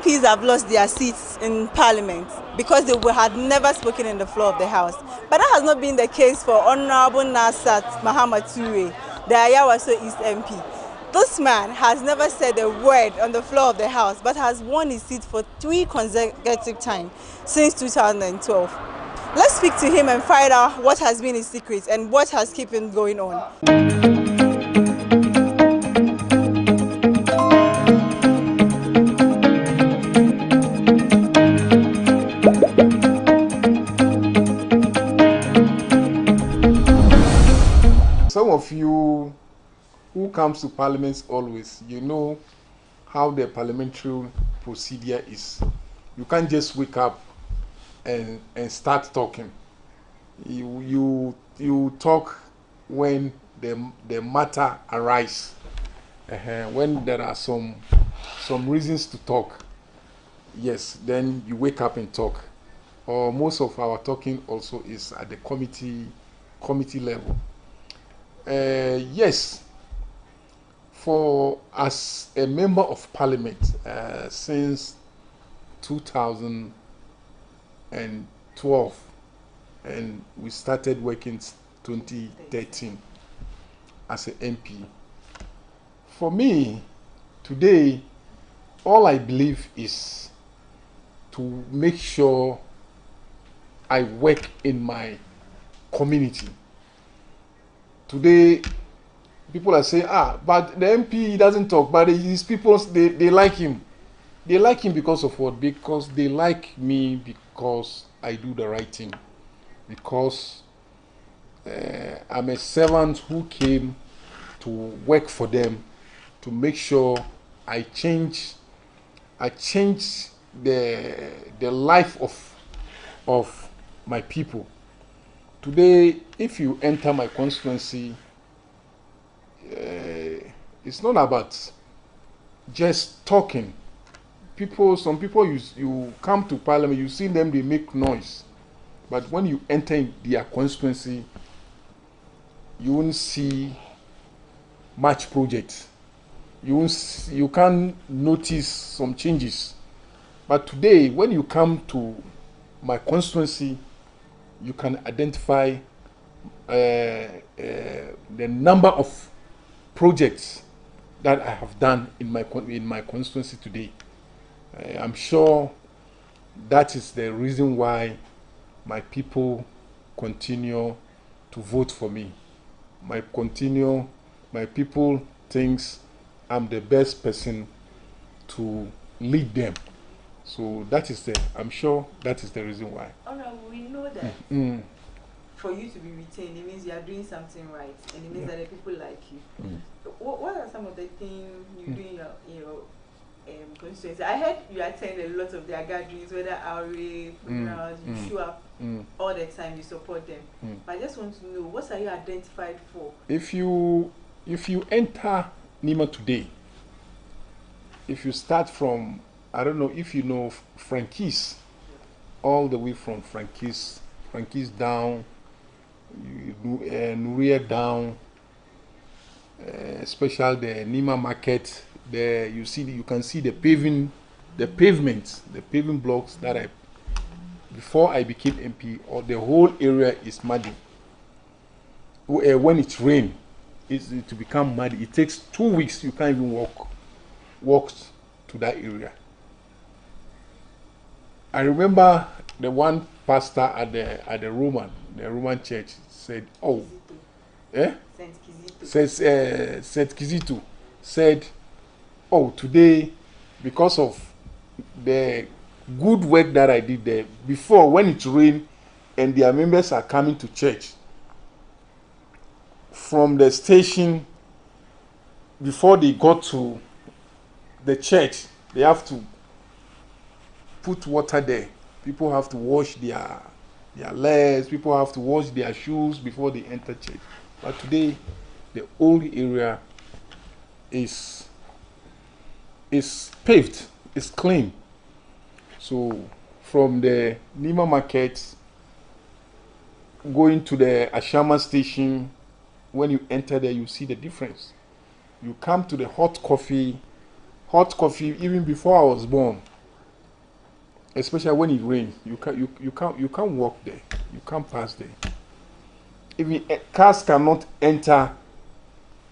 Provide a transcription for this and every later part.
MPs have lost their seats in Parliament because they had never spoken in the floor of the House. But that has not been the case for Honorable Nasat Muhammad Ture, the Ayawaso East MP. This man has never said a word on the floor of the House, but has won his seat for 3 consecutive times since 2012. Let's speak to him and find out what has been his secret and what has kept him going on. Some of you who comes to parliaments always, you know how the parliamentary procedure is. You can't just wake up and start talking. You talk when the matter arises, when there are some reasons to talk. Yes, then you wake up and talk. Or most of our talking also is at the committee level. Yes, for as a member of parliament since 2012, and we started working 2013 as an MP. For me, today, all I believe is to make sure I work in my community. Today, people are saying, but the MP doesn't talk, but these people, they like him. They like him because of what? Because they like me because I do the right thing. Because I'm a servant who came to work for them, to make sure I change the life of my people. Today, if you enter my constituency, it's not about just talking. Some people, you come to parliament, you see them, they make noise. But when you enter their constituency, you won't see much projects. You can't notice some changes. But today, when you come to my constituency, you can identify the number of projects that I have done in my constituency today. I'm sure that is the reason why my people continue to vote for me. My people thinks I'm the best person to lead them. So I'm sure that is the reason why. We know that for you to be retained, it means you are doing something right, and it means that the people like you. What are some of the things you do in your constituency? I heard you attend a lot of their gatherings, whether RA, funerals, you show up all the time, you support them. But I just want to know, what are you identified for? If you enter Nima today, if you start from, I don't know if you know Frankies, all the way from Frankies down, Nuria down, especially the Nima market. There you can see the paving blocks that before I became MP, or the whole area is muddy. When it rains, to become muddy. It takes 2 weeks. You can't even walk to that area. I remember the one pastor at the Roman church said, Saint Kizito said, today, because of the good work that I did there, before when it rained and their members are coming to church, from the station, before they got to the church, they have to put water there. People have to wash their legs, people have to wash their shoes before they enter church. But today, the whole area is paved, it's clean. So from the Nima market going to the Ashama station, when you enter there, you see the difference. You come to the hot coffee, even before I was born, especially when it rains. You can't walk there. You can't pass there. Even cars cannot enter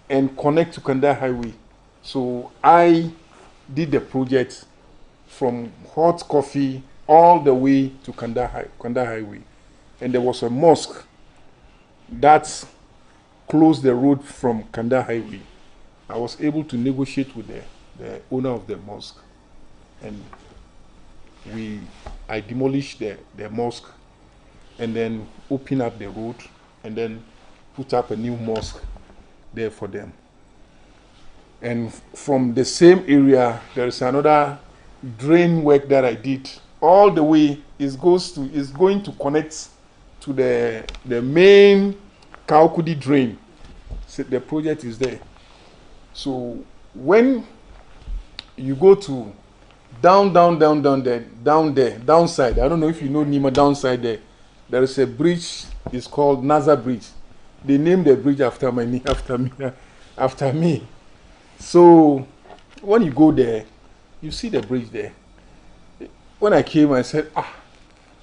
and connect to Kanda Highway. So I did the project from Hot Coffee all the way to Kanda Highway. And there was a mosque that closed the road from Kanda Highway. I was able to negotiate with the owner of the mosque. And I demolished the mosque and then opened up the road and then put up a new mosque there for them. And from the same area, there is another drain work that I did. All the way is going to connect to the main Kaukudi drain. So the project is there. So when you go to downside, I don't know if you know Nima, downside there is a bridge. It's called Naza Bridge. They named the bridge after me. So when you go there, you see the bridge there. When I came, I said,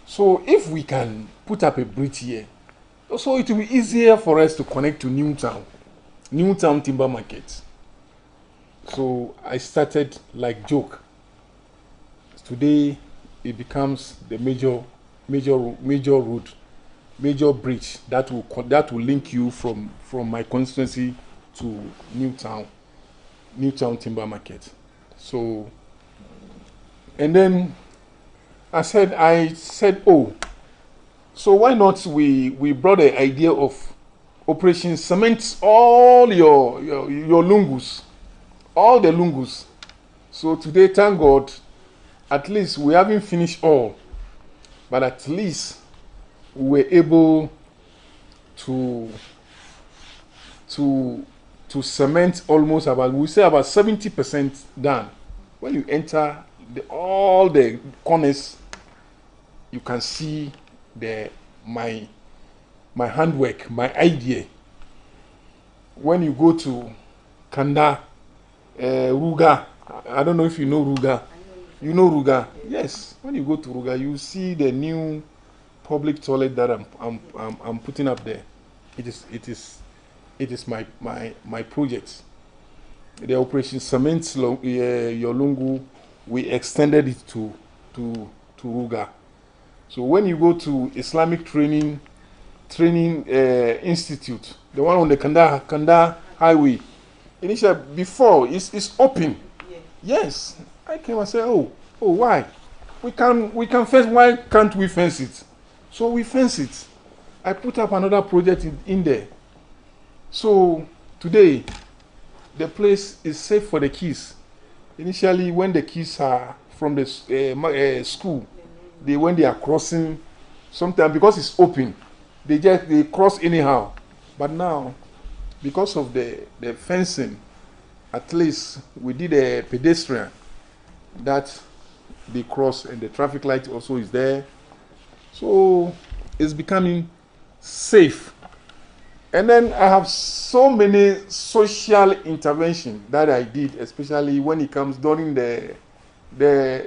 so if we can put up a bridge here, so it will be easier for us to connect to Newtown Timber Market. So I started like joke. Today it becomes the major road, major bridge that will link you from my constituency to Newtown Timber Market. So, and then I said, oh, so why not we brought the idea of Operation Cement all your lungus, all the lungus. So today, thank God, at least we haven't finished all, but at least we were able to cement almost about 70% done. When you enter all the corners, you can see my handwork, my idea. When you go to Kanda, Ruga, I don't know if you know Ruga. You know Ruga? Yes. When you go to Ruga, you see the new public toilet that I'm putting up there. It is my project. The Operation Cement Yolungu, we extended it to Ruga. So when you go to Islamic Training Institute, the one on the Kanda Highway, initially before it's open. Yes, I came and said, oh, why? We can fence. Why can't we fence it? So we fence it. I put up another project in there. So today, the place is safe for the kids. Initially, when the kids are from the school, when they are crossing, sometimes because it's open, they cross anyhow. But now, because of the fencing, at least we did a pedestrian that they cross, and the traffic light also is there. So it's becoming safe. And then I have so many social interventions that I did, especially when it comes during the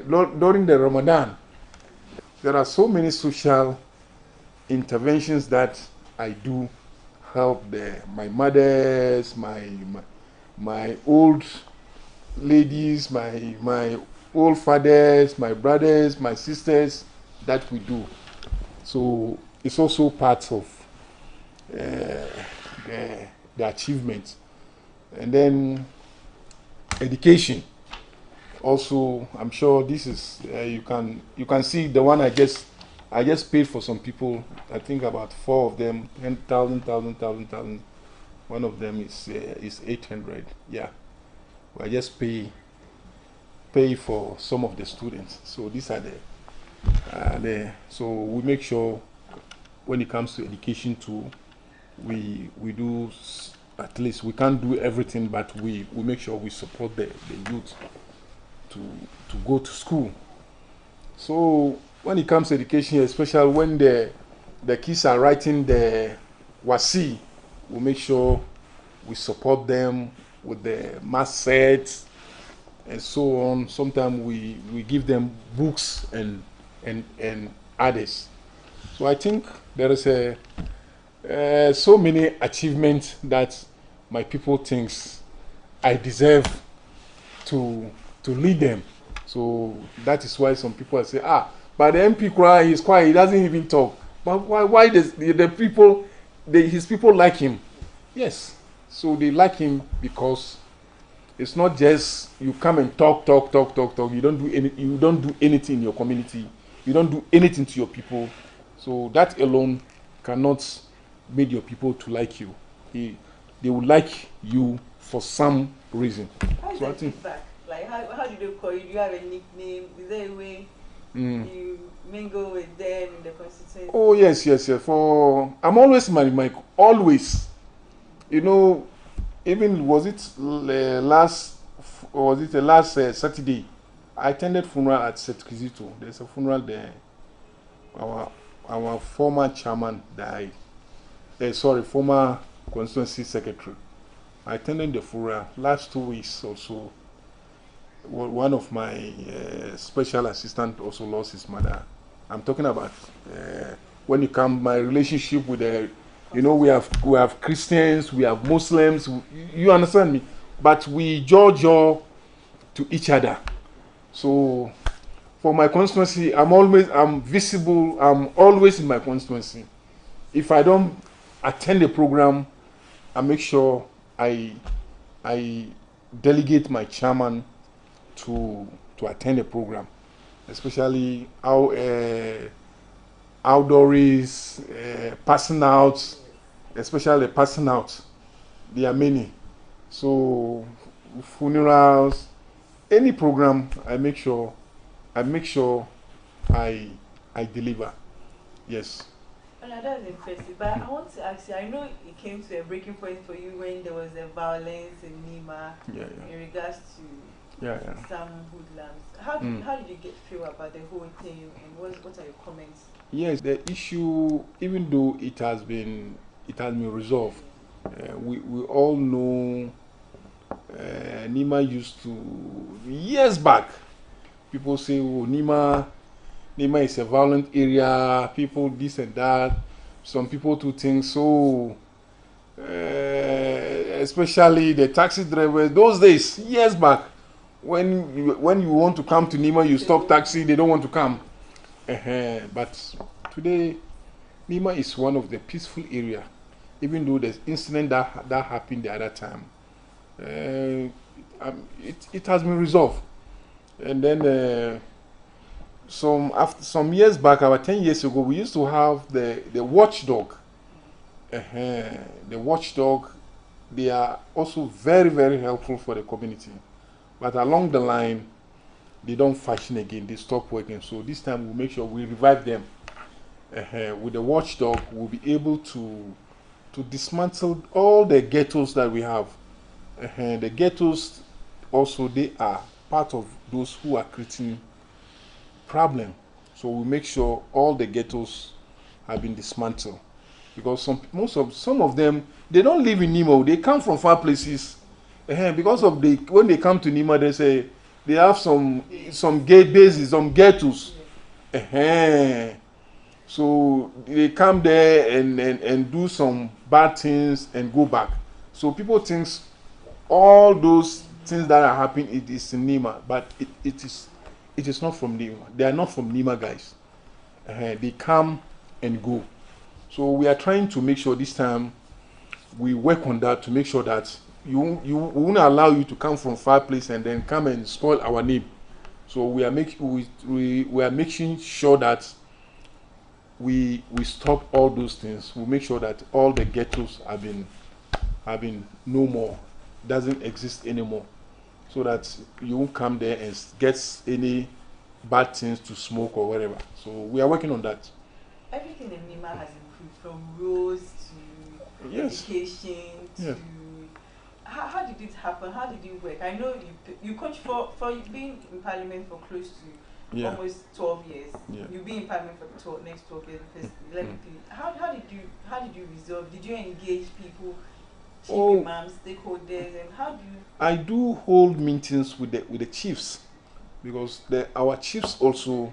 Ramadan. There are so many social interventions that I do help my mothers, my old ladies, my old fathers, my brothers, my sisters, that we do. So it's also part of the achievement. And then education. Also, I'm sure this is you can see the one I just paid for some people. I think about 4 of them, 10,000. One of them is 800. Yeah, I just pay for some of the students. So these are so we make sure when it comes to education too, we do, at least we can't do everything, but we make sure we support the youth to go to school. So when it comes to education, especially when the kids are writing the wasi, we make sure we support them with the math sets and so on. Sometimes we give them books and and others. So I think there is so many achievements that my people thinks I deserve to lead them. So that is why some people say, but the MP cry, he's quiet, he doesn't even talk. But why does the people, his people like him? Yes. So they like him because it's not just you come and talk. You don't do anything in your community. You don't do anything to your people. So that alone cannot make your people to like you. They will like you for some reason. How is so that feedback? Like how do they call you? Do you have a nickname? Is there a way you mingle with them in the constituency? Oh yes. For I'm always my always. You know, even was it last Saturday? I attended funeral at Setkizito. There's a funeral there. Our former chairman died. Former constituency secretary. I attended the funeral last 2 weeks or so. One of my special assistant also lost his mother. I'm talking about when you come, my relationship with the, we have Christians, we have Muslims. You understand me? But we judge to each other. So for my constituency, I'm visible. I'm always in my constituency. If I don't attend the program, I make sure I delegate my chairman to attend the program, especially outdoors, passing out, especially passing out. There are many. So funerals, any program, I make sure I deliver. Yes. Well, that's impressive. But I want to ask you, I know it came to a breaking point for you when there was a violence in Nima in regards to some hoodlums. How did you feel about the whole thing, and what are your comments? Yes, the issue, even though it has been resolved, we all know Nima used to, years back, people say, oh, Nima is a violent area, people this and that. Some people do things so, especially the taxi drivers, those days, years back, when you want to come to Nima, you stop taxi, they don't want to come. But today, Nima is one of the peaceful area, even though the incident that happened the other time. It has been resolved. And then some years back, about 10 years ago, we used to have the watchdog. The watchdog, they are also very, very helpful for the community. But along the line, they don't function again. They stop working. So this time we'll make sure we revive them. With the watchdog, we'll be able to dismantle all the ghettos that we have. The ghettos also, they are part of those who are creating problem. So we make sure all the ghettos have been dismantled, because some of them, they don't live in Nima. They come from far places. Because of when they come to Nima, they say they have some gate bases, some ghettos. So they come there and do some bad things and go back. So people think all those things that are happening, it is in Nima, but it is not from Nima. They are not from Nima, guys. They come and go. So we are trying to make sure this time we work on that to make sure that we won't allow you to come from far place and then come and spoil our name. So we are making sure that we stop all those things. We make sure that all the ghettos have been no more, doesn't exist anymore, so that you won't come there and get any bad things to smoke or whatever. So we are working on that. Everything in Nima has improved, from roads to education to... How did it happen? How did it work? I know you coach for being in parliament for close to almost 12 years. You'll be in parliament for the next 12 years. How did you resolve? Did you engage people, chief imams, stakeholders, and how do you? I do hold meetings with the chiefs, because our chiefs also,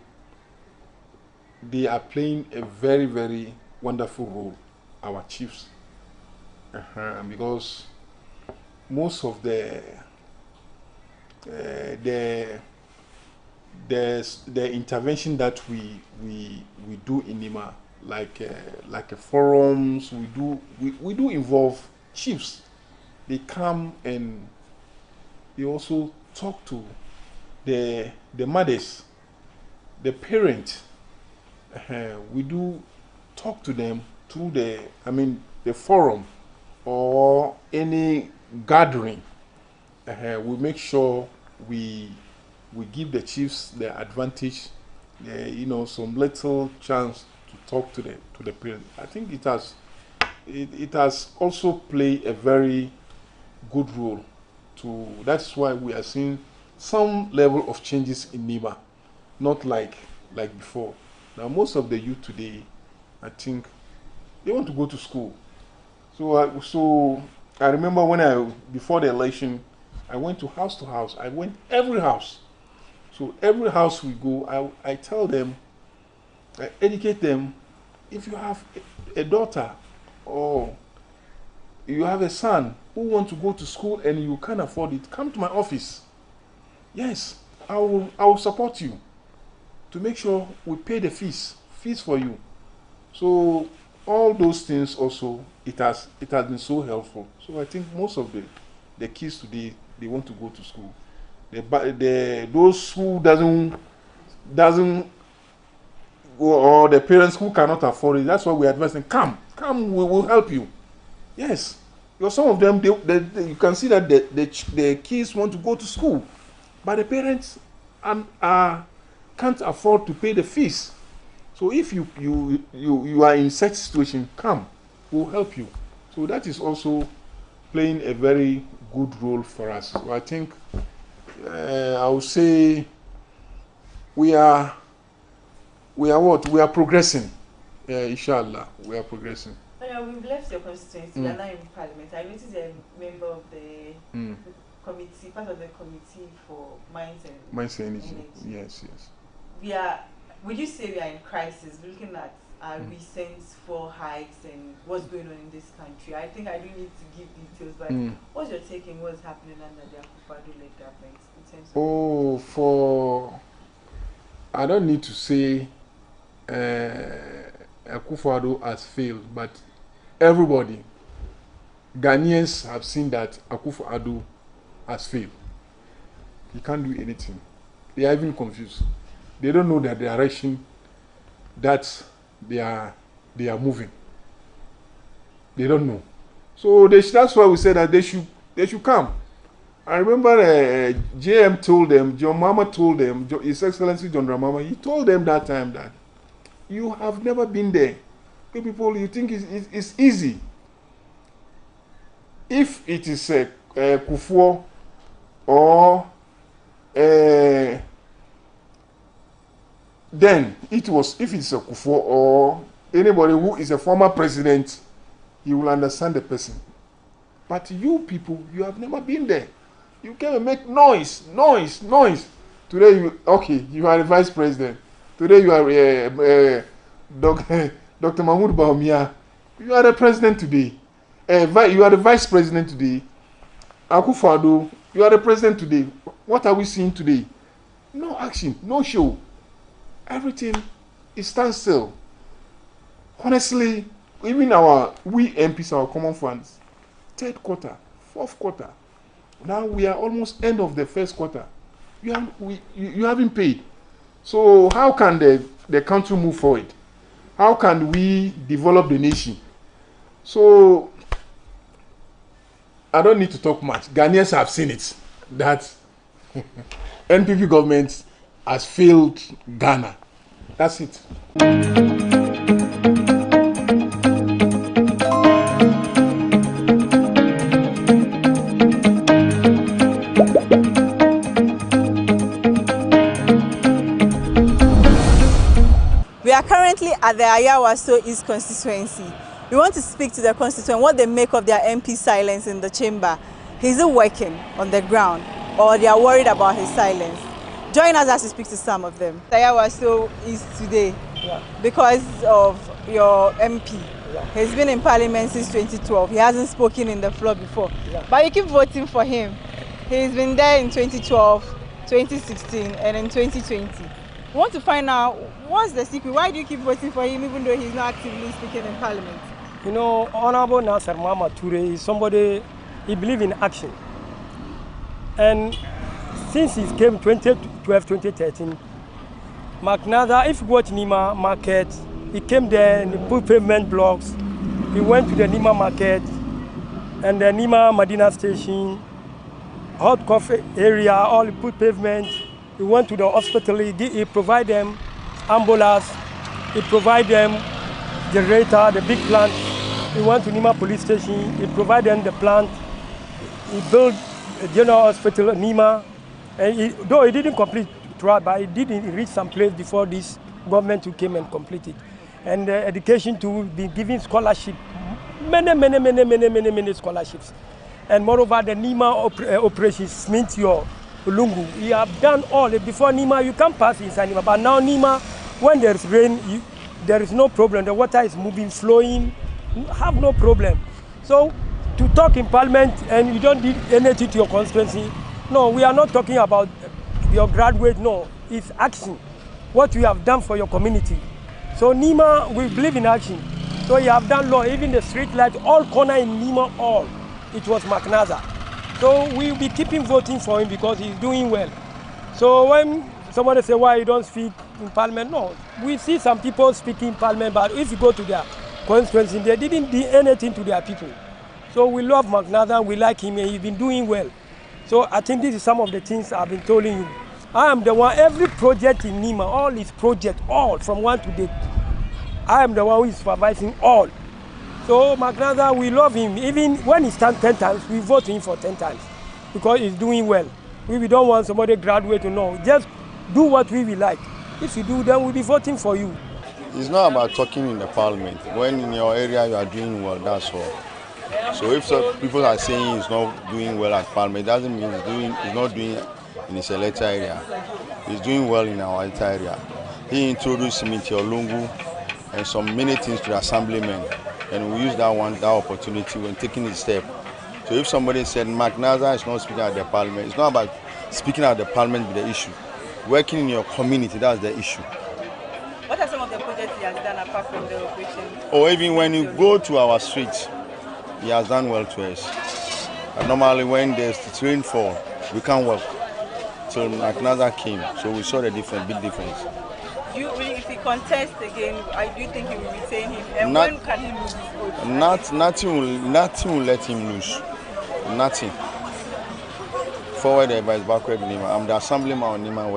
they are playing a very, very wonderful role, our chiefs, because most of the intervention that we do in Nima, like forums, we do involve chiefs. They come and they also talk to the mothers, the parents. We do talk to them through the forum or any gathering. We make sure we give the chiefs the advantage, some little chance to talk to the parents. I think it has also played a very good role. That's why we are seeing some level of changes in Nima, not like before. Now most of the youth today, I think, they want to go to school. So I remember before the election, I went to house. I went every house. So every house we go, I tell them, I educate them. If you have a daughter or you have a son who wants to go to school and you can't afford it, come to my office. Yes, I will support you to make sure we pay the fees for you. So all those things also, it has been so helpful. So I think most of the kids today, they want to go to school. Those who doesn't or the parents who cannot afford it, that's why we advise them, come, we will help you. Yes, because some of them, you can see that the kids want to go to school, but the parents can't afford to pay the fees. So if you are in such situation, come, we'll help you. So that is also playing a very good role for us. So I think I would say we are what? We are progressing. Inshallah, we are progressing. We've left your constituency. We are now in Parliament. I noticed you're a member of the committee, part of the committee for mines and energy. Yes. Would you say we are in crisis? Looking at our recent 4 hikes and what's going on in this country, I think I do need to give details. But what's your take on what's happening under the Akufo-Addo-led government in terms of? I don't need to say Akufo-Addo has failed, but everybody, Ghanaians, have seen that Akufo-Addo has failed. He can't do anything. They are even confused. They don't know the direction that they are moving. They don't know. So that's why we said that they should come. I remember JM told them, John Mama told them, His Excellency John Ramama, he told them that time that you have never been there. People, you think it's easy. If it is Kufuor or then if it's a Kufuor or anybody who is a former president, you will understand the person. But you people, you have never been there. You can make noise. Today you are the vice president. Today you are Dr. Mahmoud Bawumia. You are the president today. You are the vice president today. Akufo-Addo, you are the president today. What are we seeing today? No action, no show. Everything is standstill. Honestly, even we MPs, our common funds, 3rd quarter, 4th quarter. Now we are almost end of the 1st quarter. You haven't paid. So how can the country move forward? How can we develop the nation? So I don't need to talk much. Ghanaians have seen it, that NPP government has failed Ghana. That's it. We are currently at the Ayawaso East constituency. We want to speak to the constituent what they make of their MP silence in the chamber. Is it working on the ground, or they are worried about his silence? Join us as we speak to some of them. Ayawaso East today. because of your MP. He's been in Parliament since 2012. He hasn't spoken in the floor before. But you keep voting for him. He's been there in 2012, 2016, and in 2020. We want to find out what's the secret. Why do you keep voting for him even though he's not actively speaking in Parliament? You know, Honorable Nasser Muhammad Toure is somebody, he believes in action. And since he came 2012, 2013, McNaza, if you go to Nima Market, he came there and he put pavement blocks. He went to the Nima Market and the Nima Medina Station, hot coffee area, all he put pavement. He went to the hospital, he provide them ambulance, he provide them generator, the big plant. He went to Nima police station, he provide them the plant. He built a general hospital in Nima. And though he didn't complete throughout, but he did reach some place before this government who came and completed. And education to be giving scholarship, many scholarships. And moreover, the Nima operations means your Ulungu. He have done all. Before Nima, you can't pass inside Nima. But now Nima, when there's rain, there is no problem. The water is moving, flowing, have no problem. So to talk in Parliament and you don't need anything to your constituency, no, we are not talking about your graduate, no, it's action. What you have done for your community. So Nima, we believe in action. So you have done law, even the street light, all corner in Nima, all. It was McNaza. So we'll be keeping voting for him because he's doing well. So when somebody say why you don't speak in Parliament, no. We see some people speaking in Parliament, but if you go to their constituency, they didn't do anything to their people. So we love McNaza, we like him, and he's been doing well. So I think this is some of the things I've been telling you. I am the one, every project in Nima, all his projects, all, from 1 to 8. I am the one who is supervising all. So McNaza, we love him. Even when he stands 10 times, we vote him for 10 times because he's doing well. We don't want somebody graduate to know. Just do what we will like. If you do, then we'll be voting for you. It's not about talking in the Parliament. When in your area you are doing well, that's all. So if people are saying he's not doing well at Parliament, it doesn't mean he's not doing in his electoral area. He's doing well in our electoral area. He introduced him into Olungu and some many things to the assemblymen, and we use that opportunity when taking his step. So if somebody said McNaza is not speaking at the Parliament, it's not about speaking at the Parliament with the issue. Working in your community, that's the issue. What are some of the projects he has done apart from the operation? Or even when you go to our streets, he has done well to us. And normally when there's rainfall, we can't work. So McNaza came, so we saw the big difference. If he contests again, do you think he will retain him? And when can he lose his vote? Nothing will let him lose. Nothing. Forward advice, backward Nima. I'm the assemblyman on Nima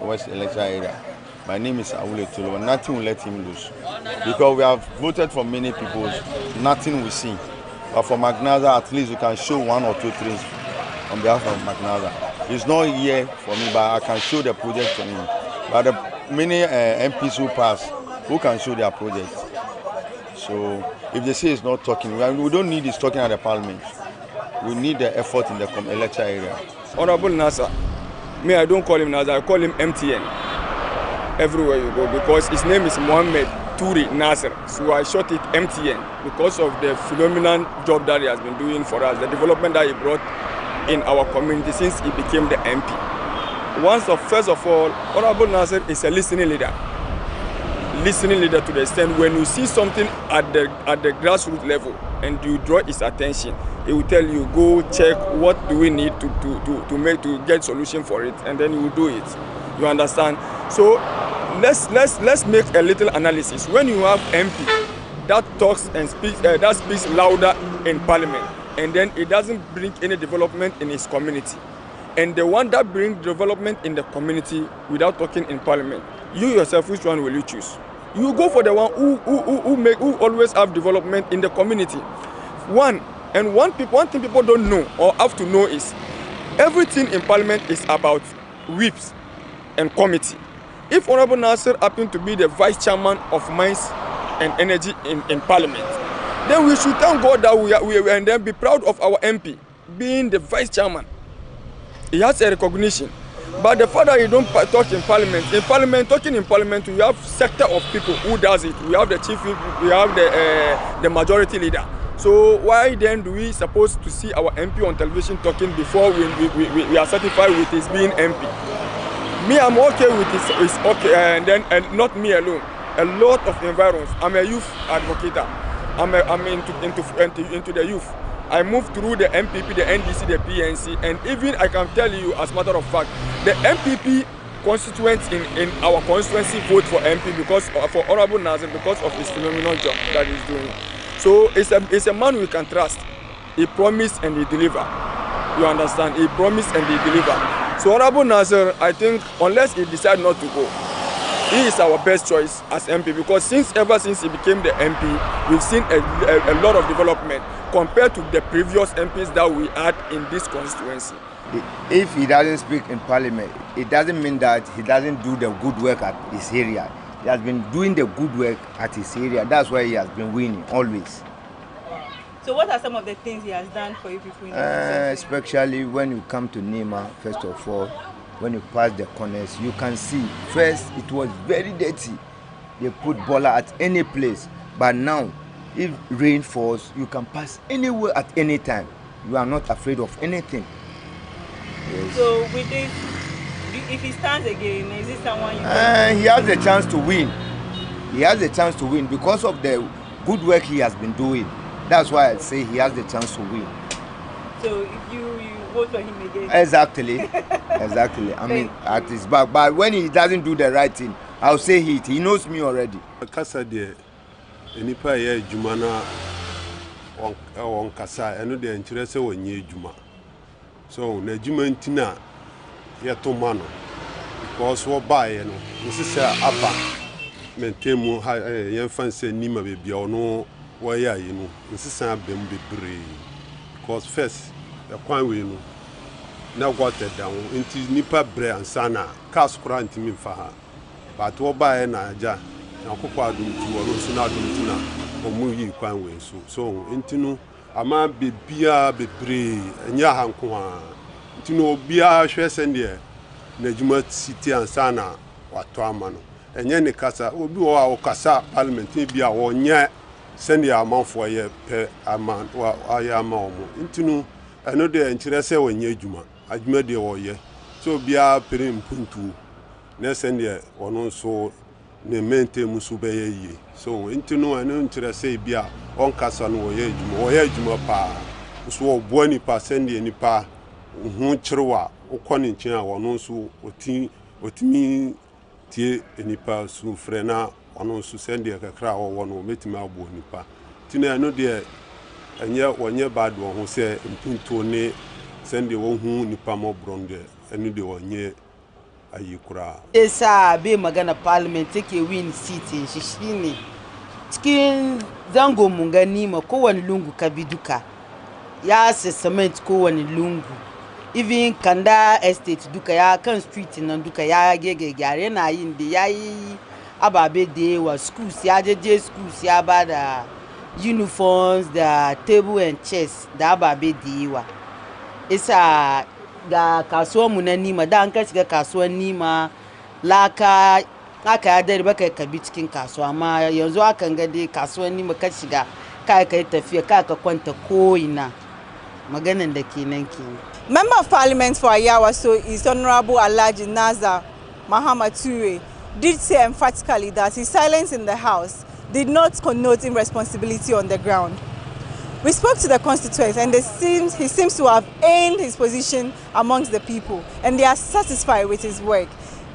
West electoral area. My name is Awule Tolo. Nothing will let him lose. Because we have voted for many people, nothing we see. But for McNaza, at least we can show 1 or 2 things on behalf of McNaza. It's not here for me, but I can show the project to him. But the many MPs who pass, who can show their project. So if they say it's not talking, we don't need his talking at the Parliament. We need the effort in the electoral area. Honorable Nasser, me, I don't call him Nasser, I call him MTN. Everywhere you go, because his name is Mohammed Toure Nasser. So I short it MTN because of the phenomenal job that he has been doing for us, the development that he brought in our community since he became the MP. First of all, Honorable Nasser is a listening leader to the extent when you see something at the grassroots level and you draw his attention, he will tell you, go check what do we need to get solution for it, and then you will do it. You understand? So let's make a little analysis. When you have MP that talks and speaks louder in Parliament, and then it doesn't bring any development in his community, and the one that brings development in the community without talking in Parliament, you yourself, which one will you choose? You go for the one who always have development in the community. One thing people don't know or have to know is everything in Parliament is about whips and committee. If Honorable Nasser happened to be the vice chairman of Mines and Energy in Parliament, then we should thank God that we are and then be proud of our MP being the vice chairman. He has a recognition. But the fact that you don't talk in parliament, talking in parliament, we have sector of people who does it. We have the chief, we have the majority leader. So why then do we supposed to see our MP on television talking before we are certified with his being MP? Me, I'm okay with his okay, and not me alone. A lot of environs. I'm a youth advocate. I'm into the youth. I moved through the MPP, the NDC, the PNC, and even I can tell you, as a matter of fact, the MPP constituents in our constituency vote for MP because for Honorable Nazir because of his phenomenal job that he's doing. So it's a man we can trust. He promised and he deliver. You understand? He promised and he deliver. So Honorable Nazir, I think, unless he decide not to go, he is our best choice as MP because ever since he became the MP, we've seen a lot of development compared to the previous MPs that we had in this constituency. If he doesn't speak in parliament, it doesn't mean that he doesn't do the good work at his area. He has been doing the good work at his area. That's why he has been winning always. So what are some of the things he has done for you people in the constituency? Especially when you come to Nima, first of all, when you pass the corners, you can see, first it was very dirty. They put baller at any place. But now, if rain falls, you can pass anywhere at any time. You are not afraid of anything. Yes. So with this, if he stands again, is this someone you he has a chance to win. He has a chance to win because of the good work he has been doing. That's why I say he has the chance to win. So if you vote for him again? Exactly. Exactly. I mean, at his back. But when he doesn't do the right thing, I'll say he knows me already. Kasa de enipa ye adwuma na on kasa eno de nkyere se wonye adwuma. So na adwuma ntina ye to ma no because wo bae no nsisa aba mentemu ha ye fanse nima be bia ono wo ya yi no nsisa abem bebre because first the kwan we no na water down into nipa bre ansana cars kura ntimi mfa ha but wo bae na aja na kokwa adum tu wo so na adum tu na omu yi kwan we so ntinu ama bebia bebre nya ha nko ha ntinu obia hwe sende na juma city ansana wato amano enye ne kasa obi wo a kasa parliament bia wo nya sende amanfo ye pe ama wa aya ama omo ntinu eno de nkyere se wonye adwuma de wo ye so bia pere mpuntu na sende wono so ne mente musu be ye so ntinu eno nkyere se bia on kasa no wo ye adwuma pa so wo bo ni pa sende ni pa hu kyerwa ukoni nkyia wono so otimi tie enipa su frena wono so sende kakra wo no metimi abo nipa tina eno de enye wonye bad wo ho se mpuntu ne sende wo hu nipa mo bronde eno de wonye ayikura esa be magana parliament take win seat shishini cikin zango mungani ma kowani lungu kabiduka ya se cement kowani lungu even Kanda estate duka ya kan street nan duka ya gege gyare na yin da yayi ababe da wa schools ya je schools ya bada uniforms da table and chairs da ababe da yawa isa da kasuwar mu na Nima da an ka shiga kasuwar Nima laka aka ya dare baka kabi cikin kasuwa amma yanzu akan ga dai kasuwar Nima ka shiga kai tafiya ka kwanta ko ina maganan da kenan kenan. Member of Parliament for Ayawaso is Honorable Alhaji Nazar Muhammad Ture did say emphatically that his silence in the House did not connote irresponsibility on the ground. We spoke to the constituents and he seems to have earned his position amongst the people and they are satisfied with his work.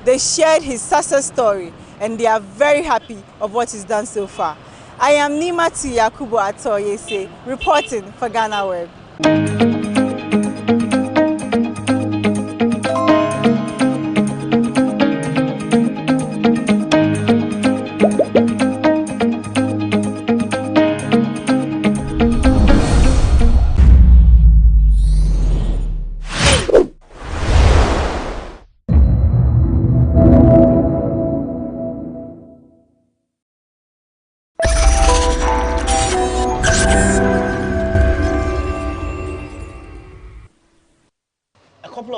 They shared his success story and they are very happy of what he's done so far. I am Nimatu Yakubu Atoyese reporting for GhanaWeb.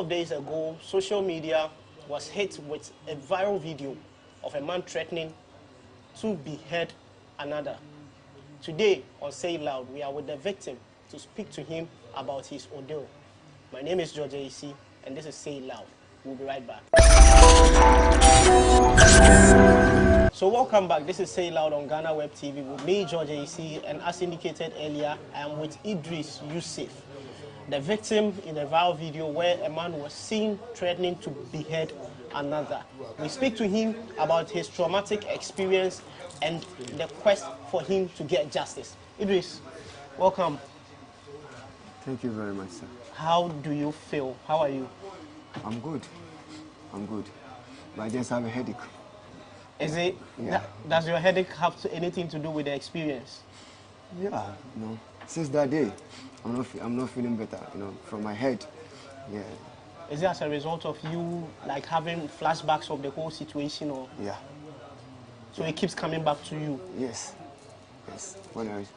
of days ago, social media was hit with a viral video of a man threatening to behead another. Today on Say It Loud, we are with the victim to speak to him about his ordeal. My name is George AC, and this is Say It Loud. We'll be right back. So welcome back. This is Say It Loud on GhanaWeb TV with me, George AC, and as indicated earlier, I am with Idris Yusuf, the victim in a viral video where a man was seen threatening to behead another. We speak to him about his traumatic experience and the quest for him to get justice. Idris, welcome. Thank you very much, sir. How do you feel? How are you? I'm good. I'm good. But I just have a headache. Is it? Yeah. Does your headache have anything to do with the experience? Yeah, since that day, I'm not feeling better, from my head. Yeah. Is it as a result of you like having flashbacks of the whole situation, or? Yeah. So it keeps coming back to you? Yes.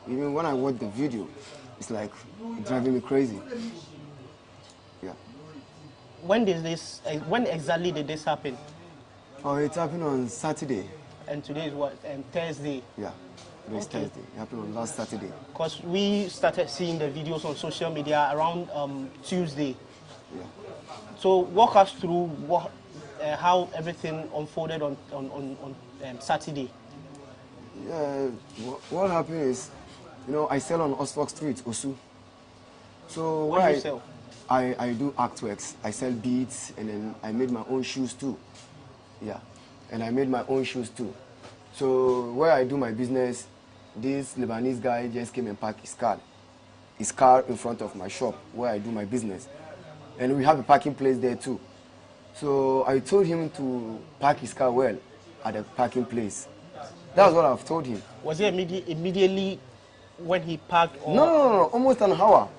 Even when I watch the video, it's like driving me crazy. Yeah. When exactly did this happen? Oh, it happened on Saturday. And today is what? Thursday? Yeah. Today's Thursday. It happened on last Saturday. Because we started seeing the videos on social media around Tuesday. Yeah. So walk us through how everything unfolded on Saturday. Yeah, what happened is, I sell on Oxford Street, Osu. So what do you sell? I do artworks. I sell beads, and then I made my own shoes too. Yeah, and I made my own shoes too. So where I do my business, this Lebanese guy just came and parked his car in front of my shop where I do my business. And we have a parking place there too. So I told him to park his car well at the parking place. That's what I've told him. Was it immediately when he parked? Or? No, almost an hour.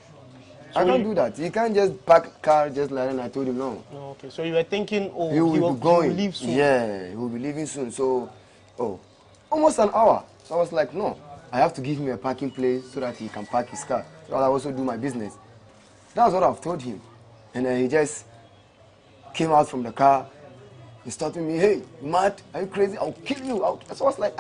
So I can't do that. You can't just park car just like that, and I told him no. Oh, okay, so you were thinking, oh, he will leave soon. Yeah, he will be leaving soon. So, almost an hour. So I was like, no, I have to give him a parking place so that he can park his car. So I also do my business. That's what I've told him. And then he just came out from the car. He stopped me. Hey, you mad? Are you crazy? I'll kill you. So I was like,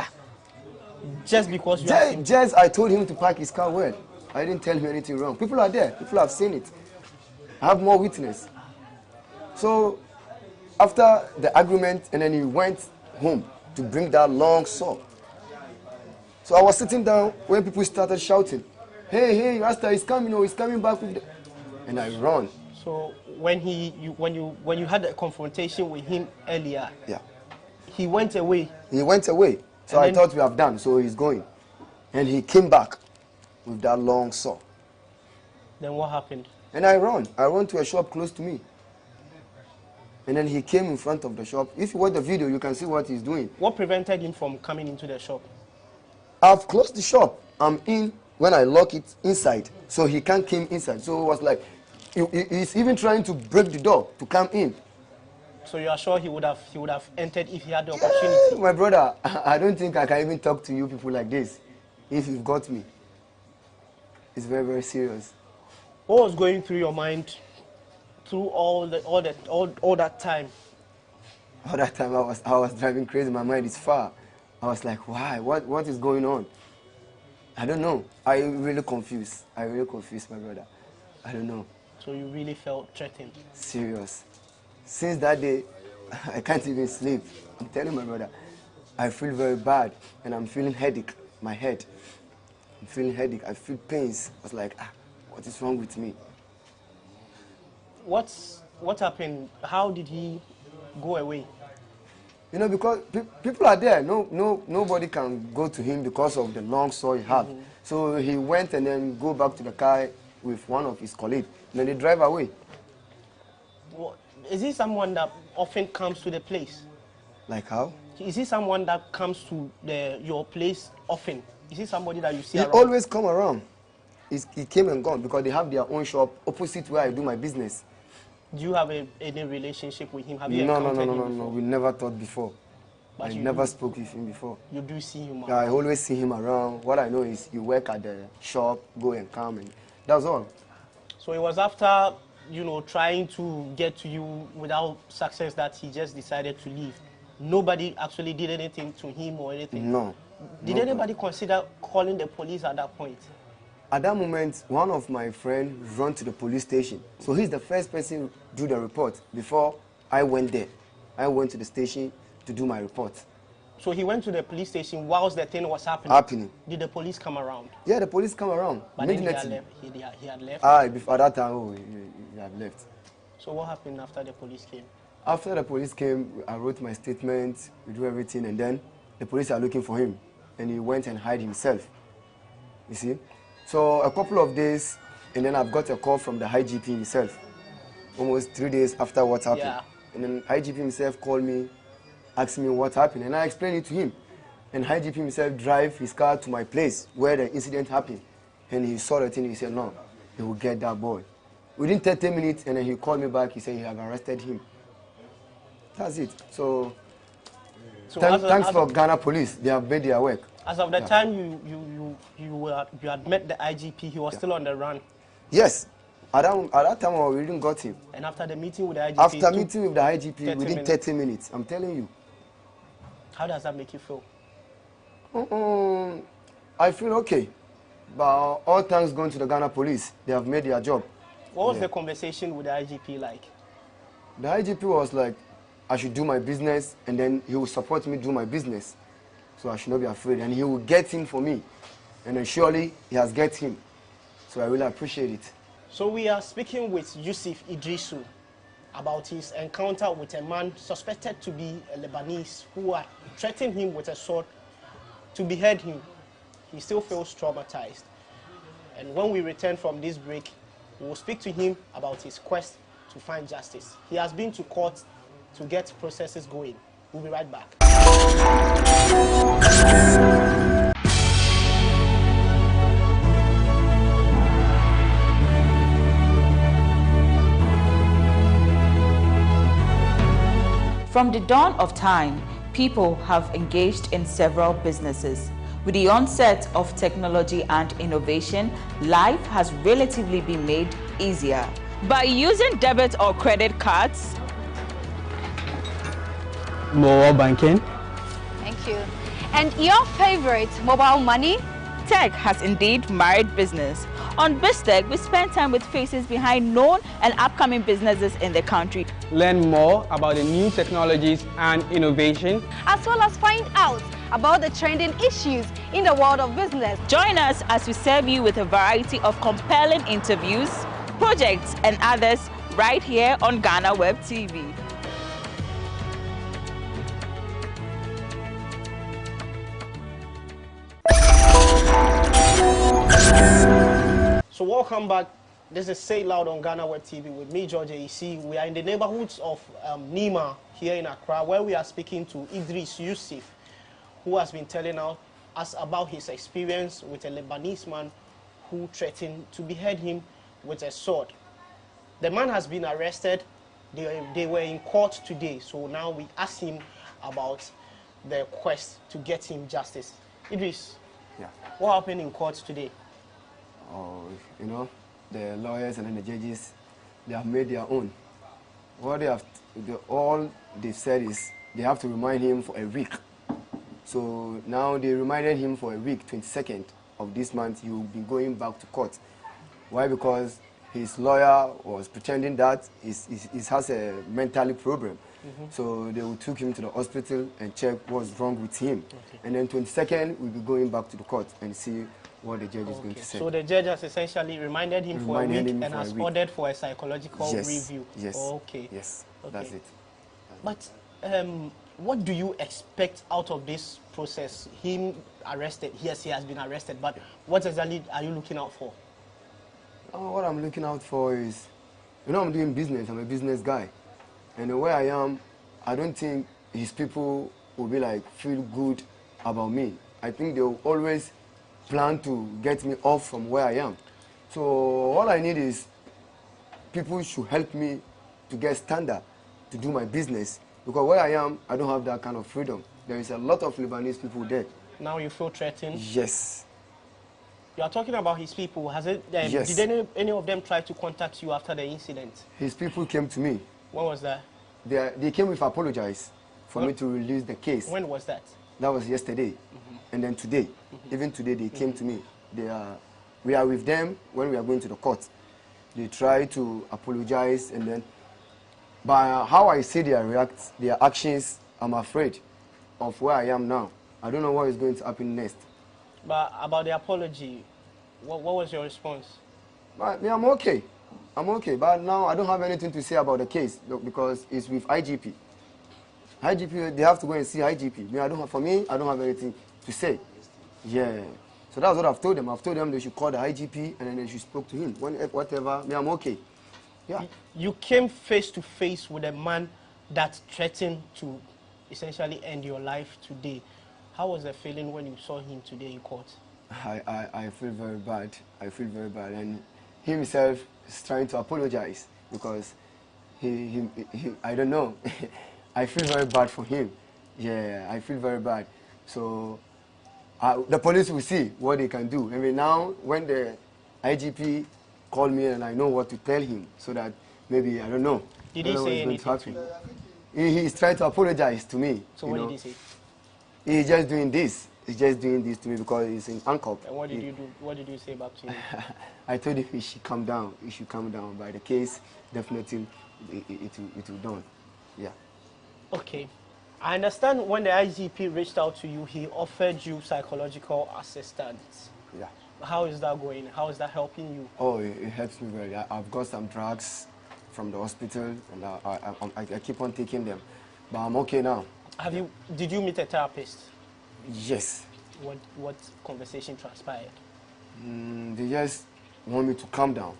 Just because you just I told him to park his car well. I didn't tell him anything wrong. People are there. People have seen it. I have more witness. So after the argument, and then he went home to bring that long saw. So I was sitting down when people started shouting, hey, Rasta, he's coming, he's coming back with the... And I run. So when you had a confrontation with him earlier, yeah, he went away. He went away. So I thought we have done. So he's going, and he came back with that long saw. Then what happened? And I run to a shop close to me. And then he came in front of the shop. If you watch the video, you can see what he's doing. What prevented him from coming into the shop? I've closed the shop. I'm in when I lock it inside, so he can't come inside. So it was like, he's even trying to break the door to come in. So you are sure he would have entered if he had the opportunity? My brother, I don't think I can even talk to you people like this if you've got me. It's very, very serious. What was going through your mind through all that time? All that time I was driving crazy. My mind is far. I was like, why? What is going on? I don't know. I really confused, my brother. I don't know. So you really felt threatened? Serious. Since that day, I can't even sleep. I'm telling my brother, I feel very bad, and I'm feeling headache, my head. I'm feeling headache. I feel pains. I was like, what is wrong with me? What happened? How did he go away? Because people are there. Nobody can go to him because of the long saw he had. Mm-hmm. So he went and then go back to the car with one of his colleagues. And then they drive away. Well, is he someone that often comes to the place? Like how? Is he someone that comes to your place often? Is he somebody that you see He around? always come around. He came and gone because they have their own shop opposite where I do my business. Do you have any relationship with him? Have you encountered him before? No. We never thought before. But I never spoke with him before. You do see him around? Yeah, I always see him around. What I know is you work at the shop, go and come, and that's all. So it was after you know, trying to get to you without success that he just decided to leave? Nobody actually did anything to him or anything? No. Did anybody consider calling the police at that point? At that moment, one of my friends ran to the police station. So he's the first person to do the report before I went there. I went to the station to do my report. So he went to the police station whilst the thing was happening? Did the police come around? Yeah, the police come around. But then he had left? At that time, he had left. So what happened after the police came? After the police came, I wrote my statement, we do everything, and then the police are looking for him. And he went and hid himself, you see. So a couple of days, and then I've got a call from the IGP himself, almost 3 days after what happened. Yeah. And then IGP himself called me, asked me what happened, and I explained it to him. And IGP himself drive his car to my place where the incident happened. And he saw the thing, he said, no, he will get that boy. Within 30 minutes, and then he called me back, he said he had arrested him. That's it. So thanks for Ghana police, they have made their work. As of the time you had met the IGP, he was still on the run? Yes. At that time, we didn't got him. And after the meeting with the IGP? After meeting with the IGP, within 30 minutes, I'm telling you. How does that make you feel? I feel okay. But all thanks going to the Ghana police, they have made their job. What was the conversation with the IGP like? The IGP was like, I should do my business, and then he will support me do my business. So I should not be afraid, and he will get him for me. And then surely he has get him. So I really appreciate it. So we are speaking with Yusuf Idrisu about his encounter with a man suspected to be a Lebanese who had threatened him with a sword to behead him. He still feels traumatized. And when we return from this break, we will speak to him about his quest to find justice. He has been to court to get processes going. We'll be right back. From the dawn of time, people have engaged in several businesses. With the onset of technology and innovation, life has relatively been made easier. By using debit or credit cards, mobile banking. Thank you. And your favorite, mobile money? Tech has indeed married business. On BizTech, we spend time with faces behind known and upcoming businesses in the country. Learn more about the new technologies and innovation, as well as find out about the trending issues in the world of business. Join us as we serve you with a variety of compelling interviews, projects, and others right here on GhanaWeb TV. So welcome back. This is Say Loud on GhanaWeb TV with me, George AEC. We are in the neighborhoods of Nima here in Accra, where we are speaking to Idris Yusuf, who has been telling us about his experience with a Lebanese man who threatened to behead him with a sword. The man has been arrested. They were in court today, so now we ask him about the quest to get him justice. Idris, what happened in court today? Oh, you know, the lawyers and then the judges, they have made their own. What they have, all they've said is they have to remind him for a week. So now they reminded him for a week, 22nd of this month, he will be going back to court. Why? Because his lawyer was pretending that he has a mental problem. So they took him to the hospital and check what's wrong with him. And then 22nd, we'll be going back to the court and see what the judge is going to say. So the judge has essentially reminded him for a week and has ordered for a psychological review. Yes. Okay. Yes. That's it. But what do you expect out of this process? Him arrested. Yes, he has been arrested. But what exactly are you looking out for? What I'm looking out for is, you know, I'm doing business. I'm a business guy. And where I am, I don't think his people will be like, feel good about me. I think they'll always plan to get me off from where I am. So all I need is people should help me to get standard to do my business, because where I am, I don't have that kind of freedom. There is a lot of Lebanese people there. Now you feel threatened? Yes. You are talking about his people. Has it? Yes. Did any of them try to contact you after the incident? His people came to me. When was that? They came with apologize for me to release the case. When was that? That was yesterday. And then today, even today, they came to me. We are with them when we are going to the court. They try to apologize, and then by how I see their actions, I'm afraid of where I am now. I don't know what is going to happen next. But about the apology, what was your response? I'm okay. I'm okay. But now I don't have anything to say about the case because it's with IGP. IGP, they have to go and see IGP. For me, I don't have anything to say. Yeah. So that's what I've told them. I've told them they should call the IGP and then they should speak to him. Whatever, I'm okay. Yeah. You came face to face with a man that threatened to essentially end your life today. How was the feeling when you saw him today in court? I feel very bad. I feel very bad. And he himself is trying to apologize because I don't know. I feel very bad for him. Yeah, I feel very bad. So the police will see what they can do. I mean, now when the IGP called me and I know what to tell him so that maybe, I don't know. Did he say anything to you? He's trying to apologize to me. So what did he say? He's just doing this. He's just doing this to me because he's in handcuff. And what did you do? What did you say back to him? I told him he should calm down. He should calm down. By the case, definitely it will done. Yeah. Okay. I understand when the IGP reached out to you, he offered you psychological assistance. Yeah. How is that going? How is that helping you? Oh, it helps me very. I've got some drugs from the hospital, and I keep on taking them. But I'm okay now. Did you meet a therapist? Yes. What conversation transpired? They just want me to calm down.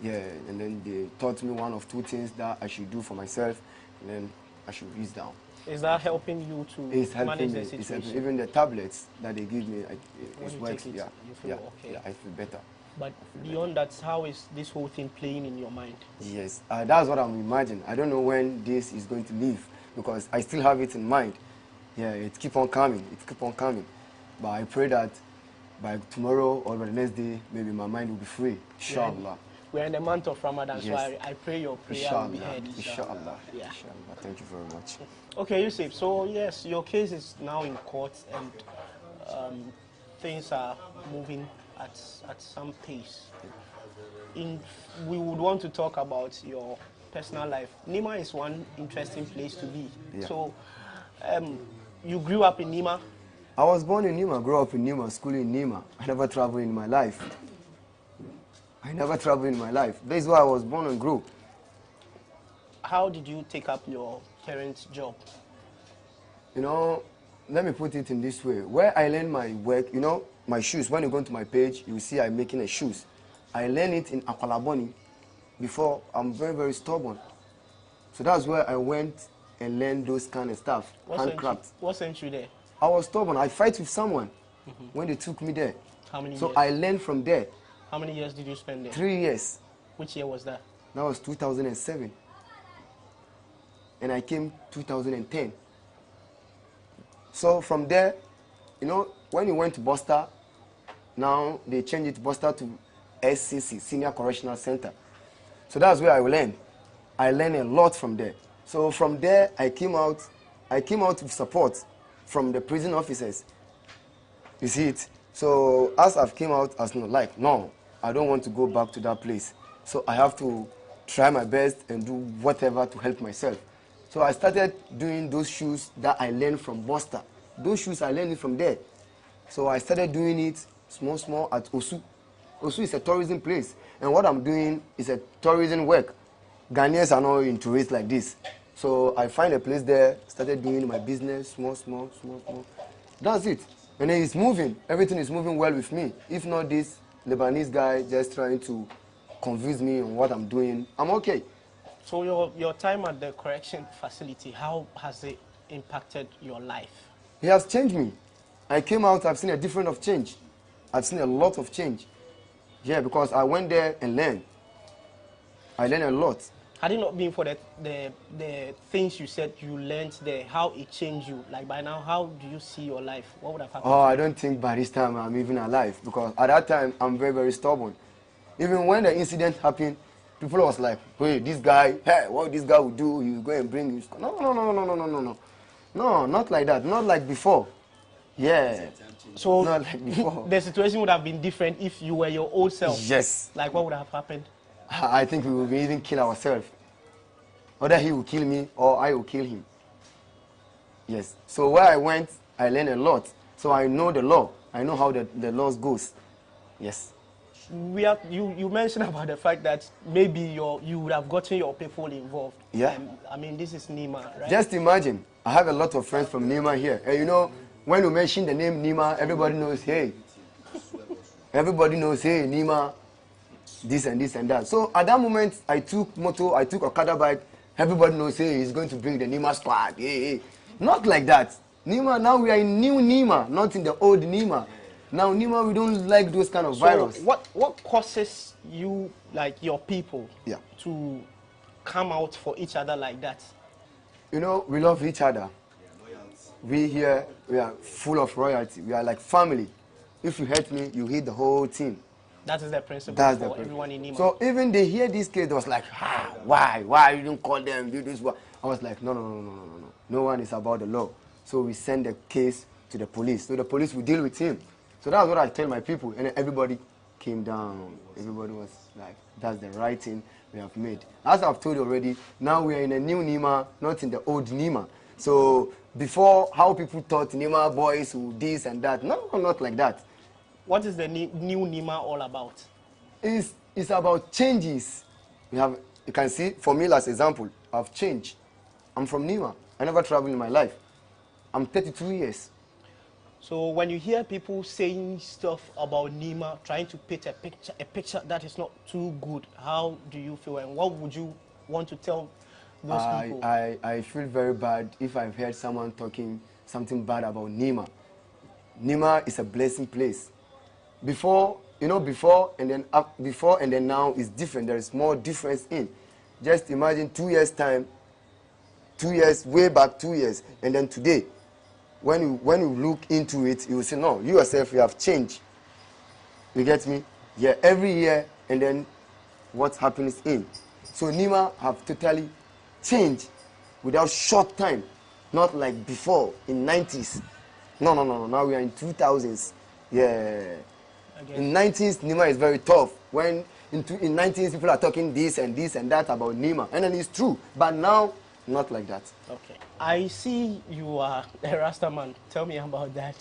Yeah, and then they taught me one of two things that I should do for myself, and then I should ease down. Is that helping you to manage the situation? It's helping. Even the tablets that they give me, it works. You feel okay. Yeah, I feel better. But beyond that, how is this whole thing playing in your mind? Yes, that's what I'm imagining. I don't know when this is going to leave because I still have it in mind. Yeah, it keep on coming. It keep on coming. But I pray that by tomorrow or by the next day, maybe my mind will be free. Inshallah. We're in the month of Ramadan, yes. So I pray your prayer will be heard. Inshallah. Yeah. Inshallah. Thank you very much. Okay, Yusuf. So yes, your case is now in court, and things are moving at some pace. We would want to talk about your personal life. Nima is one interesting place to be. Yeah. So, you grew up in Nima? I was born in Nima, grew up in Nima, school in Nima. I never traveled in my life. That is why I was born and grew. How did you take up your parents' job? You know, let me put it in this way. Where I learned my work, you know, my shoes, when you go to my page, you will see I'm making a shoes. I learned it in Akwalaboni before. I'm very, very stubborn. So that's where I went and learned those kind of stuff, handcraft. What sent you there? I was stubborn. I fight with someone when they took me there. How many so years? I learned from there. How many years did you spend there? 3 years. Which year was that? That was 2007. And I came 2010. So from there, you know, when you went to Buster, now they changed it to Buster to SCC, Senior Correctional Center. So that's where I learned. I learned a lot from there. So from there, I came out with support from the prison officers. You see it? So as I've came out, as no, I don't want to go back to that place. So I have to try my best and do whatever to help myself. So I started doing those shoes that I learned from Buster. Those shoes I learned it from there. So I started doing it small at Osu. Osu is a tourism place. And what I'm doing is a tourism work. Ghanaians are not into it like this. So I find a place there, started doing my business, small. That's it. And then it's moving. Everything is moving well with me. If not this Lebanese guy just trying to convince me on what I'm doing, I'm okay. So your time at the correction facility, how has it impacted your life? It has changed me. I came out, I've seen a difference of change. I've seen a lot of change. Yeah, because I went there and learned. I learned a lot. Had it not been for the things you said you learned there, how it changed you, like by now, how do you see your life? What would have happened? Oh, I don't think by this time I'm even alive, because at that time I'm very, very stubborn. Even when the incident happened, people was like, hey, this guy, hey, what this guy would do, he will go and bring you. No, no, no, no, no, no, no, no. No, not like that, not like before. Yeah. So not like before. The situation would have been different if you were your old self. Yes. Like what would have happened? I think we will even kill ourselves. Whether he will kill me or I will kill him. Yes. So where I went, I learned a lot. So I know the law. I know how the laws goes. Yes. You mentioned about the fact that maybe you would have gotten your people involved. Yeah. I mean, this is Nima, right? Just imagine, I have a lot of friends from Nima here. And you know, when you mention the name Nima, everybody knows, hey. Everybody knows, hey, Nima, this and this and that. So at that moment, I took moto, I took Okada bike. Everybody knows, hey, he's going to bring the Nima squad. Hey, hey. Not like that. Nima, now we are in new Nima, not in the old Nima. Now Nima, we don't like those kind of virus. What causes you, like your people, yeah, to come out for each other like that? You know, we love each other. We here, we are full of royalty. We are like family. If you hate me, you hate the whole team. That is the principle for everyone in Nima. So even they hear this case, they was like, why you didn't call them, do this? I was like, no. No one is about the law. So we send the case to the police. So the police will deal with him. So that's what I tell my people. And everybody came down. Everybody was like, that's the right thing we have made. As I've told you already, now we are in a new Nima, not in the old Nima. So before, how people thought Nima boys who this and that. No, not like that. What is the new Nima all about? It's about changes. You can see, for me, as example, I've changed. I'm from Nima. I never traveled in my life. I'm 32 years. So when you hear people saying stuff about Nima, trying to paint a picture that is not too good, how do you feel, and what would you want to tell those people? I feel very bad if I've heard someone talking something bad about Nima. Nima is a blessing place. Before and then now is different. There is more difference in. Just imagine 2 years time, 2 years, way back 2 years, and then today. When you look into it, you will say, no, you yourself, you have changed. You get me? Yeah, every year, and then what happens in. So Nima have totally changed without short time. Not like before, in 90s. No. Now we are in 2000s. Yeah. In 90s, Nima is very tough. When in 90s, people are talking this and that about Nima. And then it's true. But now, not like that. Okay. I see you are a Rasta man. Tell me about that.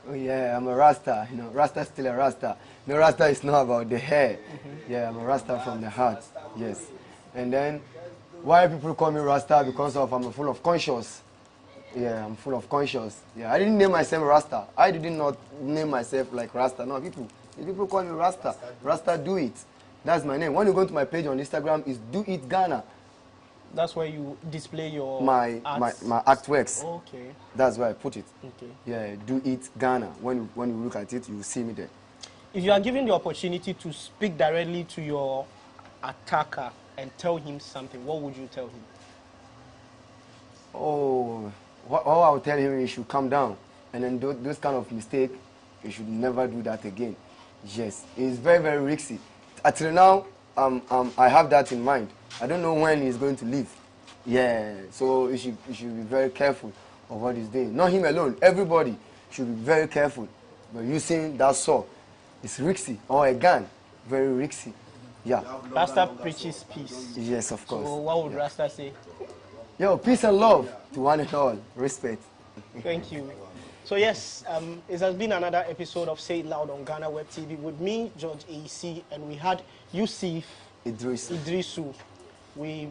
Oh yeah, I'm a Rasta. You know, Rasta still a Rasta. No, Rasta is not about the hair. Yeah, I'm a Rasta from the heart. Yes. And then, why people call me Rasta? Because I'm full of conscience. Yeah, I'm full of conscience. Yeah, I didn't name myself Rasta. I did not name myself like Rasta. No, people call me Rasta. Rasta do it. That's my name. When you go to my page on Instagram, it's Do It Ghana. That's where you display your my artworks. Okay. That's where I put it. Okay. Yeah, Do It Ghana. When you look at it, you will see me there. If you are given the opportunity to speak directly to your attacker and tell him something, what would you tell him? Oh, what I would tell him, he should calm down. And then those kind of mistake, he should never do that again. Yes, it's very, very risky. Until now, I have that in mind. I don't know when he's going to leave. Yeah, so he should be very careful of what he's doing. Not him alone. Everybody should be very careful. But using that sword, it's risky. Or a gun, very risky. Yeah. Rasta preaches peace. Yes, of course. So what would Rasta say? Yo, peace and love to one and all. Respect. Thank you. So yes, it has been another episode of Say It Loud on GhanaWeb TV with me, George AC, and we had Yusuf Idrisu. We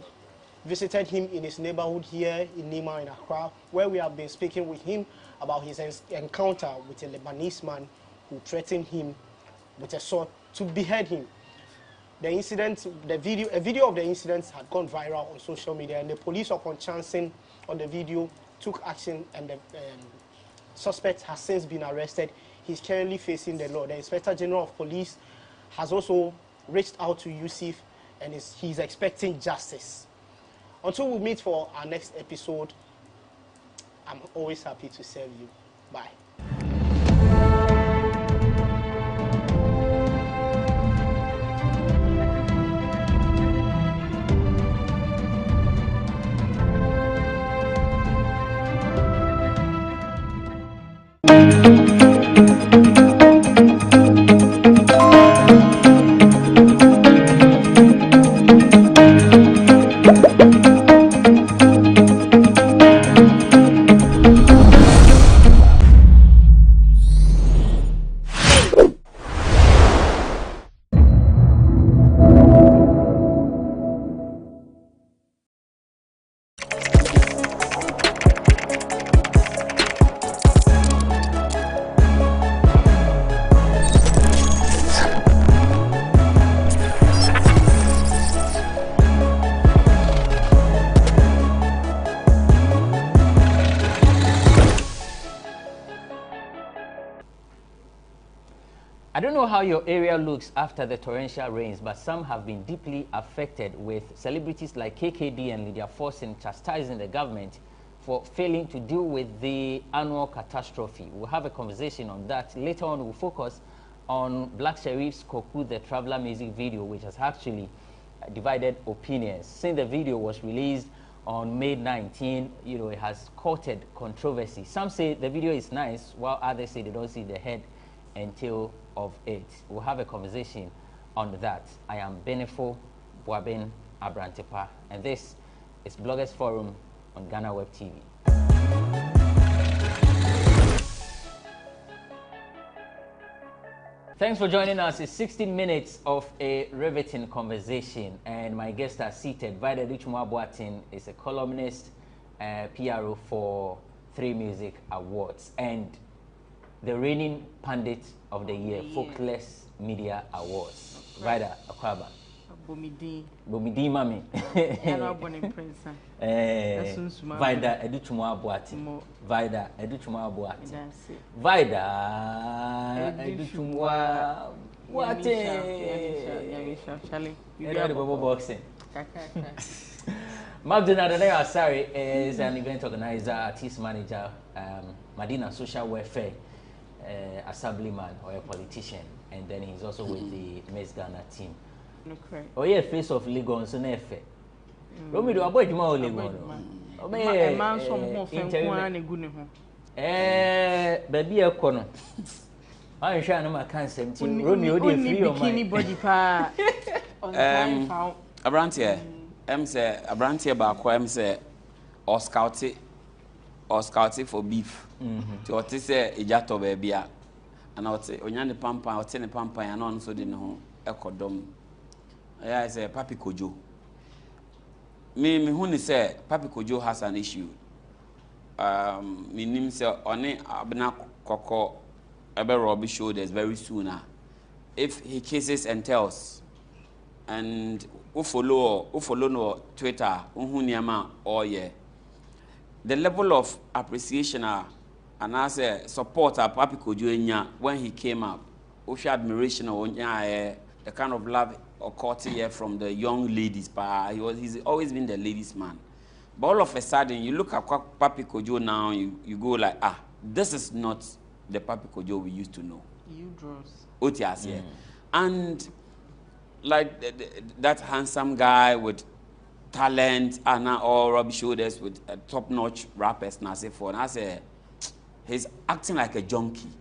visited him in his neighborhood here in Nima in Accra, where we have been speaking with him about his encounter with a Lebanese man who threatened him with a sword to behead him. The incident, a video of the incident had gone viral on social media, and the police, upon chancing on the video, took action, and the suspect has since been arrested. He's currently facing the law. The Inspector General of Police has also reached out to Yusuf and he's expecting justice. Until we meet for our next episode, I'm always happy to serve you. Bye. I don't know how your area looks after the torrential rains, but some have been deeply affected, with celebrities like KKD and Lydia Forson chastising the government for failing to deal with the annual catastrophe. We'll have a conversation on that. Later on, we'll focus on Black Sherif's Koku the Traveler music video, which has actually divided opinions. Since the video was released on May 19, it has courted controversy. Some say the video is nice, while others say they don't see the head and tail of it. We'll have a conversation on that. I am Benefo Boabin Abrantepa, and this is Bloggers Forum on GhanaWeb TV. Thanks for joining us. It's 16 minutes of a riveting conversation, and my guests are seated. Vida Duchumwa Boatin is a columnist, PRO for 3 Music Awards, and the reigning pundit of the year, Folkless Media Awards. Vida Akwaba. Bomidi Mami. Vida Educhumwa Boatin. Vida Educhumwa Boatin. Vida Educhumwa Boatin. You know the bubble boxing. Magdalena Asari is an event organizer, artist manager, Madina social welfare assemblyman or a politician, and then he's also with the Miss Ghana team. Oh yeah, face of Lagos so nefe. Romi do abo ejuma o Lagos. O be e man so mo fen ko an egu ne ho. Ba bi e ko no. An hwa na ma kan sem ti Romi o dey free your mind. Bikini body pa. Abrantie say Abrantie ba ko say or scouting for beef. To what say ejato baby a and I would say onyane pampa o te ne pampa ya no so de ne ho ekodom. I say Papi Kojo. Me hu ni say Papi Kojo has an issue. Me nim say one abna koko ebe rubbish shoulders very soon. If he kisses and tells, and who follow no Twitter, who niama or yeah. The level of appreciation and as a support Papi Kojo when he came up, Osha admiration or the kind of love or courtesy from the young ladies, but he's always been the ladies' man. But all of a sudden, you look at Papi Kojo now, you go like, this is not the Papi Kojo we used to know. You draws. Otias, yeah. And like that handsome guy with talent and all rubbish shoulders with top-notch rappers and I say for and I say he's acting like a junkie.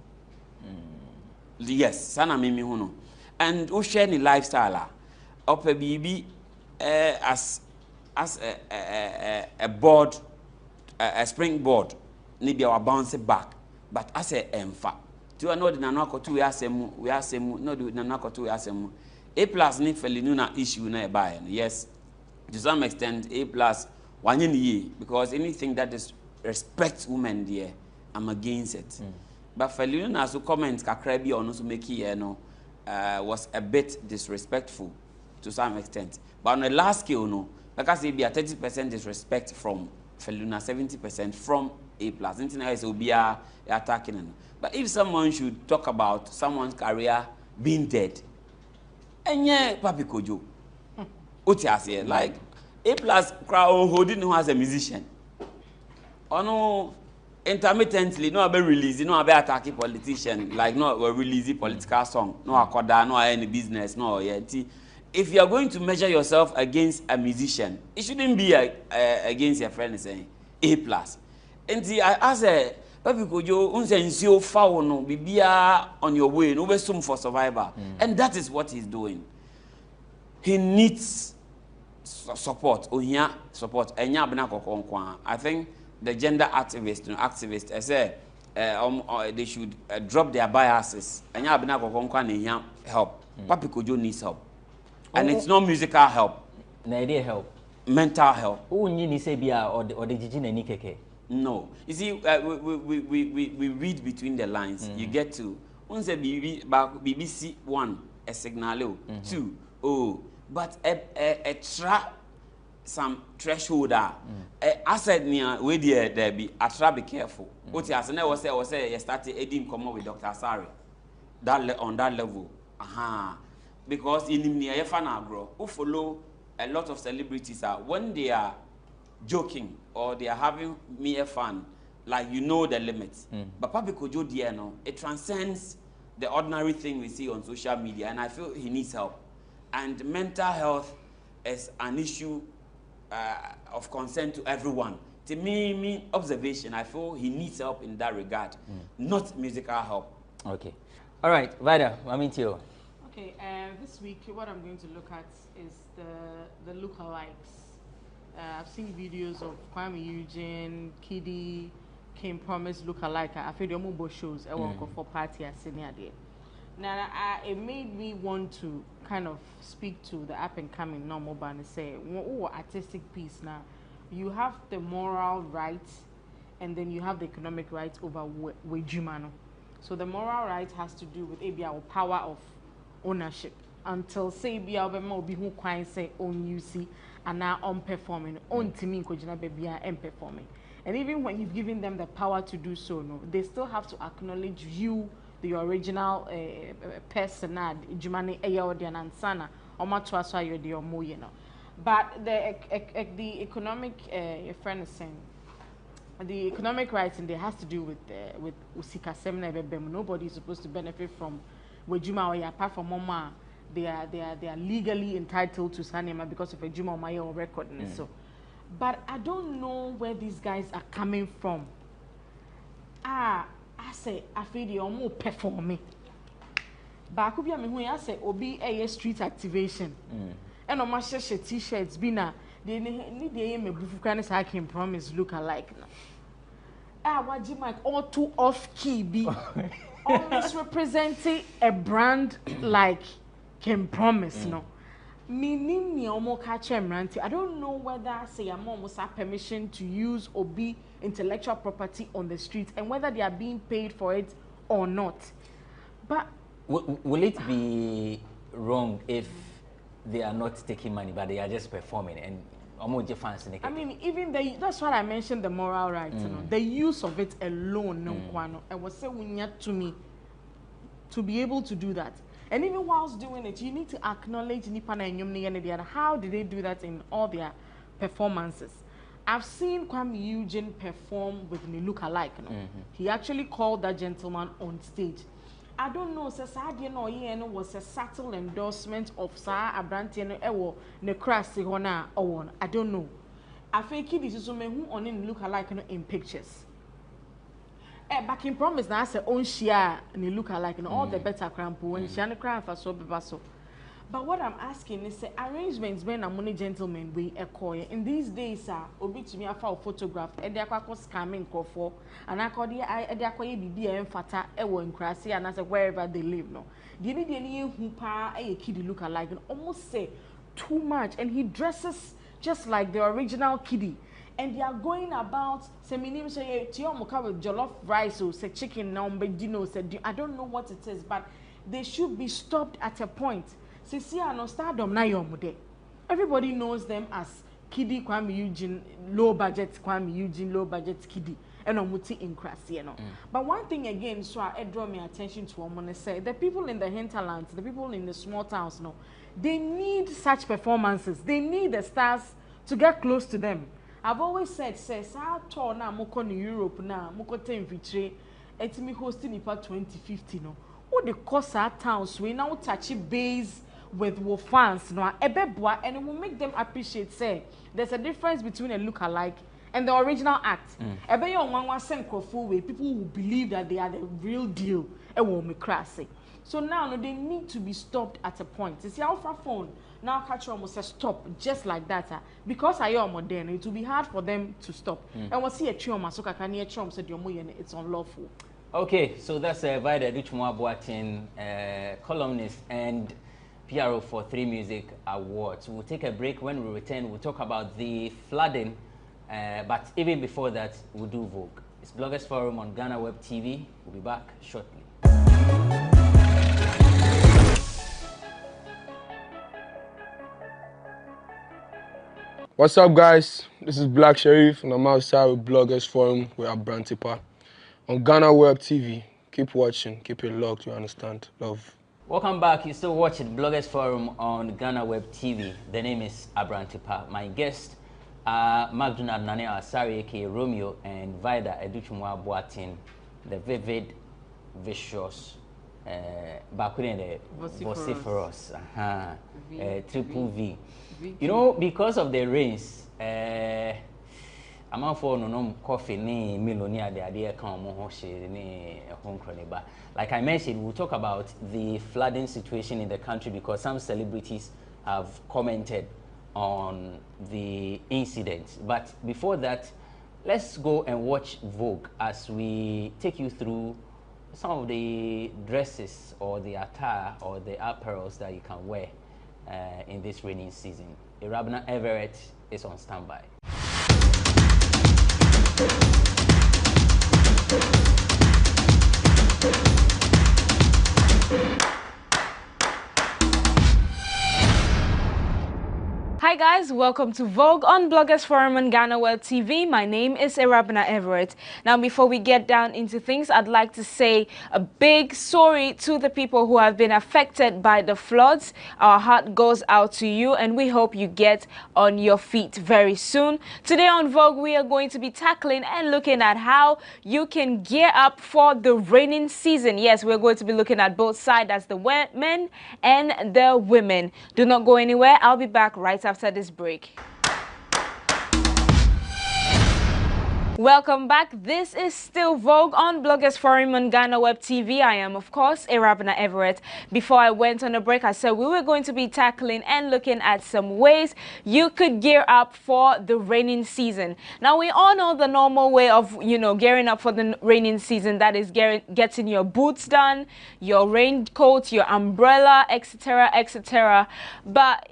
Yes, sana mimi huno. And who share ni lifestyle up a baby as a board, a springboard, maybe our bounce back, but as a emfa. To know the nanako to we asemu, no do nanako to we asemu. A+ ni felinuna issue na buy. Yes. To some extent, A+, one year, because anything that is respects women there, I'm against it. But for Leon, as who comments, Kakrebi or no to make was a bit disrespectful to some extent. But on the last scale, no, like I say, be a 30% disrespect from Feluna, 70% from A+. Internet will be attacking. But if someone should talk about someone's career being dead, and yeah, Papi Kojo. Otiase, like A+ crowd holding who as a musician. Oh no, intermittently, no be release, no be attacking politician, like no release political song, no akoda, no any business, no yet. If you are going to measure yourself against a musician, it shouldn't be against your friend saying A+. And as a Papi Kojo, unsensio foul no bibia on your way, no be soon for survivor, and that is what he's doing. He needs support. Ohia support. Enya bena kokonkwa. I think the gender activists, I say, they should drop their biases. Enya bena kokonkwa neya help. Papi Kojo needs help, and it's not musical help. Na idea help. Mental help. Who ni say bia or the jiji na ni keke? No. You see, we read between the lines. You get to once a BBC 1 a signal 2 but a some threshold I said near we there be be careful. What you say you started Edim come up with Dr. Asari that on that level. Because in near bro who follow a lot of celebrities are when they are joking or they are having mere fun, like you know the limits. But Papi Kojo no, it transcends the ordinary thing we see on social media, and I feel he needs help. And mental health is an issue of concern to everyone. To me observation, I feel he needs help in that regard, not musical help. Okay. All right, Vida, I'm into you. Okay, this week what I'm going to look at is the lookalikes. I've seen videos of Kwame Eugene, Kiddy, Kim Promise lookalike. I feel the mobile shows I work for party as senior day. Now it made me want to kind of speak to the up and coming normal band and say, oh, artistic piece now. You have the moral rights and then you have the economic rights over Wejumano. So the moral right has to do with our power of ownership. Until say be our be who quite say own UC and now on performing, own teaming kojina baby and performing. And even when you've given them the power to do so, no, they still have to acknowledge you, the original person, Jumani Ayodian and Sana, or Matwaswa Yodi or Mo, you know. But the economic friend is saying the economic rights and there has to do with Usika Semina Bem. Nobody is supposed to benefit from Wejuma or apart from Mama. They are legally entitled to Sanema because of a Juma Mayo record. So, but I don't know where these guys are coming from. I say I feel they are more performing. But I could be I say Obi a street activation. And on my t-shirts bina they need the aim of kind of I can promise look alike now. What you might all too off key be almost representing a brand like Can Promise, no. I don't know whether say your mom must have permission to use or be intellectual property on the street and whether they are being paid for it or not. But will it be wrong if they are not taking money but they are just performing and I mean, even that's what I mentioned, the moral right, you know, the use of it alone, no, and was say to me to be able to do that. And even whilst doing it, you need to acknowledge Nipana and Yumni and how did they do that in all their performances. I've seen Kwame Eugene perform with Niluka alike. You know? He actually called that gentleman on stage. I don't know, was a subtle endorsement of Sa Abrantiano Ewo Necrasi Hona Owen. I don't know. I think this is who on in look alike in pictures. Back in Promise now I say own share ni look alike and all the better crampo when she and cram for so bebaso. But what I'm asking is say arrangements when a money gentleman we acquire in these days obi to me a photograph and they are scamming for and I call the acquire be and fata ewo in Krasi and I say wherever they live no. The any who pa a kid look alike and almost say too much and he dresses just like the original kiddie. And they are going about say minim say tiyomuka with jollof rice or say chicken number dino say I don't know what it is, but they should be stopped at a point. See no stardom na yomude. Everybody knows them as Kiddie Kwame Eugene, low budget Kwame Eugene, low budget Kiddie. and omuti in Krasi, But one thing again, so I draw my attention to what I say, the people in the hinterlands, the people in the small towns, they need such performances. They need the stars to get close to them. I've always said, says, I tour now, moko in Europe now, moko ten vitre, et me hosting ipa 2050, What the cost our towns, we now touch base with fans, and it will make them appreciate, say, there's a difference between a look-alike and the original act. Ebe yon one send way, people will believe that they are the real deal. It won't be crassy. So now they need to be stopped at a point. You see, Alpha phone now catch almost say stop just like that. Because I am modern, it will be hard for them to stop. And we'll see a trauma, so can hear trauma said it's unlawful. Okay, so that's Vida Duchmwa Boatin, columnist and PRO for 3 Music Awards. We'll take a break. When we return, we'll talk about the flooding. But even before that, we'll do Vogue. It's Bloggers Forum on GhanaWeb TV. We'll be back shortly. What's up, guys? This is Black Sheriff, and I'm outside with Bloggers Forum with Abrantipa on GhanaWeb TV. Keep watching, keep it locked, you understand? Love. Welcome back. You're still watching Bloggers Forum on GhanaWeb TV. The name is Abrantipa. My guest are Magdunad Nane Asari, aka Romeo, and Vida Educhumwa Boatin, the vivid, vicious, the vociferous, triple V. You know, because of the rains, I'm out for no coffee, ni millionaire, the idea come ni home croniba. Like I mentioned, we'll talk about the flooding situation in the country because some celebrities have commented on the incident. But before that, let's go and watch Vogue as we take you through some of the dresses or the attire or the apparels that you can wear in this rainy season. Irabna Everett is on standby. Hi guys, welcome to Vogue on Bloggers Forum on GhanaWeb TV. My name is Irabna Everett. Now before we get down into things, I'd like to say a big sorry to the people who have been affected by the floods. Our heart goes out to you and we hope you get on your feet very soon. Today on Vogue, we are going to be tackling and looking at how you can gear up for the raining season. Yes, we're going to be looking at both sides, as the men and the women. Do not go anywhere. I'll be back right after this break. Welcome back. This is still Vogue on Bloggers Forum on GhanaWeb TV. I am, of course, Irabna Everett. Before I went on a break, I said we were going to be tackling and looking at some ways you could gear up for the raining season. Now, we all know the normal way of, gearing up for the raining season. That is getting your boots done, your raincoat, your umbrella, etc., etc. But,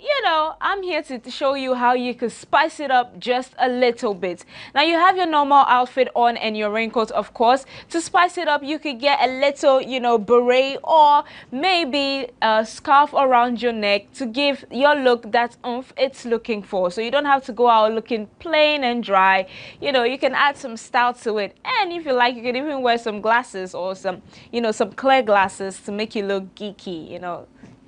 I'm here to show you how you could spice it up just a little bit. Now, you have your normal outfit on and your raincoat, of course. To spice it up, you could get a little, beret or maybe a scarf around your neck to give your look that oomph it's looking for. So you don't have to go out looking plain and dry. You can add some style to it. And if you like, you can even wear some glasses or some, some clear glasses to make you look geeky,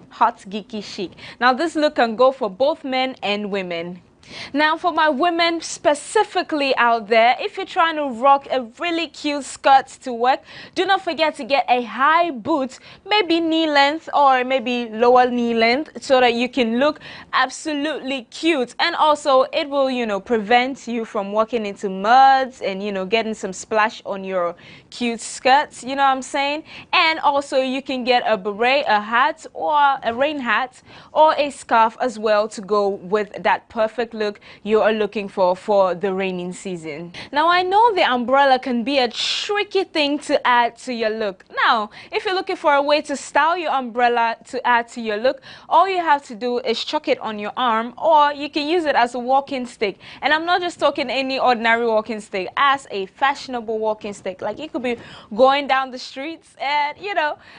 hot, geeky chic. Now, this look can go for both men and women. Now, for my women specifically out there, if you're trying to rock a really cute skirt to work, do not forget to get a high boot, maybe knee length or maybe lower knee length, so that you can look absolutely cute. And also, it will, prevent you from walking into muds and, getting some splash on your cute skirts, you know what I'm saying? And also, you can get a beret, a hat, or a rain hat, or a scarf as well to go with that perfect look you are looking for the raining season. Now, I know the umbrella can be a tricky thing to add to your look. Now, if you're looking for a way to style your umbrella to add to your look, all you have to do is chuck it on your arm, or you can use it as a walking stick. And I'm not just talking any ordinary walking stick, as a fashionable walking stick. Like, you could be going down the streets and,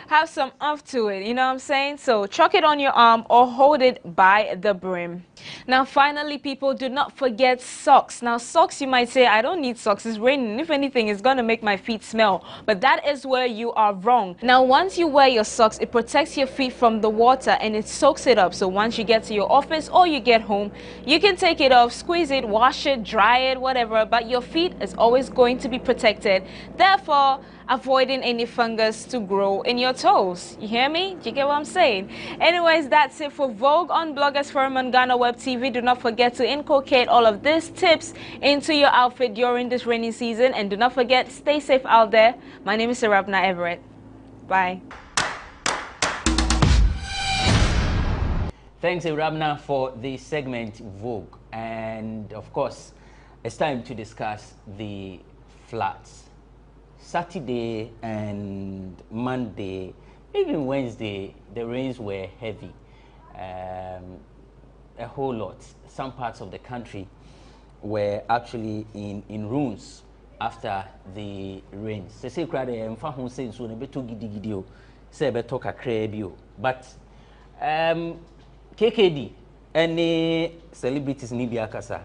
have some oomph to it, you know what I'm saying? So chuck it on your arm or hold it by the brim. Now, finally, people, do not forget socks. Now, socks, you might say, I don't need socks, it's raining. If anything, it's going to make my feet smell. But that is where you are wrong. Now, once you wear your socks, it protects your feet from the water and it soaks it up. So once you get to your office or you get home, you can take it off, squeeze it, wash it, dry it, whatever. But your feet is always going to be protected. Therefore, avoiding any fungus to grow in your toes. You hear me? Do you get what I'm saying? Anyways, that's it for Vogue on Bloggers Forum on GhanaWeb TV. Do not forget to inculcate all of these tips into your outfit during this rainy season. And do not forget, stay safe out there. My name is Rabna Everett. Bye. Thanks, Rabna, for the segment Vogue. And of course, it's time to discuss the floods. Saturday and Monday, even Wednesday, the rains were heavy. A whole lot. Some parts of the country were actually in ruins after the rains. But KKD, any celebrities ni biakasa,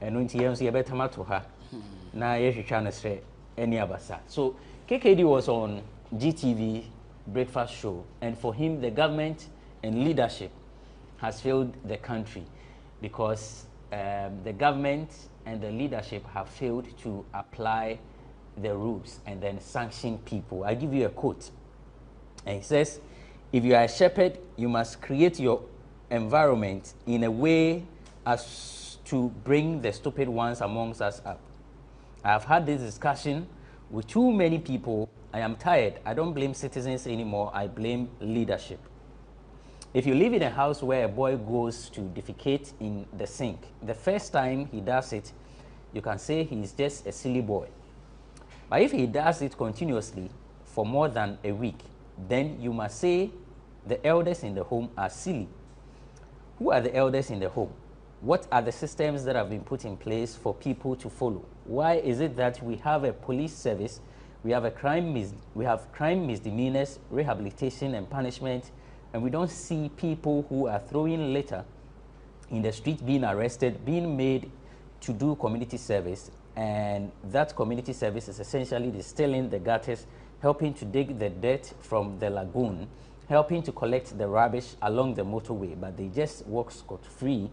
and when you better matter her, na yeshi any abasa. So KKD was on GTV breakfast show, and for him, the government and leadership has failed the country because the government and the leadership have failed to apply the rules and then sanction people. I give you a quote, and it says, if you are a shepherd, you must create your environment in a way as to bring the stupid ones amongst us up. I have had this discussion with too many people. I am tired. I don't blame citizens anymore. I blame leadership. If you live in a house where a boy goes to defecate in the sink, the first time he does it, you can say he's just a silly boy. But if he does it continuously for more than a week, then you must say the elders in the home are silly. Who are the elders in the home? What are the systems that have been put in place for people to follow? Why is it that we have a police service, we have crime misdemeanors, rehabilitation and punishment, and we don't see people who are throwing litter in the street being arrested, being made to do community service, and that community service is essentially distilling the gutters, helping to dig the dirt from the lagoon, helping to collect the rubbish along the motorway, but they just walk scot-free.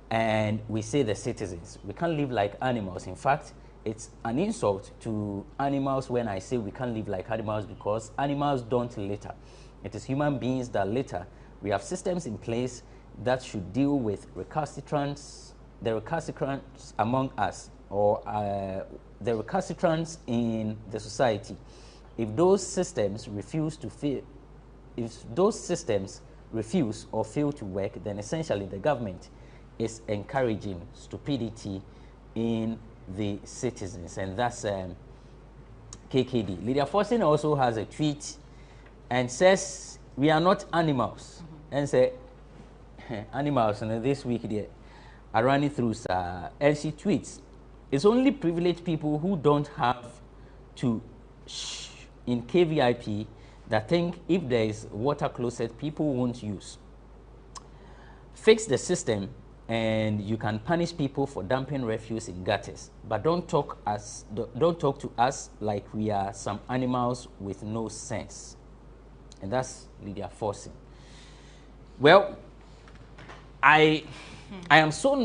And we say the citizens, we can't live like animals. In fact, it's an insult to animals when I say we can't live like animals, because animals don't litter. It is human beings that litter. We have systems in place that should deal with recalcitrants, the recalcitrants among us, or the recalcitrants in the society. If those systems refuse or fail to work, then essentially the government is encouraging stupidity in the citizens, and that's KKD. Lydia Forson also has a tweet and says, we are not animals. And say, animals, and this week they are running through, and she tweets, it's only privileged people who don't have to shh in KVIP that think if there is water closet, people won't use. Fix the system, and you can punish people for dumping refuse in gutters. But don't talk to us like we are some animals with no sense. And that's Lydia Forson. Well, I'm so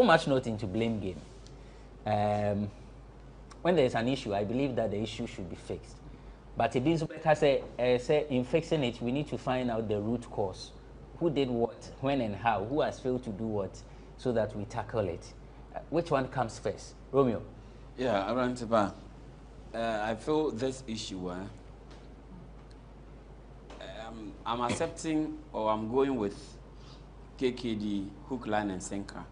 much not into blame game. When there is an issue, I believe that the issue should be fixed. But it means, like I say, in fixing it, we need to find out the root cause. Who did what, when and how, who has failed to do what, so that we tackle it. Which one comes first? Romeo? Yeah, Arantiba, I feel this issue, I'm accepting, or I'm going with KKD, hook, line, and sinker.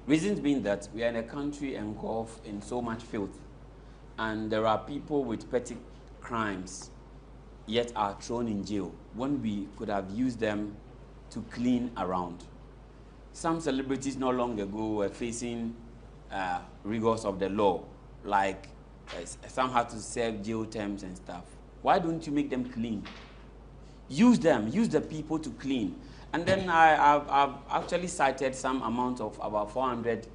Reasons being that we are in a country engulfed in so much filth, and there are people with petty crimes yet are thrown in jail when we could have used them to clean around. Some celebrities not long ago were facing rigors of the law, like some had to serve jail terms and stuff. Why don't you make them clean? use them, use the people to clean. And then I've actually cited some amount of about 400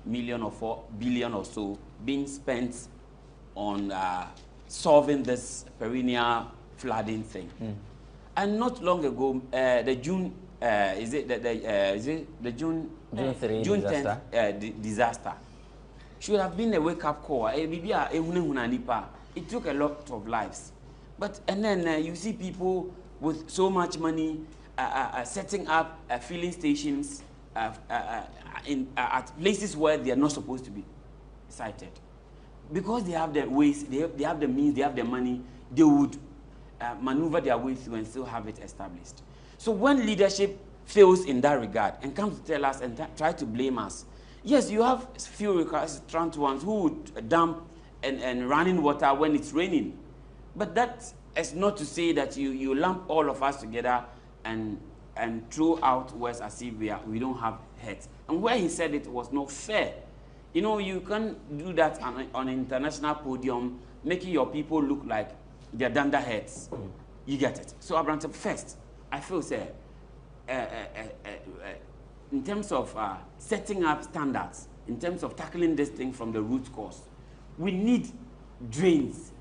million or 4 billion or so being spent on solving this perennial flooding thing. And not long ago, the June, is it the June 10th disaster should have been a wake-up call. It took a lot of lives. But, and then you see people with so much money setting up filling stations at places where they are not supposed to be sited. Because they have the ways, they have the means, they have the money, they would maneuver their way through and still have it established. So when leadership fails in that regard and comes to tell us and try to blame us, yes, you have few recalcitrant ones who would dump and run in water when it's raining. But that is not to say that you lump all of us together and throw out words as if we don't have heads. And where he said it was not fair. You know, you can't do that on an international podium, making your people look like they're dunderheads. You get it. So, Abrante, first, I feel, say, in terms of setting up standards, in terms of tackling this thing from the root cause, we need drains,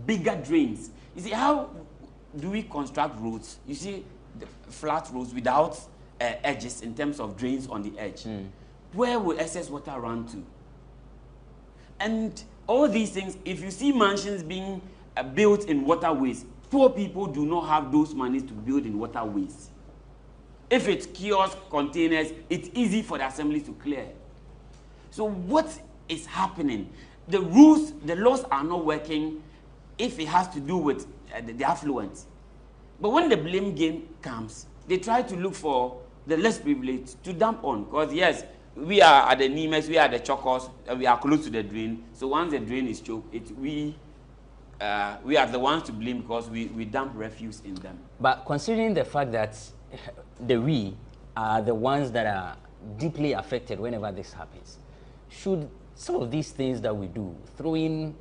bigger drains. You see, how do we construct roads? You see, the flat roads without edges in terms of drains on the edge. Where will excess water run to? And all these things, if you see mansions being built in waterways, poor people do not have those monies to build in waterways. If it's kiosk containers, it's easy for the assemblies to clear. So what is happening? The rules, the laws are not working if it has to do with the affluent. But when the blame game comes, they try to look for the less privileged to dump on. Because yes, we are at the Nimes, we are the Chokos, we are close to the drain. So once the drain is choked, we are the ones to blame because we dump refuse in them. But considering the fact that we are the ones that are deeply affected whenever this happens, should some of these things that we do, throwing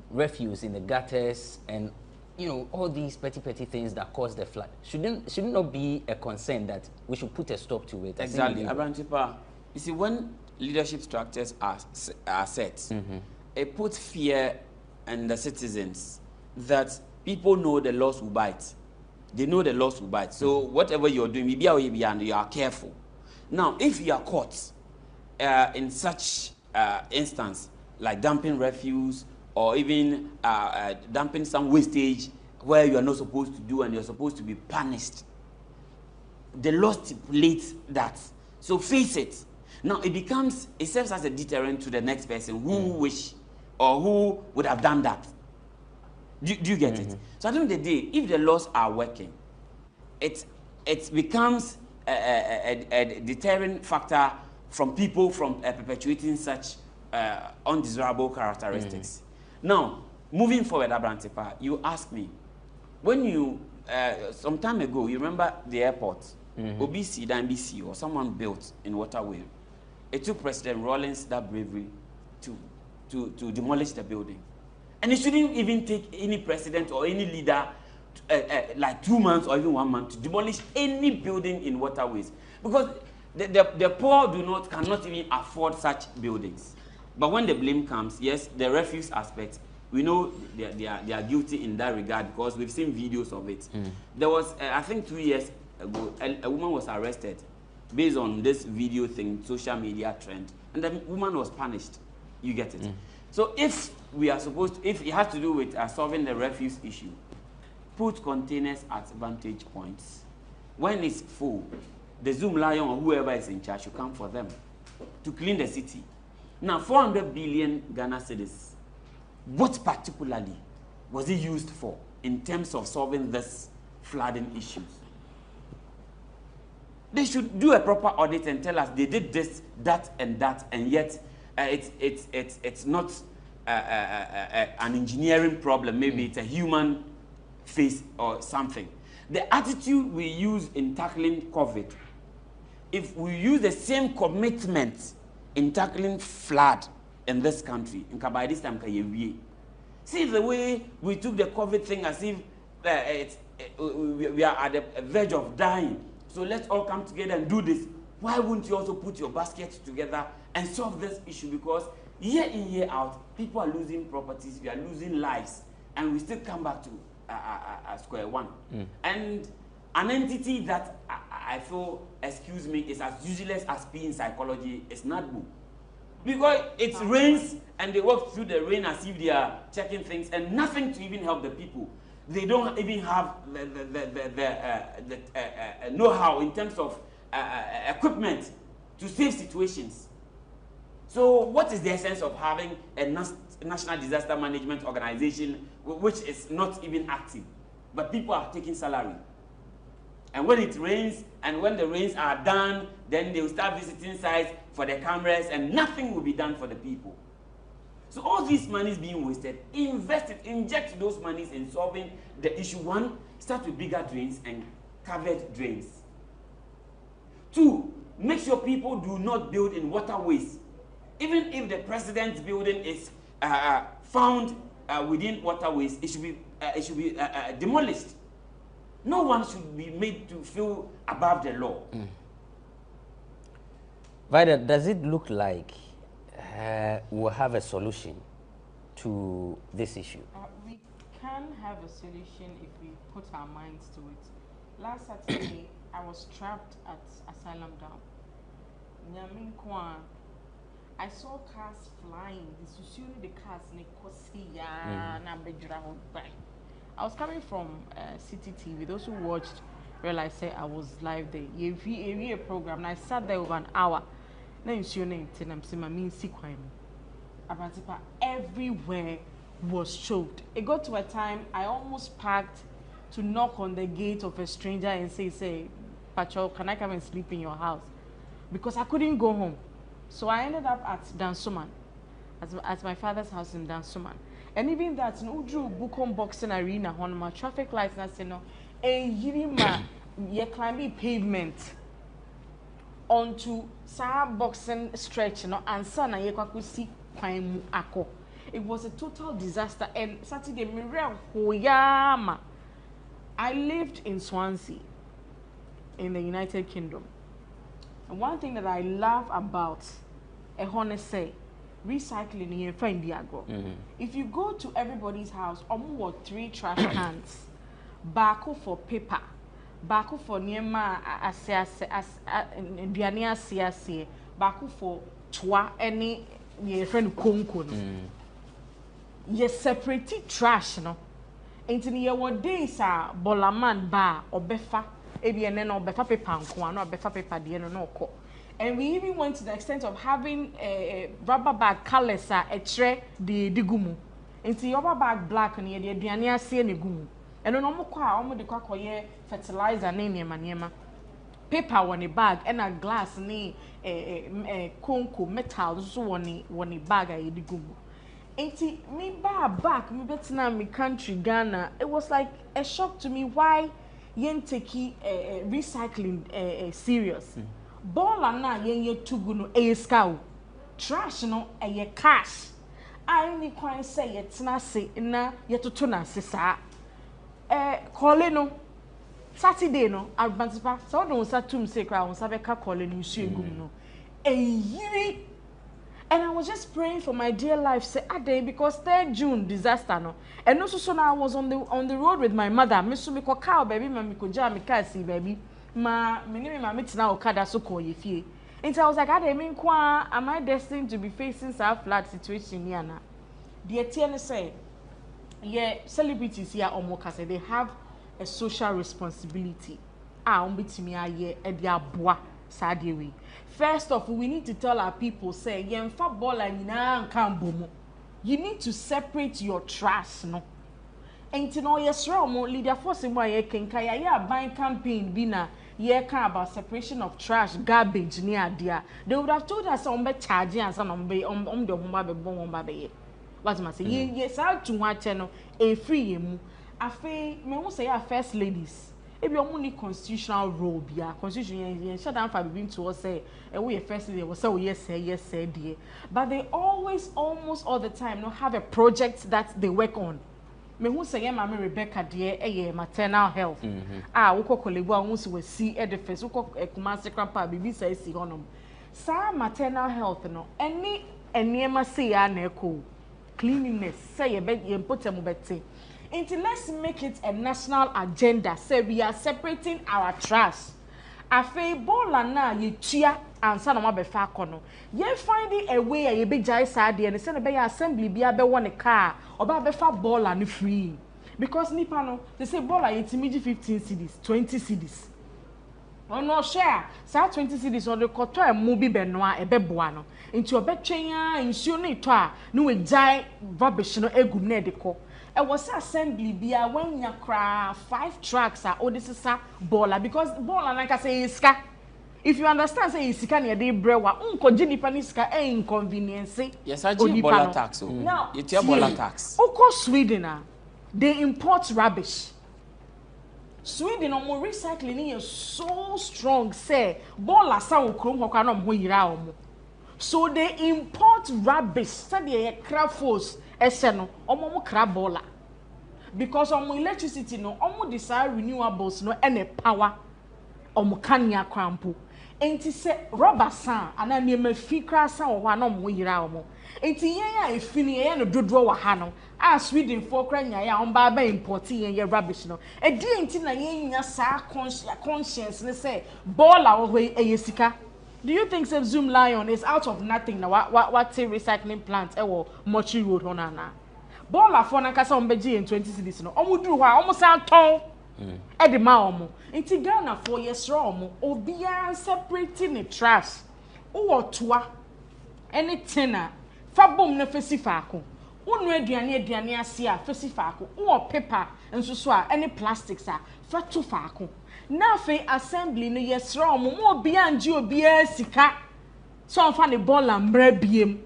refuse in the gutters and all these petty things that cause the flood, shouldn't not be a concern that we should put a stop to it? Exactly. Abrantipa, you see, when leadership structures are set, it puts fear in the citizens that people know the laws will bite. They know the laws will bite. So whatever you're doing, maybe you are careful. Now, if you are caught in such instance, like dumping refuse or even dumping some wastage where you are not supposed to do and you're supposed to be punished, the law stipulates that. So face it. Now it serves as a deterrent to the next person who wish or who would have done that. Do you get it? So at the end of the day, if the laws are working, it becomes a deterrent factor from people from perpetuating such undesirable characteristics. Now, moving forward, Abrantipa, you asked me, when you, some time ago, you remember the airport, OBC, the NBC, or someone built in Waterway. It took President Rawlings that bravery to demolish the building. And it shouldn't even take any president or any leader like 2 months or even 1 month to demolish any building in waterways. Because the poor cannot even afford such buildings. But when the blame comes, yes, the refuse aspect, we know they are guilty in that regard because we've seen videos of it. There was, I think 2 years ago, a woman was arrested based on this video thing, social media trend, and the woman was punished. You get it? So if we are supposed to, if it has to do with solving the refuse issue, put containers at vantage points. When it's full, the Zoom Lion or whoever is in charge should come for them to clean the city. Now, 400 billion Ghana cedis, what particularly was it used for in terms of solving this flooding issues? They should do a proper audit and tell us they did this, that, and yet it's not an engineering problem. Maybe it's a human face or something. The attitude we use in tackling COVID, if we use the same commitment in tackling flood in this country, by this time, see the way we took the COVID thing as if we are at the verge of dying. So let's all come together and do this. Why wouldn't you also put your basket together and solve this issue? Because year in, year out, people are losing properties, we are losing lives, and we still come back to square one. And an entity that I feel, excuse me, is as useless as P in psychology is NADBU. Because it rains and they walk through the rain as if they are checking things and nothing to even help the people. They don't even have the know-how in terms of equipment to save situations. So what is the essence of having a national disaster management organization which is not even active, but people are taking salary? And when it rains, and when the rains are done, then they will start visiting sites for the cameras, and nothing will be done for the people. So all these monies being wasted, inject those monies in solving the issue. One, start with bigger drains and covered drains. Two, make sure people do not build in waterways. Even if the president's building is found within waterways, it should be demolished. No one should be made to feel above the law. Vida, does it look like we'll have a solution to this issue? We can have a solution if we put our minds to it. Last Saturday, I was trapped at Asylum Dam. I saw cars flying. The cars I was coming from City TV. Those who watched realized I was live there. A program, and I sat there over an hour. Now you see your name, I'm saying my mean sequence. Everywhere was choked. It got to a time I almost parked to knock on the gate of a stranger and say, Pacho, can I come and sleep in your house? Because I couldn't go home. So I ended up at Dansoman, at my father's house in Dansoman. And even that, no drew Bukom boxing arena on my traffic lights, and I said, no, ye climbing pavement onto sa boxing stretch, and sana ye kwakusi kwaimu ako. It was a total disaster. And Saturday, I lived in Swansea, in the United Kingdom. And one thing that I love about say, recycling here find the agro. If you go to everybody's house, almost 3 trash cans, bako for paper, bako for niema bako for twa any ye friend konko. Ye separate trash no. Into ye what days are bolaman bar or befa ebi and then or befa paper and no befa paper the no ko. And we even went to the extent of having a rubber bag colors a tray the gumu. Into rubber bag black and the aduane see ne gumu. And no more kwa the kwa fertilizer nema. Paper on a bag and a glass ni konko metal so one a bag a the gumu. Into me back me betina me country Ghana. It was like a shock to me why yen take recycling serious. Ball na yen tugu no scow. Trash no cash. I ni kwan say it's na se na yetoto na se sa. Call no Saturday no Advantipa so don't sa tum say kra on sa be ka call no nsu egum no. Yiri. And I was just praying for my dear life say ade because 3rd June disaster no. And also so now I was on the road with my mother. Me so me ko car baby ma me ko jam me car see baby. Ma metina okada so call ye fie. And I was like, am I destined to be facing some flat situation here now? The TN say, yeah, celebrities here say they have a social responsibility. First off, we need to tell our people say, you need to separate your trash, no. And to know yes, leader force in my buying campaign bina. About separation of trash, garbage near dear. They would have told us on charging and some the home be. What must say? Yes, out to one channel a free mu. I feel me won't say our first ladies. If you only constitutional role, be a constitution, shut down for being to us say, and we first lady was so yes, sir, dear. But they always, almost all the time, have a project that they work on. me hu say mama Rebecca de maternal health woko kolebu a hu se wasi edifice woko Kumasi Krampa bibi say si honom sa maternal health no eniema say ya na eko cleanliness say ye potemu bete. Until let's make it a national agenda. Say we are separating our trash. Afe bola na ye chia ansa na mabefa kono. Ye finding a way ye be jai sade and say na be assembly bia be won a car or be fa bola ni free. Because nipa no they say bola intimidate 15 cedis, 20 cedis. Oh no share. Sa 20 cedis on the koto e mubi benoa e be boa no. Into obetwenya nsuo no to a no we jai rubbish no egu na de ko. It was assembly bia when you cry 5 tracks are odisisa baller because baller like I say iska. If you understand say iska na dey brewa unko jinipa ni iska inconvenience. Yes, I give baller tax. Now, you tell baller tax. Oko Sweden they import rubbish. Sweden omo recycling is so strong say baller sa okrom hokwa na mo yira omo. So they import rubbish. Say they craft force no omo crab bola because omo electricity no omo desire renewables no ene power omo kanya krampo enti se rubber san ana niema fi kra san wo ha na omo yira omo enti yen ya efini yen no dodo wa ha no a Sweden for kra nya ya omba ba import yen ye rubbish no e di enti na yen nya sa conscience ne say bola wo eyesika. Do you think say Zoom Lion is out of nothing now? What recycling plant ewo Mochi Road honana? Bola for na kasa ombeji in 20 cities no. Omo duru ha, omo san ton. E de ma omo. Inti Ghana for yes omo. Obia separating the trash. Uwo toa. Anything na fa bom na fesi faako. Unu aduane ase a fesi faako. Uwo paper nso so a any plastics a fa to faako. Na fe assembly no yesra mo obia nji obia sika so onfa ne ball ambra biem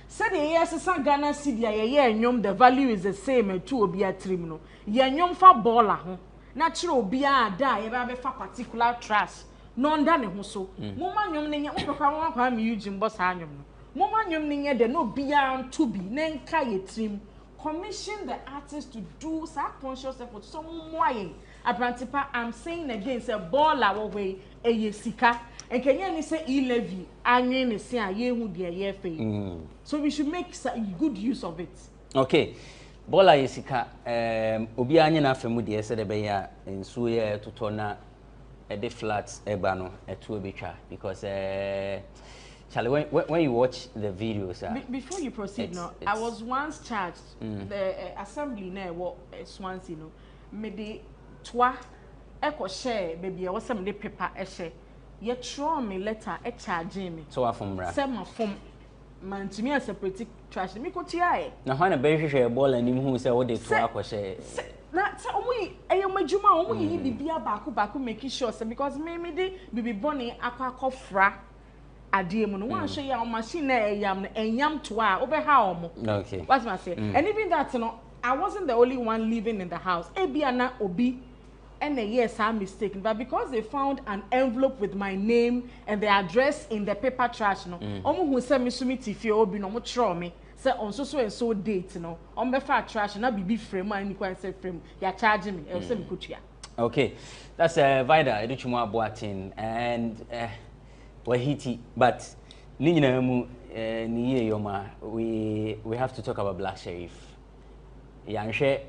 said the yesesa Ghana city ye enyom the value is the same to obia trim no ye enyom fa ball ho na kire obia ada ye ba be fa particular trust no nda ne ho so mo ma nyom ne nya mo pekwa kwa me ujim boss anyom no mo ma nyom ne nya de no obia to be ne nka ye trim commission the artist to do sa conscious effort so mo aye Abrantipa, I'm saying again, say ball our way a yesika. And can you say e-levy? I mean, say a year would be a year fee. So we should make good use of it. Okay. Bola yesika, obi anya na femu de ese de be ya nsu ye totona e de flats ebano e to obetwa because Charlie, when you watch the videos before you proceed I was once charged the assembly na Swansea no me de twa eko share baby was some de paper share ye throw me letter e charge me so afom bra say my form man to me a separate trash me ko tia na hwana be hwehwe ball anim hu say what dey to akọ share na say omo madjuma omo yi bibia baako make sure say because me dey bibi boni akọ adie mu no wan hwe ya machine na eyam no enyam to a obeha omo okay what I say and even that no I wasn't the only one living in the house ebia na obi and yes I'm mistaken but because they found an envelope with my name and the address in the paper trash no omo hu say me sumi tifie obi no mo tro me say on so and so date no on be fa trash na bibi frame and you can say frame ya charge me e say me kutua okay that's Vida Educhumu Aboatin and Wahiti but ni nyina mu ni ye yoma we have to talk about Black Sheriff yanhwe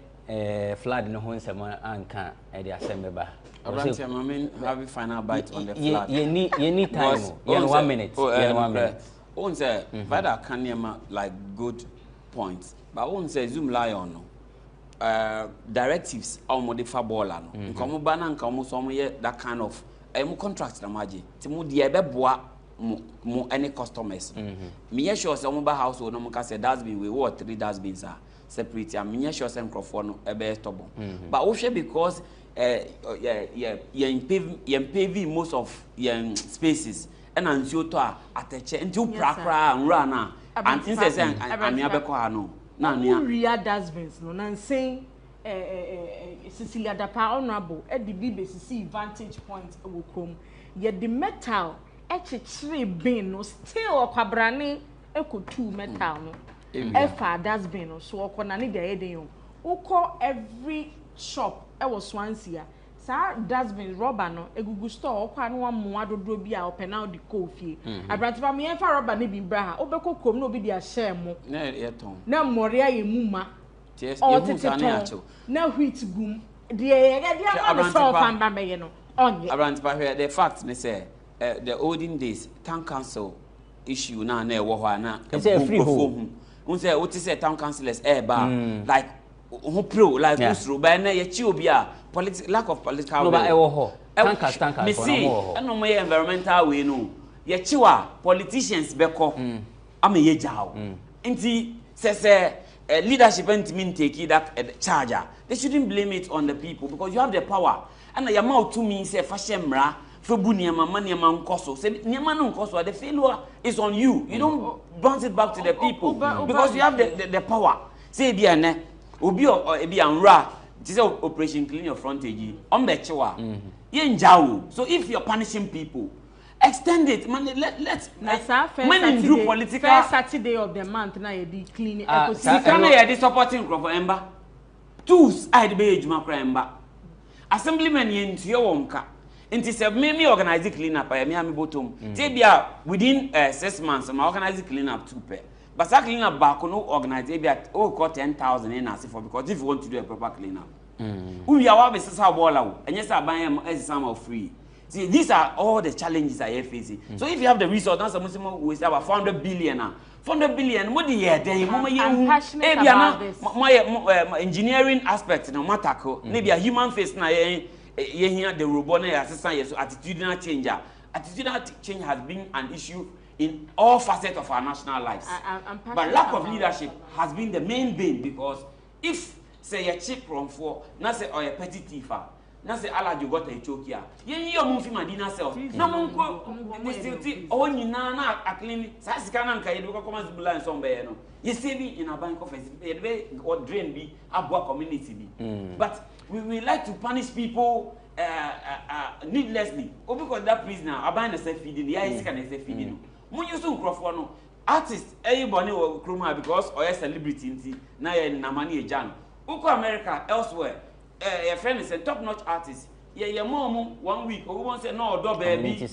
flood no ho nsema anka e de asembeba Abrantia mama have a final bite on the flood ye need time ye 1 minute ye 1 minute on say Vida can niema like good points but on say Zoom Lion no directives or modify baller no nkomo ba na nkomo so mo ye that kind of mo contract na maji ti mo de ebeboa mo any customers me ye sure say mo ba household no mo ka say dustbin we what 3 dustbins are separate am me ye sure say microphone no ebe stubborn but wo hwe because paving most of spaces and ansuo to ateche nti wo prakra nra na and since say amia be ko ha no na amia real dustbins no na say Cecilia Dapa honorable EDB BCC vantage point wo krom ye the metal echichire bin no still okwabrane ekotu metal no efa dustbin no so okona ne de yeden Oko every shop was Swansea. Sa dustbin rubber no egugu store okwa no amoa dodo bi a open now the coffee. Abrantifa me enfa rubber ne bi bra ha obeko kom no bi dia share mo. Na ye ton. Na moria ye muma. Yes, ye hu sa na acho. Na wheat gum. De ye dia ma so fan ba me no. Onye. Abrantifa the fact ne say the olden days town council issue na e wo ho na e free home. Un say what say town councillors like who pro like usro ba na ye chi obi a lack of political will. No, but ewo tankers me see no mo environmental way no ye chi wa politicians beko am ye jaw nti say leadership ntimi take that charger. They shouldn't blame it on the people because you have the power and your mouth to me say fashemra febu niema maniema nkoso say niema no nkoso the failure is on you. You don't bounce it back to the people because you have the power. Say bi ene obi or ebi anra this operation clean your frontage on bechewa ye njao. So if you're punishing people, extend it. Man, let's first Saturday of the month na ye clean ecosystem na ye supporting crop emba tools I be ejuma kra emba assemblyman ye ntuye wonka nti se me organize clean up me am bottom te bia within 6 months ma organize clean up 2 per. But that clean up back no organize maybe at got 10,000 in as for because if you want to do a proper clean up. We are always a wall and yes I buy them as some free. See, these are all the challenges I have facing. So if you have the resource, now some we say about 400 billion now. 400 billion, what the year day? I'm passionate about this. My engineering aspect no matter maybe a human face na you hear the robot assistant so attitudinal change. Attitudinal change has been an issue in all facets of our national lives. But lack of leadership has been the main bane because if say a cheap from for na say or a petty thief na say ala you got a chokia ye your move madina self na monko we still ti o nyina na aklim sa sika na nka ye do come as bulan so be no ye say bi in a bank office ye be or drain bi abua community bi but we like to punish people needlessly because that prisoner aban na say feeding ya sika na say feeding no mun use nkrofo no artist everybody will chroma because or celebrity nti na ye namani e jan uko America elsewhere your friend is a top notch artist ye mom 1 week or won't say no do baby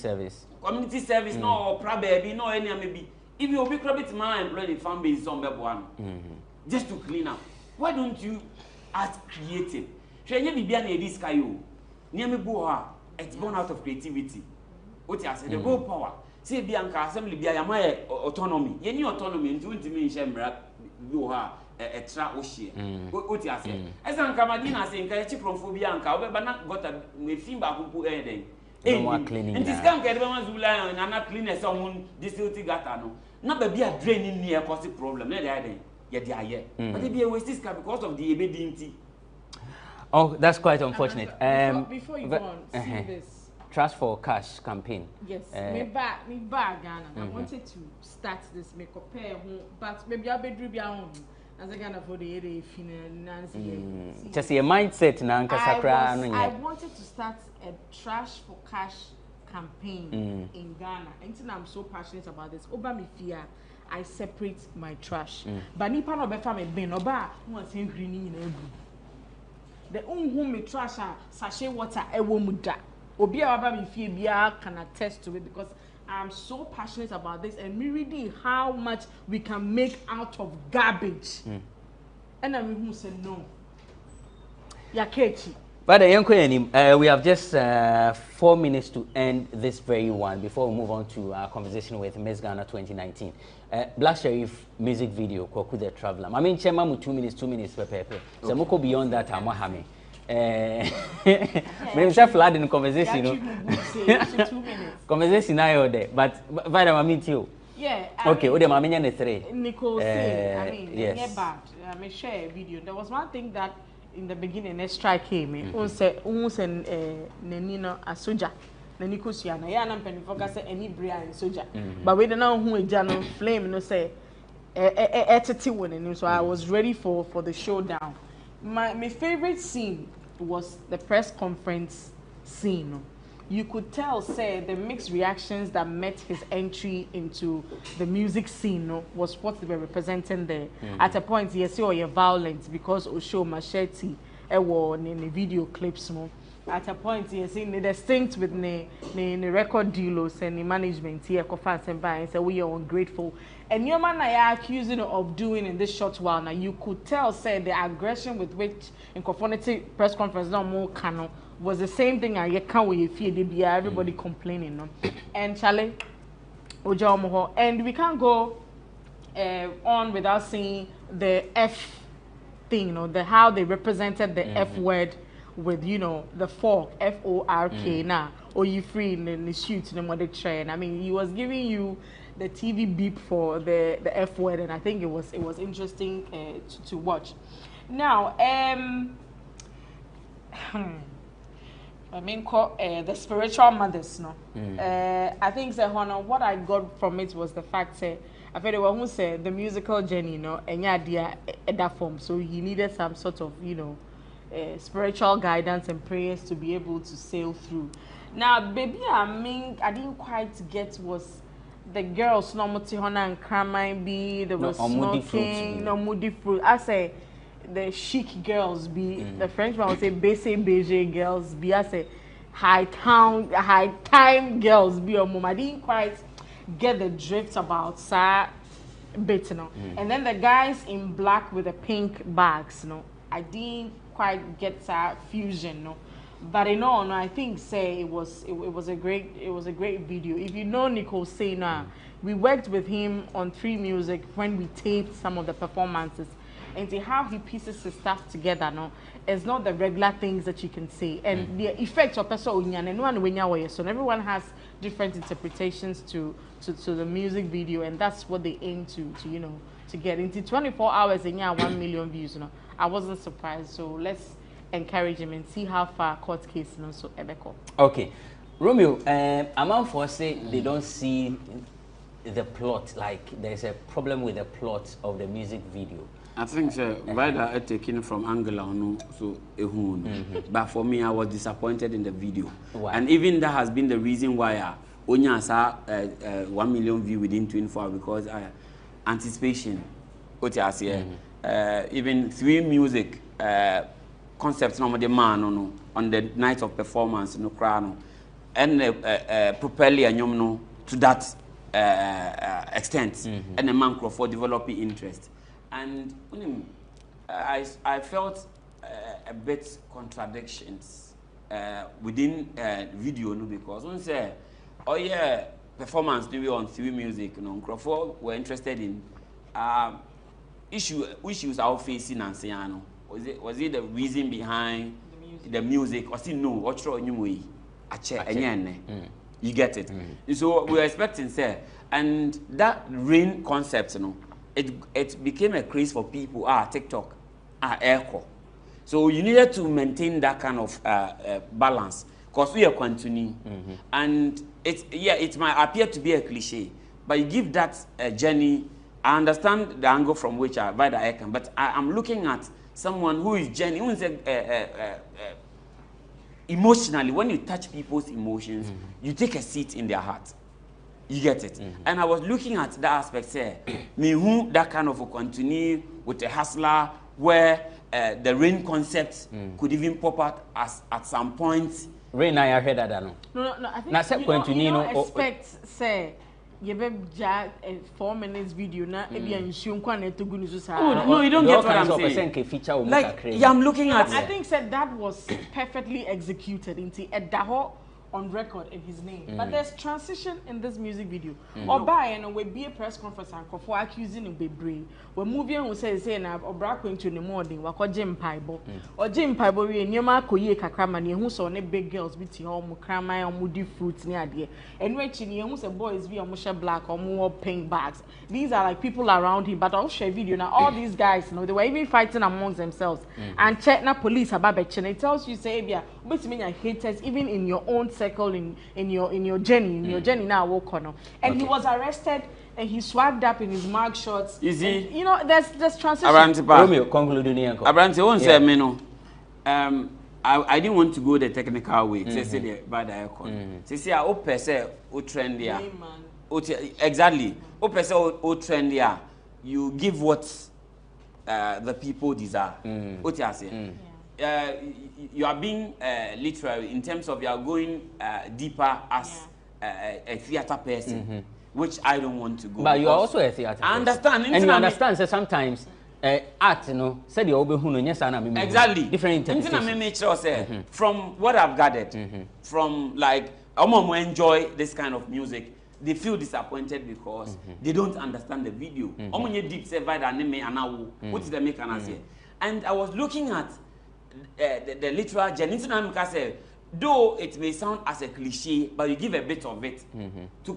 community service no pra baby no any maybe if you be credit man employ the fan base some bebo just to clean up. Why don't you act creative? Shey ye bibia na e dis kai o ni me bo ha it's born out of creativity. What you say the go power say bianca assembly bia ya my autonomy ye ni autonomy nti ntimi nche mra bi ha extra oshie what you say esan kamadina say nka chi promphobia nka obeba na gota me film ba kuku den and this can get be zula na clean someone distility gata no na ba bia drain ni e cause problem na dey ye dey aye but dey be waste because of the ebedinti. Oh, that's quite unfortunate. Before you go on, see this Trust for Cash campaign. Yes, me back Ghana. I wanted to start this make compare but maybe I'll be doing on as a Ghana for the area finance. Just a mindset na nkasakra no. I wanted to start a Trash for Cash campaign in Ghana. And I'm so passionate about this. Oba me fear I separate my trash. But nipa no be fa me bin oba won say green in egu. The who me trash sachet water e wo mu da. Obi a waba me fie bia can attest to it because I'm so passionate about this and me reading how much we can make out of garbage. And I mean who said no. Ya kechi. But we have just 4 minutes to end this very one before we move on to our conversation with Miss Ghana 2019. Black Sheriff music video, Koku the Traveler. I mean, Chema mu 2 minutes per paper. So Moko beyond that, I'm Mohame. Maybe it's flood in conversation. 2 minutes. Conversation now there, but I meet you. Yeah. Okay. Ode maminya ne 3. Nicole say, I mean, yes. bad. I may share a video. There was one thing that in the beginning, a strike came in. Nenino a soldier. Nenikusiana. Ya na mpeni focus any bria in soldier. But we don't know who a jano flame no say so I was ready for the showdown. My favorite scene was the press conference scene you could tell, say, the mixed reactions that met his entry into the music scene, no, was what they were representing there. At a point, yes, you're violent because Osho Machete, in the video clips, no. At a point, yes, the distinct with the record dealers and the management here, and say we are ungrateful. And your man I accusing of doing in this short while now, you could tell, say, the aggression with which in conformity press conference no more canon was the same thing. I can't wait fear everybody complaining, no. And Charlie, and we can't go on without seeing the F thing, you know, the how they represented the F word with, you know, the fork, F-O-R-K, now, or you free in the shoot, no more the train. I mean, he was giving you the TV beep for the F word, and I think it was interesting to watch. Now, I mean, the spiritual mothers, no. I think what I got from it was the fact that I feel the one who said the musical journey, you know, and yeah, that form. So he needed some sort of, you know, spiritual guidance and prayers to be able to sail through. Now, baby, I didn't quite get was the girls no mutihona and cramine be there was smoking, no moody fruit. I say the chic girls be the Frenchman would say basic beige girls be. I say high time girls be. Or mom, I didn't quite get the drift about sa bit, you know. And then the guys in black with the pink bags, you know. I didn't quite get that fusion, no. But in all, no, I think say it was a great video. If you know Nicole Say now, we worked with him on 3 Music when we taped some of the performances, and see how he pieces his stuff together. No, it's not the regular things that you can say, and the effect of person and one when you so everyone has different interpretations to the music video, and that's what they aim to you know to get into 24 hours and 1 million views. You know, I wasn't surprised. So let's encourage him and see how far court case you know, so Ebeko. Okay, Romeo, among for say they don't see the plot, like there's a problem with the plot of the music video. I think rather taken from Angela no so but for me I was disappointed in the video. Why? And even that has been the reason why Onya saw 1 million view within 24 hours, because anticipation even 3 Music concepts no the man on the night of performance no crown and properly no to that extent and the man for developing interest, and I felt a bit contradictions within video no, because one say oh yeah performance do on 3 Music Crawford were interested in issues are facing and saying was it the reason behind the music or still no what's wrong you way you get it. So we were expecting say, and that rain concept it became a craze for people TikTok echo, so you needed to maintain that kind of balance because we are continuing and it might appear to be a cliche, but you give that journey. I understand the angle from which I can, but I'm looking at someone who is genuine, who is emotionally, when you touch people's emotions, you take a seat in their heart. You get it? And I was looking at that aspect there. Me who that kind of a continue with a hustler where the rain concept could even pop out at some point. Rain, I heard that no. No, I think you don't expect say you be a 4 minutes video na no, you don't get what I'm saying. Like, yeah, I'm looking at I think said that was perfectly executed into a daho on record in his name. But there's transition in this music video. Or by and we be a press conference and for accusing him be brave. We're moving we say na obra into the morning wako Jim Paibo. Or Jim Paibo we nyoma koye kakra man who saw ne big girls be ti home krama or moody fruits near there. And when chini who say boys be a black or more pink bags. These are like people around him, but I'll share video now. All these guys, you know, they were even fighting amongst themselves. And check na police about it tells you say yeah, but mean haters even in your own circle in your journey now walk on. And he was arrested and he swagged up in his mug shots. You see, you know, there's transition. Romeo concluding Abranti won't say me no. I didn't want to go the technical way. Say the bad icon. Say o pese o trend there. Exactly. O pese o trend there. You give what the people desire. What you say? You are being literary in terms of you are going deeper as a theater person, which I don't want to go. But you are also a theater person. I understand. And you understand that sometimes art, you know, said you exactly different interpretations. From what I've gathered, from like enjoy this kind of music, they feel disappointed because they don't understand the video. Deep what is the mechanism? And I was looking at the literal journey. Though it may sound as a cliche, but you give a bit of it to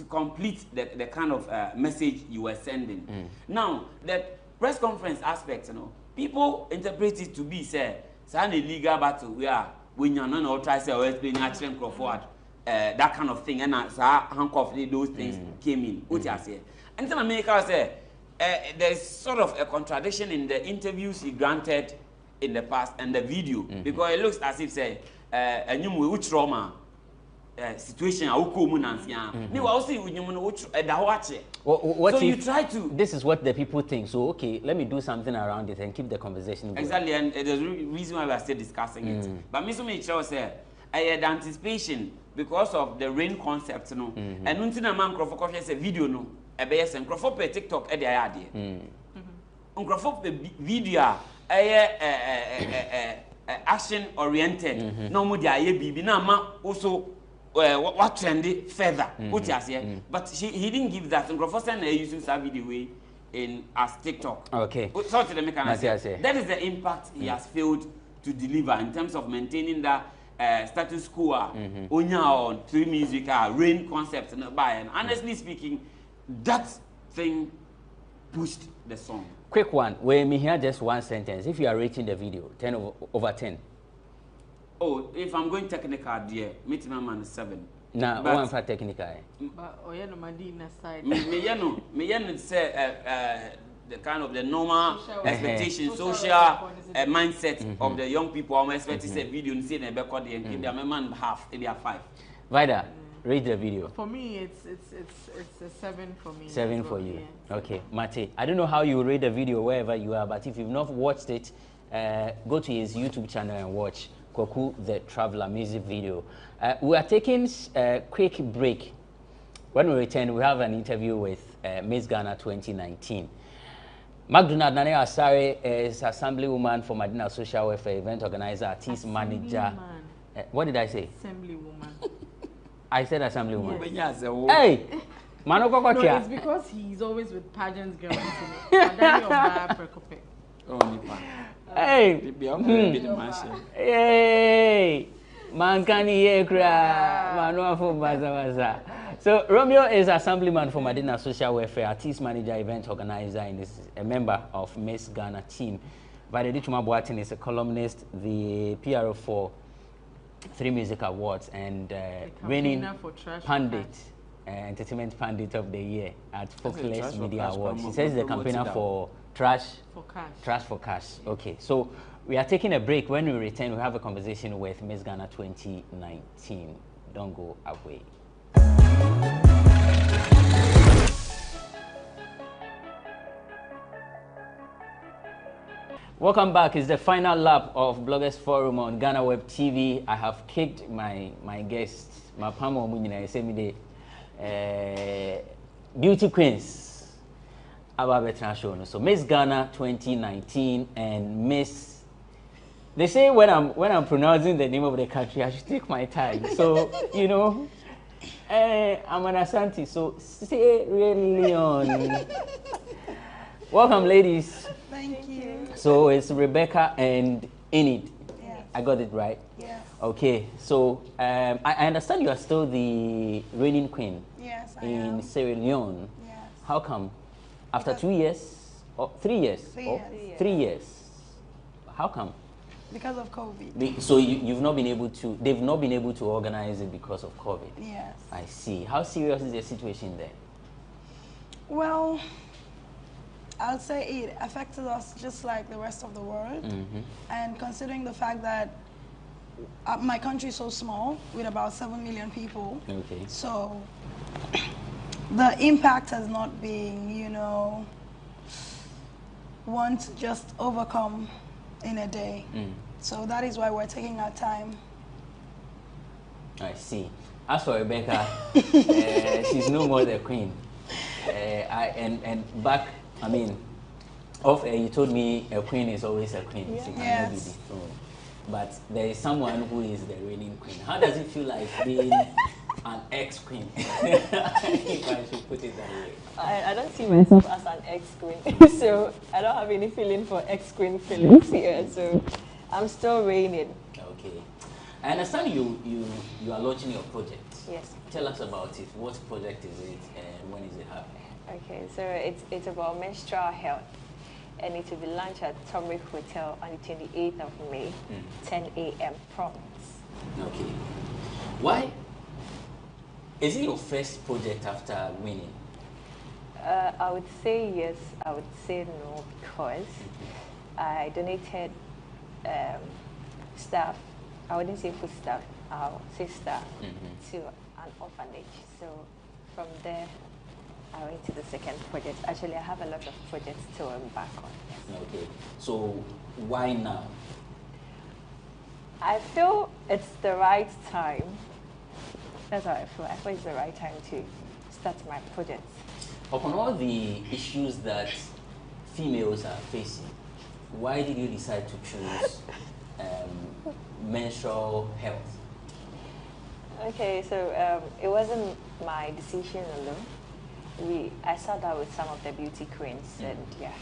complete the kind of message you were sending. Now, the press conference aspect, you know, people interpret it to be say a legal battle where when you're not try to explain your forward that kind of thing, and handcuff those things came in. What you say? And then America say there's sort of a contradiction in the interviews he granted in the past and the video because it looks as if say a new trauma situation so you try to. This is what the people think. So okay, let me do something around it and keep the conversation going. Exactly, and there's a reason why we are still discussing it. But me so make sure say I had anticipation because of the rain concept, you know. And until a man crofo say video no, a BS and crofo per TikTok e dey ade. Crofo per video action oriented. No more dia bibi na ma also what trendy further. What you say? But he didn't give that. Crofo say na using that video way in as TikTok. Okay. So to the mechanism. That is the impact he has failed to deliver in terms of maintaining that status quo. Onya on three music rain concept and by. And honestly speaking, that thing pushed the song. Quick one. Where me hear just one sentence. If you are rating the video, 10 over 10. Oh, if I'm going technical, dear, meet my man 7. Nah, one for technical. But no Madina side. Me say the kind of the normal expectation, social mindset of the young people. I'm expecting say video and say they record and give them a man half, they are 5. Vida, rate the video. For me, it's a 7 for me. 7 for you. Yeah. Okay, Mate. I don't know how you rate the video wherever you are, but if you've not watched it, go to his YouTube channel and watch Koku the Traveler music video. We are taking a quick break. When we return, we have an interview with Miss Ghana 2019. McDonald Nane Asare is Assemblywoman for Madina Social Welfare Event Organizer, Artist Manager. What did I say? Assemblywoman. I said Assemblywoman. Yes. Hey! No, it's because he's always with pageants girls. Hey! Hey! Mankani Yekra! Manua for Bazawaza. So Romeo is Assemblyman for Madina Social Welfare, Artist Manager, Event Organizer, and is a member of Miss Ghana team. Vade Chuma Boatin is a columnist, the PRO for 3 Music Awards, and reigning Pandit, Entertainment Pandit of the Year at Folkless Media Awards. He says the campaigner for Trash for Cash. Okay, so we are taking a break. When we return, we have a conversation with Miss Ghana 2019. Don't go away. Welcome back. It's the final lap of Bloggers Forum on GhanaWeb TV. I have kicked my guest, my Pamo Munina, say me the beauty queens about show. So Miss Ghana 2019 and Miss. They say when I'm pronouncing the name of the country, I should take my time. So you know, I'm an Asante. So Sierra Leone. Welcome, ladies. Thank you. So it's Rebecca and Enid. Yes. I got it right? Yes. Okay, so I understand you are still the reigning queen. Yes, I in am. Sierra Leone. Yes. How come? After 2 years? Or 3 years? 3 or years. 3 years. How come? Because of COVID. So you've not been able to, they've not been able to organize it because of COVID? Yes. I see. How serious is the situation there? Well, I'll say it affected us just like the rest of the world. And considering the fact that my country is so small with about 7 million people. Okay. So the impact has not been, you know, one to just overcome in a day. So that is why we're taking our time. I see. As for Rebecca, she's no more the queen. And back, I mean, you told me a queen is always a queen. Yeah. She cannot be dethroned. But there is someone who is the reigning queen. How does it feel like being an ex-queen? If I should put it that way. I don't see myself as an ex-queen, so I don't have any feeling for ex-queen feelings here. So I'm still reigning. Okay. I understand you are launching your project. Yes. Tell us about it. What project is it and when is it happening? Okay, so it's about menstrual health, and it will be launched at Tomrick Hotel on the 28th of May, 10 a.m. prompt. Okay. Why? Is it your first project after winning? I would say yes, I would say no, because I donated stuff. I wouldn't say food stuff, I'll say stuff to an orphanage. So from there, I went to the second project. Actually, I have a lot of projects to embark on. Okay. So why now? I feel it's the right time. That's how I feel. I feel it's the right time to start my project. Upon all the issues that females are facing, why did you decide to choose menstrual health? Okay, so it wasn't my decision alone. I sat down with some of the beauty queens, and yeah,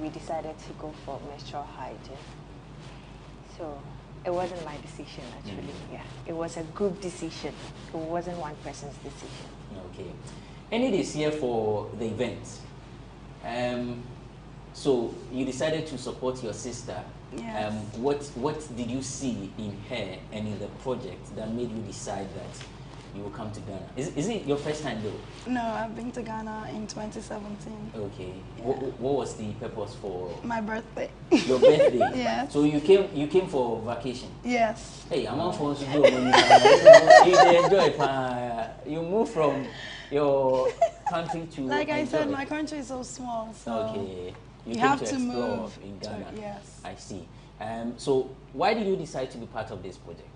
we decided to go for menstrual hygiene. So it wasn't my decision actually. Yeah, it was a group decision. It wasn't one person's decision. Okay. Any this year for the event. So you decided to support your sister. Yes. What did you see in her and in the project that made you decide that you will come to Ghana? Is it your first time though? No, I've been to Ghana in 2017. Okay. Yeah. What was the purpose for? My birthday. Your birthday? Yes. So you came for vacation? Yes. Hey, I'm on for you enjoy. You moved from your country to like I said, my country is so small, so okay. You have to move in Ghana. Yes. I see. So why did you decide to be part of this project?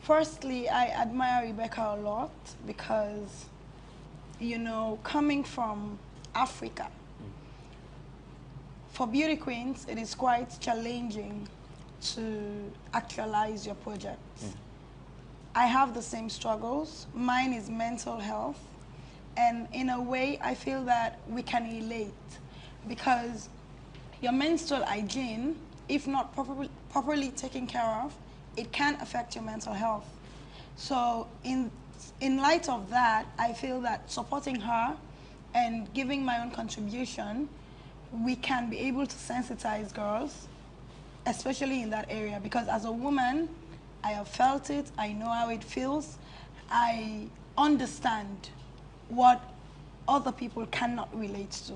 Firstly, I admire Rebecca a lot because, you know, coming from Africa, for beauty queens, it is quite challenging to actualize your projects. I have the same struggles. Mine is mental health. And in a way, I feel that we can relate because your menstrual hygiene, if not properly taken care of, it can affect your mental health. So in light of that, I feel that supporting her and giving my own contribution, we can be able to sensitize girls, especially in that area. Because as a woman, I have felt it, I know how it feels, I understand what other people cannot relate to.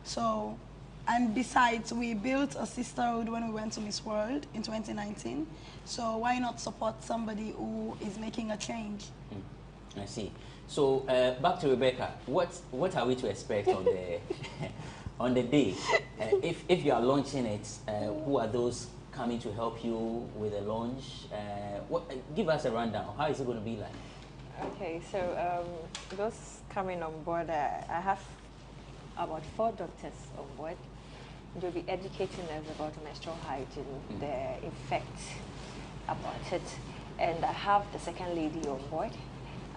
So, and besides, we built a sisterhood when we went to Miss World in 2019. So why not support somebody who is making a change? I see. So back to Rebecca. What are we to expect on the on the day? If you are launching it, who are those coming to help you with the launch? Give us a rundown. How is it going to be like? Okay, so those coming on board, I have about 4 doctors on board. They'll be educating us about menstrual hygiene, the effects about it. And I have the second lady on board.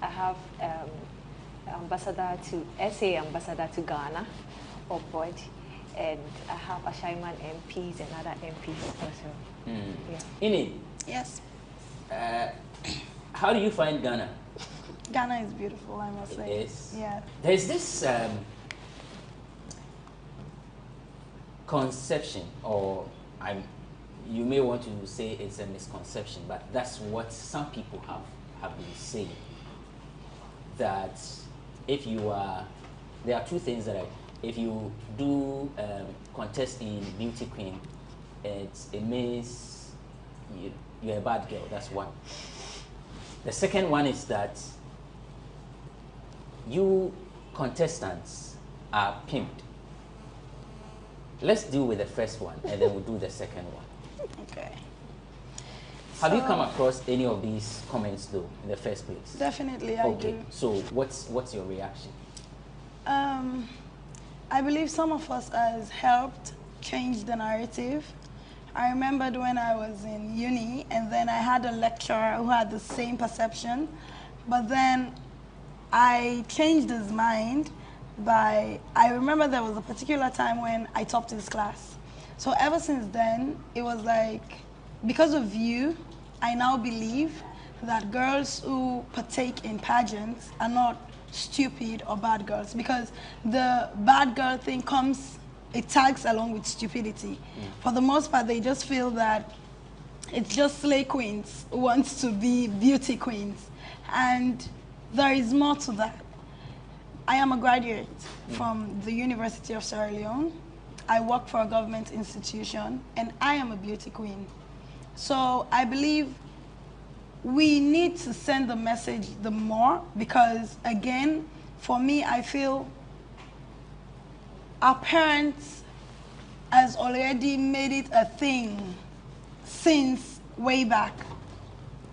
I have SA ambassador to Ghana on board. And I have Ashaiman MPs and other MPs also. Yeah. Ini? Yes. How do you find Ghana? Ghana is beautiful, I must say. It is? Yeah. There's this conception, or you may want to say it's a misconception, but that's what some people have been saying. That if you are, there are 2 things that if you do contest in Beauty Queen, it means you're a bad girl. That's one. The second one is that you contestants are pimped. Let's deal with the first one, and then we'll do the second one. Okay. Have you come across any of these comments, though, in the first place? Definitely, I do. So what's your reaction? I believe some of us has helped change the narrative. I remembered when I was in uni, and then I had a lecturer who had the same perception, but then I changed his mind I remember there was a particular time when I topped his class. So ever since then, it was like, because of you, I now believe that girls who partake in pageants are not stupid or bad girls, because the bad girl thing it tags along with stupidity. For the most part, they just feel that it's just slay queens who wants to be beauty queens. And there is more to that. I am a graduate from the University of Sierra Leone. I work for a government institution, and I am a beauty queen. So I believe we need to send the message the more, because again, for me, I feel our parents has already made it a thing since way back.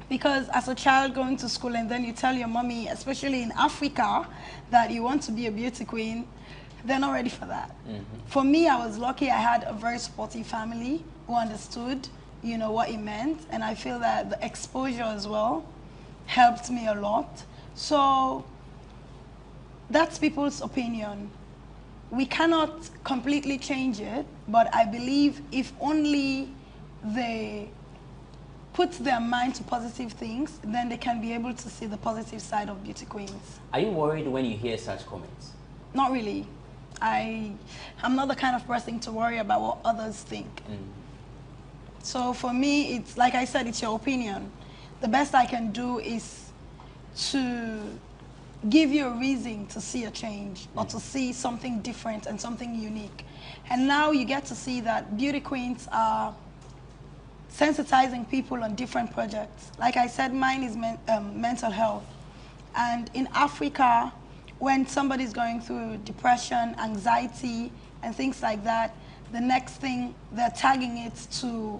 Because as a child going to school and then you tell your mommy, especially in Africa, that you want to be a beauty queen, they're not ready for that. For me, I was lucky I had a very supportive family who understood, you know, what it meant. And I feel that the exposure as well helped me a lot. So that's people's opinion. We cannot completely change it, but I believe if only they put their mind to positive things, then they can be able to see the positive side of beauty queens. Are you worried when you hear such comments? Not really. I'm not the kind of person to worry about what others think. So for me, it's like I said, it's your opinion. The best I can do is to give you a reason to see a change or to see something different and something unique. And now you get to see that beauty queens are sensitizing people on different projects. Like I said, mine is mental health. And in Africa, when somebody's going through depression, anxiety, and things like that, the next thing, they're tagging it to,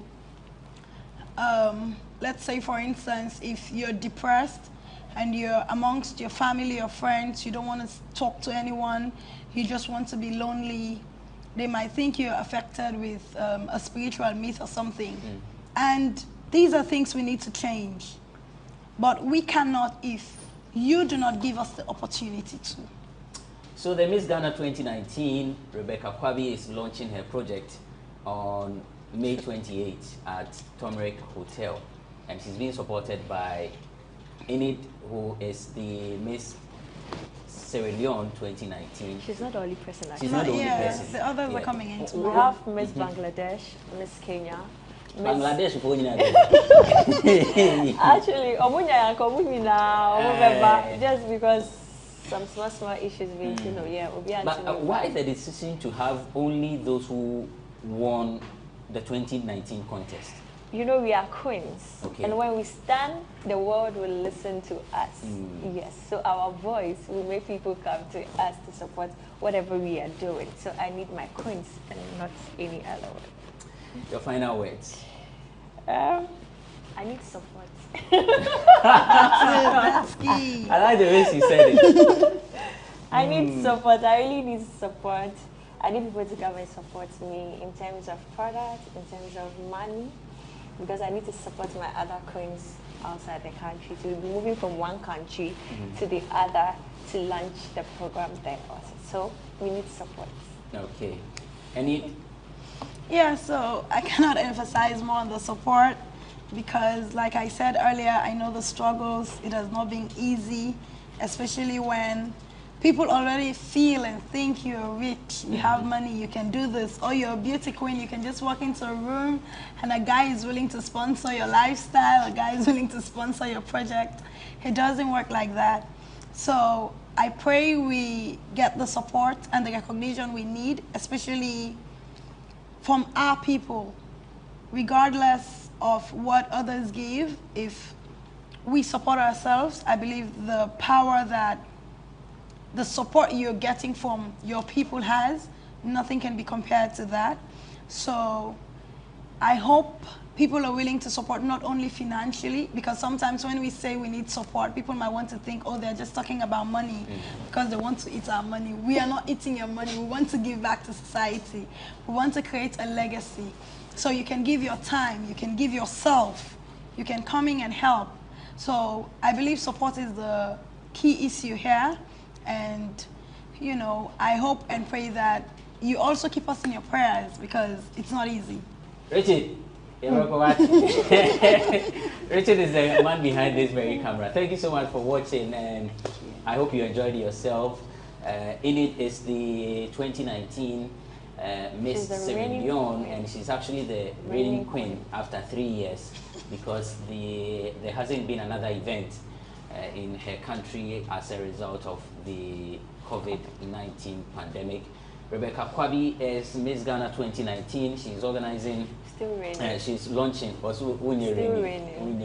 let's say for instance, if you're depressed and you're amongst your family or friends, you don't want to talk to anyone, you just want to be lonely, they might think you're affected with a spiritual myth or something. And these are things we need to change. But we cannot if you do not give us the opportunity to. So the Miss Ghana 2019, Rebecca Kwabi, is launching her project on May 28th at Turmeric Hotel. And she's being supported by Enid, who is the Miss Sierra Leone 2019. She's not the only person. She's not the only person. The others are coming in tomorrow. We have Miss Bangladesh, Miss Kenya. Bangladesh, actually, just because some small issues being, you know, yeah. But why is the decision to have only those who won the 2019 contest? You know, we are queens. Okay. And when we stand, the world will listen to us. Yes. So our voice will make people come to us to support whatever we are doing. So I need my queens and not any other one. Your final words. I need support. That's key. I like the way she said it. I need support. I really need support. I need people to come and support me in terms of product, in terms of money, because I need to support my other queens outside the country, to be moving from one country to the other to launch the program there also. So we need support. Okay. Any? Yeah, so I cannot emphasize more on the support because, like I said earlier, I know the struggles. It has not been easy, especially when people already feel and think you're rich, you have money, you can do this, or you're a beauty queen, you can just walk into a room and a guy is willing to sponsor your lifestyle, a guy is willing to sponsor your project. It doesn't work like that. So I pray we get the support and the recognition we need, especially from our people, regardless of what others give. If we support ourselves, I believe the power that the support you're getting from your people has, nothing can be compared to that. So I hope people are willing to support not only financially, because sometimes when we say we need support, people might want to think, oh, they're just talking about money because they want to eat our money. We are not eating your money. We want to give back to society. We want to create a legacy. So you can give your time, you can give yourself, you can come in and help. So I believe support is the key issue here. And, you know, I hope and pray that you also keep us in your prayers, because it's not easy. Richard, Richard is the man behind this very camera. Thank you so much for watching, and I hope you enjoyed yourself. In it is the 2019 Miss Sierra Leone, and she's actually the reigning queen after 3 years, because there hasn't been another event in her country as a result of the COVID-19 pandemic. Rebecca Kwabi is Miss Ghana 2019. She's organizing. Still raining. She's launching. Also, Still raining.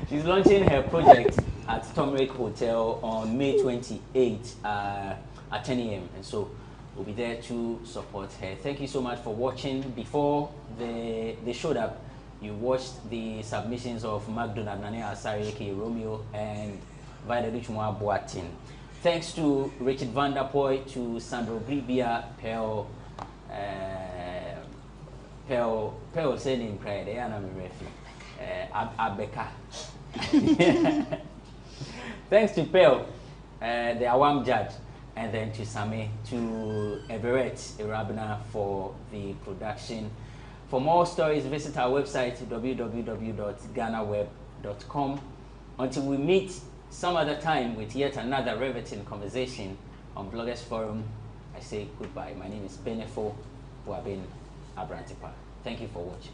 She's launching her project at Tomrick Hotel on May 28th at 10 a.m. And so we'll be there to support her. Thank you so much for watching. Before they showed up, you watched the submissions of McDonald, Nane Asari, Romeo, and Vida Duchumwa Boatin. Thanks to Richard Van Der Poy, to Sandro Bribia, Pearl said in prayer, they are not Abeka. Thanks to Pearl, the Awam judge, and then to Same, to Everett Irabna for the production. For more stories, visit our website, www.GhanaWeb.com. Until we meet some other time with yet another riveting conversation on Bloggers Forum, I say goodbye. My name is Benefo Wabin Abrantipa. Thank you for watching.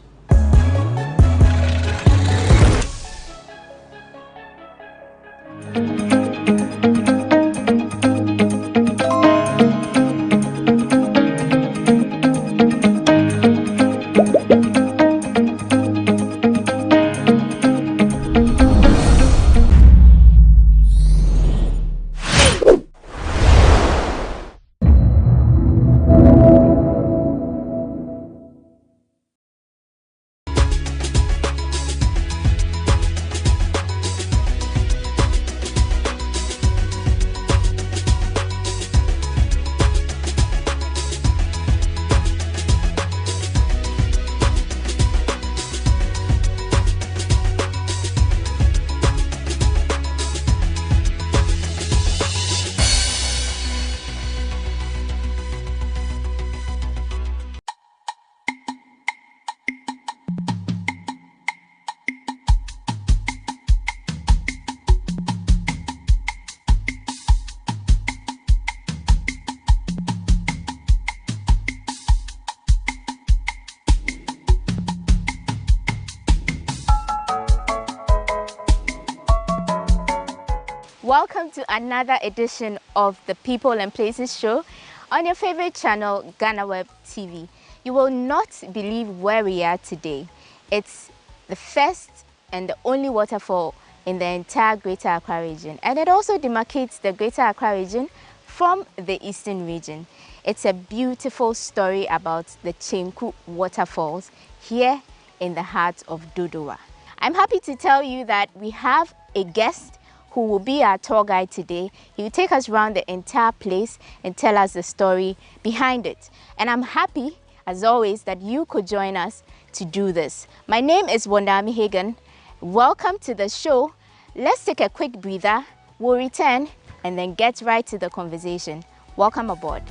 Welcome to another edition of the People and Places show on your favorite channel, GhanaWeb TV. You will not believe where we are today. It's the first and the only waterfall in the entire Greater Accra region, and it also demarcates the Greater Accra region from the Eastern region. It's a beautiful story about the Chenku waterfalls here in the heart of Dodowa. I'm happy to tell you that we have a guest who will be our tour guide today. He will take us around the entire place and tell us the story behind it. And I'm happy, as always, that you could join us to do this. My name is Wondami Hagan. Welcome to the show. Let's take a quick breather. We'll return and then get right to the conversation. Welcome aboard.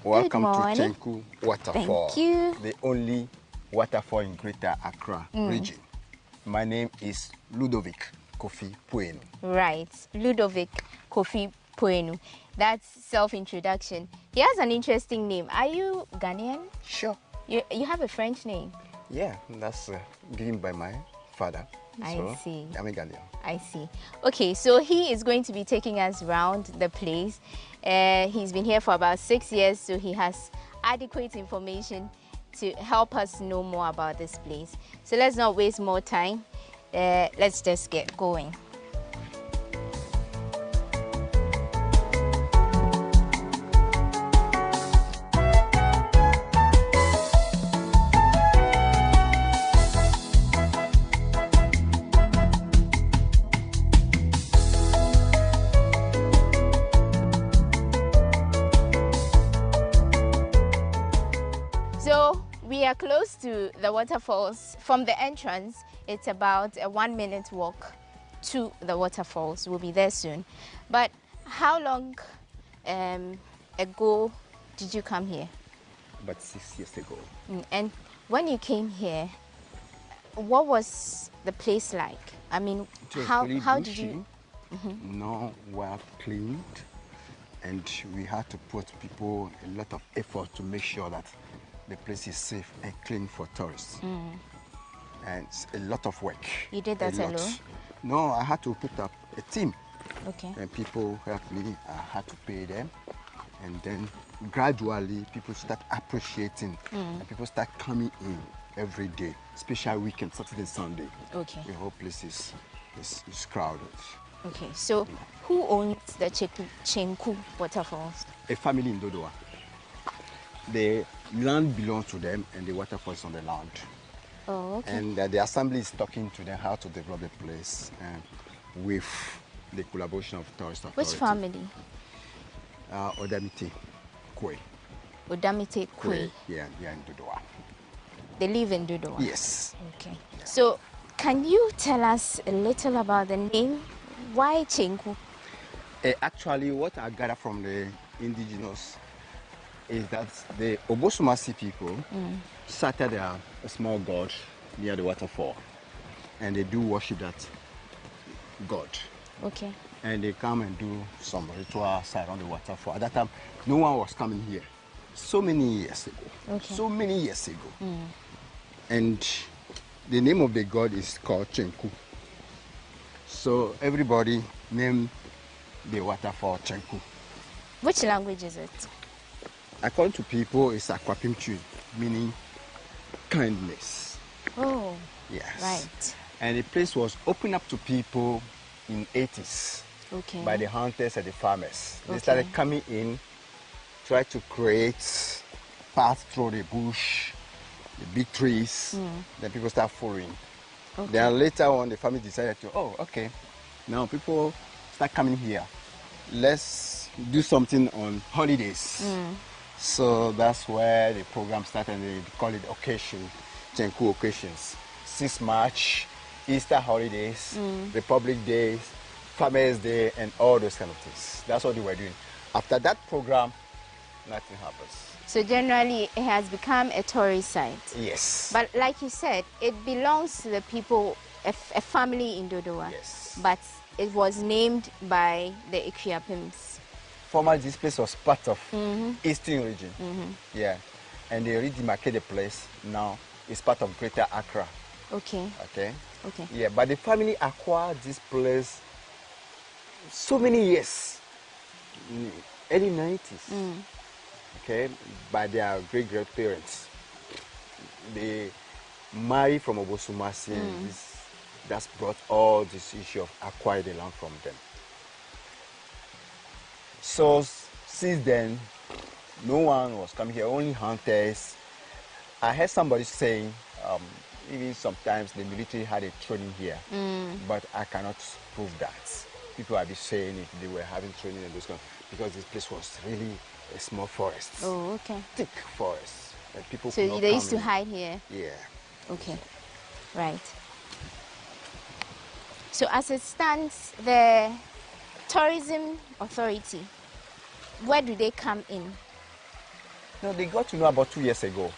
Welcome to Chenku Waterfall. Thank you. The only waterfall in Greater Accra region. My name is Ludovic Kofi Poenu. Right, Ludovic Kofi Poenu. That's self-introduction. He has an interesting name. Are you Ghanaian? Sure. You have a French name. Yeah, that's given by my father. I see. I'm a Ghanaian. I see. Okay, so he is going to be taking us around the place. He's been here for about 6 years, so he has adequate information to help us know more about this place. So let's not waste more time. Let's just get going. So we are close to the waterfalls. From the entrance, it's about a 1-minute walk to the waterfalls. We'll be there soon. But how long ago did you come here? About 6 years ago. And when you came here, what was the place like? I mean, how did you? No, well cleaned, and we had to put people a lot of effort to make sure that the place is safe and clean for tourists. And it's a lot of work. You did that alone? No, I had to put up a team. Okay. And people helped me. I had to pay them. And then gradually people start appreciating. And people start coming in every day, especially weekend, Saturday, Sunday. Okay. The whole place is crowded. Okay, so who owns the Chenku waterfalls? A family in Dodowa. The land belongs to them and the waterfall is on the land. Oh, okay. And the assembly is talking to them how to develop the place with the collaboration of tourist authority. Which family? Odamite Kwe. Odamite Kwe. Yeah, in Dodowa. They live in Dodowa? Yes. Okay. So can you tell us a little about the name? Why Chenku? Actually, what I gather from the indigenous is that the Obosumasi people started a small god near the waterfall, and they do worship that god. Okay. And they come and do some rituals around the waterfall. At that time, no one was coming here. So many years ago. Okay. So many years ago. And the name of the god is called Chenku. So everybody named the waterfall Chenku. Which language is it? According to people, it's Akwapimchu, meaning kindness. Oh. Yes. Right. And the place was opened up to people in 80s. Okay. By the hunters and the farmers. They Okay. started coming in, try to create paths through the bush, the big trees. Then people start following. Okay. Then later on, the family decided to, oh, okay, now people start coming here. Let's do something on holidays. So that's where the program started, and they call it occasion, Chenku occasions. 6 March, Easter holidays, Republic Days, Farmers Day, and all those kind of things. That's what they were doing. After that program, nothing happens. So generally, it has become a tourist site. Yes. But like you said, it belongs to the people, a family in Dodowa. Yes. But it was named by the Ikuapims. Formerly, this place was part of Eastern region. Yeah. And they redemarcated the place. Now it's part of Greater Accra. Okay. Okay. Okay. Yeah, but the family acquired this place so many years, early 90s. Okay, by their great-grandparents. They married from Obosumasi. That's brought all this issue of acquiring the land from them. So since then, no one was coming here, only hunters. I heard somebody saying, even sometimes the military had a training here, but I cannot prove that. People have been saying if they were having training and those kind of, because this place was really a small forest. Oh, okay. Thick forest. And people So could not they come used to in. hide here? Yeah. Okay. Right. So as it stands, the tourism authority, where do they come in? No, they got to know about 2 years ago.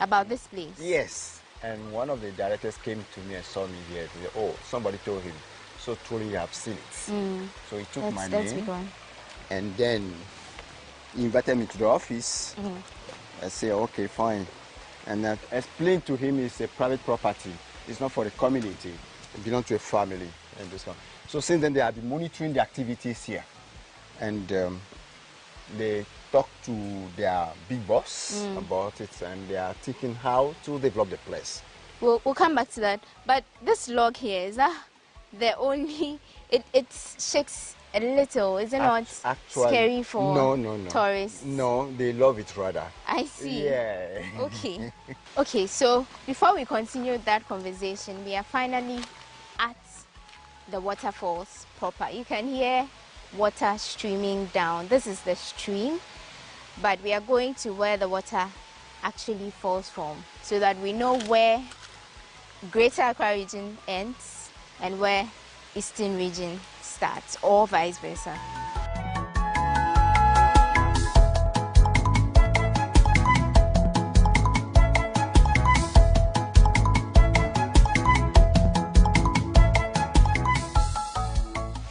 About this place? Yes. And one of the directors came to me and saw me here. He said, oh, somebody told him. So truly I've seen it. So he took my That's name. big one. And then he invited me to the office. I said, okay, fine. And I explained to him it's a private property. It's not for the community. It belongs to a family. And this one. So since then, they have been monitoring the activities here. And they talk to their big boss about it, and they are thinking how to develop the place. We'll come back to that. But this log here, is that the only... It shakes a little, is it not Actually, scary for no. tourists? No, they love it rather. I see. Yeah. Okay. Okay, so before we continue that conversation, we are finally at the waterfalls proper. You can hear water streaming down. This is the stream, but we are going to where the water actually falls from, so that we know where Greater Accra region ends and where Eastern region starts, or vice versa.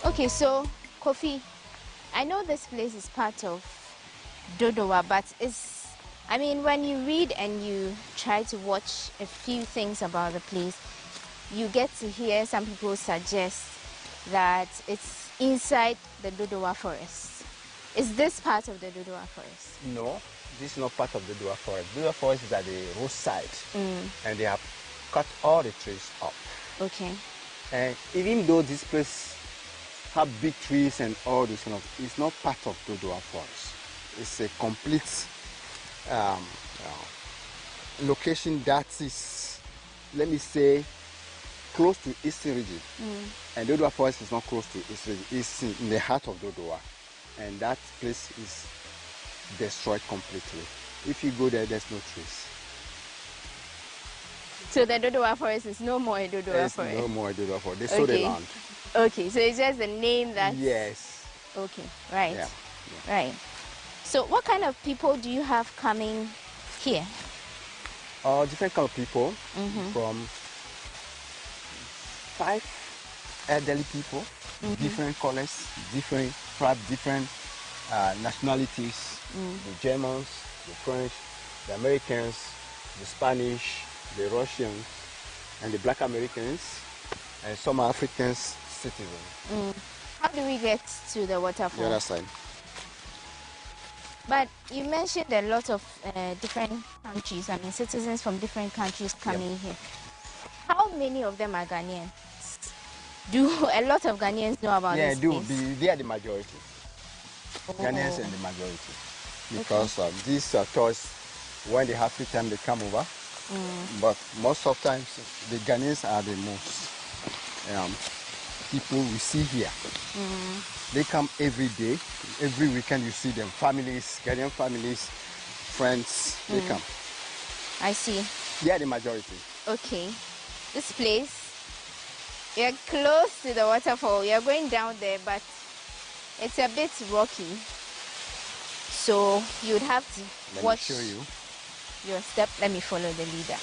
Okay, so Kofi, I know this place is part of Dodowa, but I mean, when you read and you try to watch a few things about the place, you get to hear some people suggest that it's inside the Dodowa forest. Is this part of the Dodowa forest? No, this is not part of the Dodowa forest. Dodowa forest is at the roadside, and they have cut all the trees up. Okay. And even though this place have big trees and all this kind of, it's not part of Dodowa forest. It's a complete location that is, let me say, close to Eastern region. And Dodowa forest is not close to Eastern region. It's in the heart of Dodowa. And that place is destroyed completely. If you go there, there's no trees. So the Dodowa forest is no more a Dodowa forest? No more a Dodowa forest. They sold the land. Okay, so it's just the name that... Yes. Okay, right. Yeah. Right. So what kind of people do you have coming here? Different kind of people, from 5 elderly people, different colors, different tribes, different nationalities, the Germans, the French, the Americans, the Spanish, the Russians, and the Black Americans, and some Africans citizens. How do we get to the waterfall? The other side. But you mentioned a lot of different countries, I mean citizens from different countries coming here. How many of them are Ghanaians? Do a lot of Ghanaians know about this place? They are the majority. Ghanaians are the majority. Because these tourists, when they have free time, they come over. But most of the times, the Ghanaians are the most people we see here. They come every day. Every weekend you see them. Families, Ghanaian families, friends, they come. I see. They are the majority. Okay. This place, we are close to the waterfall. We are going down there, but it's a bit rocky. So you would have to watch your step. Let me follow the leader.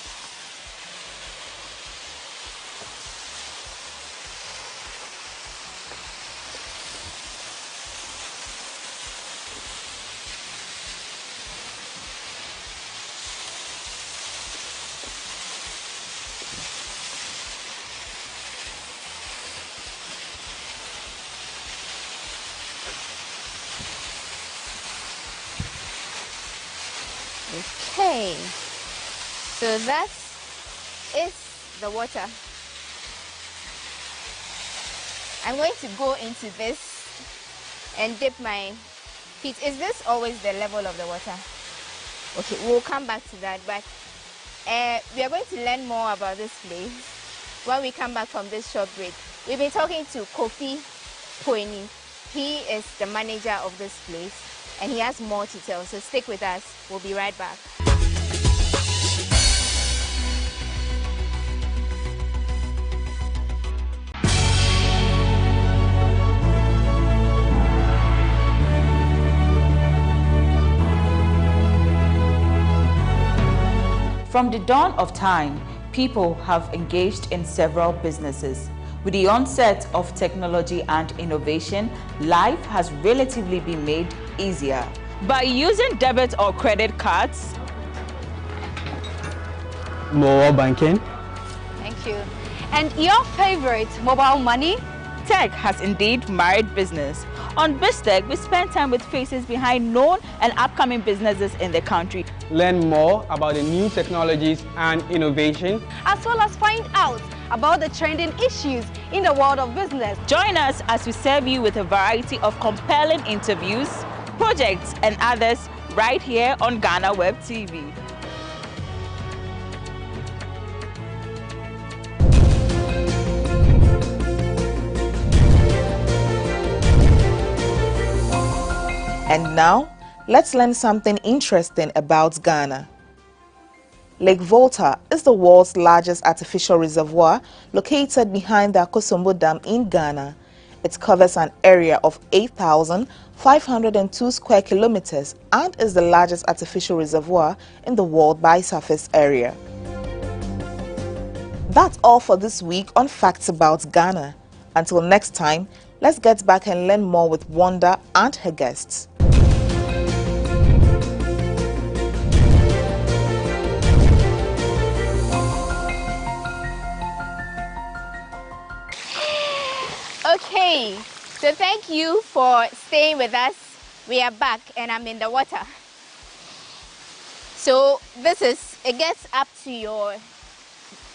Okay, so that is the water. I'm going to go into this and dip my feet. Is this always the level of the water? Okay, we'll come back to that, but we are going to learn more about this place when we come back from this short break. We've been talking to Kofi Koeni. He is the manager of this place, and he has more to tell, so stick with us. We'll be right back. From the dawn of time, people have engaged in several businesses. With the onset of technology and innovation, life has relatively been made easier. By using debit or credit cards, Mobile banking. Thank you. And your favorite mobile money? Tech has indeed married business. On BizTech, we spend time with faces behind known and upcoming businesses in the country. Learn more about the new technologies and innovation, as well as find out about the trending issues in the world of business. Join us as we serve you with a variety of compelling interviews, projects, and others right here on GhanaWeb TV. And now, let's learn something interesting about Ghana. Lake Volta is the world's largest artificial reservoir located behind the Akosombo Dam in Ghana. It covers an area of 8,502 square kilometers and is the largest artificial reservoir in the world by surface area. That's all for this week on Facts About Ghana. Until next time, let's get back and learn more with Wanda and her guests. Okay, so thank you for staying with us. We are back and I'm in the water. So it gets up to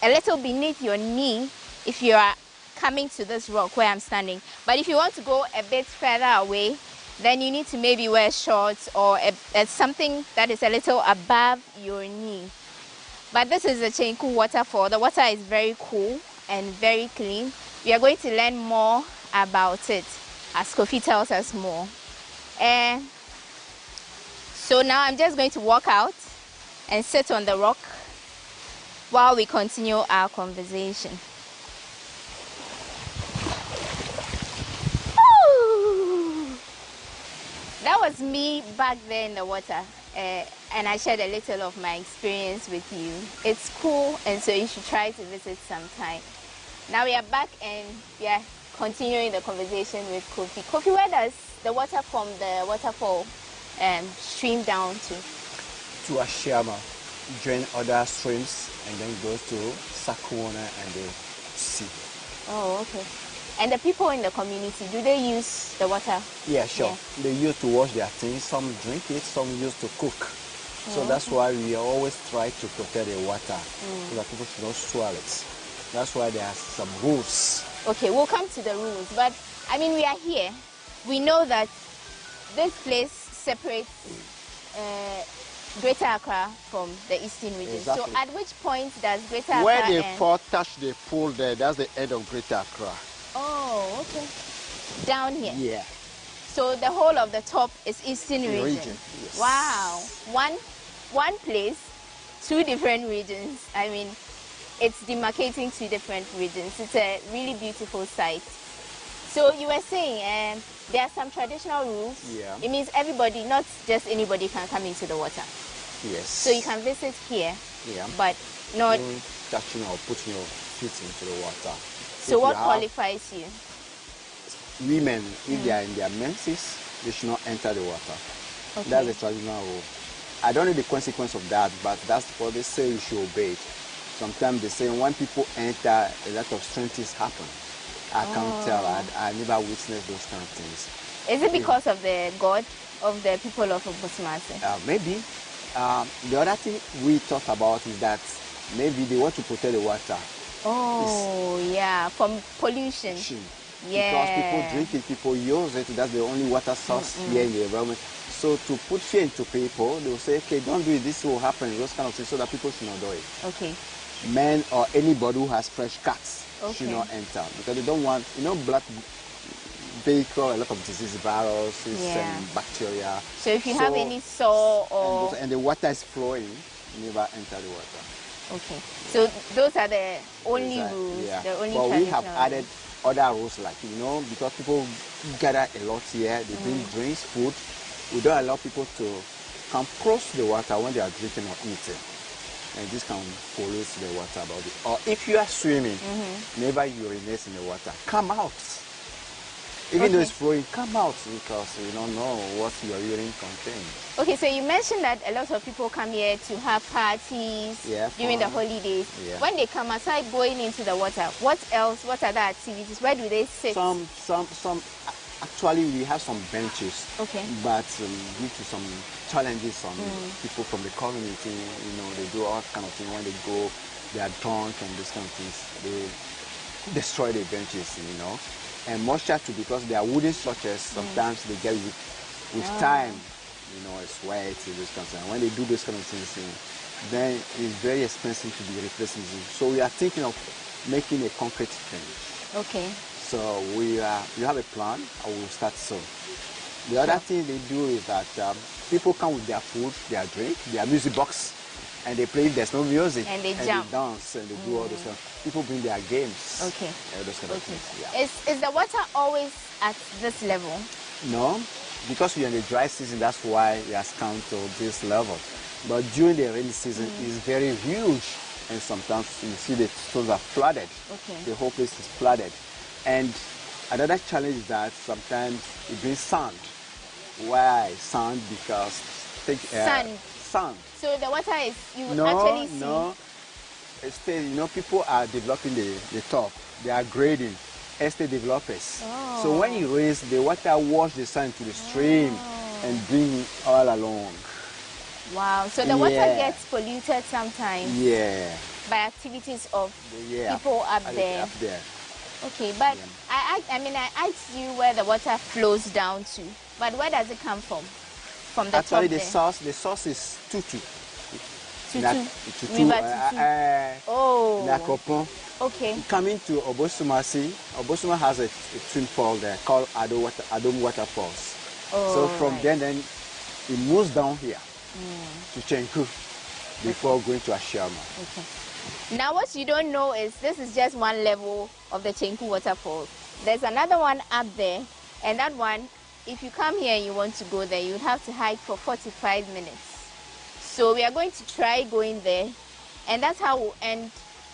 a little beneath your knee if you are coming to this rock where I'm standing. But if you want to go a bit further away, then you need to maybe wear shorts or something that is a little above your knee. But this is the Chenku waterfall. The water is very cool and very clean. We are going to learn more about it as Kofi tells us more. So now I'm just going to walk out and sit on the rock while we continue our conversation. Ooh. That was me back there in the water, and I shared a little of my experience with you. It's cool, and so you should try to visit sometime. Now we are back and we are continuing the conversation with Kofi. Kofi, where does the water from the waterfall stream down to? To Ashiama, join other streams, and then goes to Sakuona and the sea. Oh, okay. And the people in the community, do they use the water? Yeah, sure. Yeah. They use to wash their things. Some drink it, some use to cook. So that's why we always try to protect the water so that people should not swallow it. That's why there are some rules. Okay, we'll come to the rules. But, I mean, we are here. We know that this place separates Greater Accra from the eastern region. Exactly. So at which point does Greater Accra where they touch the pool there, that's the end of Greater Accra. Oh, okay. Down here? Yeah. So the whole of the top is eastern region? Yes. Wow. One place, two different regions. I mean, it's demarcating two different regions. It's a really beautiful site. So you were saying there are some traditional rules. Yeah. It means everybody, not just anybody, can come into the water. Yes. So you can visit here, yeah, but not touching or putting your feet into the water. So what qualifies you? Women, if they are in their menses, they should not enter the water. Okay. That's the traditional rule. I don't know the consequence of that, but that's what they say you should obey it. Sometimes they say when people enter, a lot of strange things happen. I can't tell. I never witnessed those kind of things. Is it because of the god of the people of Obusimase? Maybe. The other thing we talk about is that maybe they want to protect the water. Oh, yeah, from pollution. Yeah. Because people drink it, people use it. That's the only water source here in the environment. So to put fear into people, they will say, okay, don't do it, this will happen, those kind of things, so that people should not do it. Okay. Men or anybody who has fresh cats should not enter, because they don't want, black vehicle, a lot of disease, viruses and bacteria. So if you have any sore or... And the water is flowing, never enter the water. Okay. So those are the only rules, the only but we have added rules. Other rules, like, because people gather a lot here, they bring drinks, food. We don't allow people to come cross the water when they are drinking or eating. And this can pollute the water about it. Or if you are swimming, never urinate in the water. Come out. Even though it's flowing, come out because you don't know what your urine contains. Okay, so you mentioned that a lot of people come here to have parties during the holidays. Yeah. When they come aside going into the water, what else? What other activities? Where do they sit? Actually, we have some benches. Okay. But due to some challenges, some people from the community, you know, they do all kind of things. When they go, they are drunk and these kind of things. They destroy the benches, you know. And moisture too, because they are wooden structures, sometimes they get with time, you know, it's wet, this kind of thing. When they do those kind of things, then it's very expensive to be replacing them. So we are thinking of making a concrete bench. Okay. So we have a plan, and we'll start soon. The other thing they do is that people come with their food, their drink, their music box, and they play. There's no music, and they jump, they dance, and they do all those stuff. People bring their games. Okay. Those kind of things. Yeah. Is the water always at this level? No, because we're in the dry season. That's why it has come to this level. But during the rainy season, it's very huge, and sometimes you see the stones are flooded. Okay. The whole place is flooded. And another challenge is that sometimes it brings sand. Why sand? Because sand. So the water is actually see. No. Instead, you know, people are developing the top. They are grading. Estate developers. Oh. So when it rains, the water wash the sand to the stream and bring it all along. Wow. So the water gets polluted sometimes. Yeah. By activities of people up there. Okay, but I asked you where the water flows down to, but where does it come from? From the Actually, top the source is Tutu. River Tutu. Nakopon. Okay. Coming to Obosumasi, Obosuma has a twin fall there called Adom Waterfalls. So from then it moves down here to Chenku before going to Ashama. Okay. Now what you don't know is this is just one level of the Chenku waterfall. There's another one up there, and that one, if you come here and you want to go there, you would have to hike for 45 minutes. So we are going to try going there, and that's how we'll end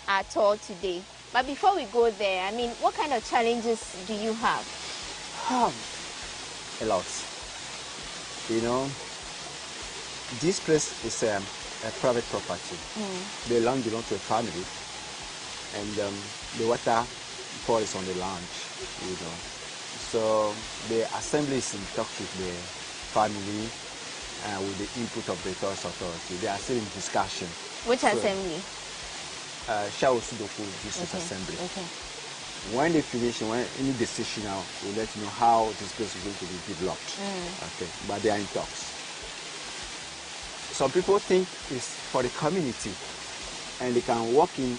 our tour today. But before we go there, I mean, what kind of challenges do you have? A lot. You know, this place is a private property. The land belongs to a family, and the water fall is on the land, you know. So the assembly is in touch with the family and with the input of the tourist authority. They are still in discussion. Which assembly? Shao Sudoku District Assembly. Okay. When they finish, when any decision now, we'll let you know how this place is going to be developed. Okay, but they are in talks. Some people think it's for the community, and they can walk in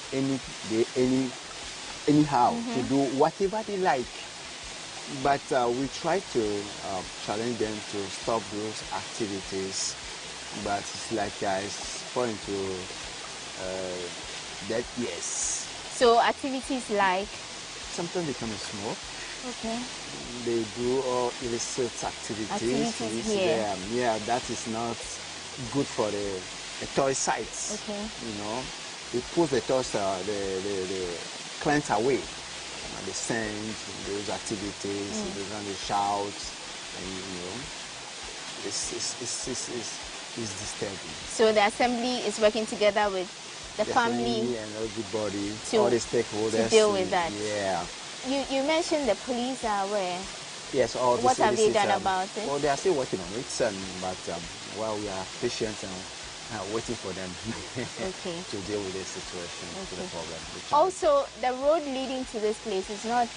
anyhow to do whatever they like. But we try to challenge them to stop those activities. But it's like it's falling to that yes. So activities like? Sometimes they come and smoke. Okay. They do all illicit activities here. Yeah, that is not good for the tourist sites. Okay. You know, it puts the tourist, the clients away. They sing those activities, they shout, and you know, it's disturbing. So the assembly is working together with the family and everybody, all the stakeholders to deal with that. Yeah. You mentioned the police are aware. Yes, all this. What have they done about it? Well, they are still working on it, but while we are patient and waiting for them to deal with this situation, to the problem. Also, the road leading to this place is not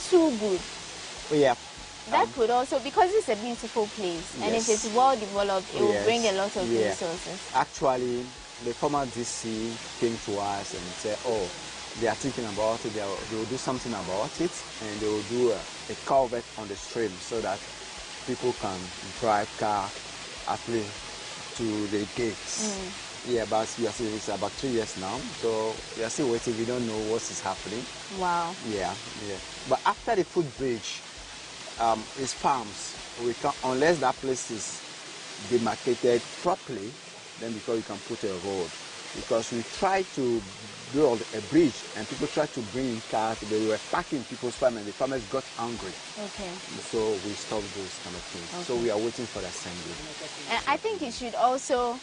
too good. Oh, yeah. That could also, because it's a beautiful place, and if it's well developed, it will bring a lot of resources. Actually, the former DC came to us and said, oh, they are thinking about it, they will do something about it, and they will do a culvert on the stream so that people can drive car actually to the gates. Yeah, but we are still, it's about 3 years now, so we are still waiting. We don't know what is happening. Wow. Yeah. But after the footbridge, it's farms. We can, unless that place is demarcated properly, then because we can put a road. because we tried to build a bridge and people tried to bring in cars. They were parking people's farm and the farmers got angry. Okay. So we stopped those kind of things. Okay. So we are waiting for the assembly. I think you should also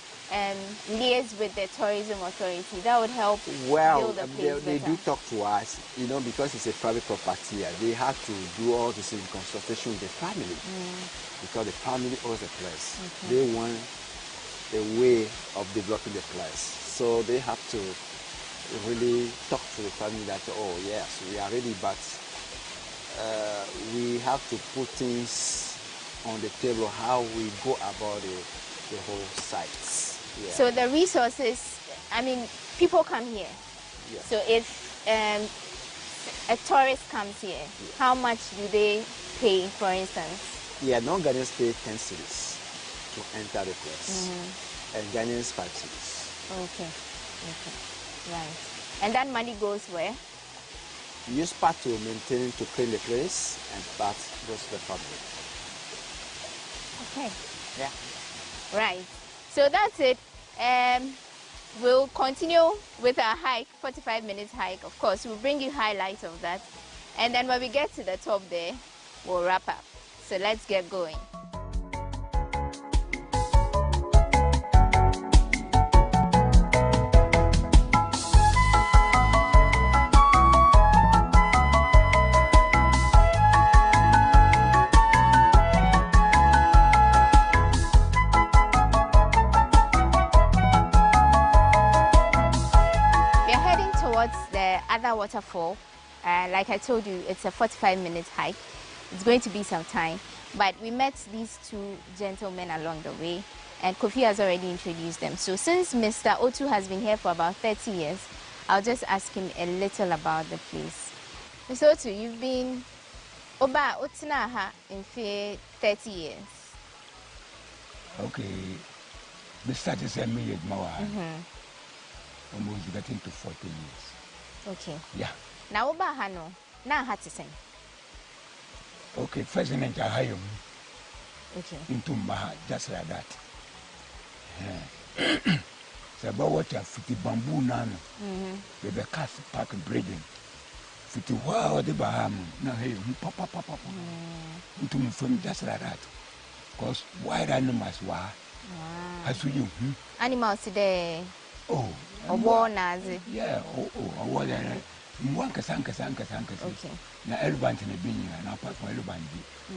liaise with the tourism authority. That would help build the place they do talk to us, you know, because it's a private property. They have to do all this in consultation with the family because the family owns the place. Okay. They want a way of developing the place. So they have to really talk to the family that, oh yes, we are ready, but we have to put things on the table, how we go about the whole site. Yeah. So the resources, I mean, people come here. Yeah. So if a tourist comes here, how much do they pay, for instance? Yeah, non-Ghanaians pay 10 cedis to enter the place, and Ghanaians 5 cedis. Okay, okay. Right. And that money goes where? We use part to maintain, to clean the place, and part goes to the family. Okay. Yeah. Right. So that's it. We'll continue with our hike, 45 minutes hike. Of course, we'll bring you highlights of that. And then when we get to the top there, we'll wrap up. So let's get going. Other waterfall, like I told you, it's a 45-minute hike. It's going to be some time, but we met these two gentlemen along the way, and Kofi has already introduced them. So since Mr. Otu has been here for about 30 years, I'll just ask him a little about the place. Mr. Otu, you've been Oba Otinaha in 30 years. Okay, we started 7 years more. Almost getting to 40 years. Okay. Yeah. Now, Oba Hano, now had to sing. Okay, first in Hayum. Okay. Into Maha, just like that. It's about what you have 50 bamboo nano. With the cast park breeding. 50 wow, the Baham. Now, hey, papa. Into my phone, just like that. Because wild animals were. As you. Animals today. Oh. Yeah, oh, Mwanka sanka. Okay. Na elephant in a bin, and apart from elephant,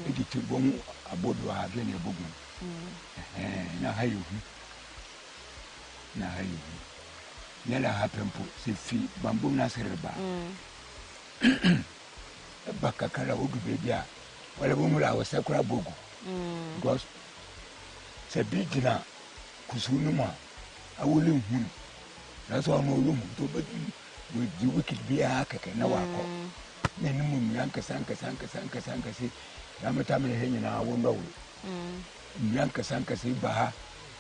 it took one aboard or again a book. Now, how you? Never happened to see bamboo nasserba. Bakakara would be there. Well, a woman I was Sakura Bogo. Because it's a big dinner, Kusunuma. I will leave him. That's why I'm no room to but with the wicked be a hacker. Now I call. Then the moon, Yanka Sanka, see, Ramatami hanging our window. Yanka Sanka, see, Baha,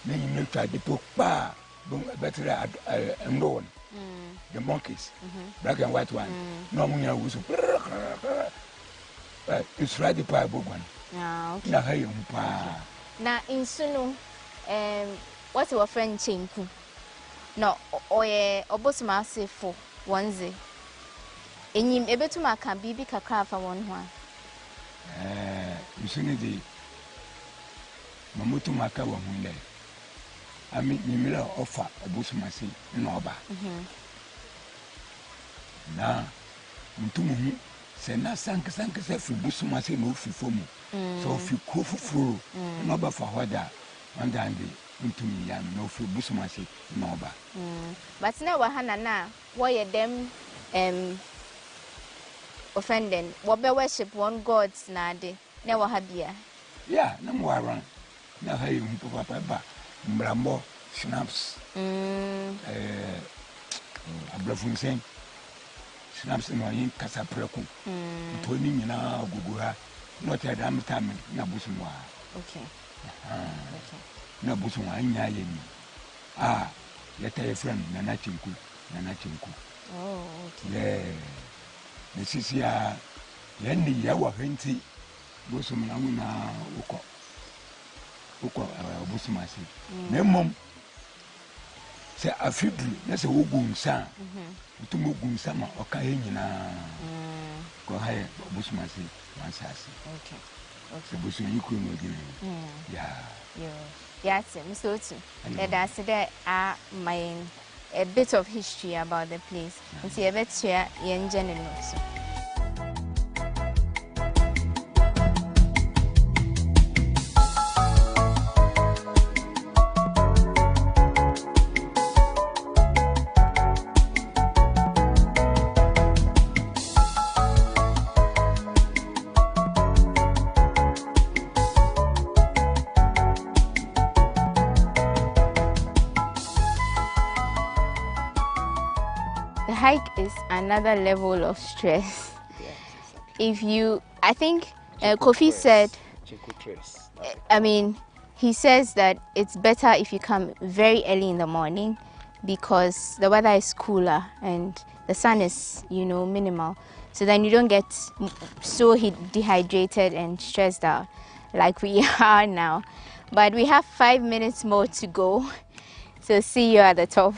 then you may try to talk bar, better and known. The monkeys, black and white one. No one was it's right the pie book one. Now, Now, in Sunu, what's your friend Chinku? No, oye obosuma se for onesie. Enyim ebetuma kan bibi kakra fa won ho a. You see the mamutu maka wa hunde. Ami nyimira offer obosuma se no oba. Na mutumu hu se na sanka se fi busuma se no fi fomu. So fi kofufuru no ba fa hoda mandande. No food busumasi no ba. But now wahana na why them offending what be worship one gods na de na wahabia. Yeah, no more around. Now hey papa ba mrambo snaps. Ablafun sen. Snaps no yin kasa preku. Toni nyina guguha. Not a damn time na busumwa. Okay. Okay. Na busu anya yemi let a friend nana chinku. Oh, okay. Yeah, this is ya yendi ya wa henti busu mna uko busu masi nemom say afibru na say wo gunsa utumo gunsa ma okaye nyina ko haye busuma si mansasi okay okay busu yiku no gina yes Mr. Otu that's there are my a bit of history about the place and see a bit share in general also. The hike is another level of stress. If you, I think Kofi said, I mean, he says that it's better if you come very early in the morning because the weather is cooler and the sun is, you know, minimal. So then you don't get so dehydrated and stressed out like we are now. But we have 5 minutes more to go. So see you at the top.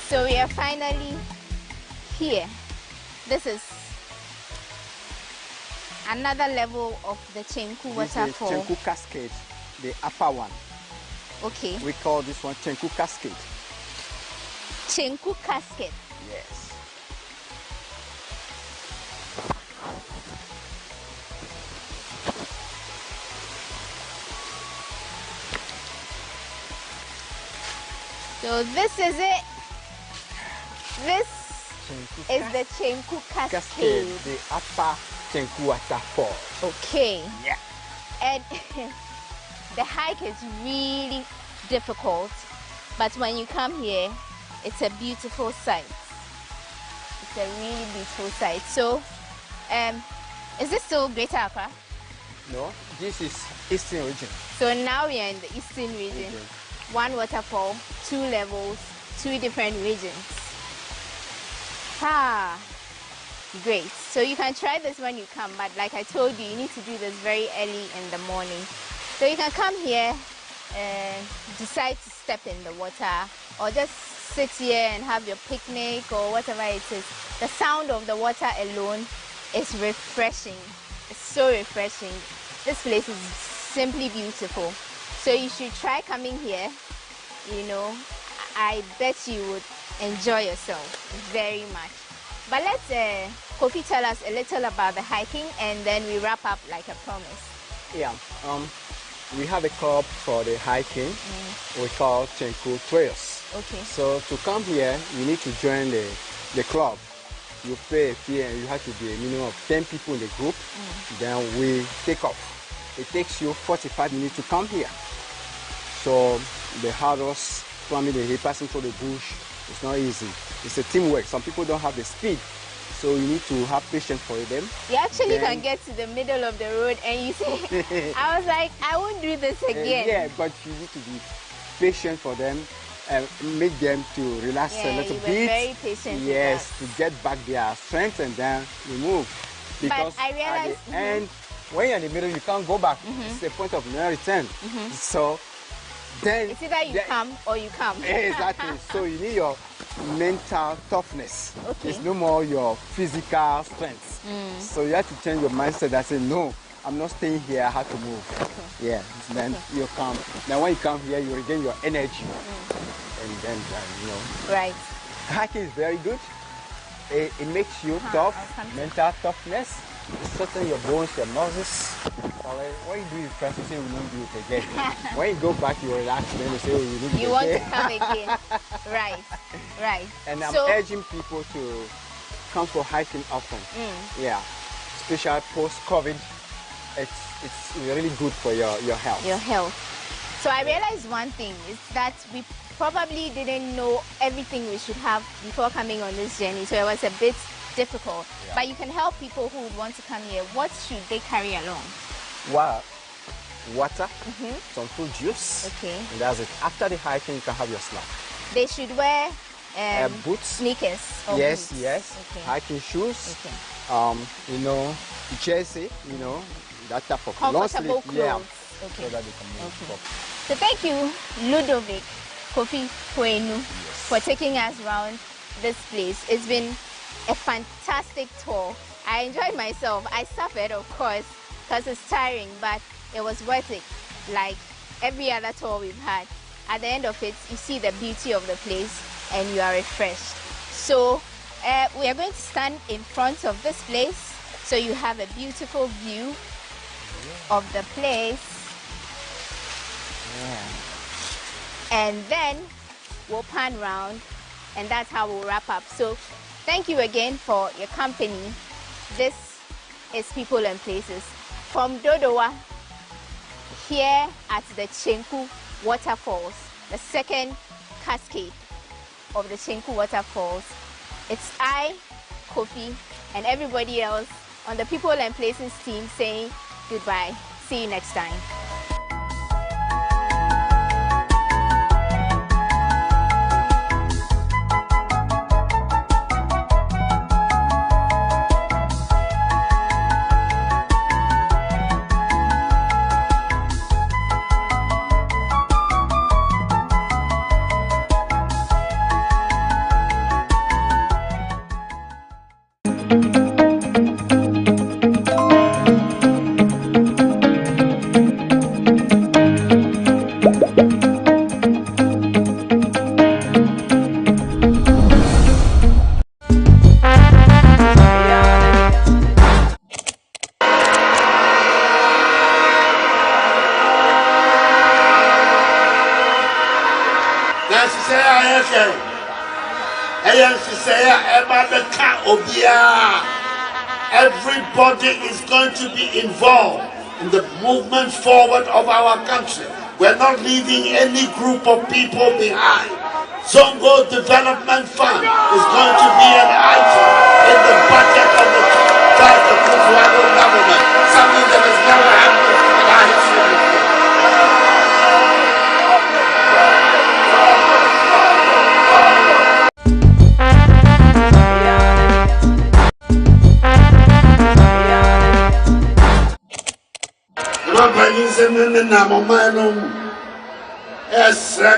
So we are finally here. This is another level of the Chenku waterfall. This is Chenku Cascade, the upper one. Okay. We call this one Chenku Cascade. Chenku Cascade. Yes. So this is it. This is the Chenku Cascade. The upper Chenku waterfall. Okay. Yeah. And the hike is really difficult, but when you come here, it's a beautiful sight. It's a really beautiful sight. So, is this still Greater Accra? No, this is Eastern region. So now we are in the Eastern region. One waterfall, 2 levels, 2 different regions. Ah, great. So you can try this when you come, but like I told you, you need to do this very early in the morning. So you can come here and decide to step in the water or just sit here and have your picnic or whatever it is. The sound of the water alone is refreshing. It's so refreshing. This place is simply beautiful. So you should try coming here. You know, I bet you would enjoy yourself very much. But let's Kofi tell us a little about the hiking and then we wrap up like I promised. Yeah. We have a club for the hiking. We call Chenku Trails. Okay. So to come here, you need to join the club. You pay a fee and you have to be a minimum of 10 people in the group. Then we take off. It takes you 45 minutes to come here. So the hurdles, climbing the hill, passing through the bush, it's not easy. It's a teamwork. Some people don't have the speed. So you need to have patience for them. You actually can get to the middle of the road and you say, I was like, I won't do this again. Yeah, but you need to be patient for them and make them to relax a little bit. Very patient. Yes, to get back their strength and then we move. Because but I realized at the end, when you're in the middle, you can't go back. It's the point of no return. So then it's either you come or you come. Exactly. So you need your mental toughness. Okay. It's no more your physical strength. So you have to change your mindset and say, no, I'm not staying here, I have to move. Okay. Yeah, then you come. Now when you come here, you regain your energy, and then you know. Right. Hiking is very good. It makes you tough, mental toughness. It strengthens your bones, your muscles. When you do it first, you say we don't do it again. When you go back, you relax, then you say, oh, you do it again. You want to come again. Right, right. And I'm urging people to come for hiking often. Yeah, especially post-COVID. It's really good for your health. Your health. So I realized one thing is that we probably didn't know everything we should have before coming on this journey, so it was a bit difficult. Yeah. But you can help people who would want to come here. What should they carry along? Wow. Water, some fruit juice, and that's it. After the hiking, you can have your snack. They should wear boots, sneakers. Yes, boots. Yes. Okay. Hiking shoes. Okay. You know, jersey. You know, that type of comfortable clothes. Yeah. Okay. So that they can move up. So thank you, Ludovic Kofi Kwenu, for taking us around this place. It's been a fantastic tour. I enjoyed myself. I suffered, of course, because it's tiring, but it was worth it. Like every other tour we've had. At the end of it, you see the beauty of the place and you are refreshed. So we are going to stand in front of this place so you have a beautiful view of the place. And then we'll pan round, and that's how we'll wrap up. So thank you again for your company. This is People and Places. From Dodowa, here at the Chenku Waterfalls, the second cascade of the Chenku Waterfalls. It's I, Kofi, and everybody else on the People and Places team saying goodbye. See you next time. Everybody is going to be involved in the movement forward of our country. We're not leaving any group of people behind. Zongo Development Fund is going to be an item in the budget of the government, something that has never happened in our history before.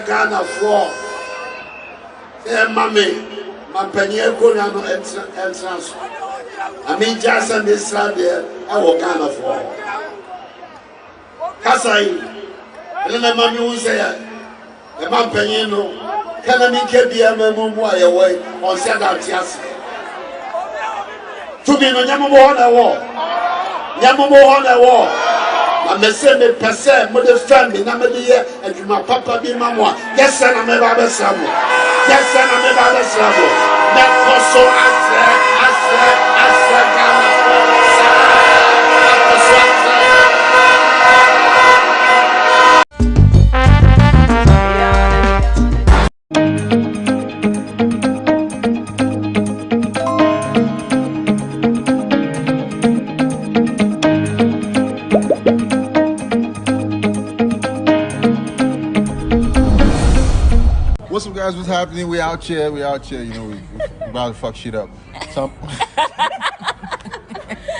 Ghana for Mammy, my penny no entrance. I mean, just on this side there, I will Ghana for Kasai. And my mammy will say, a man penny no, can I make a dear memoir away on Saturday? To be no Yamamo on a wall. Yamamo on a wall. I'm a semi-percent, but the family, I'm a dear, and my papa be my one. Yes, and I'm about the summer. Yes, and I'm about the summer. That was so What's up, guys? What's happening? We out here, you know, we about to fuck shit up. So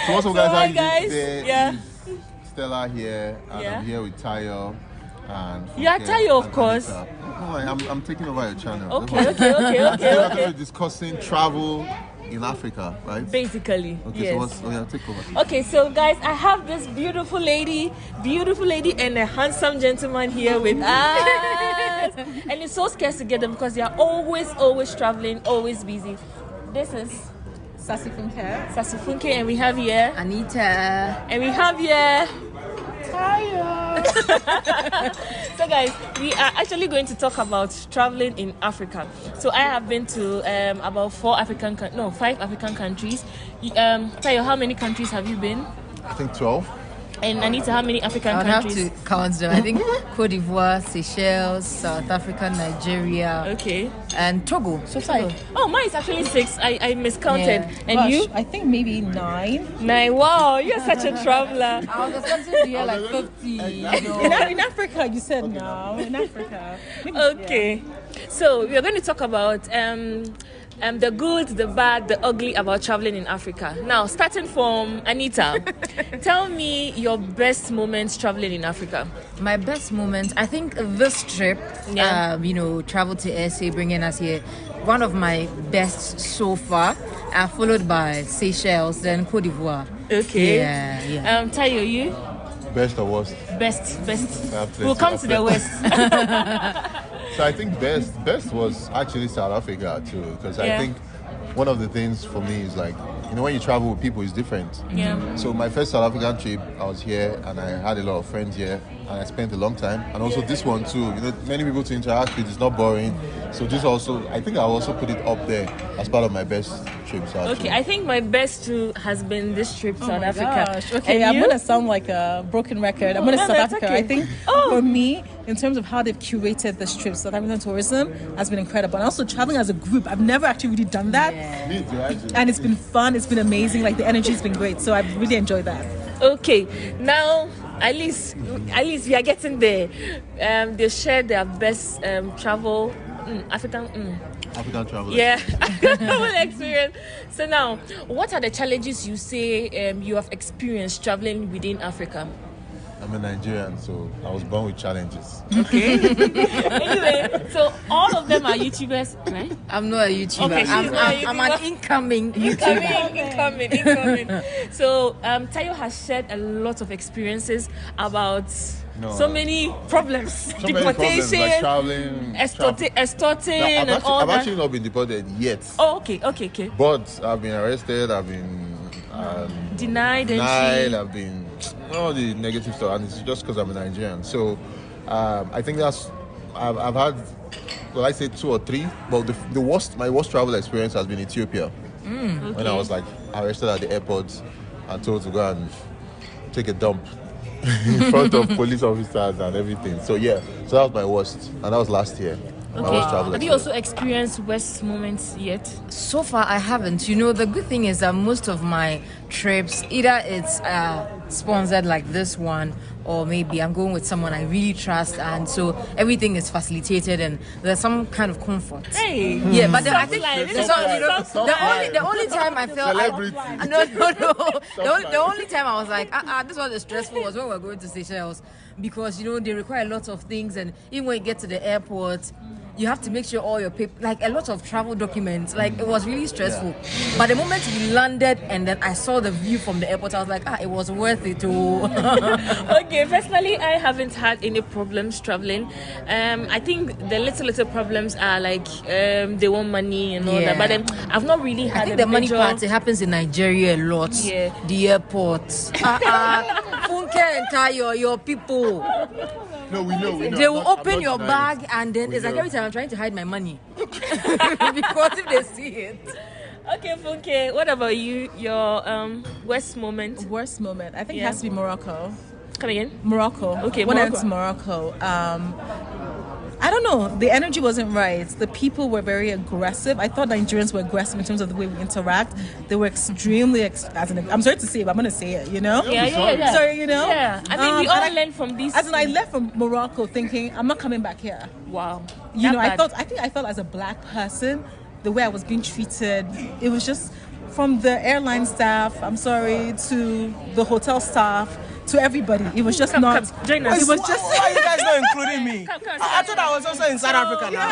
what's up, guys? How you doing today? Yeah. Stella here, and I'm here with Tayo. And yeah, Tayo, of course. I'm taking over your channel. Okay. We're discussing travel, in Africa, right? Basically, okay, yes. So yeah, take over. Okay, so guys, I have this beautiful lady, and a handsome gentleman here with us. And it's so scarce to get them because they are always traveling, always busy. This is Sasifunke, and we have here Anita, and we have here Taya. So guys, we are actually going to talk about traveling in Africa. So I have been to about 5 African countries. Tayo, how many countries have you been? I think 12. And Anita, how many African countries? I have to count them. I think Cote d'Ivoire, Seychelles, South Africa, Nigeria. Okay. And Togo. So 5. Oh, mine is actually 6. I miscounted. Yeah. And Gosh, you? I think maybe 9. 9. Wow, you're such a traveler. I was expecting to hear like 50. In Africa, you said no. In Africa. Okay. So we are going to talk about the good, the bad, the ugly about traveling in Africa. Now, starting from Anita, tell me your best moments traveling in Africa. My best moment, I think this trip, travel to SA, bringing us here, one of my best so far, followed by Seychelles, then Cote d'Ivoire. Okay. Yeah. Tayo, you? Best or worst? Best. We'll come to the West. So I think best was actually South Africa too, because I think one of the things for me is like, when you travel with people, it's different. Yeah. So my first South African trip, I was here and I had a lot of friends here and I spent a long time. And also this one too, many people to interact with, it's not boring. So this also, I think I'll also put it up there as part of my best trips. Okay, I think my best too has been this trip to South Africa. Gosh. Okay, I'm going to sound like a broken record. I'm going to South Africa. Okay. I think for me, in terms of how they've curated this trip, South African tourism has been incredible. And also traveling as a group, I've never actually really done that. Me too, actually. And it's been fun, it's been amazing, like the energy's been great. So I've really enjoyed that. Okay, now at least we are getting there. They shared their best African travel. Yeah, travel experience. So now, what are the challenges you say you have experienced traveling within Africa? I'm a Nigerian, so I was born with challenges. Okay. Anyway, so all of them are YouTubers, right? I'm not a YouTuber. Okay, I'm an incoming YouTuber. Incoming. So Tayo has shared a lot of experiences about so many problems. Deportation, like traveling, extorting, and all I've that. actually not been deported yet. Oh, okay. But I've been arrested, I've been denied, I've been all the negative stuff, and it's just because I'm a Nigerian. So I think I've had, well, I say 2 or 3, but my worst travel experience has been Ethiopia. When I was like arrested at the airport and told to go and take a dump in front of police officers and everything. So that was my worst, and that was last year. Okay. Have you also experienced worst moments yet? So far, I haven't. The good thing is that most of my trips, either it's sponsored like this one, or maybe I'm going with someone I really trust, and so everything is facilitated and there's some kind of comfort. Hey, yeah, but I think the only time I felt the only time I was like, this one is stressful was when we were going to Seychelles, because they require lots of things, and even when you get to the airport, you have to make sure all your paper, like a lot of travel documents, like it was really stressful. Yeah. But the moment we landed and then I saw the view from the airport, I was like, it was worth it too. Okay, personally, I haven't had any problems traveling. I think the little problems are like they want money and all that, but then I've not really had. I think the money part, it happens in Nigeria a lot. Yeah. The airports. Funke and Tayo, your people. No, we know. They will open your bag and then it's like every time I'm trying to hide my money. Because if they see it. Okay, Funke, what about you? Your worst moment? Worst moment? I think it has to be Morocco. Come again? Morocco. Okay, when I went to Morocco, I don't know, the energy wasn't right. The people were very aggressive. I thought Nigerians were aggressive in terms of the way we interact. They were extremely, I'm sorry to say it, but I'm going to say it, Yeah. Sorry, Yeah, I mean, we all learn from these. As in, I left from Morocco thinking, I'm not coming back here. Wow. I felt as a black person, the way I was being treated, it was just from the airline staff, I'm sorry, to the hotel staff, to everybody. It was just not. Join us. It was just. Why are you guys not including me? I thought I was also in South Africa now.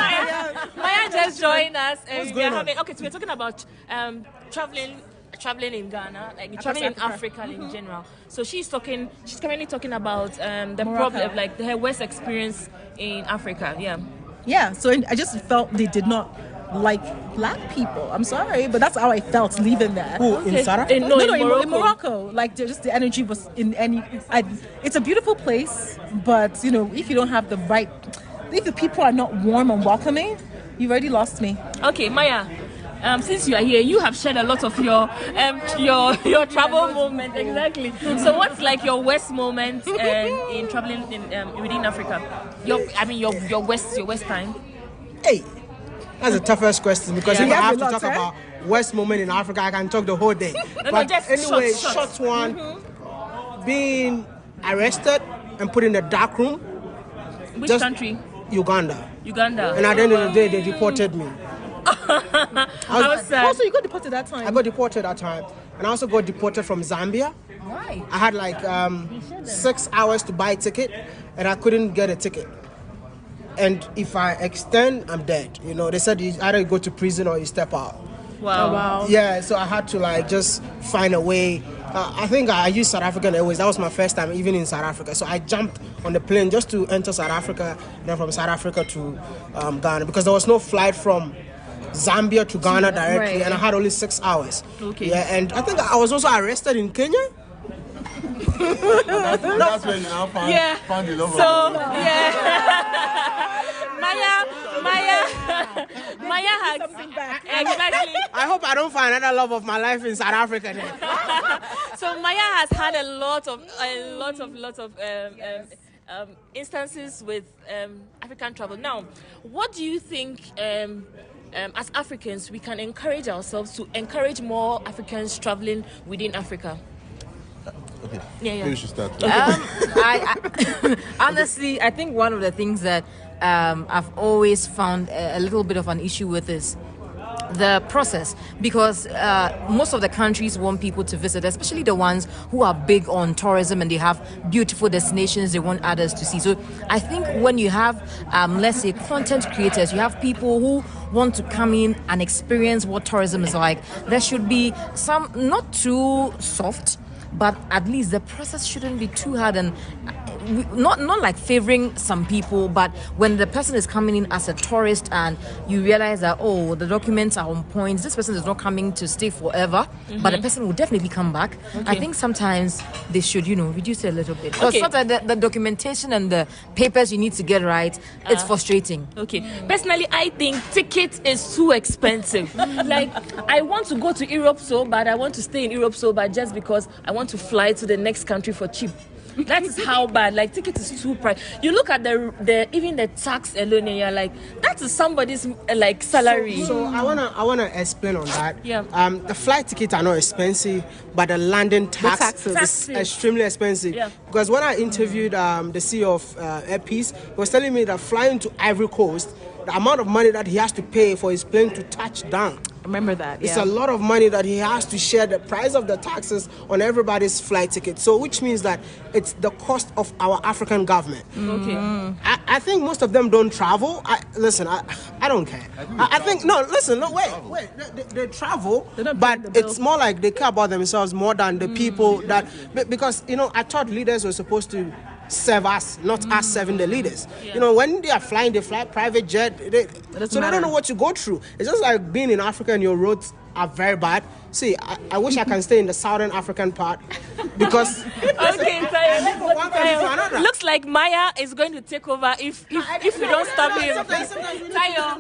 Maya just joined us. What's going on? Okay, so we're talking about traveling in Ghana, like traveling in Africa in general. So she's currently talking about the problem, like her worst experience in Africa. Yeah, so I just felt they did not like black people. I'm sorry, but that's how I felt leaving there. In South Africa? No, in Morocco. Like, just the energy was in any... it's a beautiful place, but, you know, if you don't have the right... If the people are not warm and welcoming, you've already lost me. Okay, Maya, since you are here, you have shared a lot of your travel moment. Exactly. So what's like your worst moment in traveling within Africa? Your worst time? Hey, that's the toughest question, because if I have to talk about worst moment in Africa, I can talk the whole day. But anyway, short one, being arrested and put in the dark room. Which country? Uganda. Uganda. And at the end of the day, they deported me. Also, you got deported that time? I got deported that time. And I also got deported from Zambia. Why? I had like 6 hours to buy a ticket, and I couldn't get a ticket. And if I extend, I'm dead. You know, they said you either go to prison or you step out. Wow. Yeah, so I had to like just find a way. I think I used South African Airways. That was my first time even in South Africa. So I jumped on the plane just to enter South Africa, and then from South Africa to Ghana, because there was no flight from Zambia to Ghana directly, and I had only 6 hours. Okay. Yeah, and I think I was also arrested in Kenya. That's when you now found the love of Maya has exactly. I hope I don't find another love of my life in South Africa then. So Maya has had a lot of instances with African travel. Now, what do you think as Africans we can encourage ourselves to encourage more Africans traveling within Africa? Okay. Yeah. Maybe you should start. Honestly, I think one of the things that I've always found a little bit of an issue with is the process, because most of the countries want people to visit, especially the ones who are big on tourism and they have beautiful destinations they want others to see. So I think when you have, let's say, content creators, you have people who want to come in and experience what tourism is like, there should be some, not too soft, but at least the process shouldn't be too hard, and not like favoring some people, but when the person is coming in as a tourist and you realize that, oh, the documents are on point, this person is not coming to stay forever, but the person will definitely come back. I think sometimes they should, reduce it a little bit, because sometimes the documentation and the papers you need to get right, it's frustrating. Okay. Personally, I think ticket is too expensive. Like, I want to go to Europe so bad, I want to stay in Europe so bad, just because I want to fly to the next country for cheap. That is how bad. Like, ticket is too price. You look at the even the tax alone, and you're like, that is somebody's like salary. So I wanna explain on that. Yeah. The flight tickets are not expensive, but the landing tax is extremely expensive. Yeah. Because when I interviewed the CEO of Airpeace, he was telling me that flying to Ivory Coast, the amount of money that he has to pay for his plane to touch down. Remember that. It's a lot of money that he has to share the price of the taxes on everybody's flight ticket. So which means that it's the cost of our African government. Okay. I think most of them don't travel. I don't care. I think wait. They travel, but it's more like they care about themselves more than the people that, because I thought leaders were supposed to serve us, not us serving the leaders. When they are flying, they fly private jet, so they don't know what you go through. It's just like being in Africa and your roads are very bad. See, I wish I can stay in the southern African part, because looks like Maya is going to take over if we don't stop him. Tayo,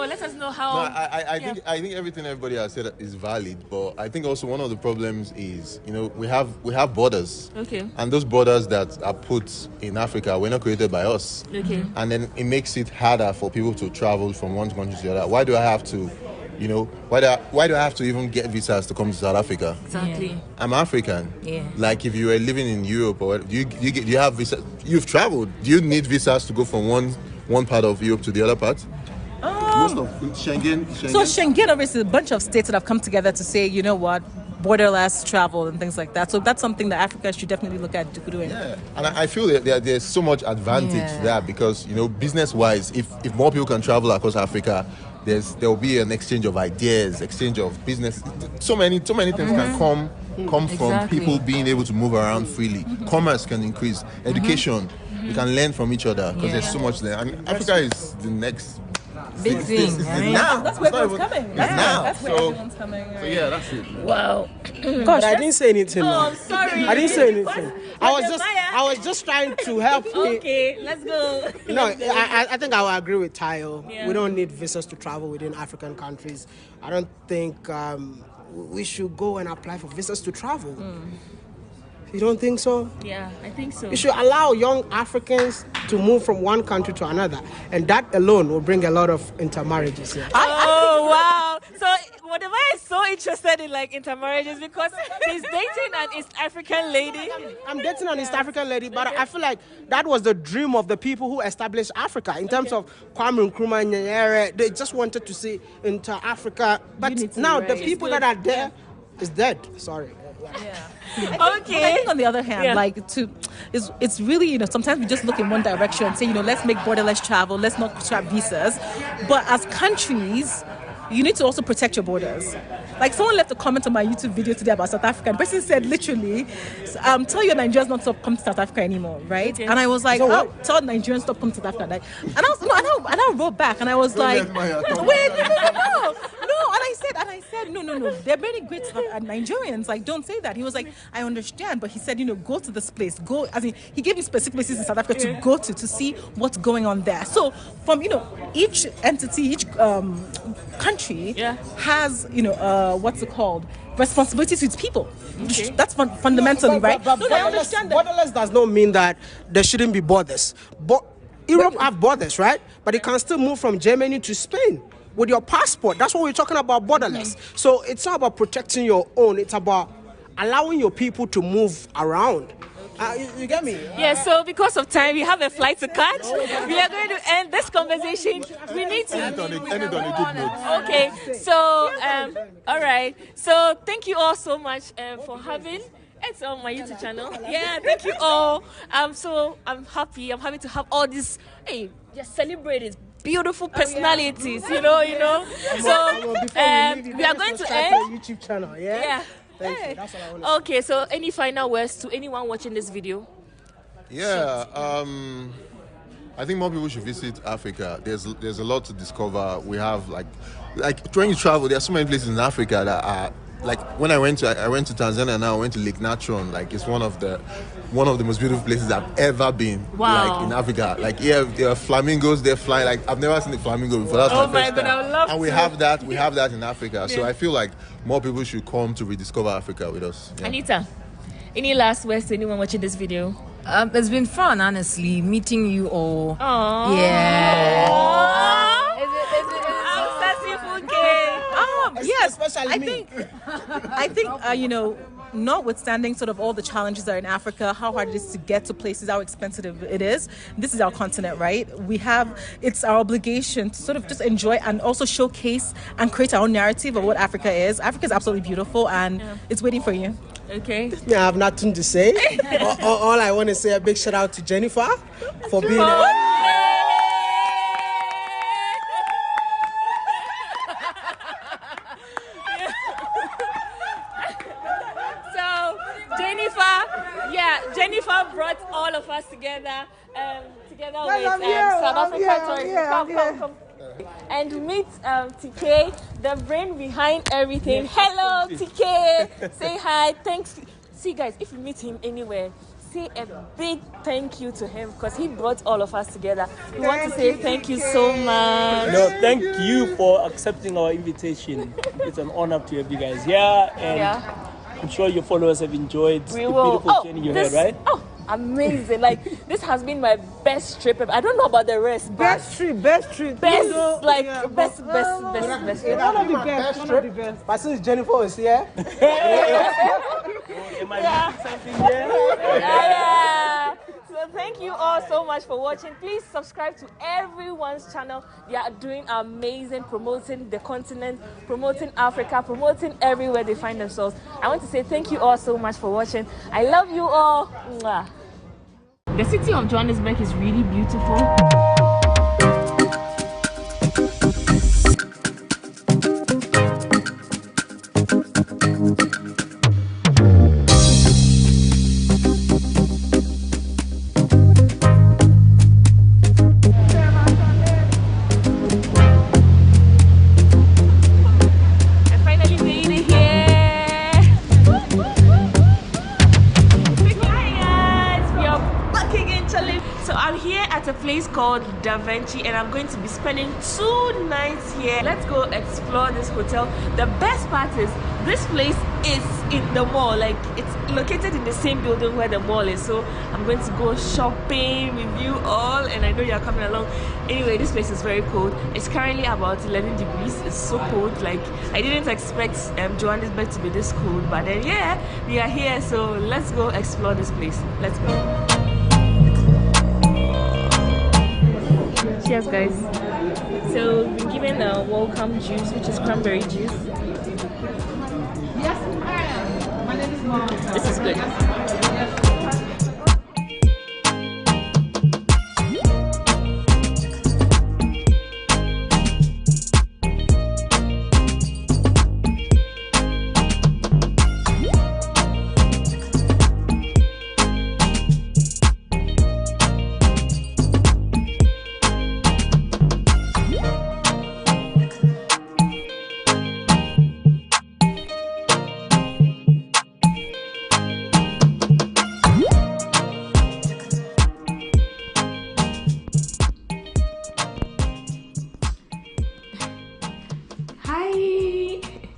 let us know how. No, I think everything everybody has said is valid, but I think also one of the problems is, we have borders. Okay. And those borders that are put in Africa were not created by us. Okay. And then it makes it harder for people to travel from one country to the other. Why do I have to why do I have to even get visas to come to South Africa? Exactly. I'm African. Yeah. Like, if you were living in Europe, or do you have visa? You've traveled. Do you need visas to go from one part of Europe to the other part? Most of Schengen. So Schengen, obviously, a bunch of states that have come together to say, you know what, borderless travel and things like that. So that's something that Africa should definitely look at doing. Yeah, and I feel that there's so much advantage to that, because business-wise, if more people can travel across Africa, there will be an exchange of ideas, exchange of business. So many things can come from people being able to move around freely. Commerce can increase, education. We can learn from each other because there's so much there. And Africa is the next big thing. Now. That's where everyone's coming. That's where everyone's coming. Right? So yeah, that's it. Wow. Gosh, I didn't say anything. Oh, I'm sorry. I didn't say anything. I was just trying to help. Okay, let's go. I think I will agree with Tayo. Yeah. We don't need visas to travel within African countries. I don't think we should go and apply for visas to travel. You don't think so? Yeah, I think so. You should allow young Africans to move from one country to another, and that alone will bring a lot of intermarriages here. Oh, wow. So whatever is so interested in like intermarriages because he's dating an East African lady. I'm dating an East African lady, but I feel like that was the dream of the people who established Africa. In terms of Kwame Nkrumah and Nyerere, they just wanted to see inter-Africa. But Unity, now right? the people that are there is dead. Sorry. Okay. I think on the other hand, it's really, sometimes we just look in one direction and say, let's make borderless travel, let's not scrap visas. But as countries, you need to also protect your borders. Like someone left a comment on my YouTube video today about South Africa. The person said literally, tell your Nigerians not to come to South Africa anymore, right? Okay. And I was like, tell Nigerians stop coming to South Africa. And I wrote back and I was like, wait, no. And I said, no. There are many great Nigerians. Like, don't say that. He was like, I understand, but he said, go to this place. Go. I mean, he gave me specific places in South Africa to go to see what's going on there. So from each entity, each country has what's it called? Responsibility to its people. Okay. That's fundamentally right. But I understand that. Borderless does not mean that there shouldn't be borders. But Europe have borders, right? But you can still move from Germany to Spain with your passport. That's what we're talking about, borderless. So it's not about protecting your own. It's about allowing your people to move around. You get me? Yeah, so because of time, we have a flight to catch. We are going to end this conversation. We need to... End on a good note. Okay, so, all right. So, thank you all so much for having... It's on my YouTube channel. Yeah, thank you all. I'm happy. I'm happy to have all these, just celebrated beautiful personalities, So, we are going to end... YouTube channel, yeah? Thank you. That's all I want to say. Okay, so any final words to anyone watching this video? Yeah, I think more people should visit Africa. There's a lot to discover. We have like when you travel, there are so many places in Africa that are like when I went to Tanzania. Now I went to Lake Natron. Like it's one of the most beautiful places I've ever been. Wow. Like in Africa. Like there are flamingos. They're flying. Like I've never seen a flamingo before. That's my first time. I would love and we have that. We have that in Africa. Yeah. So I feel like more people should come to rediscover Africa with us. Yeah. Anita, any last words to anyone watching this video? It's been fun, honestly, meeting you all. Aww. Yeah. Yes, especially I think notwithstanding sort of all the challenges that are in Africa, how hard it is to get to places, how expensive it is. This is our continent, right? It's our obligation to sort of just enjoy and also showcase and create our own narrative of what Africa is. Africa is absolutely beautiful and it's waiting for you. Okay. I have nothing to say. all I want to say, a big shout out to Jennifer for being Jennifer brought all of us together, together with South Africa. Come. And meet TK, the brain behind everything. Hello, TK. Say hi. Thanks. See, guys, if you meet him anywhere, say a big thank you to him because he brought all of us together. We want to say thank you so much. No, thank you for accepting our invitation. It's an honor to have you guys here. And I'm sure your followers have enjoyed the beautiful journey you had, right? Oh, amazing. Like, this has been my best trip. I don't know about the rest, but... Best trip. Best trip. One of the best. But since Jennifer is here... Am I missing something here? Yeah. So thank you all so much for watching. Please subscribe to everyone's channel. They are doing amazing, promoting the continent, promoting Africa, promoting everywhere they find themselves. I want to say thank you all so much for watching. I love you all. Mwah. The city of Johannesburg is really beautiful. I'm here at a place called Da Vinci and I'm going to be spending 2 nights here. Let's go explore this hotel. The best part is this place is in the mall, like it's located in the same building where the mall is. So I'm going to go shopping with you all, and I know you're coming along. Anyway, this place is very cold. It's currently about 11 degrees. It's so cold. Like I didn't expect Johannesburg to be this cold, but then yeah, we are here. So let's go explore this place. Let's go. Cheers, guys. So we've been given a welcome juice, which is cranberry juice. Yes, my name is Mom. This is good.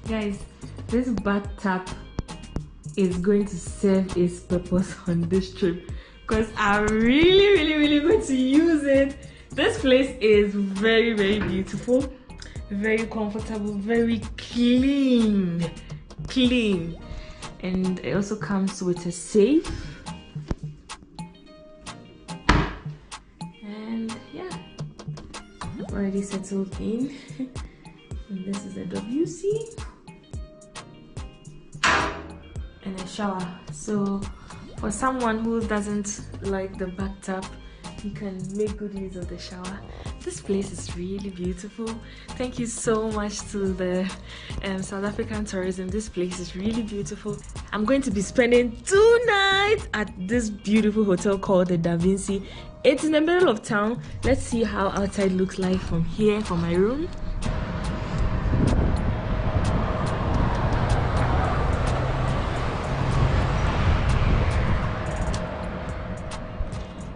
Guys, this bathtub is going to serve its purpose on this trip because I'm really going to use it. This place is very beautiful, very comfortable, very clean, and it also comes with a safe. And yeah, I've already settled in. And this is a WC and a shower. So for someone who doesn't like the bathtub, you can make good use of the shower. This place is really beautiful. Thank you so much to the South African tourism. This place is really beautiful. I'm going to be spending 2 nights at this beautiful hotel called the Da Vinci. It's in the middle of town. Let's see how outside looks like from here, from my room.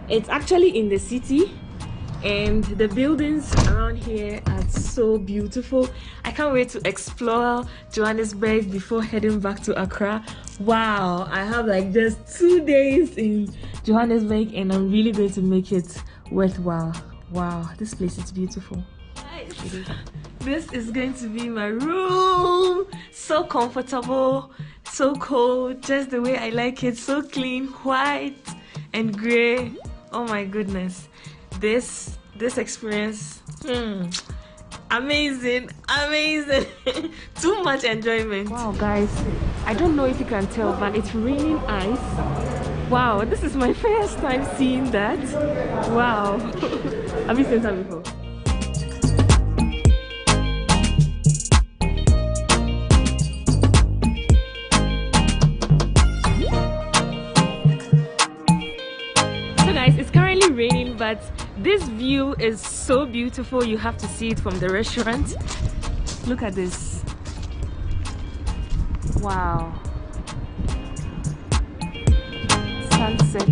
It's actually in the city, and the buildings around here are so beautiful. I can't wait to explore Johannesburg before heading back to Accra. Wow, I have like just 2 days in Johannesburg and I'm really going to make it worthwhile. Wow, this place is beautiful. This is going to be my room. So comfortable, so cold, just the way I like it. So clean, white and gray. Oh my goodness, this experience, amazing. Too much enjoyment. Wow guys, I don't know if you can tell, but it's raining ice. Wow, this is my first time seeing that. Wow. Have you seen that before? It's currently raining, but this view is so beautiful. You have to see it from the restaurant. Look at this. Wow. Sunset.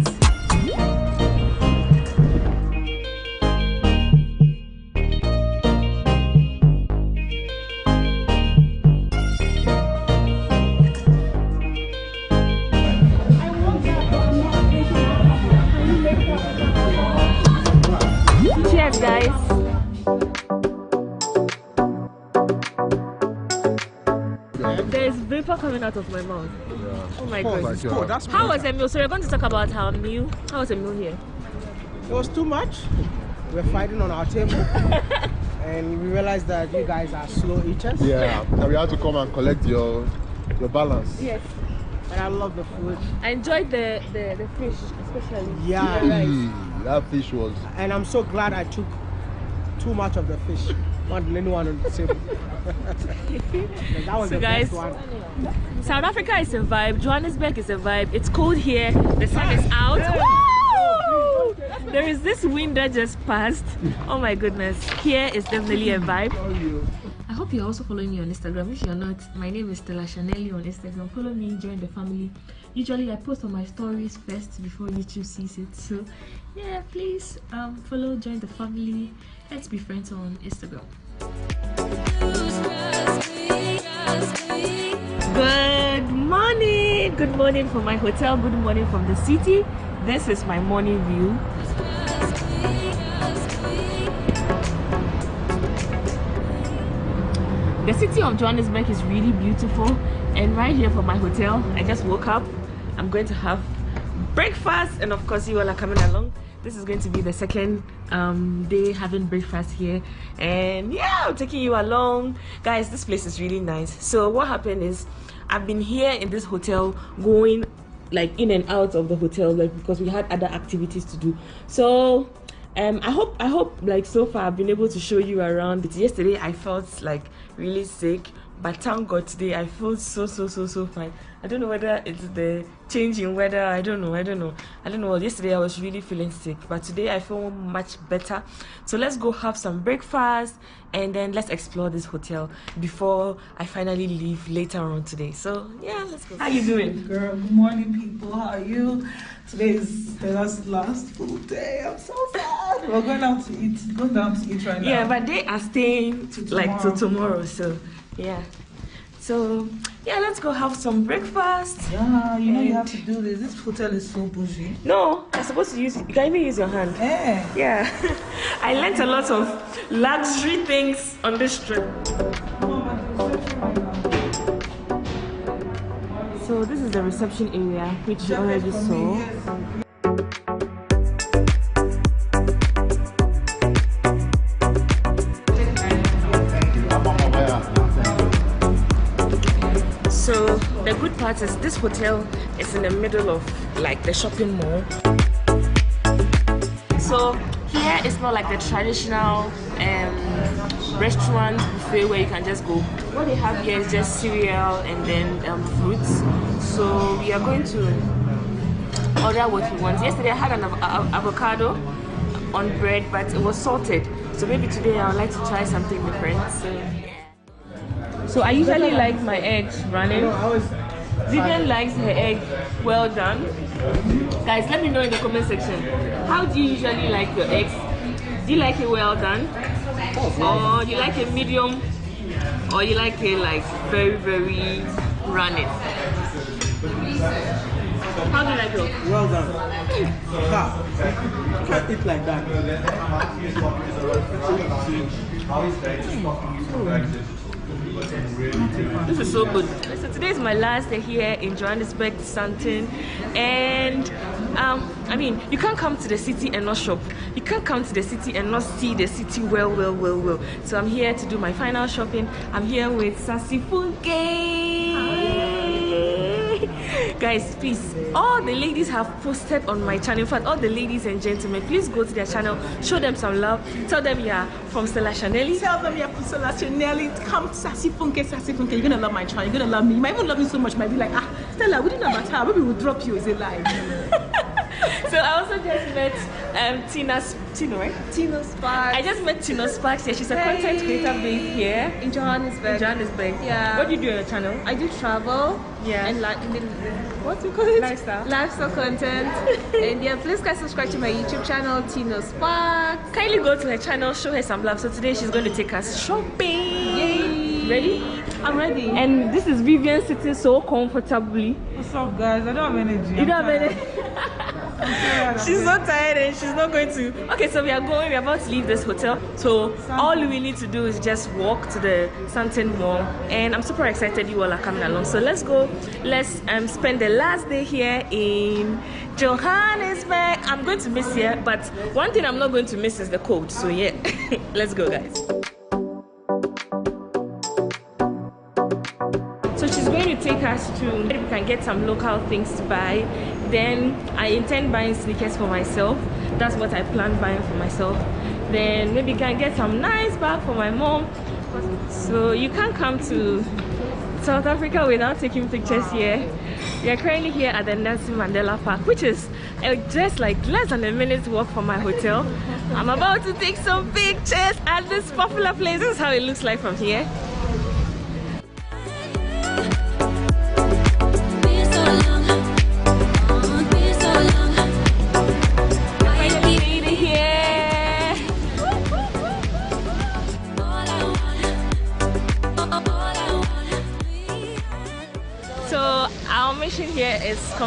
Cheers, guys. There's vapor coming out of my mouth. Yeah. Oh my god. How was the meal? So we're going to talk about our meal. How was the meal here? It was too much. We're fighting on our table. And we realized that you guys are slow eaters. Yeah, and we had to come and collect your balance. Yes. And I love the food. I enjoyed the fish, especially. Yeah. That fish was... And I'm so glad I took too much of the fish. More than anyone on the table. That was so the guys, best one. South Africa is a vibe. Johannesburg is a vibe. It's cold here. The sun is out. Woo! There is this wind that just passed. Oh my goodness. Here is definitely a vibe. I hope you're also following me on Instagram. If you're not, my name is Stella Chanelli on Instagram. Follow me, join the family. Usually I post on my stories first before YouTube sees it. So yeah, please follow, join the family. Let's be friends on Instagram. Good morning from my hotel. Good morning from the city. This is my morning view. The city of Johannesburg is really beautiful, and right here from my hotel, I just woke up. I'm going to have breakfast, and of course you all are coming along. This is going to be the second day having breakfast here, and yeah, I'm taking you along. Guys, this place is really nice. So what happened is, I've been here in this hotel, going like in and out of the hotel, like because we had other activities to do. So I hope like so far I've been able to show you around. Yesterday I felt like really sick, but thank God today I feel so fine. I don't know whether it's the change in weather. I don't know. Yesterday I was really feeling sick, but today I feel much better. So let's go have some breakfast, and then let's explore this hotel before I finally leave later on today. So yeah, let's go. How you doing? Girl, good morning, people. How are you? Today is the last full day. I'm so sad. We're going out to eat. Go down to eat right now. Yeah, but they are staying till tomorrow. So yeah. So yeah, let's go have some breakfast. Yeah, you know you have to do this. This hotel is so bougie. No, I'm supposed to use. You can even use your hand. Yeah. I learned a lot of luxury things on this trip. So this is the reception area, which you already saw. So the good part is this hotel is in the middle of like the shopping mall. So here it's not like the traditional restaurant buffet where you can just go. What they have here is just cereal and then fruits. So we are going to order what we want. Yesterday I had an avocado on bread, but it was salted. So maybe today I would like to try something different. So I usually like my eggs running. Vivian likes her egg well done. Guys, let me know in the comment section. How do you usually like your eggs? Do you like it well done? Or you like it medium? Or you like it like very running? How do you like it? Well done. You can't eat like that. This is so good. So today is my last day here in Johannesburg, Sandton, and I mean, you can't come to the city and not shop. You can't come to the city and not see the city well. So I'm here to do my final shopping. I'm here with Sassy Funke. Guys, please, all the ladies have posted on my channel. In fact, all the ladies and gentlemen, please go to their channel, show them some love, tell them you're from Stella Chanelli. Tell them you're from Stella Chanelli. Come, Sassy Funke. You're gonna love my channel. You're gonna love me. You might even love me so much. You might be like, Stella, we didn't know about her. Maybe we'll drop you. Is it live? So I also just met Tina, right? Tina Sparks. I just met Tina Sparks. Yeah, she's a content creator based here in Johannesburg. Yeah. What do you do on your channel? I do travel. Yeah. And like, what do you call it? Lifestyle content. And yeah, please guys subscribe to my YouTube channel, Tina Sparks. Kindly go to her channel, show her some love. So today she's going to take us shopping. Yay! Ready? I'm ready. And this is Vivian sitting so comfortably. What's up, guys? I don't have energy. You don't have energy? She's so tired and she's not going to. Okay, so we're about to leave this hotel. So all we need to do is just walk to the Sandton Mall, and I'm super excited you all are coming along. So let's go. Let's spend the last day here in Johannesburg. I'm going to miss here, but one thing I'm not going to miss is the cold. So yeah, let's go, guys. So she's going to take us to where we can get some local things to buy. Then I intend buying sneakers for myself. That's what I plan buying for myself. Then maybe can get some nice bag for my mom. So you can't come to South Africa without taking pictures here. We are currently here at the Nelson Mandela Park, which is just like less than a minute's walk from my hotel. I'm about to take some pictures at this popular place. This is how it looks like from here.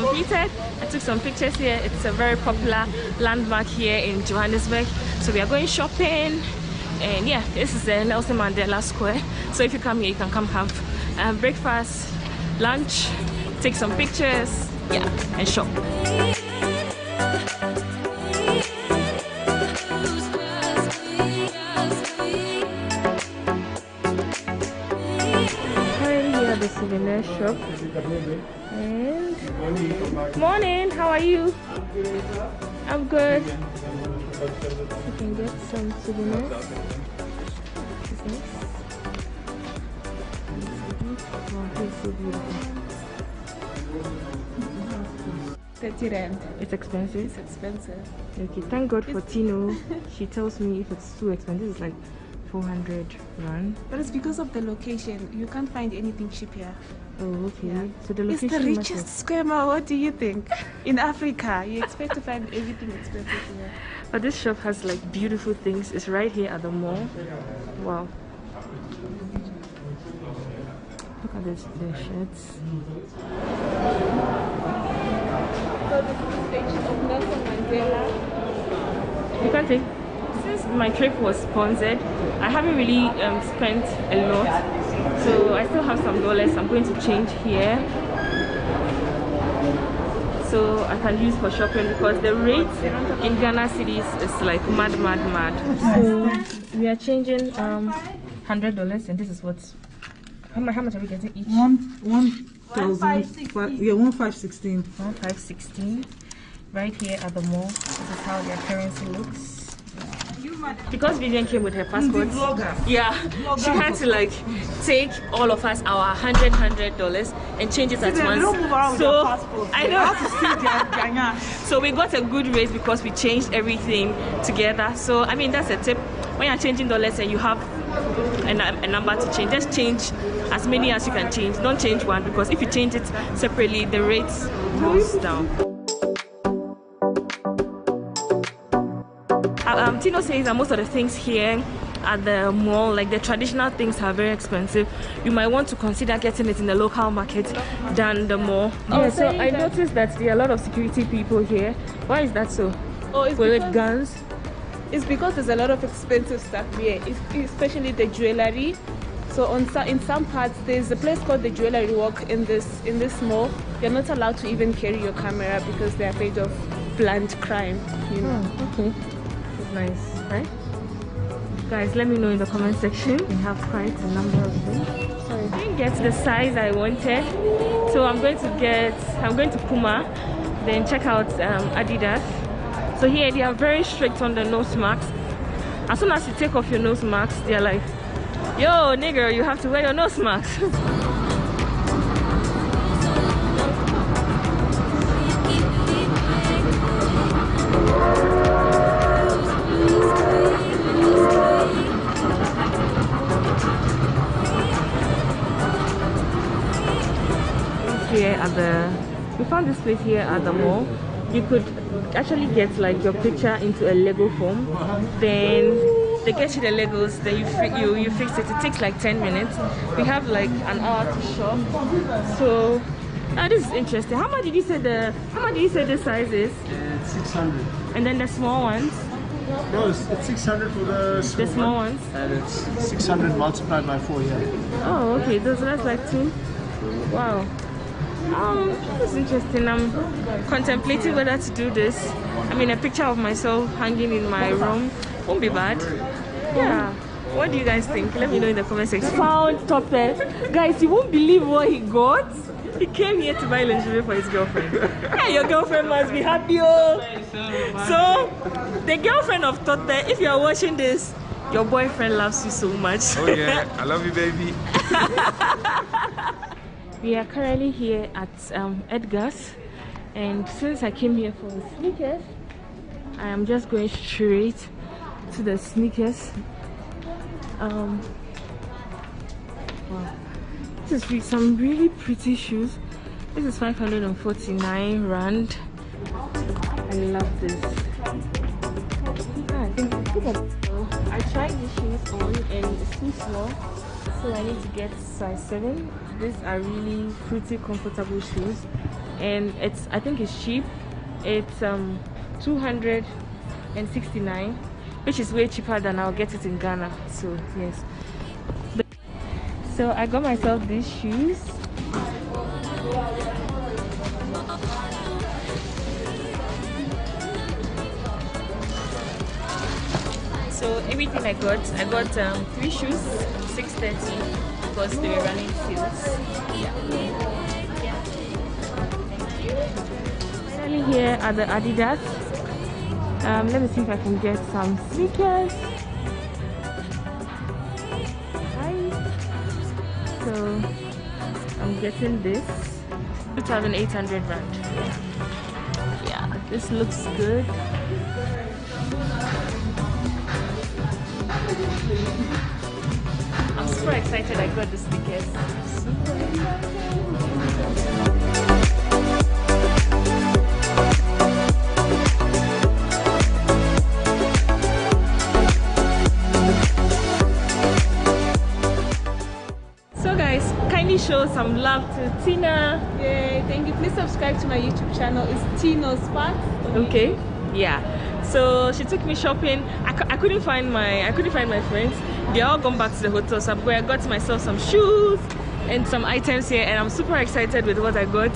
completed. I took some pictures here. It's a very popular landmark here in Johannesburg. So we are going shopping. And yeah, this is the Nelson Mandela Square. So if you come here, you can come have breakfast, lunch, take some pictures, yeah, and shop. The souvenir shop. And morning, how are you? I'm good. You can get some souvenirs. Wow, this is so beautiful. 30 rand. It's expensive? It's expensive. Okay, thank God for Tino. She tells me if it's too expensive, it's like 400 rand. But it's because of the location. You can't find anything cheap here. Oh, okay. Yeah. So the location it's the richest square mile. What do you think? In Africa, you expect to find everything expensive here. But this shop has like beautiful things. It's right here at the mall. Wow. Look at this, the shirts. So this is the stage of Nelson Mandela. You can take. Since my trip was sponsored, I haven't really spent a lot, so I still have some dollars. I'm going to change here so I can use for shopping, because the rate in Ghana cities is like mad. So we are changing $100, and this is what's how much are we getting each? 1,000. Yeah, 1,516. 1,516. Right here at the mall. This is how their currency looks. Because Vivian came with her passport, yeah, she had to like take all of us our $100 and change it at once. So I know. So we got a good rate because we changed everything together. So I mean, that's a tip. When you're changing dollars and you have a number to change, just change as many as you can change. Don't change one, because if you change it separately, the rate goes down. Tino says that most of the things here at the mall, like the traditional things, are very expensive. You might want to consider getting it in the local market than the mall. Yeah, so I noticed that there are a lot of security people here. Why is that so? Oh, it's with guns? It's because there's a lot of expensive stuff here, especially the jewelry. So in some parts, there's a place called the Jewelry Walk in this mall. You're not allowed to even carry your camera because they're afraid of planned crime. You know. Oh, okay. Nice, right? Guys, let me know in the comment section. We have quite a number of them. Sorry, I didn't get the size I wanted, so I'm going to Puma, then check out Adidas. So here they are very strict on the nose masks. As soon as you take off your nose mask, they're like, yo nigger, you have to wear your nose mask. We found this place here at the mall. You could actually get like your picture into a Lego form, then they get you the Legos, then you fix it. It takes like 10 minutes. We have like an hour to shop. So this is interesting. How much did you say the size is? It's 600. And then the small ones? No, it's 600 for the small ones. And it's 600 multiplied by 4 here. Oh, okay. That's like 2. Wow. This is interesting. I'm contemplating whether to do this. I mean, a picture of myself hanging in my room won't be bad. Yeah. What do you guys think? Let me know in the comment section. Found Tope. Guys, you won't believe what he got. He came here to buy lingerie for his girlfriend. Hey, your girlfriend must be happy, oh. So, the girlfriend of Tope, if you are watching this, your boyfriend loves you so much. Oh yeah, I love you, baby. We are currently here at Edgar's, and since I came here for sneakers, I am just going straight to the sneakers. Wow. This is some really pretty shoes. This is 549 rand. I love this. I tried these shoes on and it's too small, so I need to get size 7. These are really pretty comfortable shoes. and I think it's cheap. It's 269, which is way cheaper than I'll get it in Ghana. So yes. So I got myself these shoes. So everything I got 3 shoes, 630, because they were running sales. Yeah. Finally, here are the Adidas. Let me see if I can get some sneakers. So I'm getting this 2,800 rand. Yeah, this looks good. I'm super excited I got the sneakers. Super excited. Show some love to Tina. Yay, thank you. Please subscribe to my YouTube channel. It's Tino's Spot. Okay. Yeah. So she took me shopping. I couldn't find my friends. They all gone back to the hotel. So I got myself some shoes and some items here, and I'm super excited with what I got.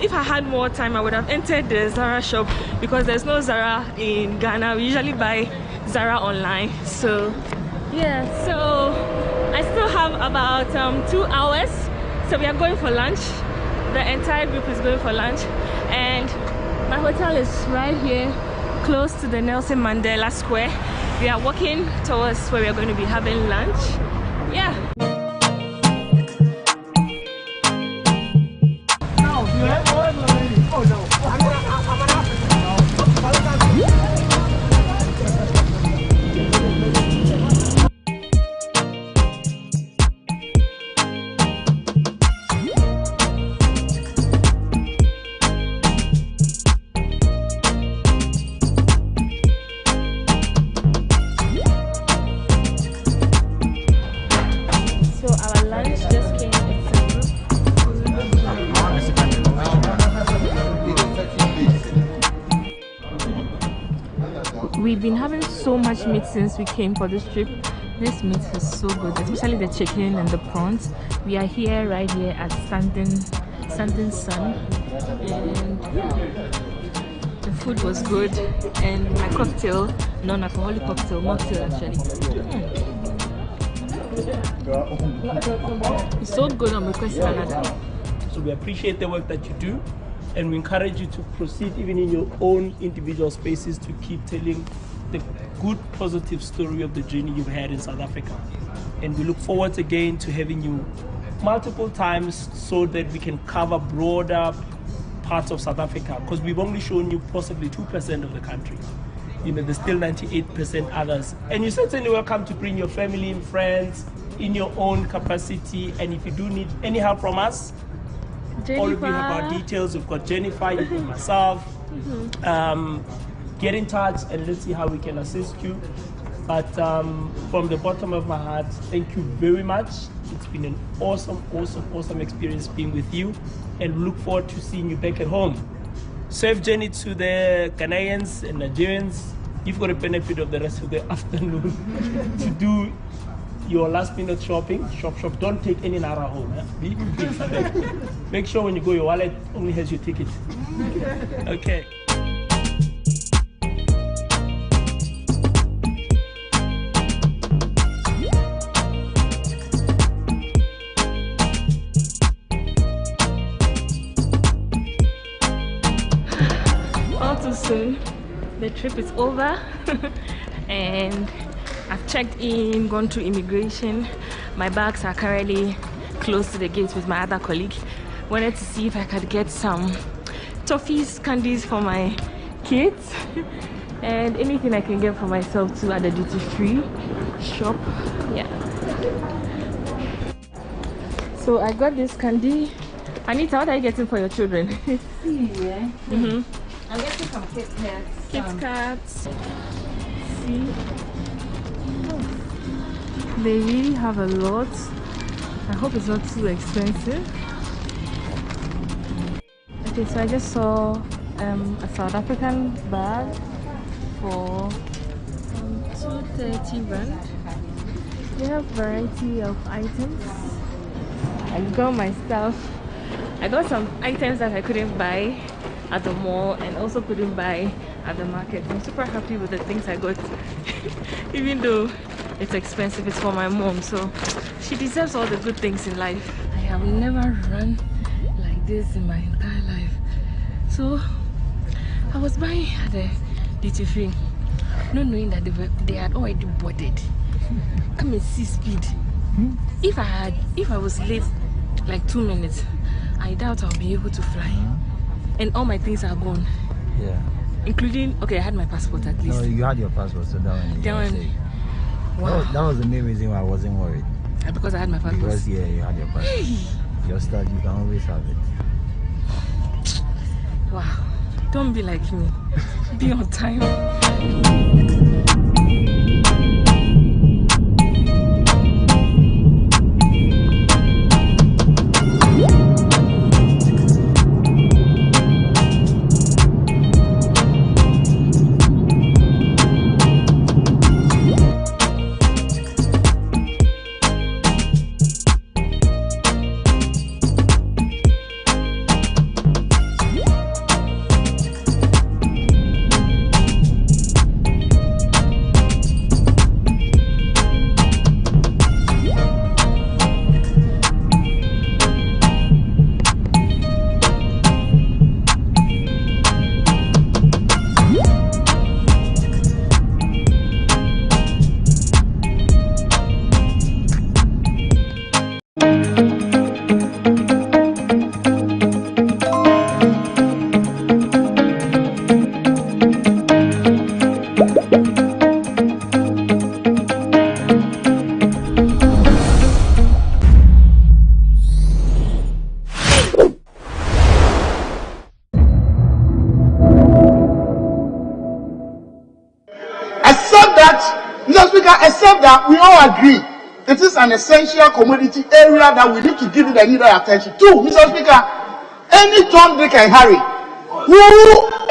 If I had more time, I would have entered the Zara shop because there's no Zara in Ghana. We usually buy Zara online. So yeah. So I still have about 2 hours. So we are going for lunch. The entire group is going for lunch, and my hotel is right here, close to the Nelson Mandela Square. We are walking towards where we are going to be having lunch. Yeah. No, you have one already. Oh no. I'm an We've been having so much meat since we came for this trip. This meat is so good, especially the chicken and the prawns. We are here, right here at Standing Sun, and the food was good. And my cocktail, non-alcoholic cocktail, mocktail actually. It's so good. I'm requesting another. So we appreciate the work that you do, and we encourage you to proceed even in your own individual spaces to keep telling the good, positive story of the journey you've had in South Africa. And we look forward again to having you multiple times so that we can cover broader parts of South Africa, because we've only shown you possibly 2% of the country. You know, there's still 98% others. And you're certainly welcome to bring your family and friends in your own capacity. And if you do need any help from us, all of you have our details. We've got Jennifer, you've got myself. Get in touch and let's see how we can assist you. But from the bottom of my heart, thank you very much. It's been an awesome experience being with you, and look forward to seeing you back at home. Safe journey to the Ghanaians and Nigerians. You've got a benefit of the rest of the afternoon to do your last minute shopping. Shop. Don't take any Naira home. Be make sure when you go, your wallet only has your ticket. Okay. All too soon, the trip is over and I've checked in, gone through immigration. My bags are currently close to the gates with my other colleague. Wanted to see if I could get some toffees, candies for my kids, and anything I can get for myself too at the duty-free shop. Yeah. So I got this candy. Anita, what are you getting for your children? See, yeah. I'm getting some Kit Kats. Kit Kats. See? They really have a lot. I hope it's not too expensive. I Okay, so I just saw a South African bag for 230 rand. They have variety of items. I got my stuff. I got some items that I couldn't buy at the mall and also couldn't buy at the market. I'm super happy with the things I got. Even though it's expensive, it's for my mom, so she deserves all the good things in life. I have never run like this in my entire life. So I was buying at the duty free, not knowing that they had already boarded. Come and see speed. If I was late like 2 minutes, I doubt I'll be able to fly. And all my things are gone. Yeah. Including, okay, I had my passport at least. No, you had your passport, so that one. Wow. That was the main reason why I wasn't worried. Because I had my passport. Because yeah, you had your passport. Hey. Your stuff, you can always have it. Wow. Don't be like me. Be on time. Except that we all agree it is an essential commodity area that we need to give it the needed attention. Two, Mr. Speaker, any Tom, Dick and Harry who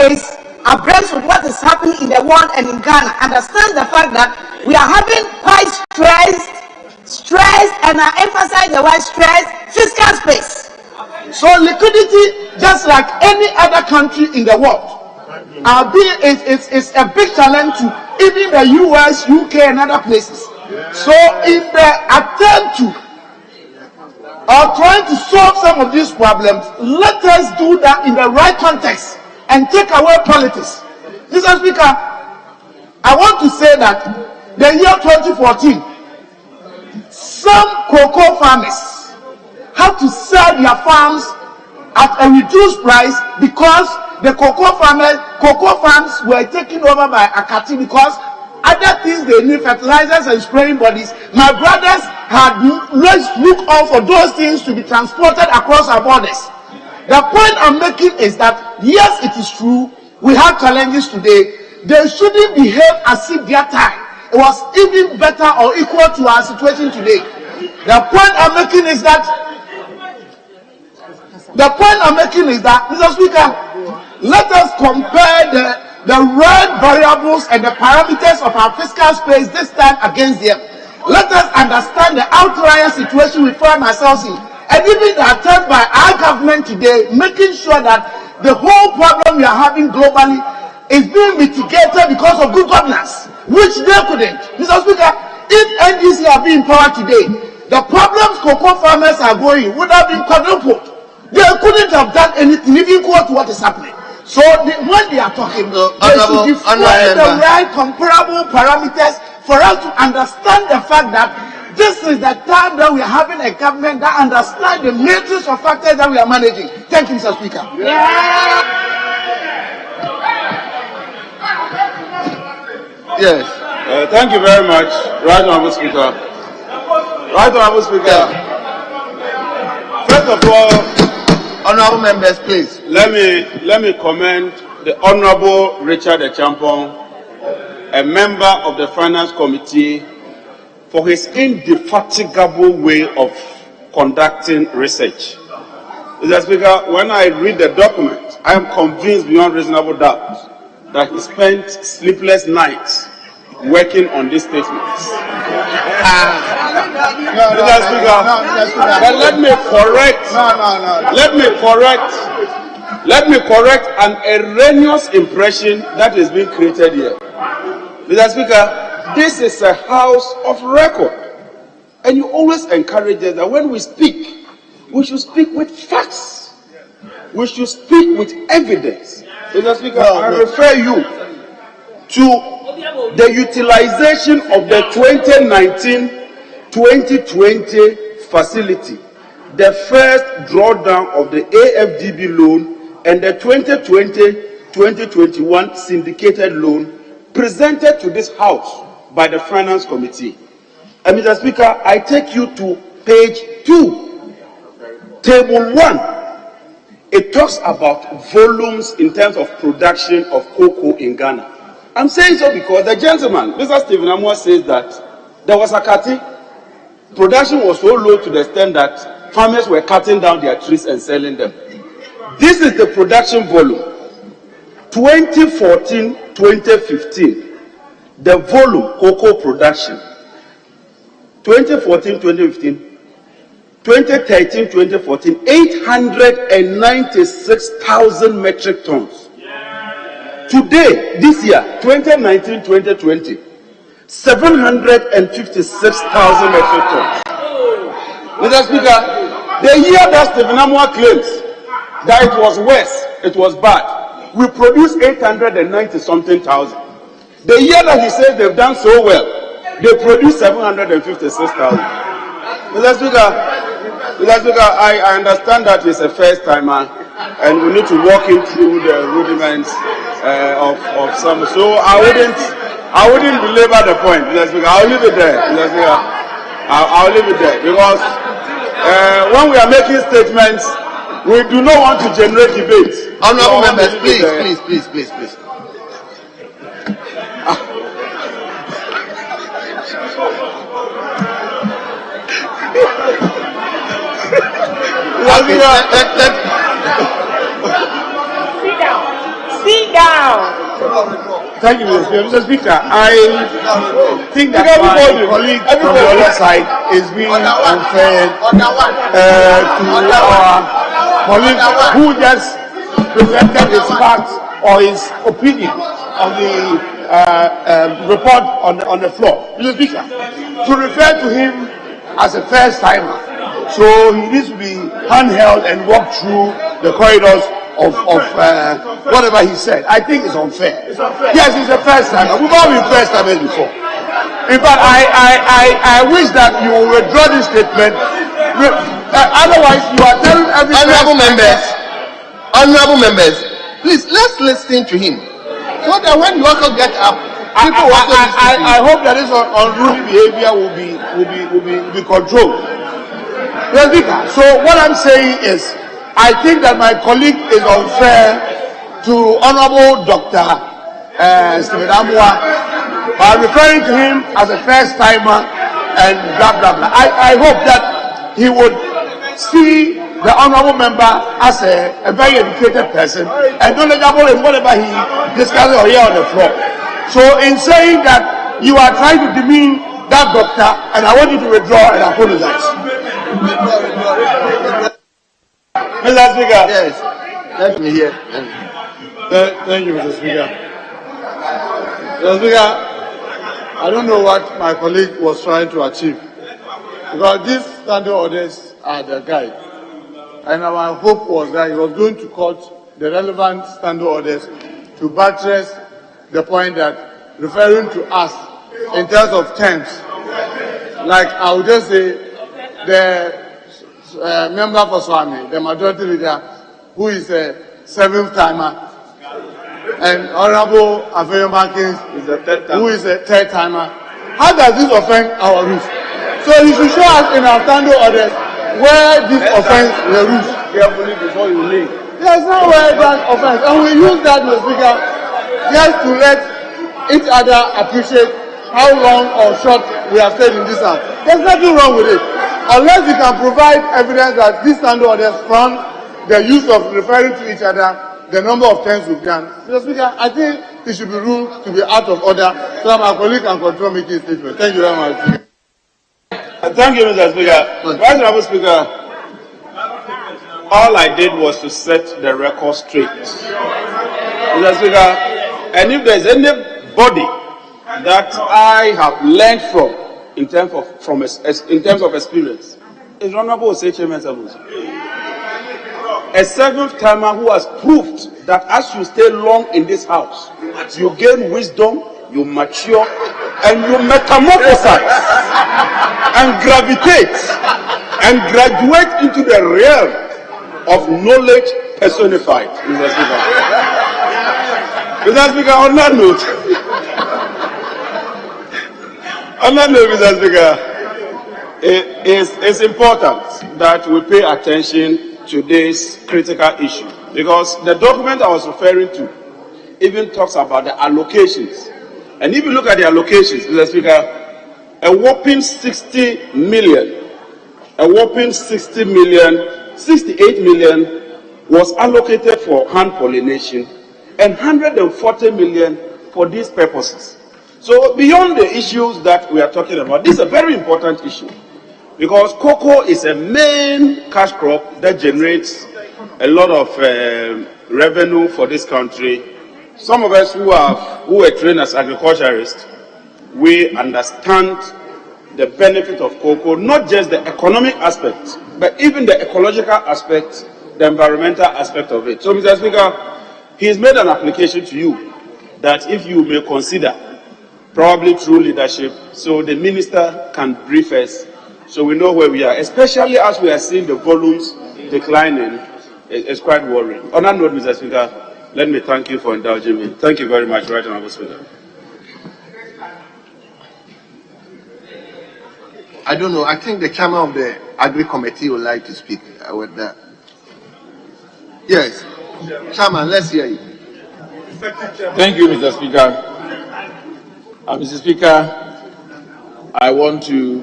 is abreast of what is happening in the world and in Ghana understands the fact that we are having quite stress, and I emphasize the word stress, fiscal space. So liquidity, just like any other country in the world, it's a big challenge to even the US, UK, and other places. So in the attempt to trying to solve some of these problems, let us do that in the right context and take away politics. Mr. Speaker, I want to say that the year 2014, some cocoa farmers had to sell their farms at a reduced price because the cocoa farms were taken over by Akati because other things they need, fertilizers and spraying bodies. My brothers had looked out for those things to be transported across our borders. The point I'm making is that yes, it is true, we have challenges today. They shouldn't behave as if their time it was even better or equal to our situation today. The point I'm making is that Mr. Speaker, let us compare the real variables and the parameters of our fiscal space this time against them. Let us understand the outlier situation we find ourselves in, and even the attempt by our government today, making sure that the whole problem we are having globally is being mitigated because of good governance, which they couldn't. Mr. Speaker, if NDC are being in power today, the problems cocoa farmers are going would have been quadrupled. They couldn't have done anything, even equal to what is happening. So when they are talking, they should define the right comparable parameters for us to understand the fact that this is the time that we are having a government that understands the matrix of factors that we are managing. Thank you, Mr. Speaker. Yes. Thank you very much, Right Honourable Speaker. Right Honourable Speaker. First of all, honourable members, please. Let me commend the Honourable Richard Echampong, a member of the Finance Committee, for his indefatigable way of conducting research. Mr. Speaker, when I read the document, I am convinced beyond reasonable doubt that he spent sleepless nights working on these statements. Mr. Speaker, but let me correct an erroneous impression that is being created here. Mr. Speaker, this is a house of record. And you always encourage us that when we speak, we should speak with facts. We should speak with evidence. Mr. Speaker, I refer you to the utilization of the 2019-2020 facility, the first drawdown of the AFDB loan, and the 2020-2021 syndicated loan presented to this House by the Finance Committee. And Mr. Speaker, I take you to page 2, table 1. It talks about volumes in terms of production of cocoa in Ghana. I'm saying so because the gentleman, Mr. Stephen Amwa, says that there was a cutting. Production was so low to the extent that farmers were cutting down their trees and selling them. This is the production volume. 2014-2015, the volume cocoa production. 2014-2015, 2013-2014, 896,000 metric tons. Today, this year, 2019-2020, 756,000 metric tons. Mr. Speaker, the year that Stephen Amwa claims that it was worse, it was bad, we produced 890-something thousand. The year that he says they've done so well, they produced 756,000. Mr. Speaker, I understand that he's a first timer, and we need to walk him through the rudiments of some. So I wouldn't belabor the point, Mr. Speaker. I'll leave it there, Mr. Speaker. I'll leave it there because when we are making statements, we do not want to generate debates. Honorable members, please. Sit down. Thank you, Mr. Speaker. I think that my colleague on the other side is being unfair to our colleague who just presented his facts or his opinion on the report on the floor. Mr. Speaker, to refer to him as a first timer, so he needs to be handheld and walk through the corridors of whatever he said. I think it's unfair. Yes, he's a first timer. We've all been first timers before. In fact, I wish that you will withdraw this statement. Otherwise, you are telling everyone. Honorable members, please let's listen to him, so that when you also get up, people also listen to you. I hope that this unruly behavior will be controlled. So what I'm saying is, I think that my colleague is unfair to Honorable Dr. Stephen Amwa by referring to him as a first timer and blah blah blah. I hope that he would see the honorable member as a very educated person and knowledgeable in whatever he discusses or here on the floor. So in saying that you are trying to demean that doctor, and I want you to withdraw and apologize. Mr. Speaker. Yes, let me hear. Thank you, Mr. Speaker. Mr. Speaker, I don't know what my colleague was trying to achieve, because these standing orders are the guide. And our hope was that he was going to quote the relevant standing orders to buttress the point that referring to us in terms of terms, like I would just say the member for Swami, the majority leader, who is a seventh timer, and Honorable Afeyo Markins, who is a third timer. How does this offend our rules? So you should show us in our standing orders where this offends the rules. Carefully before you leave. There's no way that offense, and we use that, Mr. Speaker, just to let each other appreciate how long or short we have stayed in this house. There's nothing wrong with it, unless you can provide evidence that these standing orders front the use of referring to each other, the number of times we've done. Mr. Speaker, I think it should be ruled to be out of order so that my colleague can control making statements. Thank you very much. Thank you, Mr. Speaker. Right, Honorable Speaker, all I did was to set the record straight. Mr. Speaker, and if there's anybody that I have learned from in terms of experience, it's Honorable Oseche Mensah. A seventh timer who has proved that as you stay long in this house, you gain wisdom, you mature, and you metamorphosize and gravitate and graduate into the realm of knowledge personified. Mr. Speaker. Mr. Speaker, on that note, Mr. Speaker, it's important that we pay attention to this critical issue, because the document I was referring to even talks about the allocations. And if you look at the allocations, Mr. Speaker, a whopping 68 million was allocated for hand pollination and 140 million for these purposes. So beyond the issues that we are talking about, this is a very important issue, because cocoa is a main cash crop that generates a lot of revenue for this country. Some of us who were trained as agriculturists, we understand the benefit of cocoa, not just the economic aspect, but even the ecological aspect, the environmental aspect of it. So, Mr. Speaker, he has made an application to you that if you may consider, probably through leadership, so the minister can brief us, so we know where we are, especially as we are seeing the volumes declining. It's quite worrying. On that note, Mr. Speaker, let me thank you for indulging me. Thank you very much, Right Honourable Speaker. I don't know. I think the chairman of the Agri Committee would like to speak with that. Yes. Chairman, let's hear you. Thank you, Mr. Speaker. Mr. Speaker, I want to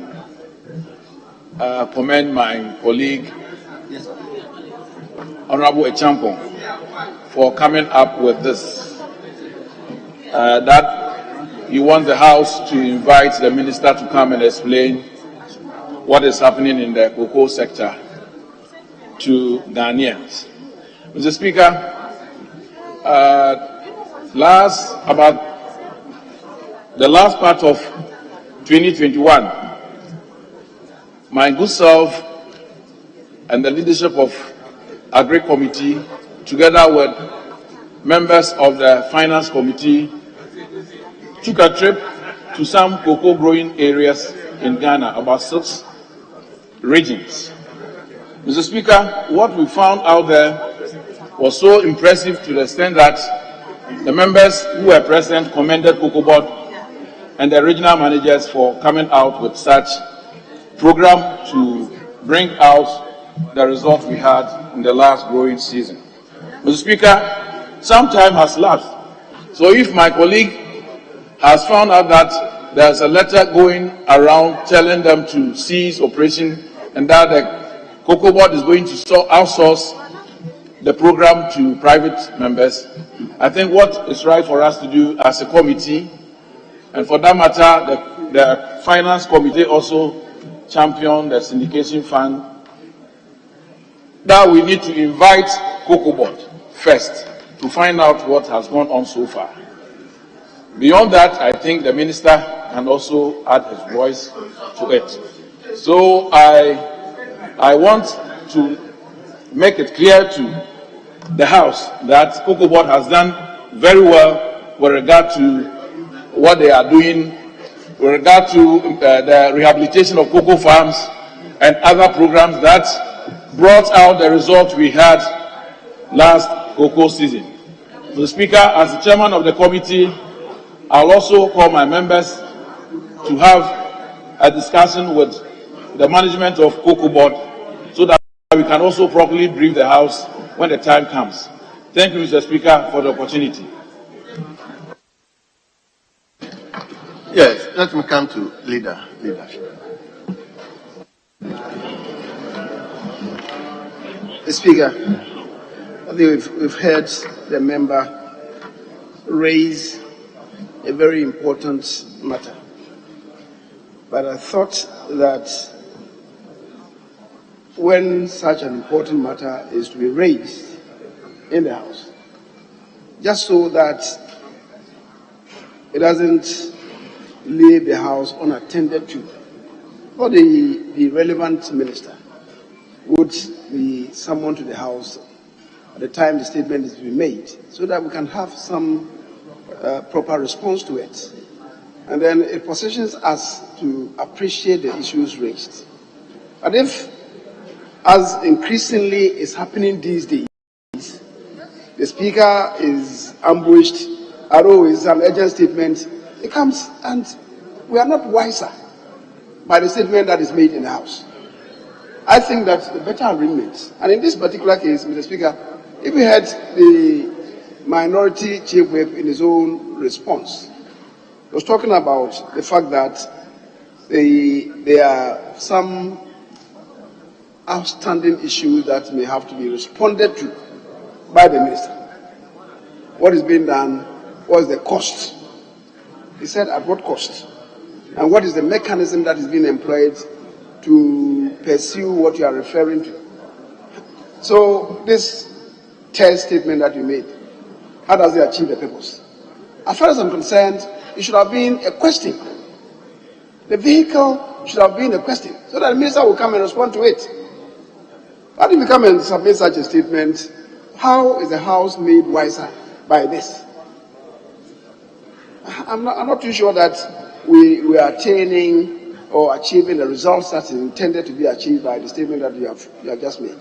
commend my colleague, Honorable Echampong, for coming up with this. That you want the House to invite the Minister to come and explain what is happening in the cocoa sector to Ghanaians. Mr. Speaker, about the last part of 2021, my good self and the leadership of Agri Committee, together with members of the Finance Committee, took a trip to some cocoa growing areas in Ghana, about 6 regions. Mr. Speaker, what we found out there was so impressive to the extent that the members who were present commended Cocoa Board and the regional managers for coming out with such program to bring out the results we had in the last growing season. Mr. Speaker, some time has lapsed. So if my colleague has found out that there's a letter going around telling them to cease operation and that the Cocoa Board is going to outsource the program to private members, I think what is right for us to do as a committee, and for that matter, the Finance Committee also championed the syndication fund, that we need to invite Cocoa Board first to find out what has gone on so far. Beyond that, I think the minister can also add his voice to it. So I want to make it clear to the House that Cocoa Board has done very well with regard to what they are doing, with regard to the rehabilitation of cocoa farms and other programs that brought out the results we had last cocoa season. Mr. Speaker, as the chairman of the committee, I'll also call my members to have a discussion with the management of Cocoa Board so that we can also properly brief the House when the time comes. Thank you, Mr. Speaker, for the opportunity. Yes, let me come to leadership. Speaker, I think we've heard the member raise a very important matter. But I thought that when such an important matter is to be raised in the House, just so that it doesn't leave the House unattended to, or the relevant minister would be summoned to the House at the time the statement is to be made, so that we can have some proper response to it. And then it positions us to appreciate the issues raised. But if, as increasingly is happening these days, the Speaker is ambushed, it's an urgent statement, it comes and we are not wiser by the statement that is made in the House. I think that the better arrangement, and in this particular case, Mr. Speaker, if we had the minority chief whip in his own response, he was talking about the fact that there are some outstanding issues that may have to be responded to by the minister. What is being done? What is the cost? He said, at what cost? And what is the mechanism that is being employed to pursue what you are referring to? So this third statement that you made, how does it achieve the purpose? As far as I'm concerned, it should have been a question. The vehicle should have been a question, so that the minister will come and respond to it. How do you come and submit such a statement? How is the House made wiser by this? I'm not too sure that we are attaining or achieving the results that is intended to be achieved by the statement that you have just made.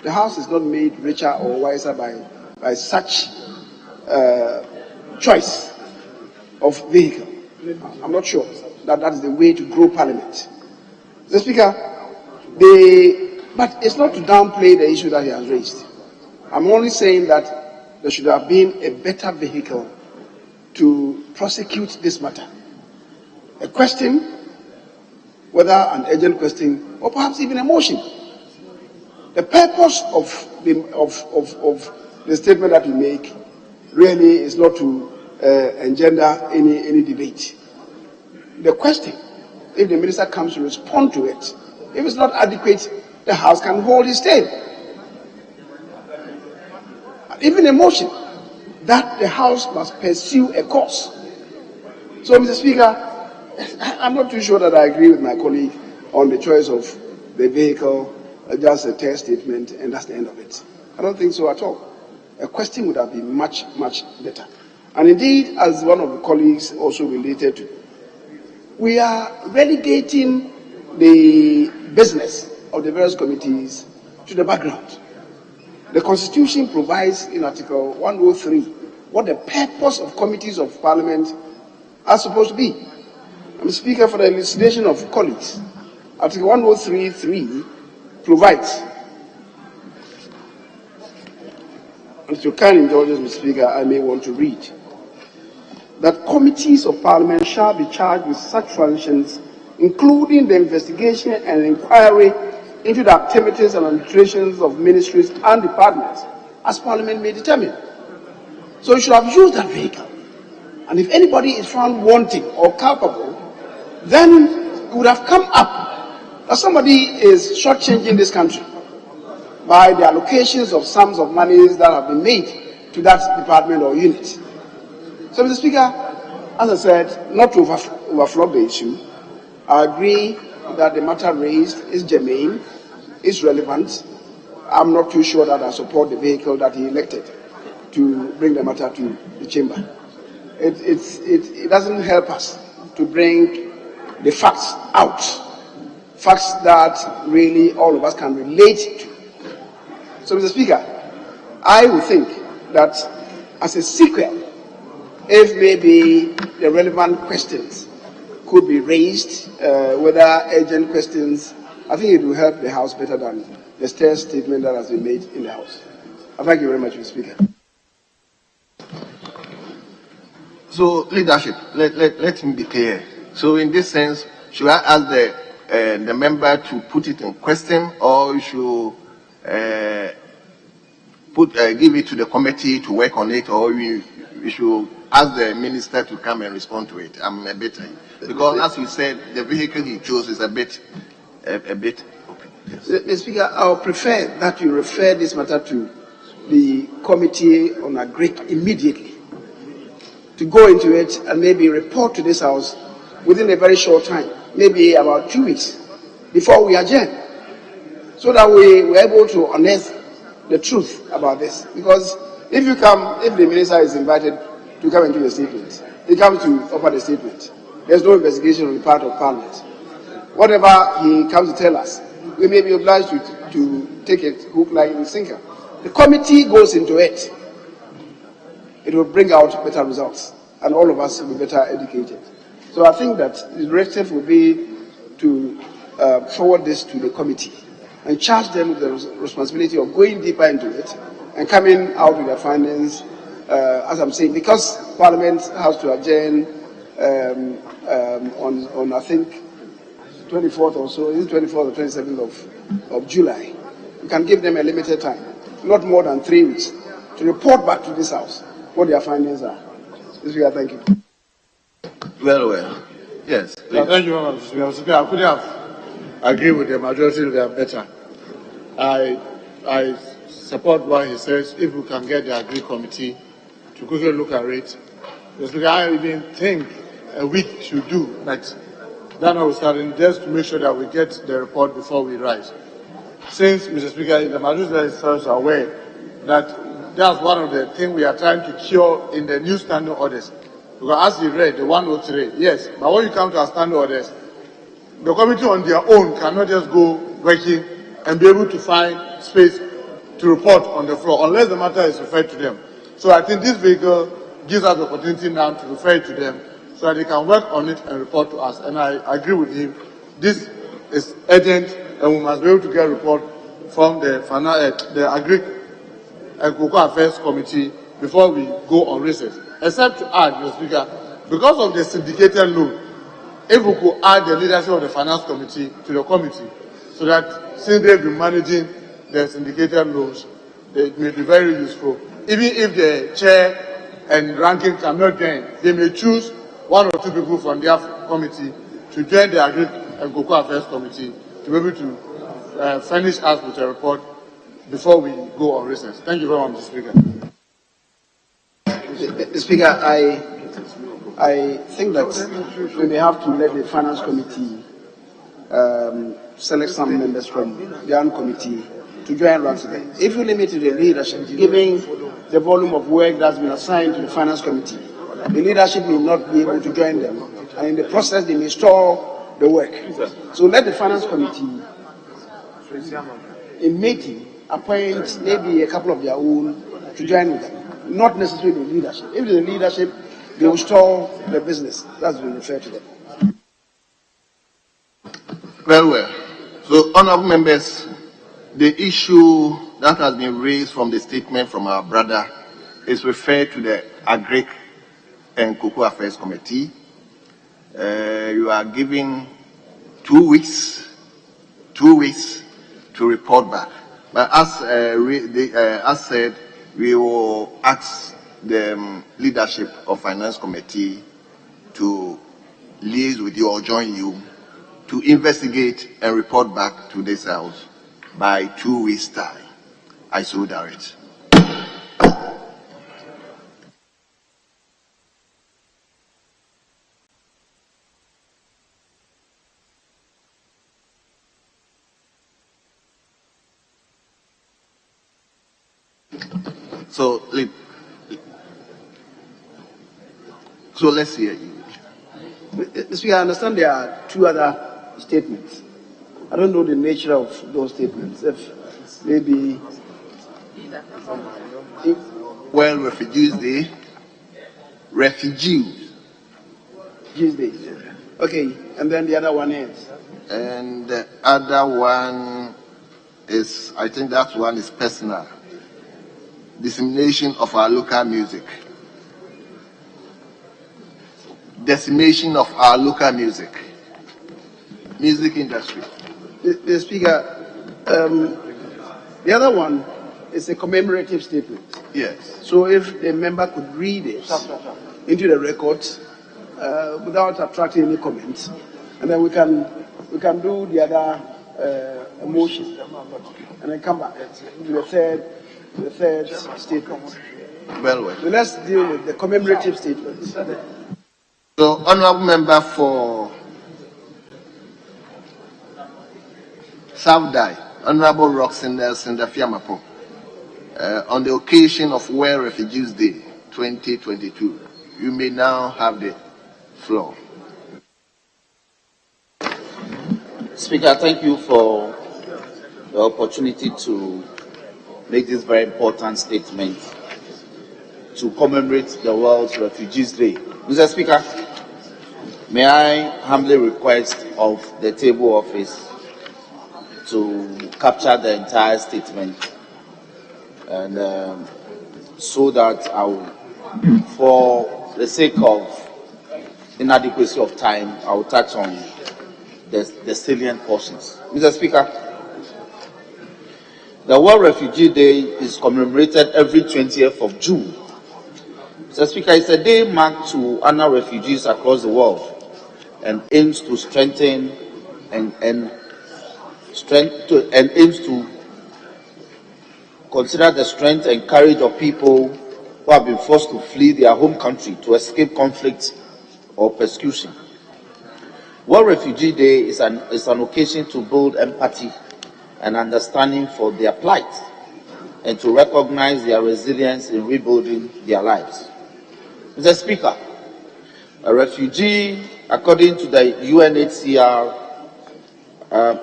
The House is not made richer or wiser by such choice of vehicle. I'm not sure that is the way to grow Parliament. Mr. Speaker, but it's not to downplay the issue that he has raised. I'm only saying that there should have been a better vehicle to prosecute this matter. A question, whether an urgent question or perhaps even a motion. The purpose of the statement that you make really is not to engender any debate. The question, if the minister comes to respond to it, if it's not adequate, the House can hold its tail. Even a motion that the House must pursue a course. So, Mr. Speaker, I'm not too sure that I agree with my colleague on the choice of the vehicle, just a test statement, and that's the end of it. I don't think so at all. A question would have been much, much better. And indeed, as one of the colleagues also related to, we are relegating the business of the various committees to the background. The Constitution provides in Article 103 what the purpose of committees of Parliament are supposed to be. I'm Speaker, for the elucidation of colleagues. Article 103.3 provides, and if you can indulge us, Mr. Speaker, I may want to read, that committees of Parliament shall be charged with such functions, including the investigation and inquiry into the activities and administrations of ministries and departments, as Parliament may determine. So you should have used that vehicle. And if anybody is found wanting or culpable, then it would have come up that somebody is shortchanging this country by the allocations of sums of monies that have been made to that department or unit. So, Mr. Speaker, as I said, not to overflow the issue, I agree that the matter raised is germane, is relevant. I'm not too sure that I support the vehicle that he elected to bring the matter to the chamber. It doesn't help us to bring the facts out, facts that really all of us can relate to. So, Mr. Speaker, I would think that as a sequel, if maybe the relevant questions could be raised, whether urgent questions, I think it will help the House better than the statement that has been made in the House. Thank you very much, Mr. Speaker. So, leadership, let him be clear. So, in this sense, should I ask the member to put it in question, or you should give it to the committee to work on it, or we should ask the minister to come and respond to it. I'm a bit because, as you said, the vehicle he chose is a bit. Yes. Mr. Speaker, I would prefer that you refer this matter to the committee on Agric immediately, to go into it and maybe report to this House within a very short time, maybe about 2 weeks before we adjourn, so that we were able to unearth the truth about this. Because if the minister is invited to come and give a statement, he comes to offer the statement. There's no investigation on the part of Parliament. Whatever he comes to tell us, we may be obliged to take it hook, line, and sinker. The committee goes into it. It will bring out better results, and all of us will be better educated. So I think that the directive will be to forward this to the committee and charge them with the responsibility of going deeper into it and coming out with their findings, as I'm saying, because Parliament has to adjourn on I think 24th or so, is it 24th or 27th of July. We can give them a limited time, not more than 3 weeks, to report back to this House what their findings are. Thank you. Well. Yes. Thank you very much, Mr. Speaker. I could have agreed with the majority, they are better. I support what he says. If we can get the Agri Committee to quickly look at it, Mr. Speaker, I even think a week should do, but that notwithstanding, just to make sure that we get the report before we rise. Since, Mr. Speaker, the majority is aware that that's one of the things we are trying to cure in the new standing orders. Because as you read, the 103, yes, but when you come to our standing orders, the committee on their own cannot just go working and be able to find space to report on the floor unless the matter is referred to them. So I think this vehicle gives us the opportunity now to refer it to them so that they can work on it and report to us. And I agree with him. This is urgent, and we must be able to get a report from the Agri and Cocoa Affairs Committee before we go on recess. Except to add, Mr. Speaker, because of the syndicated loan, if we could add the leadership of the Finance Committee to the committee, so that since they've been managing the syndicated loans, it may be very useful. Even if the chair and ranking cannot join, they may choose 1 or 2 people from their committee to join the Agri and Cocoa Affairs Committee to be able to furnish us with a report before we go on recess. Thank you very much, Mr. Speaker. Mr. Speaker, I think that we may have to let the Finance Committee select some members from their own committee to join us today. If you limit the leadership, given the volume of work that's been assigned to the Finance Committee, the leadership may not be able to join them, and in the process they may stall the work. So let the Finance Committee, in meeting, appoint maybe a couple of their own to join with them, not necessarily the leadership. If the leadership, they will stall the business. That's what we refer to them. Very well. So, honorable members, the issue that has been raised from the statement from our brother is referred to the Agric and Cocoa Affairs Committee. You are given 2 weeks to report back. But as said, we will ask the leadership of Finance Committee to liaise with you or join you to investigate and report back to this House by 2 weeks' time. I so direct. So let's hear you. Speaker, I understand there are 2 other statements. I don't know the nature of those statements. If maybe Well, Refugees Day. Refugees Day. Okay, and then the other one is? And the other one is, I think that one is personal. Dissemination of our local music. Decimation of our local music industry. The Speaker, the other one it's a commemorative statement. Yes. So if the member could read it into the records without attracting any comments, and then we can do the other motion, and then come back to the third statement. Well, well. So let's deal with the commemorative statements. So, honorable member for South-Dye, Honorable Roxanne Nelson Dafiamapo, on the occasion of World Refugees Day 2022, you may now have the floor. Speaker, thank you for the opportunity to make this very important statement to commemorate the World Refugees Day. Mr. Speaker, may I humbly request of the table office to capture the entire statement, and so that I will, for the sake of inadequacy of time, I will touch on the salient portions. Mr. Speaker, the World Refugee Day is commemorated every 20th of June. Mr. Speaker, it's a day marked to honor refugees across the world and aims to strengthen and aims to consider the strength and courage of people who have been forced to flee their home country to escape conflict or persecution. World Refugee Day is an occasion to build empathy and understanding for their plight and to recognize their resilience in rebuilding their lives. Mr. Speaker, a refugee, according to the UNHCR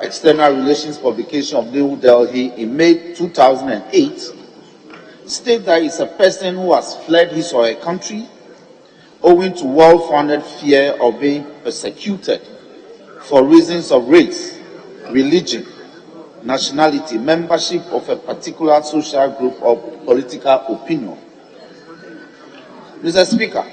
External Relations publication of New Delhi in May 2008, states that it's a person who has fled his or her country owing to well-founded fear of being persecuted for reasons of race, religion, nationality, membership of a particular social group, or political opinion. Mr. Speaker,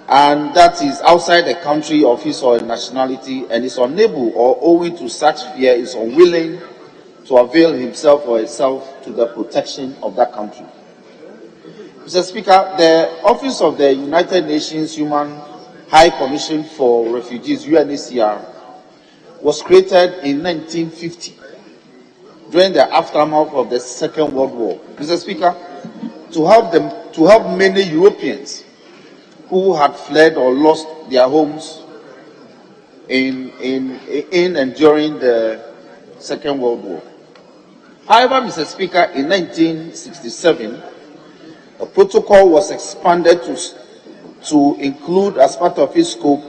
and that is outside the country of his or her nationality and is unable or owing to such fear is unwilling to avail himself or herself to the protection of that country. Mr. Speaker, the Office of the United Nations Human High Commission for Refugees, UNHCR, was created in 1950 during the aftermath of the Second World War. Mr. Speaker, to help many Europeans who had fled or lost their homes in and during the Second World War. However, Mr. Speaker, in 1967, a protocol was expanded to include, as part of its scope,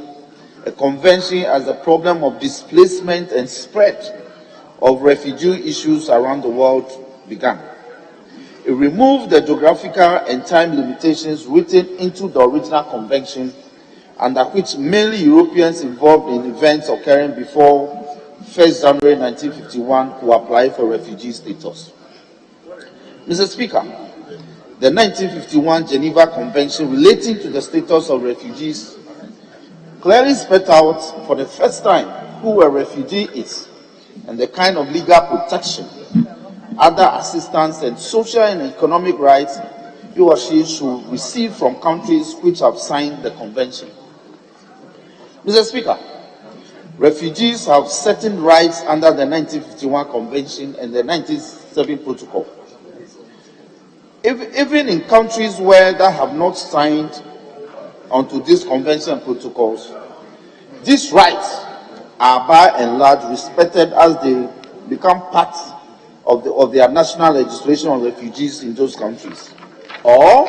a convention as the problem of displacement and spread of refugee issues around the world began. It removed the geographical and time limitations written into the original convention, under which mainly Europeans involved in events occurring before 1st January 1951 who applied for refugee status. Mr. Speaker, the 1951 Geneva Convention relating to the status of refugees clearly spelled out for the first time who a refugee is and the kind of legal protection, other assistance, and social and economic rights he or she should receive from countries which have signed the convention. Mr. Speaker, refugees have certain rights under the 1951 Convention and the 1970 Protocol. Even in countries where they have not signed onto these conventions and protocols, these rights are by and large respected as they become part of their national legislation on refugees in those countries, or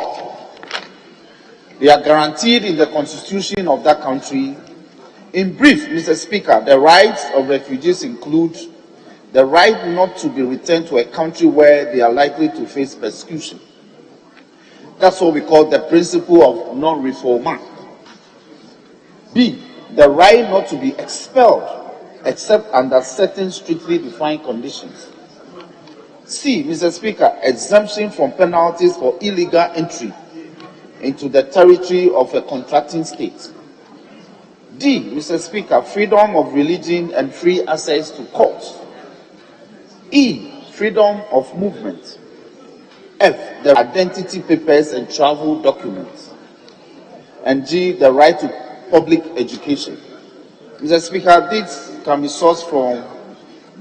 they are guaranteed in the constitution of that country. In brief, Mr. Speaker, the rights of refugees include the right not to be returned to a country where they are likely to face persecution. That's what we call the principle of non-refoulement. B, the right not to be expelled except under certain strictly defined conditions. C, Mr. Speaker, exemption from penalties for illegal entry into the territory of a contracting state. D, Mr. Speaker, freedom of religion and free access to courts. E, freedom of movement. F, the identity papers and travel documents. And G, the right to public education. Mr. Speaker, this can be sourced from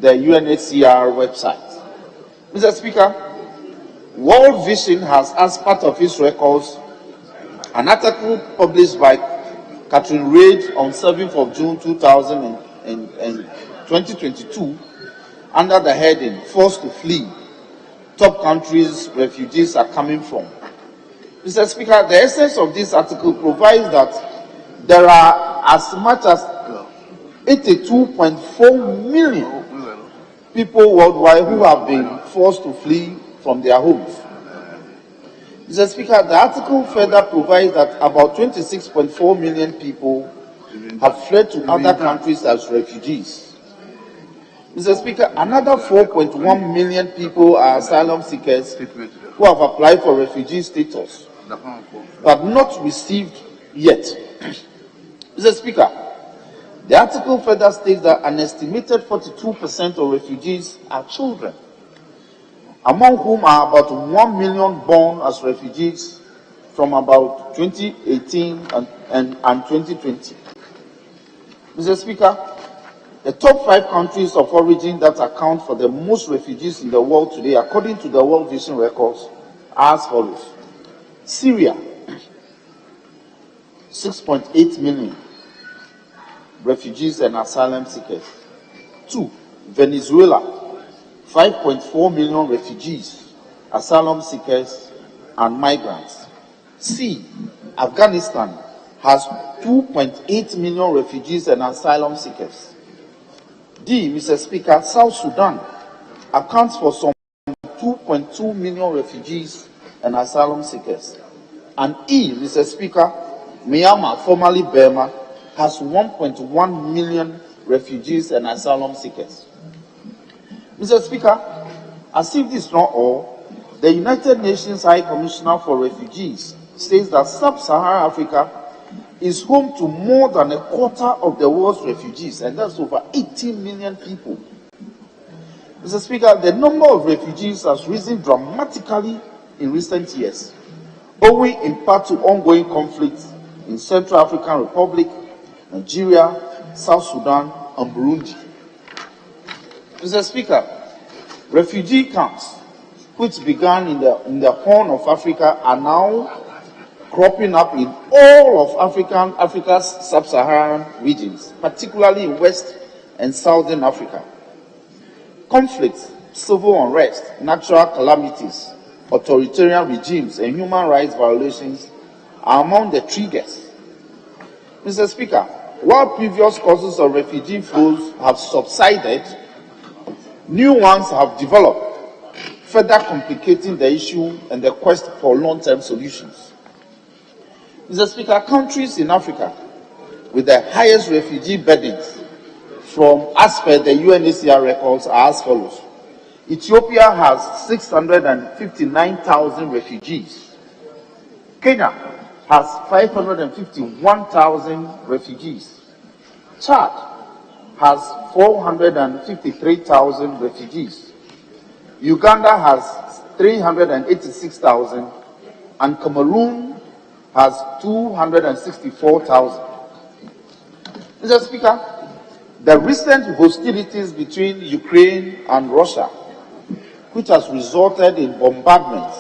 the UNHCR website. Mr. Speaker, World Vision has, as part of its records, an article published by Catherine Reid on 7th of June 2022 under the heading Forced to Flee, Top Countries Refugees Are Coming From. Mr. Speaker, the essence of this article provides that there are as much as 82.4 million people worldwide who have been forced to flee from their homes. Mr. Speaker, the article further provides that about 26.4 million people have fled to other countries as refugees. Mr. Speaker, another 4.1 million people are asylum seekers who have applied for refugee status but not received yet. Mr. Speaker, the article further states that an estimated 42% of refugees are children, among whom are about 1 million born as refugees from about 2018 and 2020. Mr. Speaker, the top 5 countries of origin that account for the most refugees in the world today, according to the World Vision records, are as follows. Syria, 6.8 million refugees and asylum seekers. 2, Venezuela, 5.4 million refugees, asylum seekers, and migrants. C, Afghanistan has 2.8 million refugees and asylum seekers. D, Mr. Speaker, South Sudan accounts for some 2.2 million refugees and asylum seekers. And E, Mr. Speaker, Myanmar, formerly Burma, has 1.1 million refugees and asylum seekers. Mr. Speaker, as if this is not all, the United Nations High Commissioner for Refugees says that Sub-Saharan Africa is home to more than a quarter of the world's refugees, and that's over 18 million people. Mr. Speaker, the number of refugees has risen dramatically in recent years, owing in part to ongoing conflicts in Central African Republic, Nigeria, South Sudan, and Burundi. Mr. Speaker, refugee camps, which began in the Horn of Africa, are now cropping up in all of Africa's sub-Saharan regions, particularly in West and Southern Africa. Conflicts, civil unrest, natural calamities, authoritarian regimes, and human rights violations are among the triggers. Mr. Speaker, while previous causes of refugee flows have subsided, new ones have developed, further complicating the issue and the quest for long-term solutions. Mr. Speaker, countries in Africa with the highest refugee burdens as per the UNHCR records are as follows. Ethiopia has 659,000 refugees. Kenya has 551,000 refugees. Chad has 453,000 refugees. Uganda has 386,000, and Cameroon has 264,000. Mr. Speaker, the recent hostilities between Ukraine and Russia, which has resulted in bombardments,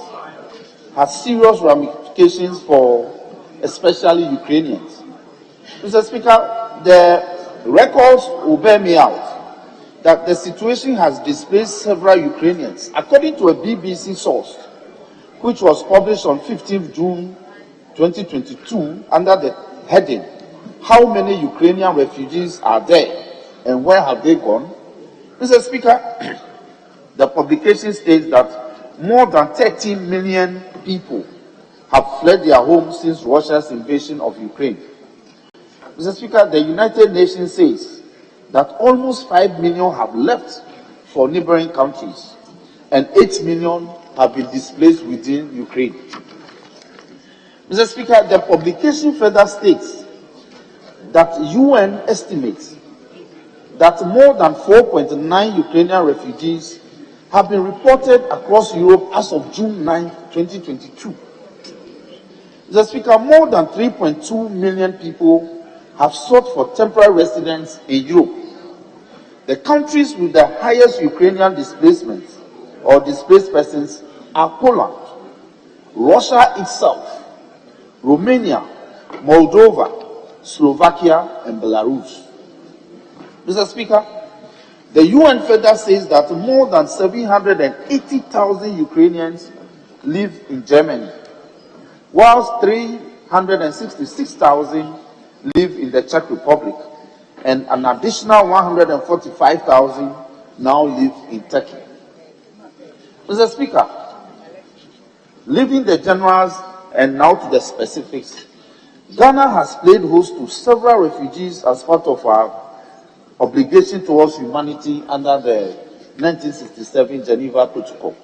has serious ramifications for especially Ukrainians. Mr. Speaker, the records will bear me out that the situation has displaced several Ukrainians, according to a BBC source, which was published on 15th June 2022 under the heading, "How many Ukrainian refugees are there and where have they gone?" Mr. Speaker, the publication states that more than 13 million people have fled their homes since Russia's invasion of Ukraine. Mr. Speaker, the United Nations says that almost 5 million have left for neighboring countries and 8 million have been displaced within Ukraine. Mr. Speaker, the publication further states that UN estimates that more than 4.9 Ukrainian refugees have been reported across Europe as of June 9, 2022. Mr. Speaker, more than 3.2 million people have sought for temporary residence in Europe. The countries with the highest Ukrainian displacement or displaced persons are Poland, Russia itself, Romania, Moldova, Slovakia, and Belarus. Mr. Speaker, the UN further says that more than 780,000 Ukrainians live in Germany, whilst 366,000 live in the Czech Republic, and an additional 145,000 now live in Turkey. Mr. Speaker, leaving the generals and now to the specifics, Ghana has played host to several refugees as part of our obligation towards humanity under the 1967 Geneva Protocol.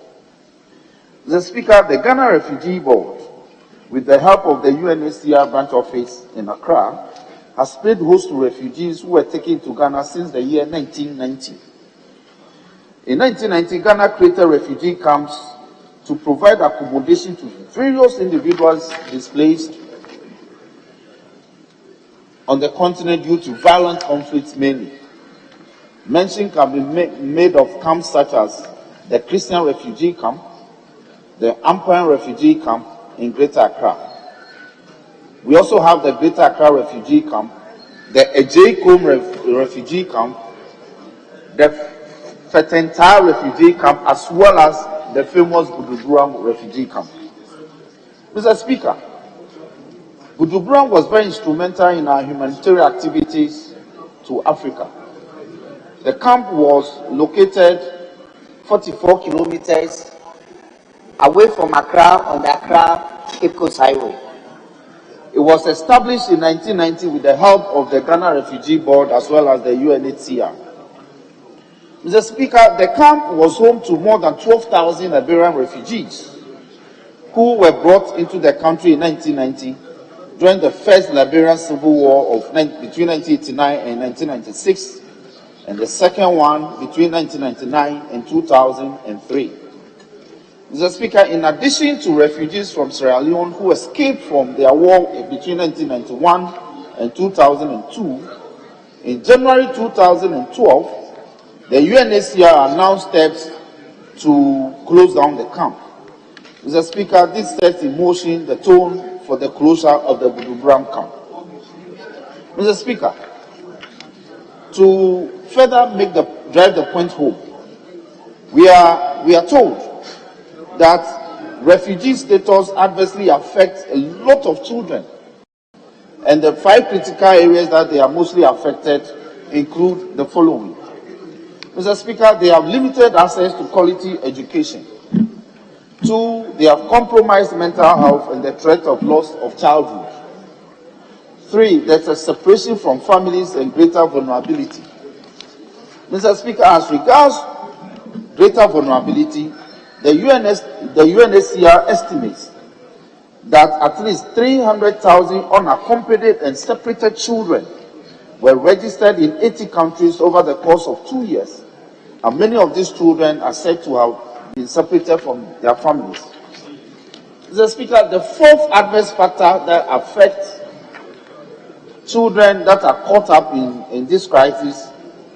Mr. Speaker, the Ghana Refugee Board, with the help of the UNHCR branch office in Accra, has played host to refugees who were taken to Ghana since the year 1990. In 1990, Ghana created refugee camps to provide accommodation to various individuals displaced on the continent due to violent conflicts mainly. Mention can be made of camps such as the Christian refugee camp, the Ampan refugee camp in Greater Accra. We also have the Greater Accra refugee camp, the Ejaikom refugee camp, the Fetentire refugee camp, as well as the famous Buduburam refugee camp. Mr. Speaker, Buduburam was very instrumental in our humanitarian activities to Africa. The camp was located 44 kilometers away from Accra on the Accra-Cape Coast Highway. It was established in 1990 with the help of the Ghana Refugee Board as well as the UNHCR. Mr. Speaker, the camp was home to more than 12,000 Liberian refugees who were brought into the country in 1990 during the first Liberian Civil War between 1989 and 1996, and the second one between 1999 and 2003. Mr. Speaker, in addition to refugees from Sierra Leone who escaped from their war between 1991 and 2002, in January 2012, the UNHCR announced steps to close down the camp. Mr. Speaker, this sets in motion the tone for the closure of the Buduburam camp. Mr. Speaker, to further drive the point home, we are told that refugee status adversely affects a lot of children, and the 5 critical areas that they are mostly affected include the following. Mr. Speaker, they have limited access to quality education. 2, they have compromised mental health and the threat of loss of childhood. 3, there's a separation from families and greater vulnerability. Mr. Speaker, as regards greater vulnerability, the UNHCR estimates that at least 300,000 unaccompanied and separated children were registered in 80 countries over the course of 2 years, and many of these children are said to have been separated from their families. Mr. Speaker, the 4th adverse factor that affects children that are caught up in this crisis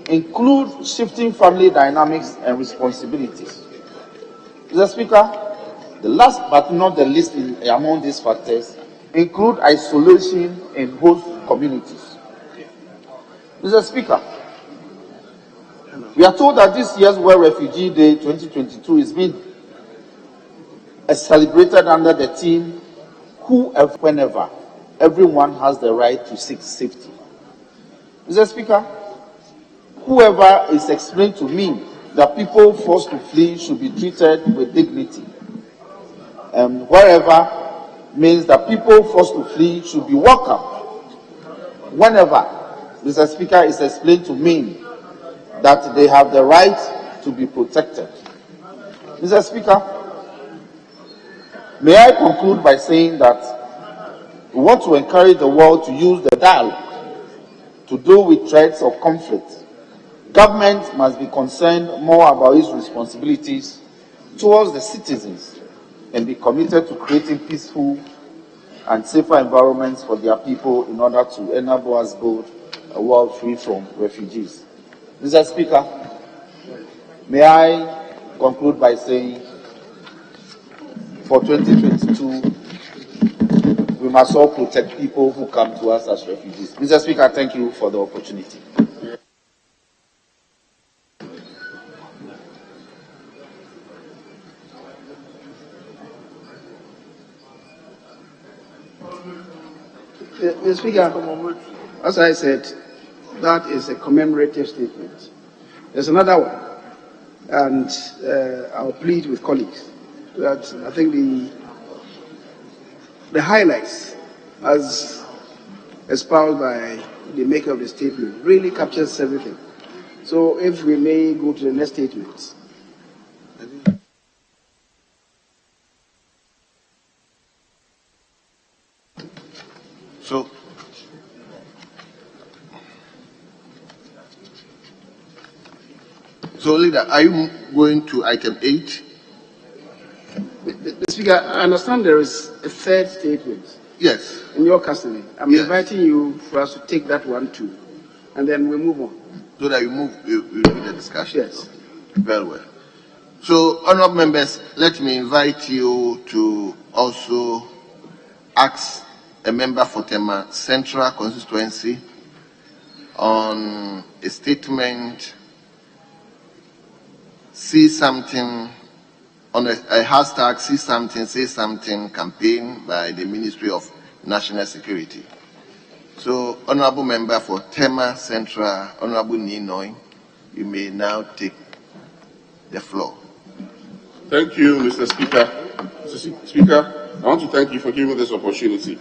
include shifting family dynamics and responsibilities. Mr. Speaker, the last but not the least among these factors include isolation in host communities. Mr. Speaker, we are told that this year's World Refugee Day 2022 is being celebrated under the theme, whenever, everyone has the right to seek safety. Mr. Speaker, whoever is explained to me that people forced to flee should be treated with dignity. And wherever means that people forced to flee should be welcomed. Whenever, Mr. Speaker, is explained to mean that they have the right to be protected. Mr. Speaker, may I conclude by saying that we want to encourage the world to use the dialogue to deal with threats of conflict Government must be concerned more about its responsibilities towards the citizens and be committed to creating peaceful and safer environments for their people in order to enable us build a world free from refugees. Mr. Speaker, may I conclude by saying for 2022, we must all protect people who come to us as refugees. Mr. Speaker, thank you for the opportunity. Mr. Speaker, as I said, that is a commemorative statement. There's another one, and I'll plead with colleagues that I think the highlights, as espoused by the maker of the statement, really captures everything. So if we may go to the next statement. So, Leader, are you going to item 8? Mr. Speaker, I understand there is a third statement. Yes. In your custody. I'm inviting you for us to take that one too, and then we move on. So that you do the discussion. Yes. Very well. So, honorable members, let me invite you to also ask a member for Tema Central Constituency on a statement, see something, on a hashtag, see something, say something campaign by the Ministry of National Security. So, honorable member for Tema Central, Honorable Ninoy, you may now take the floor. Thank you, Mr. Speaker. Mr. Speaker, I want to thank you for giving me this opportunity.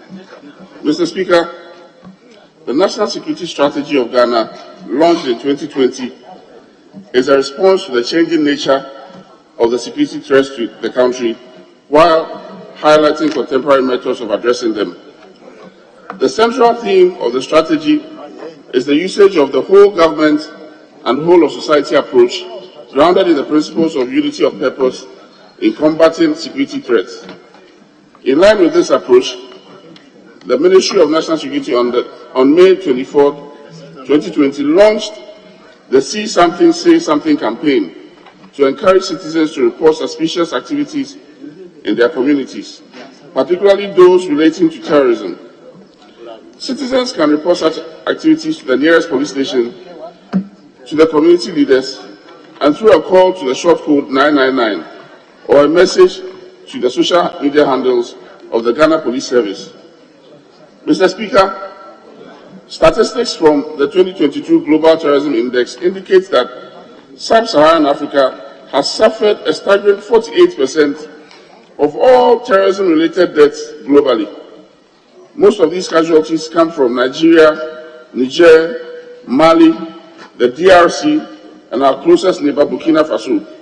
Mr. Speaker, the National Security Strategy of Ghana, launched in 2020, is a response to the changing nature of the security threats to the country, while highlighting contemporary methods of addressing them. The central theme of the strategy is the usage of the whole government and whole of society approach, grounded in the principles of unity of purpose in combating security threats. In line with this approach, the Ministry of National Security on May 24, 2020, launched the See Something, Say Something campaign to encourage citizens to report suspicious activities in their communities, particularly those relating to terrorism. Citizens can report such activities to the nearest police station, to the community leaders, and through a call to the short code 999 or a message to the social media handles of the Ghana Police Service. Mr. Speaker, statistics from the 2022 Global Terrorism Index indicates that Sub-Saharan Africa has suffered a staggering 48% of all terrorism-related deaths globally. Most of these casualties come from Nigeria, Niger, Mali, the DRC, and our closest neighbor, Burkina Faso.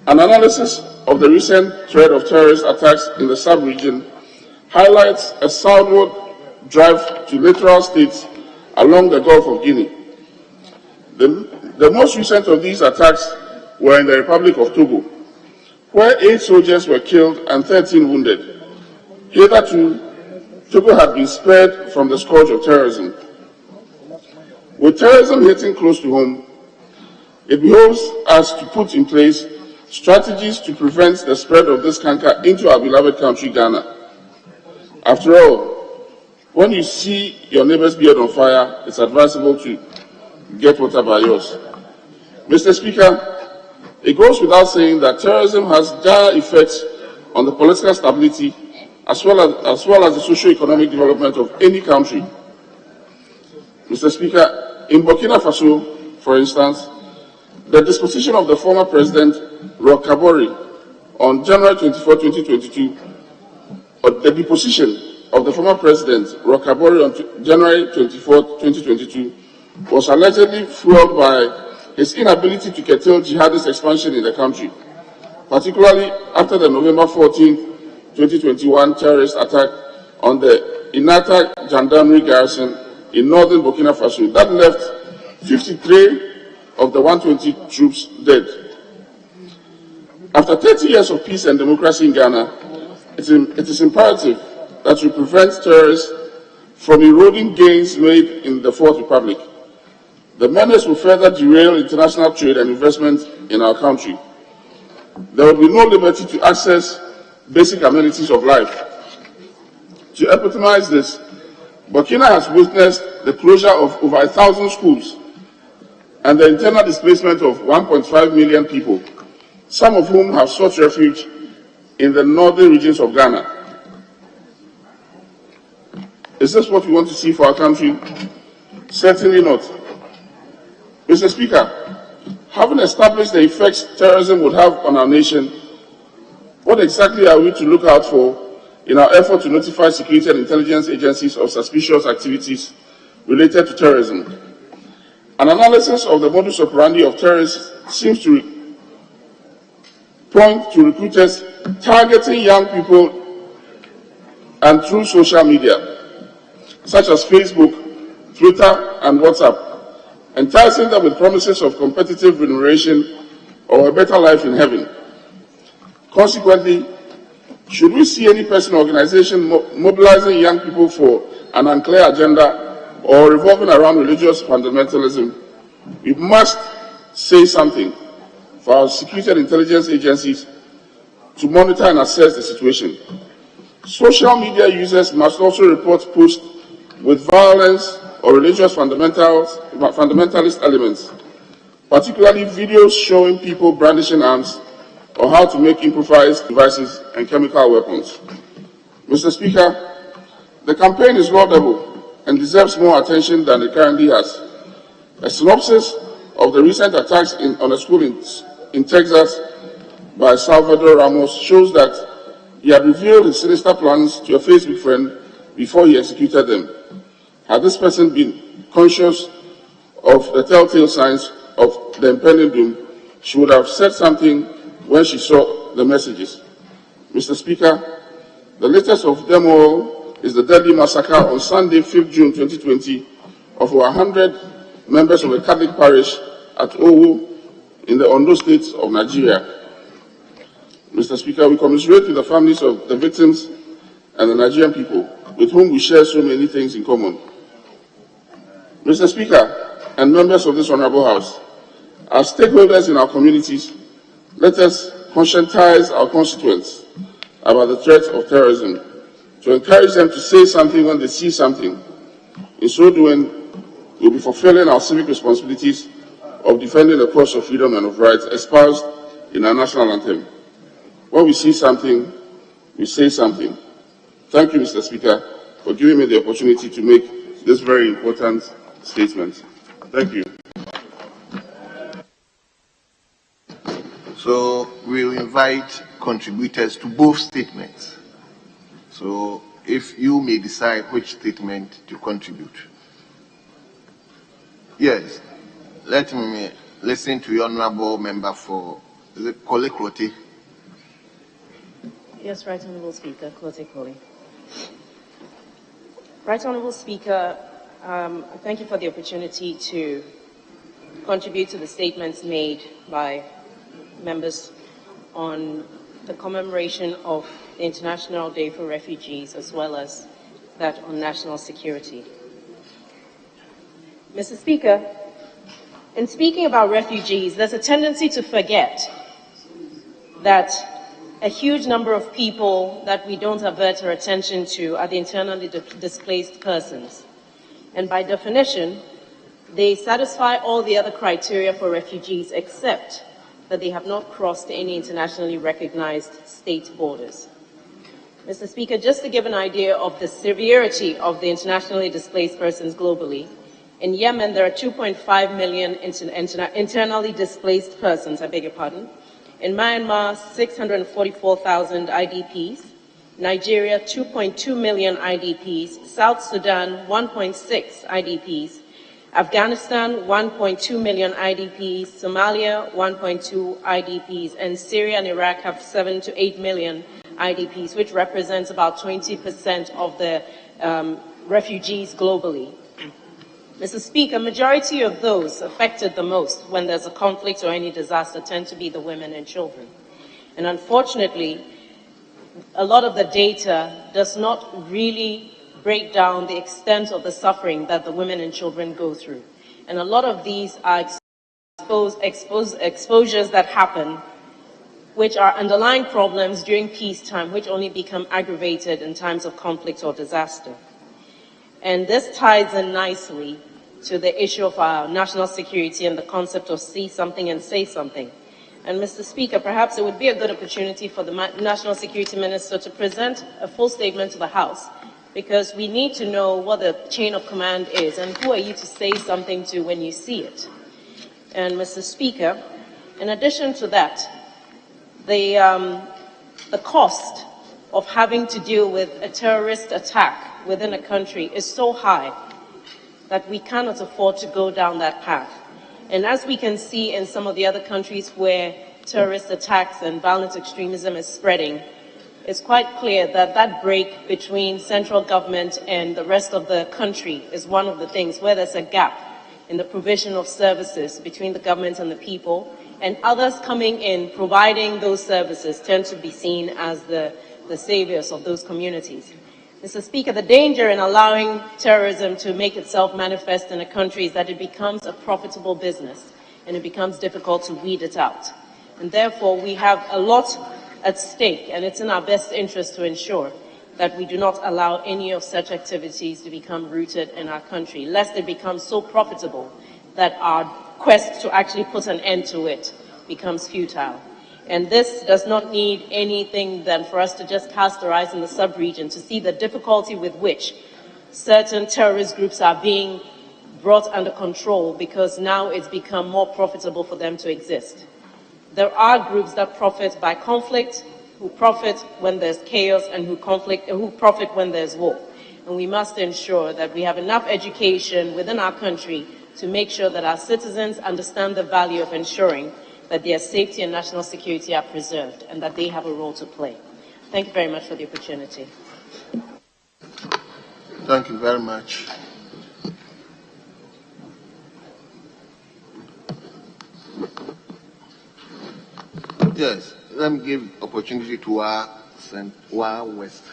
An analysis of the recent threat of terrorist attacks in the sub-region highlights a southward drive to littoral states along the Gulf of Guinea. The most recent of these attacks were in the Republic of Togo, where 8 soldiers were killed and 13 wounded. Hitherto, Togo had been spared from the scourge of terrorism. With terrorism hitting close to home, it behoves us to put in place strategies to prevent the spread of this canker into our beloved country, Ghana. After all, when you see your neighbor's beard on fire, it's advisable to get water by yours. Mr. Speaker, it goes without saying that terrorism has dire effects on the political stability as well as the socio-economic development of any country. Mr. Speaker, in Burkina Faso, for instance, the disposition of the former President Roch Kabore on January 24, 2022, or the deposition of the former President Roch Kabore on January 24, 2022, was allegedly fueled by his inability to curtail jihadist expansion in the country, particularly after the November 14, 2021 terrorist attack on the Inata Gendarmerie garrison in northern Burkina Faso that left 53 of the 120 troops dead. After 30 years of peace and democracy in Ghana, it is imperative that we prevent terrorists from eroding gains made in the Fourth Republic. The menace will further derail international trade and investment in our country. There will be no liberty to access basic amenities of life. To epitomize this, Burkina has witnessed the closure of over 1,000 schools and the internal displacement of 1.5 million people, some of whom have sought refuge in the northern regions of Ghana. Is this what we want to see for our country? Certainly not. Mr. Speaker, having established the effects terrorism would have on our nation, what exactly are we to look out for in our effort to notify security and intelligence agencies of suspicious activities related to terrorism? An analysis of the modus operandi of terrorists seems to point to recruiters targeting young people and through social media, such as Facebook, Twitter, and WhatsApp, enticing them with promises of competitive remuneration or a better life in heaven. Consequently, should we see any person or organization mobilizing young people for an unclear agenda or revolving around religious fundamentalism, we must say something for our security and intelligence agencies to monitor and assess the situation. Social media users must also report posts with violence or religious fundamentalist elements, particularly videos showing people brandishing arms or how to make improvised devices and chemical weapons. Mr. Speaker, the campaign is laudable and deserves more attention than it currently has. A synopsis of the recent attacks on a school in Texas by Salvador Ramos shows that he had revealed his sinister plans to a Facebook friend before he executed them. Had this person been conscious of the telltale signs of the impending doom, she would have said something when she saw the messages. Mr. Speaker, the latest of them all is the deadly massacre on Sunday, 5th June 2020, of over 100 members of a Catholic parish at Owo in the Ondo State of Nigeria. Mr. Speaker, we commiserate with the families of the victims and the Nigerian people, with whom we share so many things in common. Mr. Speaker and members of this Honorable House, as stakeholders in our communities, let us conscientize our constituents about the threat of terrorism, to encourage them to say something when they see something. In so doing, we will be fulfilling our civic responsibilities of defending the cause of freedom and of rights espoused in our national anthem. When we see something, we say something. Thank you, Mr. Speaker, for giving me the opportunity to make this very important statement. Thank you. So we'll invite contributors to both statements. So if you may decide which statement to contribute. Yes, let me listen to your honorable member for, is it Kole Klote? Yes, Right Honourable Speaker, Klote Kole. Right Honourable Speaker, thank you for the opportunity to contribute to the statements made by members on the commemoration of the International Day for Refugees, as well as that on national security. Mr. Speaker, in speaking about refugees, there's a tendency to forget that a huge number of people that we don't avert our attention to are the internally displaced persons. And by definition, they satisfy all the other criteria for refugees except that they have not crossed any internationally recognized state borders. Mr. Speaker, just to give an idea of the severity of the internationally displaced persons globally, in Yemen there are 2.5 million internally displaced persons, I beg your pardon. In Myanmar, 644,000 IDPs. Nigeria, 2.2 million IDPs. South Sudan, 1.6 IDPs. Afghanistan, 1.2 million IDPs. Somalia, 1.2 IDPs. And Syria and Iraq have 7 to 8 million IDPs, which represents about 20% of the refugees globally. Mr. Speaker, majority of those affected the most when there's a conflict or any disaster tend to be the women and children. And unfortunately, a lot of the data does not really break down the extent of the suffering that the women and children go through. And a lot of these are exposures that happen, which are underlying problems during peacetime, which only become aggravated in times of conflict or disaster. And this ties in nicely to the issue of our national security and the concept of see something and say something. And Mr. Speaker, perhaps it would be a good opportunity for the National Security Minister to present a full statement to the House, because we need to know what the chain of command is and who are you to say something to when you see it. And Mr. Speaker, in addition to that, the cost of having to deal with a terrorist attack within a country is so high that we cannot afford to go down that path. And as we can see in some of the other countries where terrorist attacks and violent extremism is spreading, it's quite clear that that break between central government and the rest of the country is one of the things where there's a gap in the provision of services between the government and the people, and others coming in providing those services tend to be seen as the saviors of those communities. Mr. Speaker, the danger in allowing terrorism to make itself manifest in a country is that it becomes a profitable business and it becomes difficult to weed it out. And therefore, we have a lot at stake, and it's in our best interest to ensure that we do not allow any of such activities to become rooted in our country, lest it becomes so profitable that our quest to actually put an end to it becomes futile. And this does not need anything than for us to just cast our eyes in the sub-region to see the difficulty with which certain terrorist groups are being brought under control, because now it's become more profitable for them to exist. There are groups that profit by conflict, who profit when there's chaos, and who profit when there's war. And we must ensure that we have enough education within our country to make sure that our citizens understand the value of ensuring that their safety and national security are preserved and that they have a role to play. Thank you very much for the opportunity. Thank you very much. Yes, let me give opportunity to our West.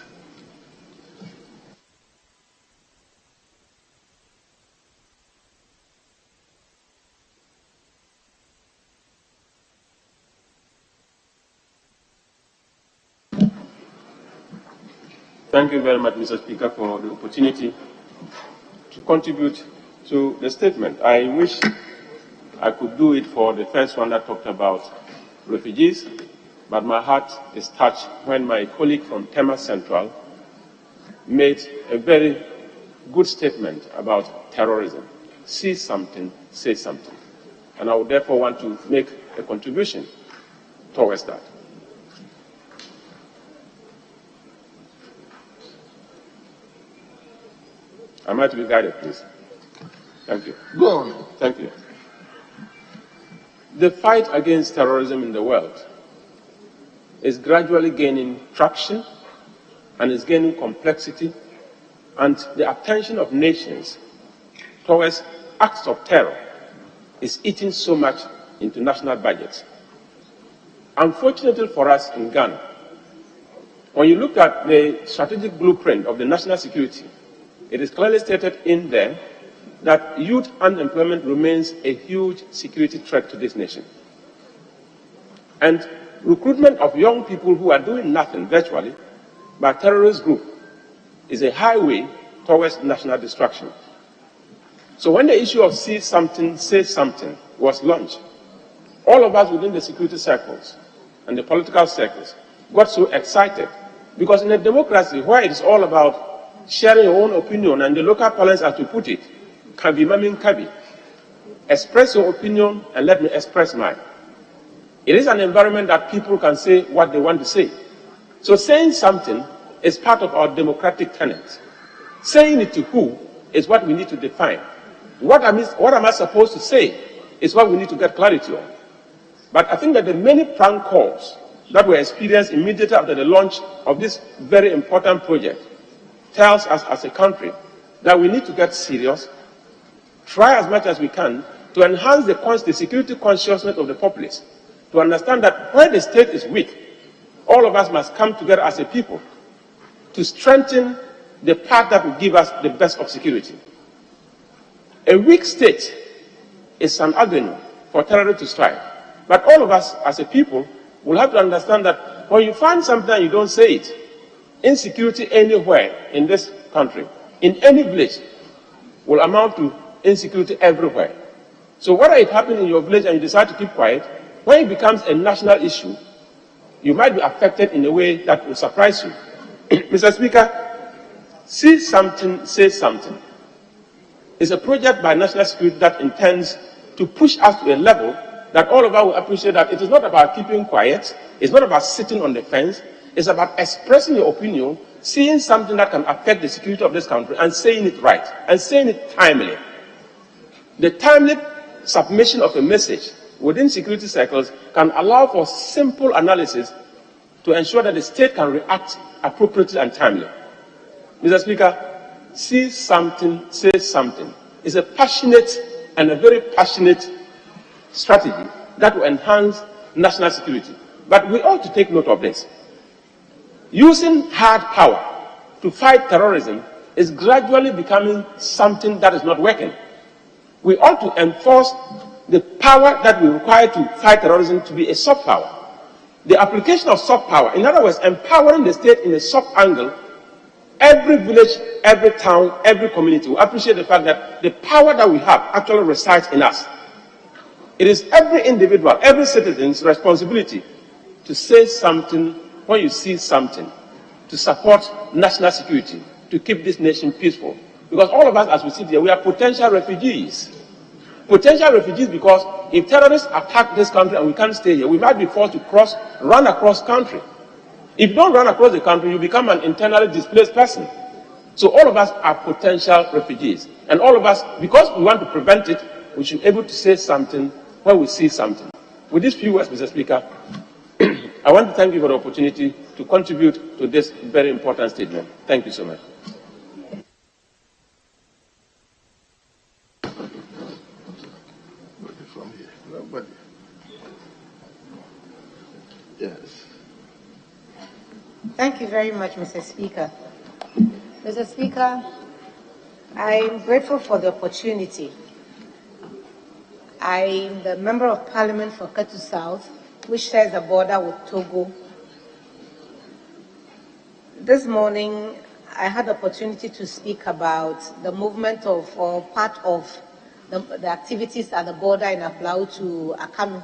Thank you very much, Mr. Speaker, for the opportunity to contribute to the statement. I wish I could do it for the first one that talked about refugees, but my heart is touched when my colleague from Tema Central made a very good statement about terrorism. See something, say something. And I would therefore want to make a contribution towards that. Am I to be guided, please? Thank you. Go on. Thank you. The fight against terrorism in the world is gradually gaining traction and is gaining complexity, and the attention of nations towards acts of terror is eating so much into national budgets. Unfortunately for us in Ghana, when you look at the strategic blueprint of the national security, it is clearly stated in there that youth unemployment remains a huge security threat to this nation. And recruitment of young people who are doing nothing virtually by a terrorist group is a highway towards national destruction. So when the issue of see something, say something was launched, all of us within the security circles and the political circles got so excited, because in a democracy where it is all about sharing your own opinion, and the local parlance, as to put it, kabi mamin kabi. Express your opinion and let me express mine. It is an environment that people can say what they want to say. So saying something is part of our democratic tenets. Saying it to who is what we need to define. What am I supposed to say is what we need to get clarity on. But I think that the many prank calls that were experienced immediately after the launch of this very important project tells us as a country that we need to get serious, try as much as we can to enhance the security consciousness of the populace, to understand that where the state is weak, all of us must come together as a people to strengthen the part that will give us the best of security. A weak state is an avenue for terrorists to strike. But all of us as a people will have to understand that when you find something and you don't say it, insecurity anywhere in this country, in any village, will amount to insecurity everywhere. So whether it happens in your village and you decide to keep quiet, when it becomes a national issue, you might be affected in a way that will surprise you. Mr. Speaker, see something, say something. It's a project by national security that intends to push us to a level that all of us will appreciate that it is not about keeping quiet, it's not about sitting on the fence, it's about expressing your opinion, seeing something that can affect the security of this country and saying it right, and saying it timely. The timely submission of a message within security circles can allow for simple analysis to ensure that the state can react appropriately and timely. Mr. Speaker, see something, say something. It's a passionate and a very passionate strategy that will enhance national security. But we ought to take note of this. Using hard power to fight terrorism is gradually becoming something that is not working. We ought to enforce the power that we require to fight terrorism to be a soft power. The application of soft power, in other words, empowering the state in a soft angle, every village, every town, every community will appreciate the fact that the power that we have actually resides in us. It is every individual, every citizen's responsibility to say something when you see something, to support national security, to keep this nation peaceful. Because all of us, as we sit here, we are potential refugees. Potential refugees because if terrorists attack this country and we can't stay here, we might be forced to run across country. If you don't run across the country, you become an internally displaced person. So all of us are potential refugees. And all of us, because we want to prevent it, we should be able to say something when we see something. With these few words, Mr. Speaker, I want to thank you for the opportunity to contribute to this very important statement. Thank you so much. Yes. Thank you very much, Mr. Speaker. Mr. Speaker, I'm grateful for the opportunity. I'm the Member of Parliament for Ketu South, which shares a border with Togo. This morning, I had the opportunity to speak about the movement of, or part of the activities at the border in Aflao to Akami.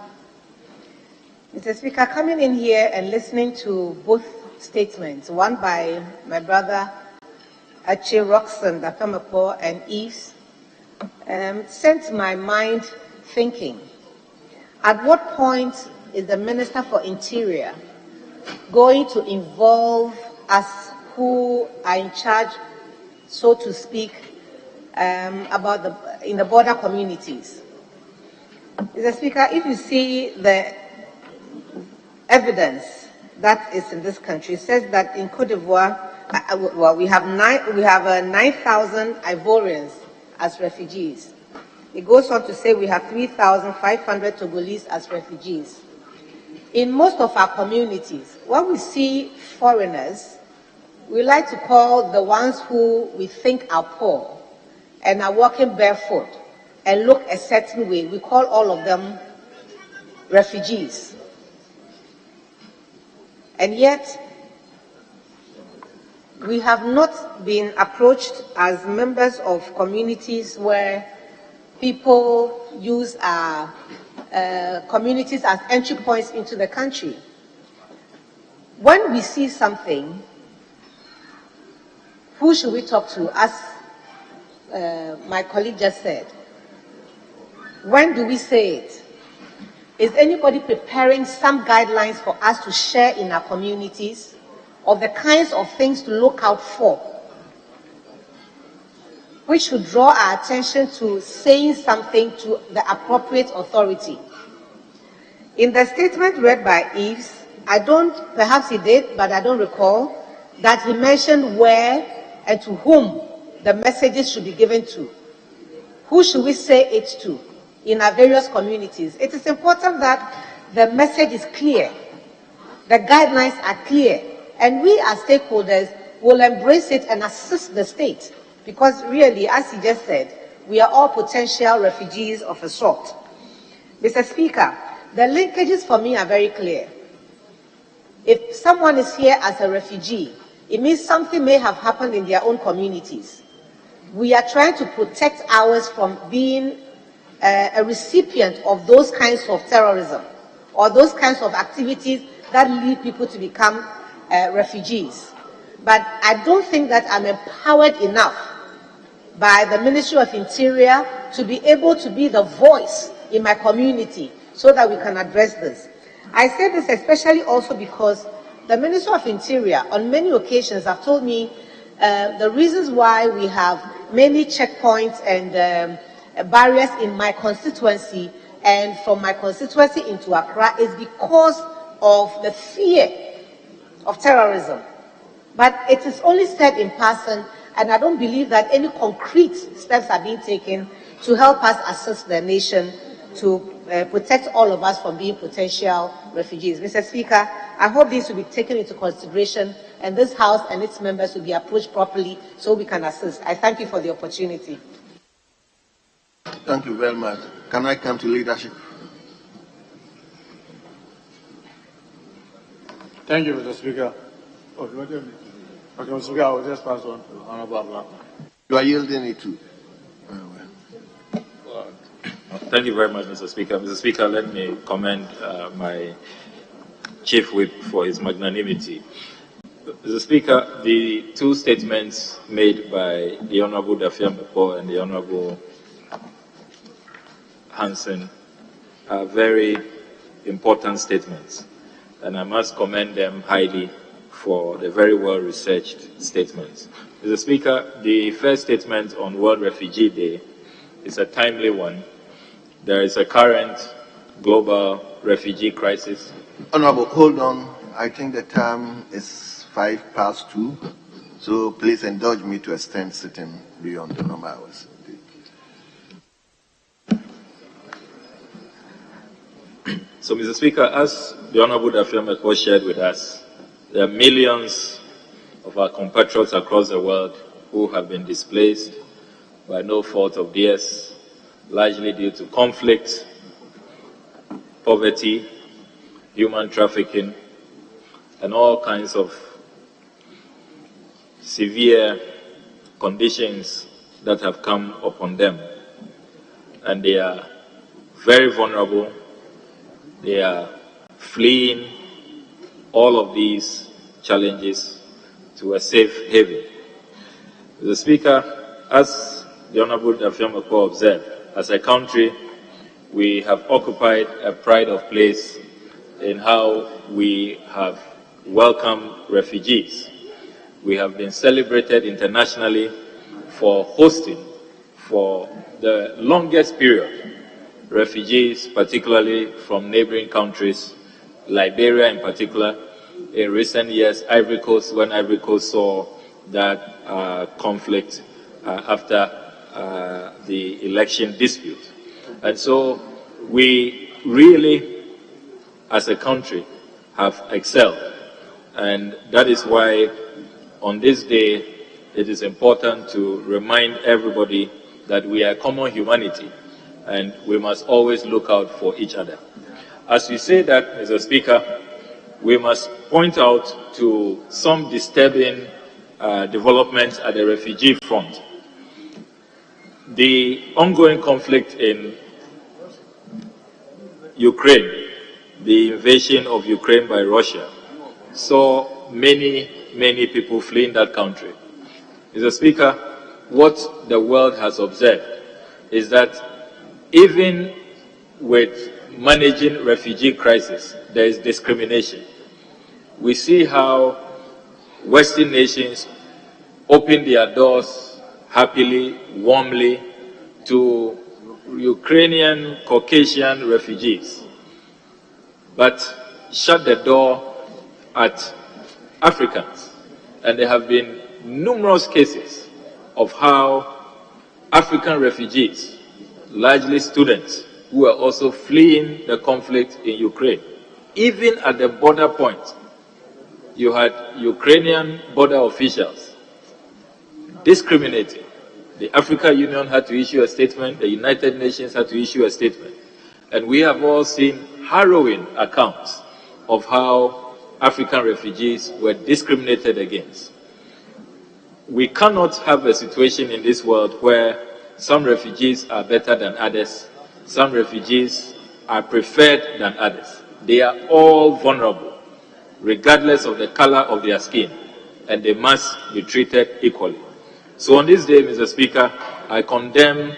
Mr. Speaker, coming in here and listening to both statements, one by my brother Ache Roxon, Dafamapo, and Eves, sent my mind thinking, at what point is the Minister for Interior going to involve us who are in charge, so to speak, in the border communities? Mr. Speaker, if you see the evidence that is in this country, it says that in Cote d'Ivoire, we have 9,000 Ivorians as refugees. It goes on to say we have 3,500 Togolese as refugees. In most of our communities, when we see foreigners, we like to call the ones who we think are poor and are walking barefoot and look a certain way, we call all of them refugees. And yet, we have not been approached as members of communities where people use our communities as entry points into the country. When we see something, who should we talk to? As my colleague just said, when do we say it? Is anybody preparing some guidelines for us to share in our communities of the kinds of things to look out for, which should draw our attention to saying something to the appropriate authority? In the statement read by Eves, perhaps he did, but I don't recall, that he mentioned where and to whom the messages should be given to. who should we say it to in our various communities? It is important that the message is clear, the guidelines are clear, and we as stakeholders will embrace it and assist the state, because really, as he just said, we are all potential refugees of a sort. Mr. Speaker, the linkages for me are very clear. If someone is here as a refugee, it means something may have happened in their own communities. We are trying to protect ours from being a recipient of those kinds of terrorism or those kinds of activities that lead people to become refugees. But I don't think that I'm empowered enough by the Ministry of Interior to be able to be the voice in my community so that we can address this. I say this especially also because the Minister of Interior on many occasions have told me the reasons why we have many checkpoints and barriers in my constituency and from my constituency into Accra is because of the fear of terrorism. But it is only said in passing, and I don't believe that any concrete steps are being taken to help us assist the nation to protect all of us from being potential refugees. Mr. Speaker, I hope this will be taken into consideration and this House and its members will be approached properly so we can assist. I thank you for the opportunity. Thank you very much. Can I come to leadership? Thank you, Mr. Speaker. Okay, Mr. Speaker, I will just pass on to Honorable Black. You are yielding it to. Thank you very much, Mr. Speaker. Mr. Speaker, let me commend my Chief Whip for his magnanimity. Mr. Speaker, the two statements made by the Honorable Dafiam Beko and the Honorable Hansen are very important statements, and I must commend them highly for the very well-researched statements. Mr. Speaker, the first statement on World Refugee Day is a timely one. There is a current global refugee crisis. Honorable, hold on. I think the time is 2:05, so please indulge me to extend sitting beyond the normal hours. So, Mr. Speaker, as the Honorable Dafiam Beko shared with us, there are millions of our compatriots across the world who have been displaced by no fault of theirs, largely due to conflict, poverty, human trafficking, and all kinds of severe conditions that have come upon them. And they are very vulnerable. They are fleeing all of these challenges to a safe haven. Mr. Speaker, as the Honorable Dafiam Beko observed, as a country, we have occupied a pride of place in how we have welcomed refugees. We have been celebrated internationally for hosting, for the longest period, refugees, particularly from neighboring countries, Liberia in particular. In recent years, Ivory Coast, when Ivory Coast saw that conflict after the election dispute. And so we really, as a country, have excelled. And that is why on this day, it is important to remind everybody that we are a common humanity and we must always look out for each other. As we say that, Mr. Speaker, we must point out to some disturbing developments at the refugee front. The ongoing conflict in Ukraine, the invasion of Ukraine by Russia, saw many people fleeing that country. Mr. Speaker, what the world has observed is that even with managing refugee crisis, there is discrimination. We see how Western nations open their doors happily, warmly to Ukrainian, Caucasian refugees, but shut the door at Africans. And there have been numerous cases of how African refugees, largely students, who are also fleeing the conflict in Ukraine. Even at the border point, you had Ukrainian border officials discriminating. The African Union had to issue a statement, the United Nations had to issue a statement. And we have all seen harrowing accounts of how African refugees were discriminated against. We cannot have a situation in this world where some refugees are better than others, some refugees are preferred than others. They are all vulnerable, regardless of the color of their skin, and they must be treated equally. So on this day, Mr. Speaker, I condemn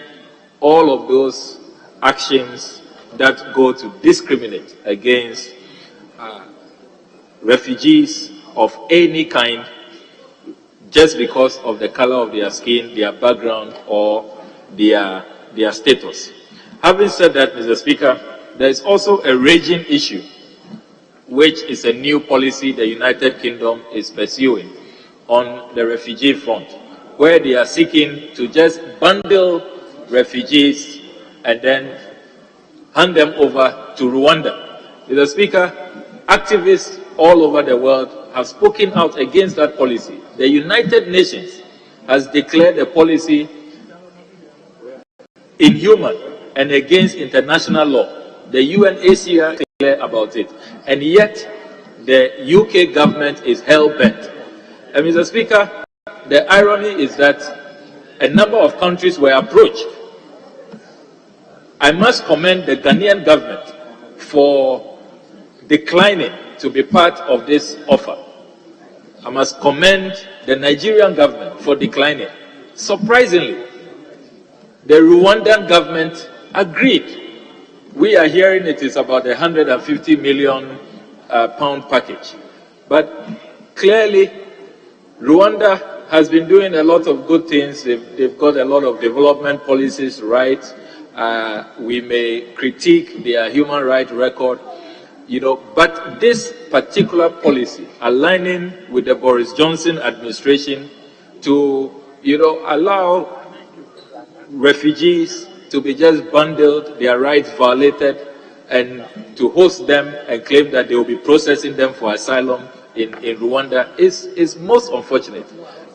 all of those actions that go to discriminate against refugees of any kind just because of the color of their skin, their background, or their status. Having said that, Mr. Speaker, there is also a raging issue, which is a new policy the United Kingdom is pursuing on the refugee front, where they are seeking to just bundle refugees and then hand them over to Rwanda. Mr. Speaker, activists all over the world have spoken out against that policy. The United Nations has declared the policy inhuman and against international law. The UNHCR is clear about it. And yet, the UK government is hell-bent. And Mr. Speaker, the irony is that a number of countries were approached. I must commend the Ghanaian government for declining to be part of this offer. I must commend the Nigerian government for declining. Surprisingly, the Rwandan government agreed. We are hearing it is about a £150 million package. But clearly, Rwanda has been doing a lot of good things. They've got a lot of development policies right. We may critique their human rights record, but this particular policy, aligning with the Boris Johnson administration to, allow refugees to be just bundled, their rights violated, and to host them and claim that they will be processing them for asylum in Rwanda is most unfortunate.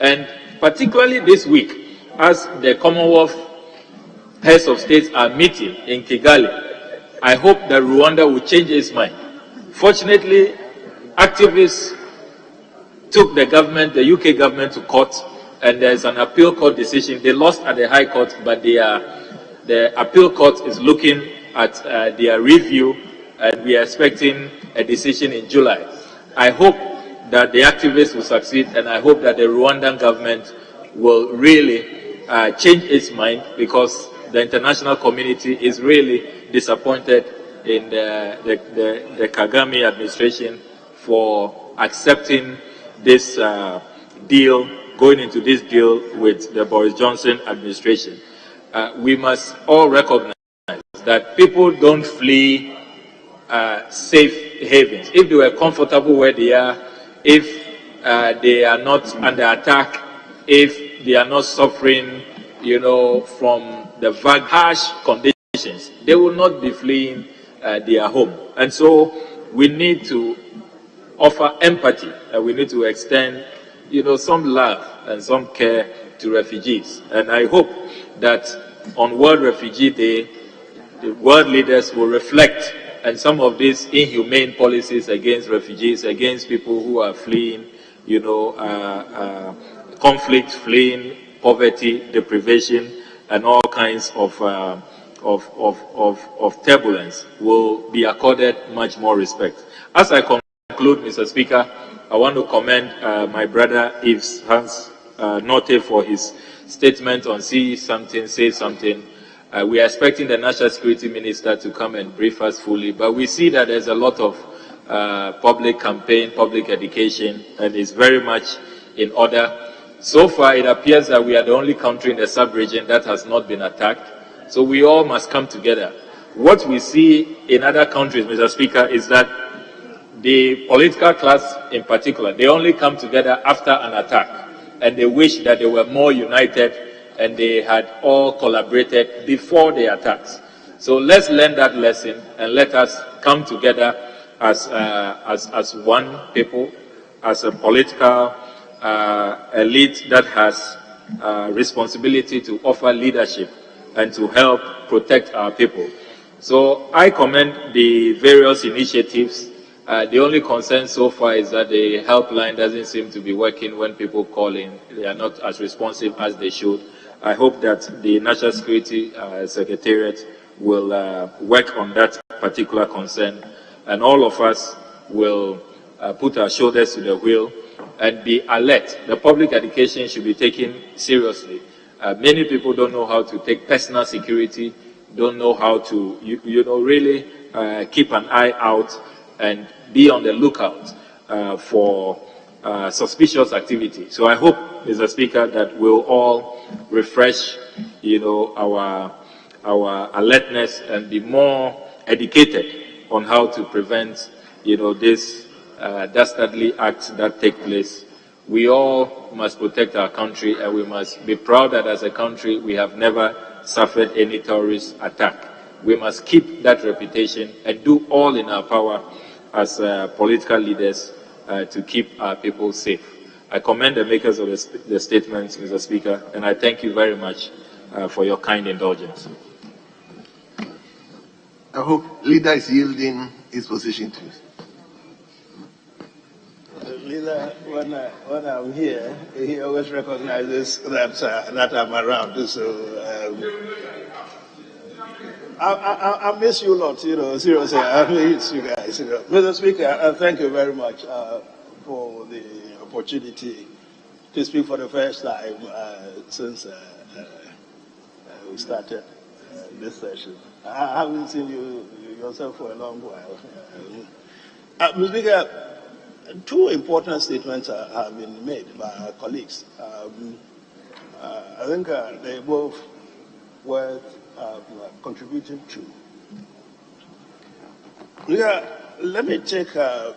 And particularly this week, as the Commonwealth heads of states are meeting in Kigali, I hope that Rwanda will change its mind. Fortunately, activists took the government, the UK government, to court, and there's an appeal court decision. They lost at the High Court, but the appeal court is looking at their review, and we are expecting a decision in July. I hope that the activists will succeed, and I hope that the Rwandan government will really change its mind, because the international community is really disappointed in the Kagame administration for accepting this deal, going into this deal with the Boris Johnson administration. We must all recognize that people don't flee safe havens. If they were comfortable where they are, if they are not under attack, if they are not suffering, from the harsh conditions, they will not be fleeing their home. And so we need to offer empathy, and we need to extend, some love and some care to refugees. And I hope that on World Refugee Day, the world leaders will reflect on some of these inhumane policies against refugees, against people who are fleeing, conflict, fleeing poverty, deprivation, and all kinds of turbulence, will be accorded much more respect. As I conclude, Mr. Speaker, I want to commend my brother Yves Hans Note for his statement on see something, say something. We are expecting the National Security Minister to come and brief us fully, but we see that there's a lot of public campaign, public education, and it's very much in order. So far, it appears that we are the only country in the sub-region that has not been attacked, so we all must come together. What we see in other countries, Mr. Speaker, is that the political class in particular, they only come together after an attack, and they wish that they were more united and they had all collaborated before the attacks. So let's learn that lesson and let us come together as one people, as a political elite that has responsibility to offer leadership and to help protect our people. So I commend the various initiatives. The only concern so far is that the helpline doesn't seem to be working when people call in. They are not as responsive as they should. I hope that the National Security Secretariat will work on that particular concern, and all of us will put our shoulders to the wheel and be alert. The public education should be taken seriously. Many people don't know how to take personal security, don't know how to, really keep an eye out and be on the lookout for suspicious activity. So I hope, Mr. Speaker, that we'll all refresh, our alertness and be more educated on how to prevent, this dastardly acts that take place. We all must protect our country, and we must be proud that as a country we have never suffered any terrorist attack. We must keep that reputation and do all in our power as political leaders to keep our people safe. I commend the makers of the statements, Mr. Speaker, and I thank you very much for your kind indulgence. I hope leader is yielding his position to you. Leader, when I'm here, he always recognizes that I'm around. So I miss you a lot, seriously. I miss you guys. Mr. Speaker, thank you very much for the opportunity to speak for the first time since we started this session. I haven't seen you yourself for a long while. Mr. Speaker, two important statements have been made by our colleagues. I think they both were contributing to. Let me take the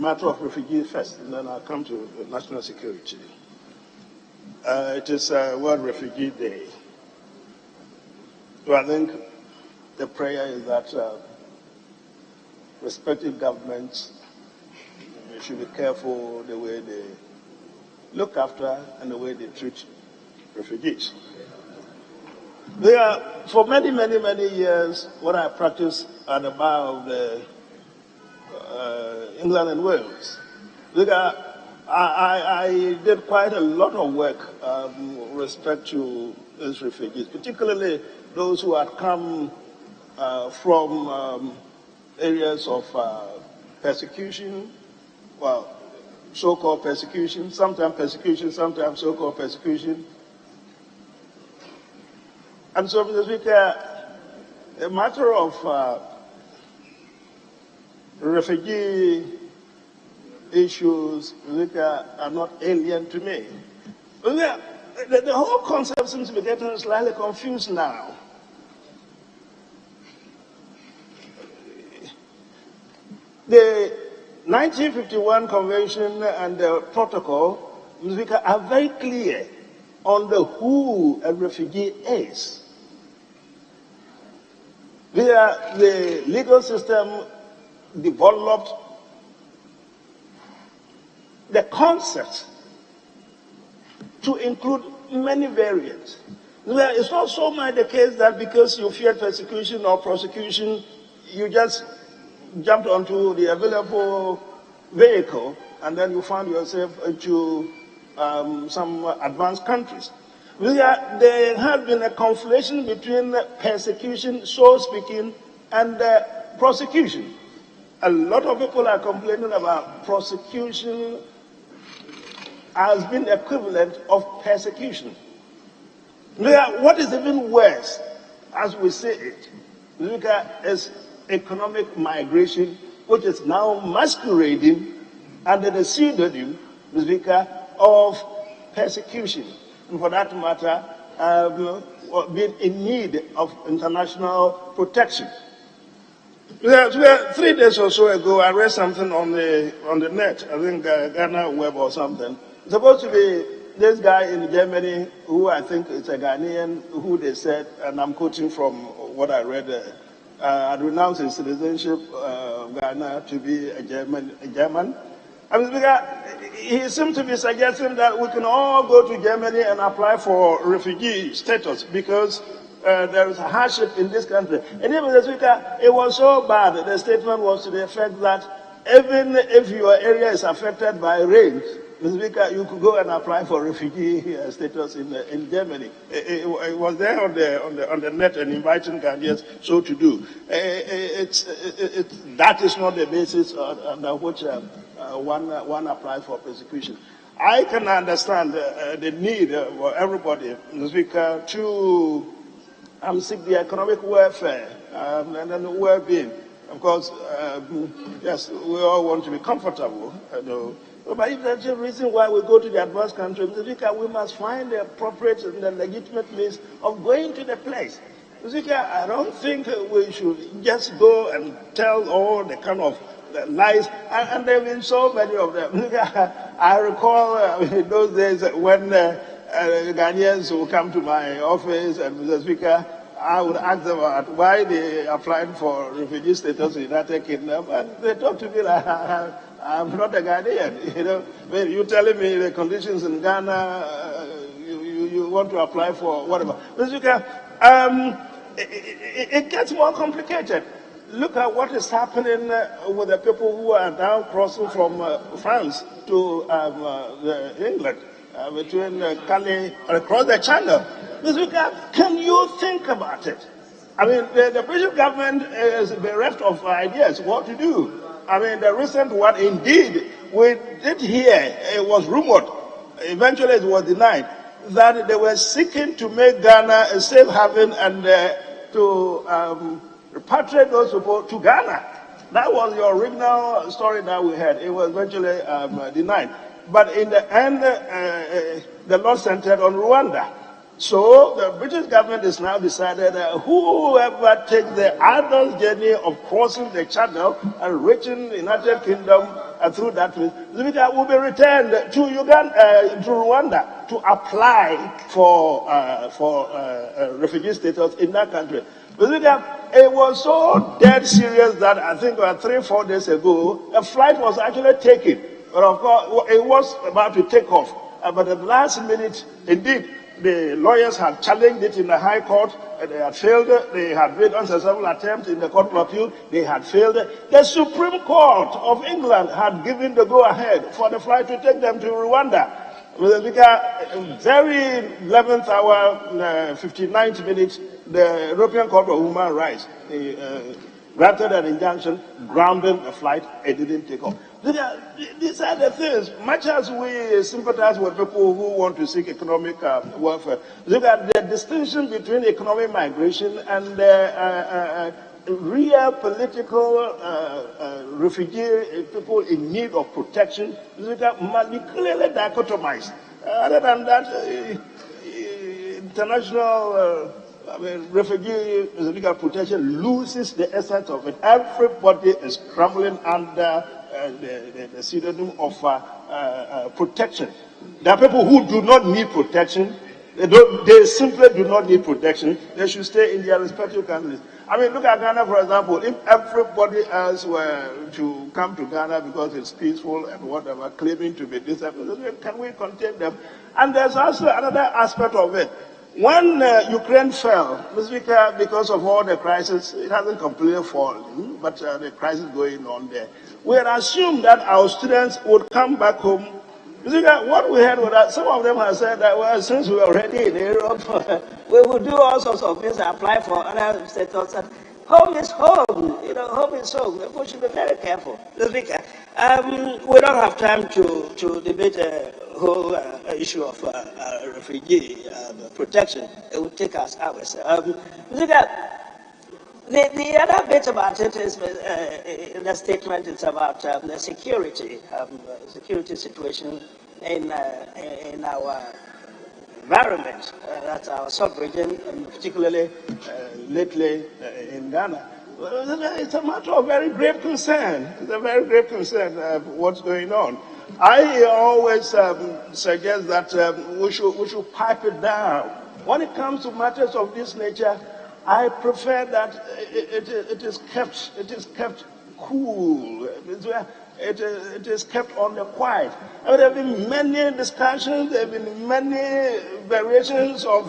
matter of refugees first, and then I'll come to national security. It is World Refugee Day. So I think the prayer is that respective governments should be careful the way they look after and the way they treat refugees. For many, many, many years, what I practiced at the bar of the England and Wales, I did quite a lot of work with respect to these refugees, particularly those who had come from areas of persecution, well, so-called persecution, sometimes so-called persecution. And so, Mr. Speaker, a matter of refugee issues are not alien to me. The whole concept seems to be getting slightly confused now. The 1951 Convention and the Protocol are very clear on who a refugee is. The legal system developed the concept to include many variants. It's not so much the case that because you feared persecution or prosecution, you just jumped onto the available vehicle and then you found yourself into some advanced countries. There has been a conflation between persecution, so speaking, and prosecution. A lot of people are complaining about prosecution as being equivalent of persecution. What is even worse, as we say it, is economic migration, which is now masquerading under the pseudonym of persecution. And for that matter, being in need of international protection. 3 days or so ago, I read something on the net, I think GhanaWeb or something. It's supposed to be this guy in Germany, who I think is a Ghanaian, who they said, and I'm quoting from what I read, had renounced his citizenship of Ghana to be a German. I mean, he seemed to be suggesting that we can all go to Germany and apply for refugee status because there is a hardship in this country. And even the Speaker, it was so bad, the statement was to the effect that even if your area is affected by rain, Mr. Speaker, you could go and apply for refugee status in Germany. It was there on the net and inviting Ghanaians so to do. That is not the basis under which one applies for persecution. I can understand the need for everybody, Mr. Speaker, to seek the economic welfare and then well-being. Of course, yes, we all want to be comfortable, but if there's a reason why we go to the advanced country, we must find the appropriate and the legitimate means of going to the place. I don't think we should just go and tell all the kind of lies, and there have been so many of them. I recall in those days when Ghanaians would come to my office, and Mr. Speaker, I would ask them about why they applied for refugee status in the United Kingdom, and they talk to me like, I'm not a Ghanaian, When you're telling me the conditions in Ghana, you want to apply for whatever. Mr. It gets more complicated. Look at what is happening with the people who are now crossing from France to England, between Calais and across the Channel. Mr. Can you think about it? I mean, the British government is bereft of ideas what to do. I mean, the recent one, indeed, we did hear, it was rumored, eventually it was denied, that they were seeking to make Ghana a safe haven and to repatriate those people to Ghana. That was the original story that we had. It was eventually denied. But in the end, the law centered on Rwanda. So the British government has now decided that whoever takes the adult journey of crossing the Channel and reaching the United Kingdom through that way, will be returned to Rwanda to apply for refugee status in that country. It was so dead serious that I think 3-4 days ago, a flight was actually taken. But of course, it was about to take off. But at the last minute, indeed, the lawyers had challenged it in the High Court. They had failed. They had made unsuccessful attempts in the Court of Appeal. They had failed. The Supreme Court of England had given the go-ahead for the flight to take them to Rwanda. Very 11th hour, 59th minute, the European Court of Human Rights granted an injunction, grounding the flight. It didn't take off. These are the things. Much as we sympathize with people who want to seek economic welfare, look at the distinction between economic migration and real political refugee people in need of protection. Look at must be clearly dichotomized. Other than that, international refugee legal protection loses the essence of it. Everybody is crumbling under the pseudonym of protection. There are people who do not need protection. They simply do not need protection. They should stay in their respective countries. I mean, look at Ghana, for example. If everybody else were to come to Ghana because it's peaceful and whatever, claiming to be disabled, can we contain them? And there's also another aspect of it. When Ukraine fell, because of all the crisis, it hasn't completely fallen, but the crisis going on there, we had assumed that our students would come back home. What we had was that some of them have said that, well, since we're already in Europe, we will do all sorts of things, apply for other status. Home is home, home is home. People should be very careful. We don't have time to debate the whole issue of refugee protection. It would take us hours. The other bit about it is in the statement. It's about the security situation in our environment. That's our sub-region, and particularly lately in Ghana. It's a matter of very grave concern. It's a very grave concern of what's going on. I always suggest that we should pipe it down. When it comes to matters of this nature, I prefer that it is kept cool. It is kept on the quiet. There have been many discussions. There have been many variations of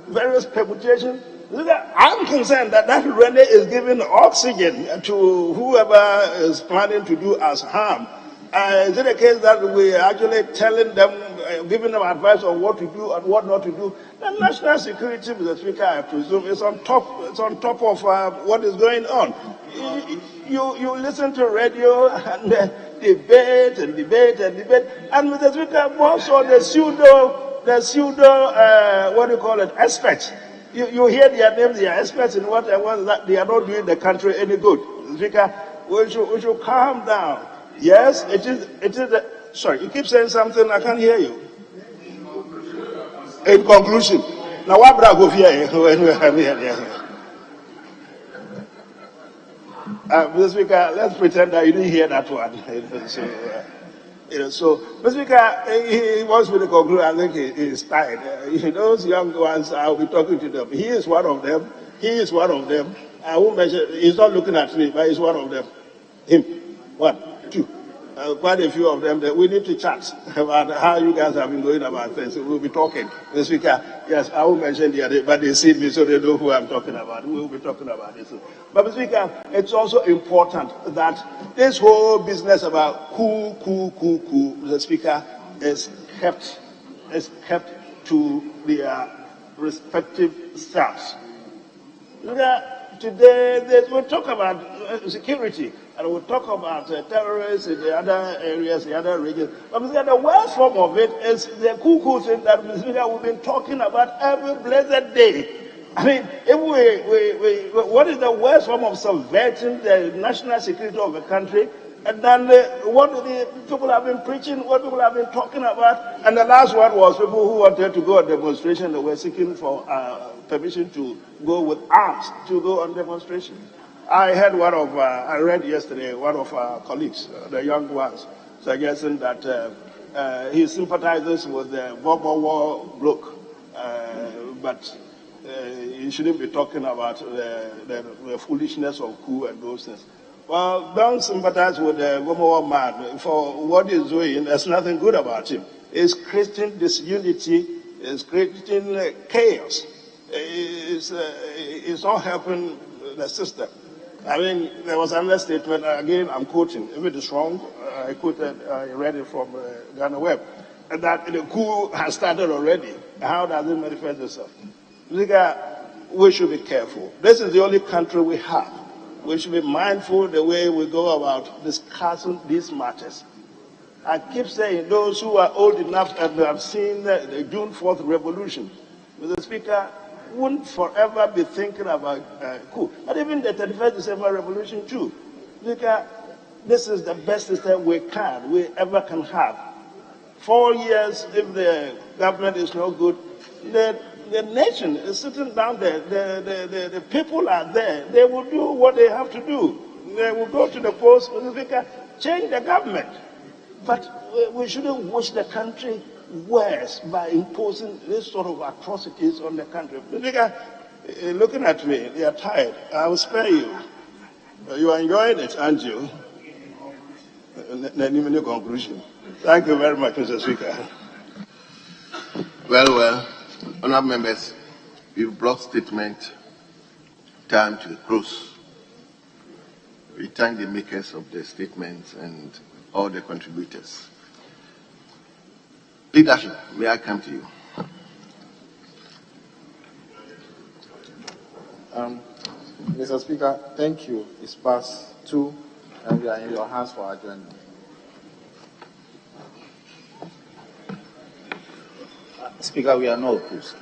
various permutations. I'm concerned that really is giving oxygen to whoever is planning to do us harm. Is it a case that we are actually telling them, giving them advice on what to do and what not to do? The national security, Mr. Speaker, I presume, is on top. It's on top of what is going on. You listen to radio and debate, and Mr. Speaker, also the pseudo, what do you call it, experts. You hear their names, they are experts in what that they are not doing the country any good. Mr. Speaker, we should calm down. Yes, it is. Sorry, you keep saying something, I can't hear you. In conclusion, now what bravo here when we have here? Mr. Speaker, let's pretend that you didn't hear that one. So, Mr. Speaker, he wants me to conclude. I think he's tired. Those young ones, I'll be talking to them. He is one of them. I won't mention, he's not looking at me, but he's one of them. Him. 1, 2. Quite a few of them that we need to chat about how you guys have been going about things. So we'll be talking. Mr. Speaker, yes, I won't mention the other, but they see me so they know who I'm talking about. We'll be talking about this. But Mr. Speaker, it's also important that this whole business about cool, Mr. Speaker, is kept to their respective staffs. Today, we'll talk about security, and we'll talk about terrorists in the other areas, the other regions. But the worst form of it is the cool thing that we've been talking about every blessed day. I mean, what is the worst form of subverting the national security of a country? And then what the people have been preaching, what people have been talking about. And the last one was people who wanted to go on demonstration. They were seeking for permission to go with arms to go on demonstration. I heard I read yesterday, one of our colleagues, the young ones, suggesting that he sympathizes with the Bobo War bloc, but he shouldn't be talking about the foolishness of coup and those things. Well, don't sympathize with the Bobo man for what he's doing. There's nothing good about him. It's creating disunity, it's creating chaos. It's not helping the system. I mean, there was another statement, again, I'm quoting, if it is wrong, I read it from GhanaWeb, that the coup has started already. How does it manifest itself? We should be careful. This is the only country we have. We should be mindful the way we go about discussing these matters. I keep saying those who are old enough and have seen the June 4th revolution, Mr. Speaker, wouldn't forever be thinking about coup. But even the 31st December revolution too. Speaker, this is the best system we ever can have. 4 years, if the government is no good, the nation is sitting down there, the people are there, they will do what they have to do. They will go to the polls, change the government. But we shouldn't wish the country worse by imposing this sort of atrocities on the country. Looking at me, they are tired. I will spare you. You are enjoying it, aren't you? Conclusion. Thank you very much, Mr. Speaker. Well, honourable members, we've brought statement time to a close. We thank the makers of the statements and all the contributors. Leadership, may I come to you? Mr. Speaker, thank you. It's past 2 and we are in your hands for adjournment. Speaker, we are not opposed.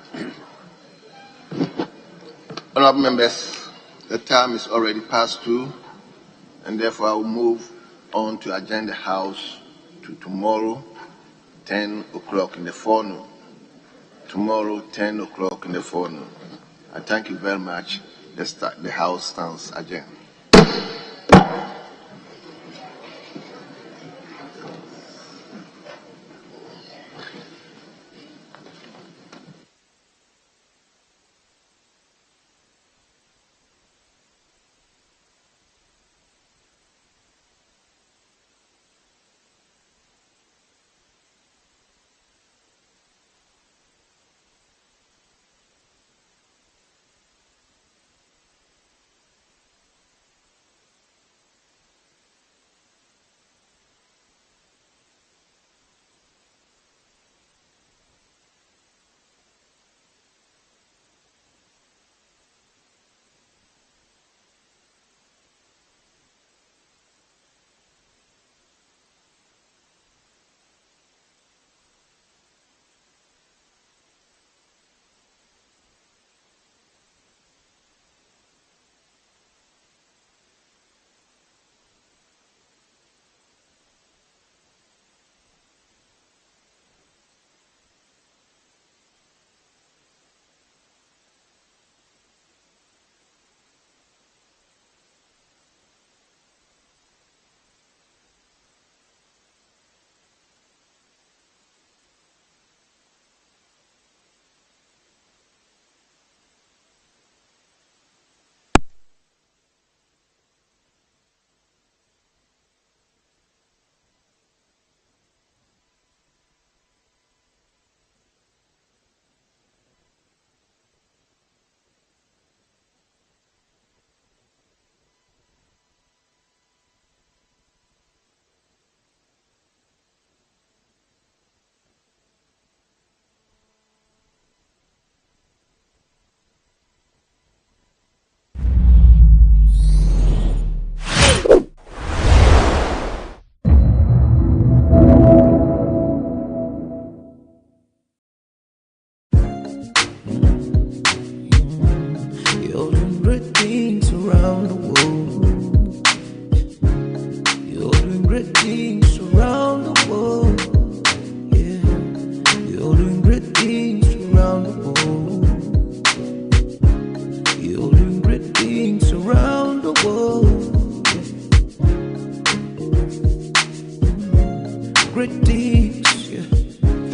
Honourable members, the time is already past 2 and therefore I will move on to adjourn the House to tomorrow, 10 o'clock in the forenoon. Tomorrow, 10 o'clock in the forenoon. I thank you very much. The House stands adjourned.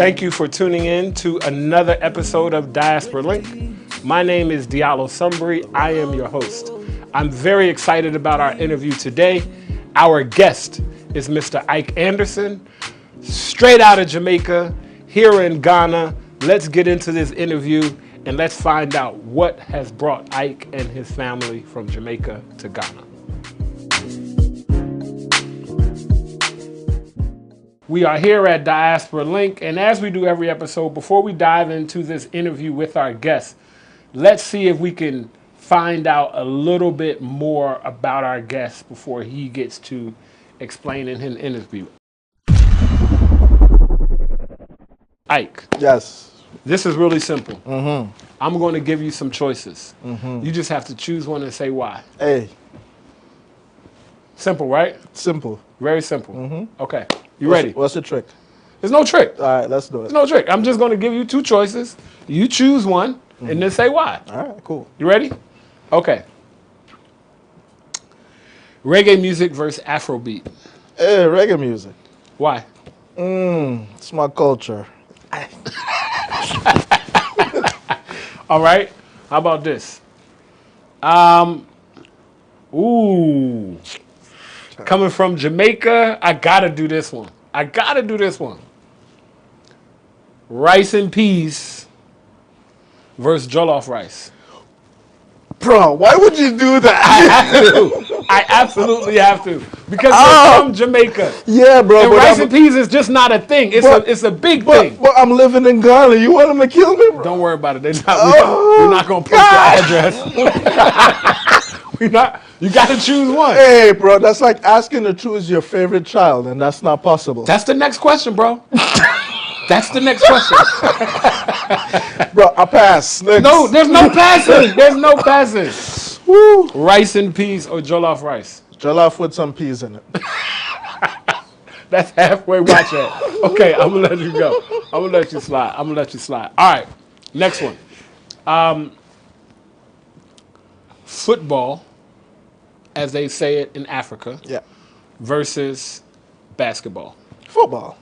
Thank you for tuning in to another episode of Diaspora Link. My name is Diallo Sumbri. I am your host. I'm very excited about our interview today. Our guest is Mr. Ike Anderson, straight out of Jamaica, here in Ghana. Let's get into this interview and let's find out what has brought Ike and his family from Jamaica to Ghana. We are here at Diaspora Link, and as we do every episode, before we dive into this interview with our guest, let's see if we can find out a little bit more about our guest before he gets to explaining his interview. Ike. Yes. This is really simple. Mm-hmm. I'm going to give you some choices. Mm-hmm. You just have to choose one and say why. A. Simple, right? Simple. Very simple. Mm-hmm. Okay. You ready? What's the trick? There's no trick. All right, let's do it. There's no trick. I'm just going to give you two choices. You choose one and then say why. All right, cool. You ready? Okay. Reggae music versus Afrobeat. Hey, reggae music. Why? It's my culture. All right. How about this? Coming from Jamaica, I gotta do this one. Rice and peas versus jollof rice. Bro, why would you do that? I have to. I absolutely have to. Because I'm from Jamaica. Yeah, bro. And rice and peas is just not a thing. It's a big thing. But I'm living in Ghana. You want them to kill me, bro? Don't worry about it. We're not going to post the address. You got to choose one. Hey, bro, that's like asking to choose your favorite child, and that's not possible. That's the next question, bro. That's the next question. Bro, I pass. Next. No, there's no passing. There's no passing. Woo. Rice and peas or jollof rice? Jollof with some peas in it. That's halfway. Watch that. Okay, I'm going to let you go. I'm going to let you slide. All right, next one. Football, as they say it in Africa, versus basketball. Football.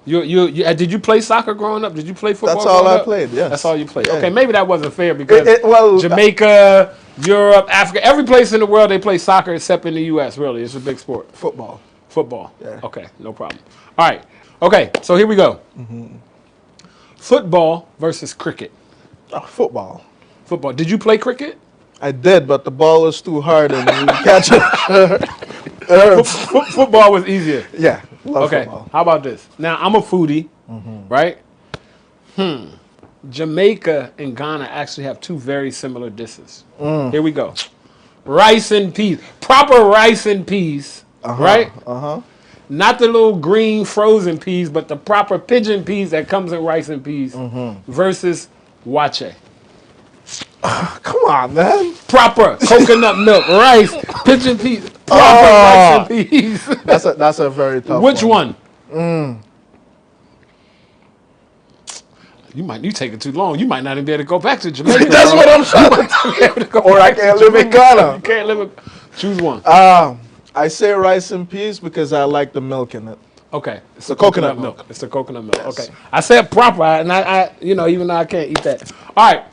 Did you play soccer growing up? Did you play football? That's all I played, yes. That's all you played. Yeah. Okay, maybe that wasn't fair because Jamaica, Europe, Africa, every place in the world they play soccer except in the U.S., really. It's a big sport. Football. Yeah. Okay, no problem. All right. Okay, so here we go. Mm-hmm. Football versus cricket. Football. Football. Did you play cricket? I did, but the ball was too hard and you catch it. Football was easier. Yeah. Okay. Football. How about this? Now I'm a foodie, right? Jamaica and Ghana actually have two very similar dishes. Here we go. Rice and peas, proper rice and peas, right? Not the little green frozen peas, but the proper pigeon peas that comes in rice and peas versus wache. Come on, man. Proper coconut milk, rice, pigeon peas, proper rice and peas. That's a very tough Which one? You take it too long. You might not even be able to go back to Jamaica. That's what I'm trying to. Or I can't live in Ghana. You can't live in. Choose one. I say rice and peas because I like the milk in it. Okay, it's the coconut milk. It's the coconut milk. Yes. Okay, I said proper, and I even though I can't eat that. All right.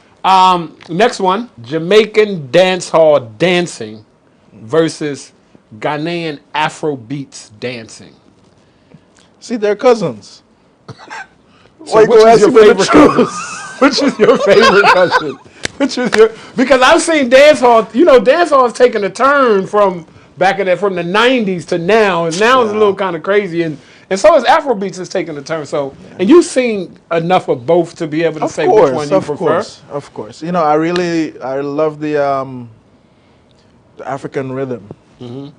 Next one, Jamaican dance hall dancing versus Ghanaian Afrobeats dancing. See, they're cousins. So which is your favorite cousin? Which is your favorite cousin? Because I've seen dance hall. Dance hall is taking a turn from back in from the 90s to now, and now it's a little kind of crazy, and so is Afrobeats is taking a turn. So, and you've seen enough of both to be able to say which one you prefer. Of course. I love the African rhythm. And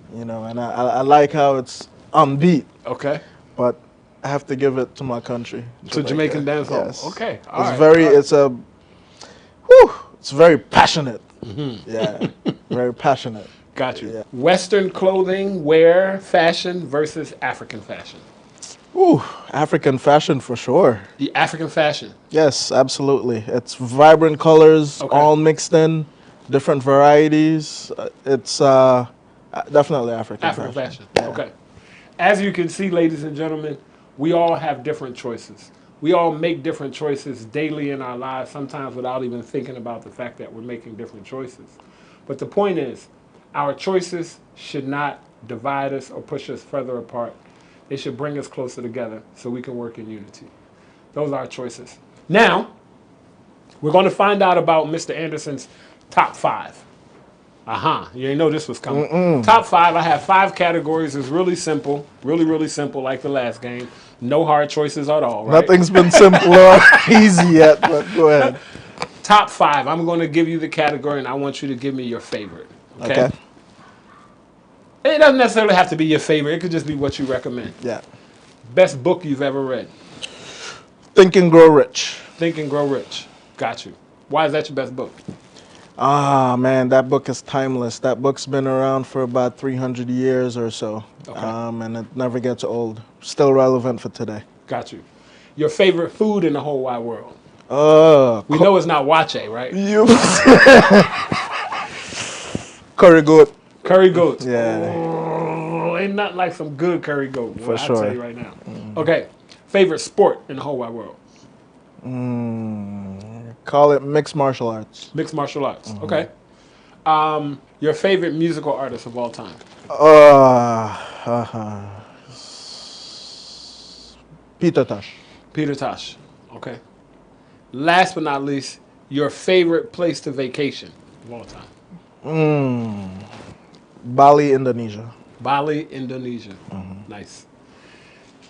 I like how it's on beat. Okay. But I have to give it to my country. To Jamaican dancehall. Yes. Okay. It's very passionate. Yeah. Very passionate. Got you. Yeah. Western clothing, wear, fashion versus African fashion. African fashion for sure. The African fashion. Yes, absolutely. It's vibrant colors, all mixed in, different varieties. It's definitely African fashion. Yeah. Okay. As you can see, ladies and gentlemen, we all have different choices. We all make different choices daily in our lives, sometimes without even thinking about the fact that we're making different choices. But the point is, our choices should not divide us or push us further apart. They should bring us closer together so we can work in unity. Those are our choices. Now, we're going to find out about Mr. Anderson's top 5. You didn't know this was coming. Top 5, I have 5 categories. It's really simple, really simple, like the last game. No hard choices at all, right? Nothing's been simple or easy yet, but go ahead. Top 5, I'm going to give you the category, and I want you to give me your favorite. Okay? It doesn't necessarily have to be your favorite. It could just be what you recommend. Yeah. Best book you've ever read? Think and Grow Rich. Think and Grow Rich. Got you. Why is that your best book? Man, that book is timeless. That book's been around for about 300 years or so, and it never gets old. Still relevant for today. Got you. Your favorite food in the whole wide world? We know it's not wache, right? Curry goat. Curry goat. Yeah. Oh, ain't nothing like some good curry goat. For sure. I'll tell you right now. Okay. Favorite sport in the whole wide world? Call it mixed martial arts. Mixed martial arts. Okay. Your favorite musical artist of all time? Peter Tosh. Peter Tosh. Okay. Last but not least, your favorite place to vacation of all time? Bali, Indonesia. Bali, Indonesia. Nice.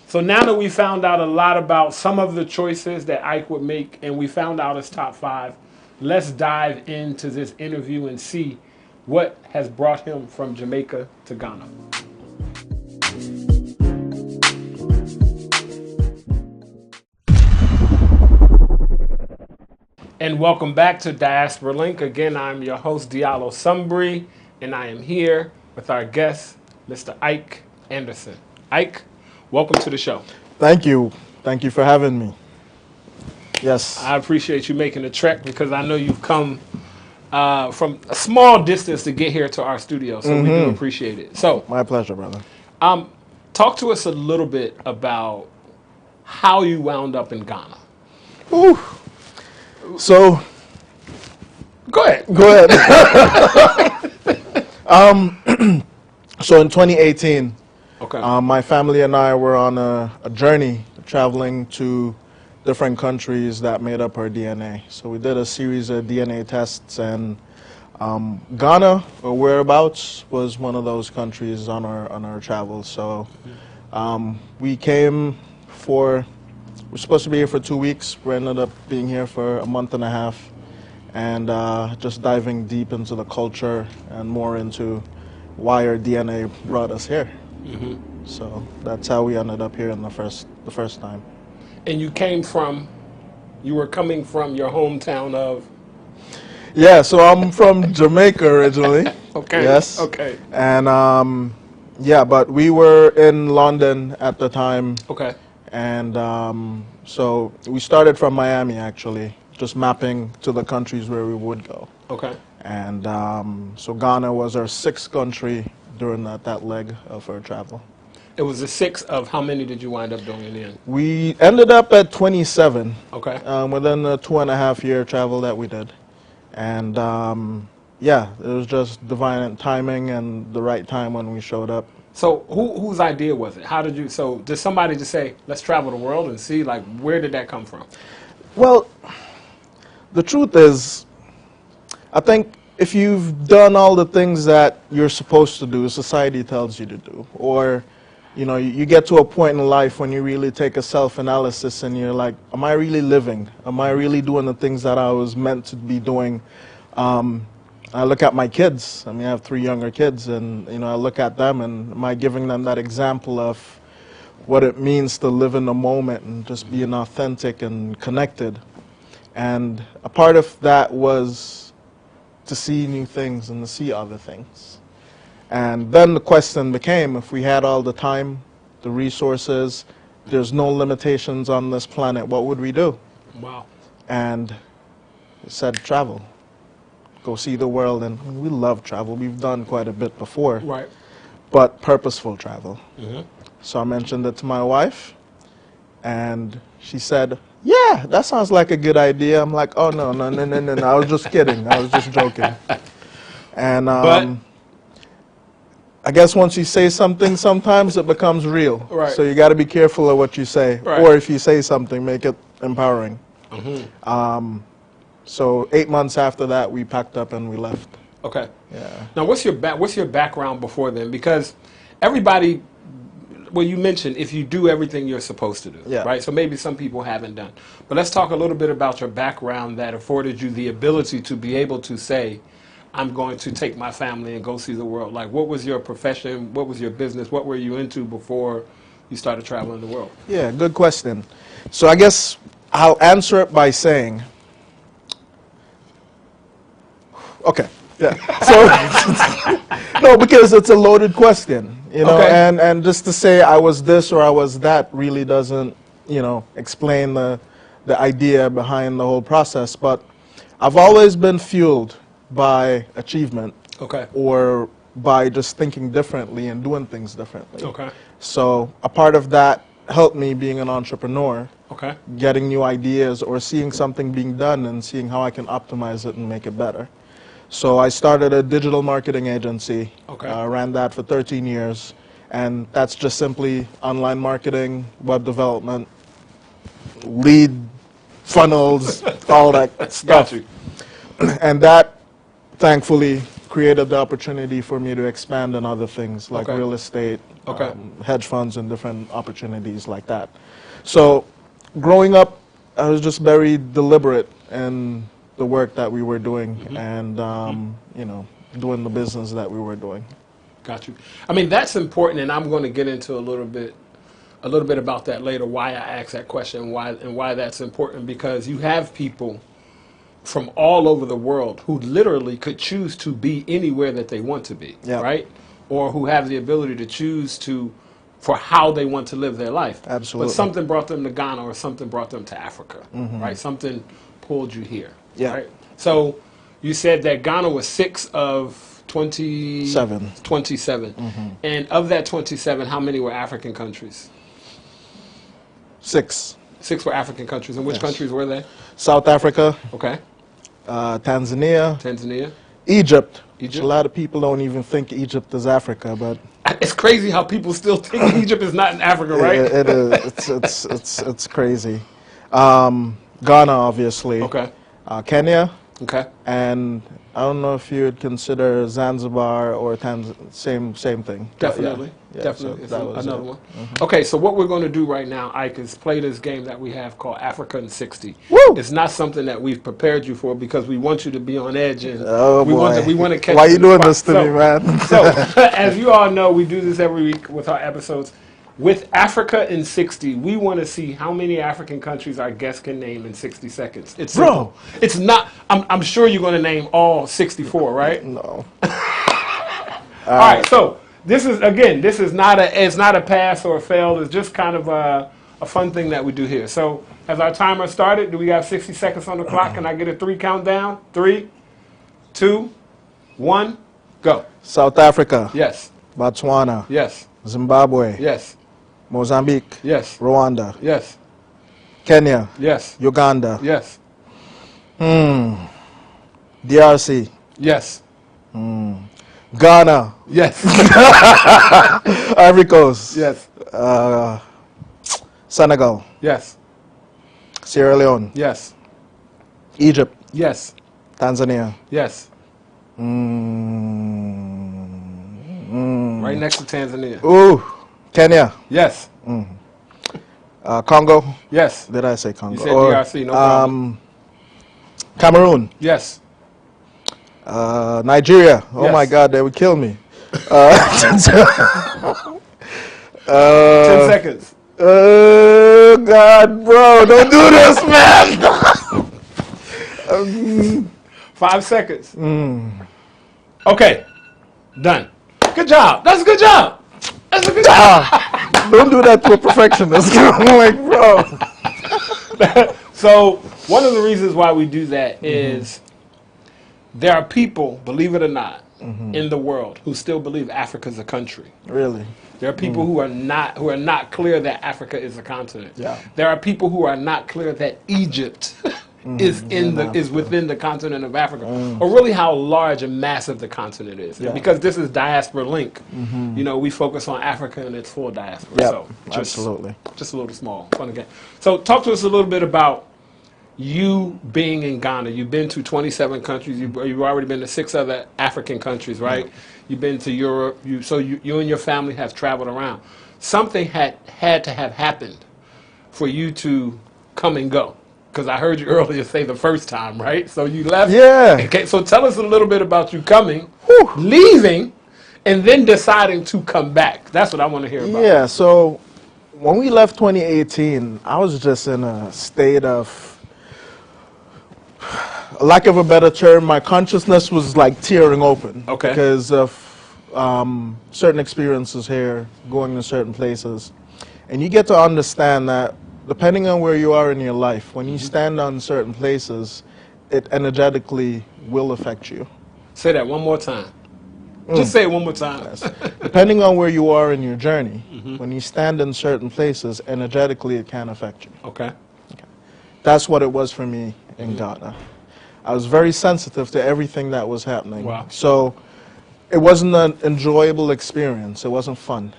So now that we found out a lot about some of the choices that Ike would make, and we found out his top 5, let's dive into this interview and see what has brought him from Jamaica to Ghana. And welcome back to Diaspora Link. Again, I'm your host, Diallo Sumbri, and I am here with our guest, Mr. Ike Anderson. Ike, welcome to the show. Thank you. Thank you for having me. Yes. I appreciate you making the trek because I know you've come from a small distance to get here to our studio, so we do appreciate it. So, my pleasure, brother. Talk to us a little bit about how you wound up in Ghana. Ooh. So, go ahead. So in 2018, okay. My family and I were on a journey traveling to different countries that made up our DNA. So we did a series of DNA tests, and Ghana, or whereabouts, was one of those countries on our travels. So we came we're supposed to be here for 2 weeks. We ended up being here for a month and a half, and just diving deep into the culture and more into why our DNA brought us here. So that's how we ended up here in the first time. And you were coming from your hometown of? Yeah, so I'm from Jamaica originally. Okay. Yes. Okay. And yeah, but we were in London at the time. Okay. And so we started from Miami, actually, just mapping to the countries where we would go. Okay. And so Ghana was our 6th country during that leg of our travel. It was the 6th of how many did you wind up doing in the end? We ended up at 27. Okay. Within the 2.5-year travel that we did. And yeah, it was just divine timing and the right time when we showed up. So whose idea was it? How did you, so did somebody just say, let's travel the world and see, like, where did that come from? Well, the truth is, I think if you've done all the things that you're supposed to do, society tells you to do, or, you know, you get to a point in life when you really take a self-analysis and you're like, am I really living? Am I really doing the things that I was meant to be doing? I look at my kids. I mean, I have 3 younger kids, and you know, I look at them, and am I giving them that example of what it means to live in the moment and just being authentic and connected? And a part of that was to see new things and to see other things. And then the question became, if we had all the time, the resources, there's no limitations on this planet, what would we do? Wow. And it said travel. Go see the world, and we love travel. We've done quite a bit before. Right. But purposeful travel. Mm-hmm. So I mentioned it to my wife, And she said, yeah, that sounds like a good idea. I'm like, oh, no. I was just kidding. I was just joking. And I guess once you say something, sometimes it becomes real. Right. So you got to be careful of what you say. Right. Or if you say something, make it empowering. Mm-hmm. So 8 months after that, we packed up and we left. Okay. Yeah. Now, what's your background before then? Because everybody, well, you mentioned if you do everything you're supposed to do, Yeah. right? So maybe some people haven't done. But let's talk a little bit about your background that afforded you the ability to be able to say, I'm going to take my family and go see the world. Like, what was your profession? What was your business? What were you into before you started traveling the world? Yeah, good question. So I guess I'll answer it by saying, okay, yeah. So, no, because it's a loaded question, you know, Okay. and just to say I was this or I was that really doesn't, you know, explain the idea behind the whole process. But I've always been fueled by achievement. Okay. Or by just thinking differently and doing things differently. Okay. So a part of that helped me being an entrepreneur. Okay. Getting new ideas or seeing something being done and seeing how I can optimize it and make it better. So I started a digital marketing agency. Okay. Ran that for 13 years. And that's just simply online marketing, web development, lead funnels, all that stuff. Got you. And that, thankfully, created the opportunity for me to expand in other things like Okay. real estate, Okay. hedge funds, and different opportunities like that. So growing up, I was just very deliberate in the work that we were doing and, you know, doing the business that we were doing. Got you. I mean, that's important, and I'm going to get into a little bit about that later, why I asked that question and why that's important, because you have people from all over the world who literally could choose to be anywhere that they want to be, right? Or who have the ability to choose for how they want to live their life. Absolutely. But something brought them to Ghana or something brought them to Africa, right? Something pulled you here, right? So you said that Ghana was 6 of 27. And of that 27, how many were African countries? 6. 6 were African countries. And which countries were they? South Africa. Okay. Tanzania. Egypt. Egypt. A lot of people don't even think Egypt is Africa, but it's crazy how people still think Egypt is not in Africa, right? It is. It's crazy. Ghana, obviously. Okay. Kenya. Okay. And I don't know if you would consider Zanzibar or same thing. Definitely. Yeah, Definitely. so It's another one. Okay, so what we're going to do right now, Ike, is play this game that we have called Africa in 60. Woo! It's not something that we've prepared you for because we want you to be on edge and we want to catch Why you you in the doing spot. this to me, man? So, as you all know, we do this every week with our episodes. With Africa in 60, we want to see how many African countries our guests can name in 60 seconds. It's simple. It's not, I'm sure you're going to name all 64, right? No. All right, so this is not a pass or a fail. It's just kind of a fun thing that we do here. So, has our timer started? Do we have 60 seconds on the clock? Can I get a 3 countdown? 3, 2, 1, go. South Africa. Yes. Botswana. Yes. Zimbabwe. Yes. Mozambique. Yes. Rwanda. Yes. Kenya. Yes. Uganda. Yes. DRC. Yes. Ghana. Yes. Ivory Coast. Yes. Senegal. Yes. Sierra Leone. Yes. Egypt. Yes. Tanzania. Yes. Right next to Tanzania. Ooh. Kenya. Yes. Congo. Yes. Did I say Congo? You said DRC, no problem. Cameroon. Yes. Nigeria. Oh Yes. my God, they would kill me. 10 seconds. Oh God, bro, don't do this, man. 5 seconds. Okay. Done. Good job. That's a good job. That's a good job. Don't do that to a perfectionist. I'm like, bro. So one of the reasons why we do that is there are people, believe it or not, in the world who still believe Africa is a country. Really? There are people who are not clear that Africa is a continent. Yeah. There are people who are not clear that Egypt is within the continent of Africa, or really how large and massive the continent is. Yeah. And because this is Diaspora Link, you know, we focus on Africa and its full diaspora. Yeah, So absolutely. Just a little small, fun again. So talk to us a little bit about you being in Ghana. You've been to 27 countries. You've already been to 6 other African countries, right? Yeah. You've been to Europe. So you and your family have traveled around. Something had to have happened for you to come and go. Because I heard you earlier say the first time, right? So you left. Yeah. Okay, so tell us a little bit about you coming, leaving, and then deciding to come back. That's what I want to hear about. Yeah, so when we left 2018, I was just in a state of, lack of a better term, my consciousness was like tearing open. Okay. Because of certain experiences here, going to certain places. And you get to understand that depending on where you are in your life, when you stand on certain places, it energetically will affect you. Say that one more time. Just say it one more time. Yes. Depending on where you are in your journey, when you stand in certain places, energetically it can affect you. Okay. That's what it was for me in Ghana. I was very sensitive to everything that was happening. Wow. So it wasn't an enjoyable experience. It wasn't fun.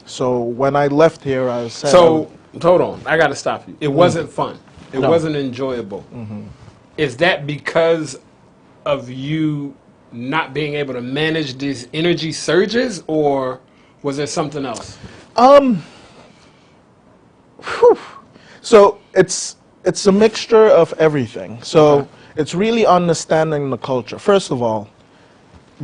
So when I left here, I said... So, hold on. I got to stop you. It wasn't fun. It wasn't enjoyable. Is that because of you not being able to manage these energy surges, or was there something else? So it's a mixture of everything. So it's really understanding the culture. First of all,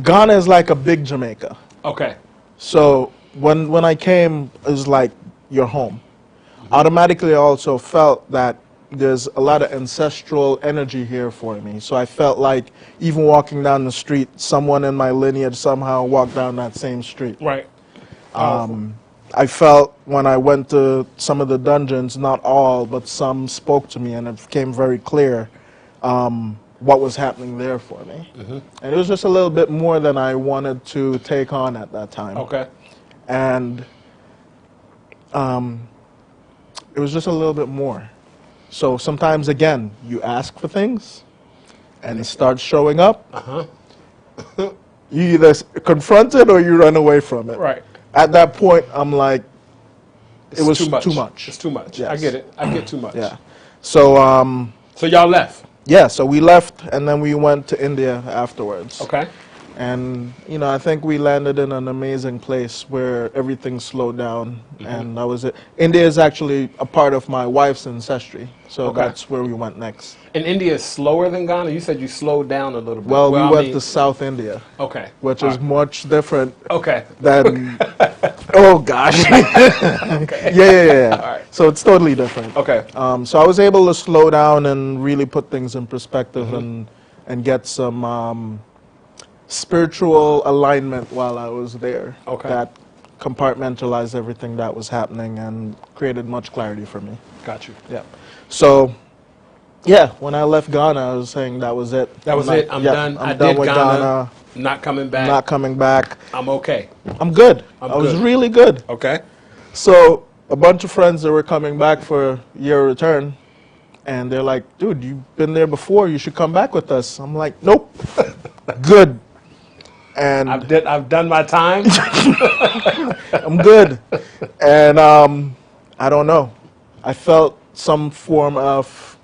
Ghana is like a big Jamaica. Okay. So when I came, it was like your home. Automatically, I also felt that there's a lot of ancestral energy here for me. So I felt like even walking down the street, someone in my lineage somehow walked down that same street. Right. I felt when I went to some of the dungeons, not all, but some spoke to me, and it became very clear what was happening there for me. And it was just a little bit more than I wanted to take on at that time. Okay. And it was just a little bit more. So sometimes, again, you ask for things, and it starts showing up. You either confront it or you run away from it. Right. At that point, I'm like, It's it was too much. too much. It's too much. Yes. I get it. I get too much. Yeah. So so y'all left? Yeah, so we left, and then we went to India afterwards. Okay. And, you know, I think we landed in an amazing place where everything slowed down, and that was it. India is actually a part of my wife's ancestry, so that's where we went next. And India is slower than Ghana? You said you slowed down a little bit. Well, we went to South India. Okay. Which is much different Okay. than, oh gosh. Yeah. All right. So it's totally different. Okay. So I was able to slow down and really put things in perspective and get some spiritual alignment while I was there. Okay. That compartmentalized everything that was happening and created much clarity for me. Got you. Yeah. So, yeah, when I left Ghana, I was saying that was it. That was it. I'm done. I'm I done did with Ghana. Not coming back. Not coming back. I'm okay. I'm good. I'm I was good. really good. Okay. So a bunch of friends that were coming back for year return, and they're like, dude, you've been there before. You should come back with us. I'm like, nope. Good. And I've done my time. I'm good. And I don't know. I felt some form of,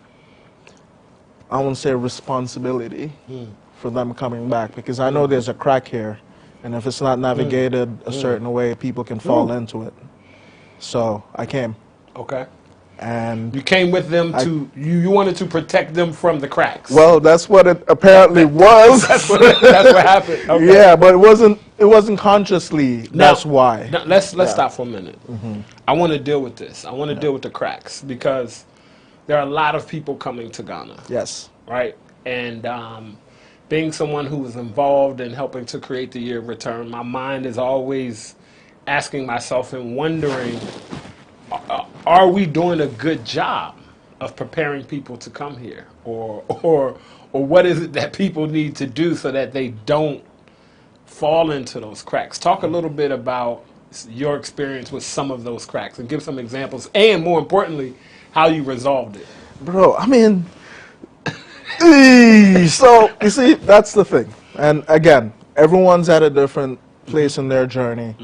I won't say responsibility for them coming back, because I know there's a crack here, and if it's not navigated a certain way, people can fall into it. So I came. Okay. And you came with them to you wanted to protect them from the cracks. Well, that's what it apparently was. that's what happened. Okay. Yeah, but it wasn't consciously. That's why. Now, let's stop for a minute. I want to deal with this. I want to deal with the cracks, because there are a lot of people coming to Ghana. Yes. Right? And being someone who was involved in helping to create the year of return, my mind is always asking myself and wondering, are we doing a good job of preparing people to come here? Or what is it that people need to do so that they don't fall into those cracks. Talk a little bit about your experience with some of those cracks and give some examples, and more importantly, how you resolved it. Bro, I mean, so you see, that's the thing. And again, everyone's at a different place in their journey.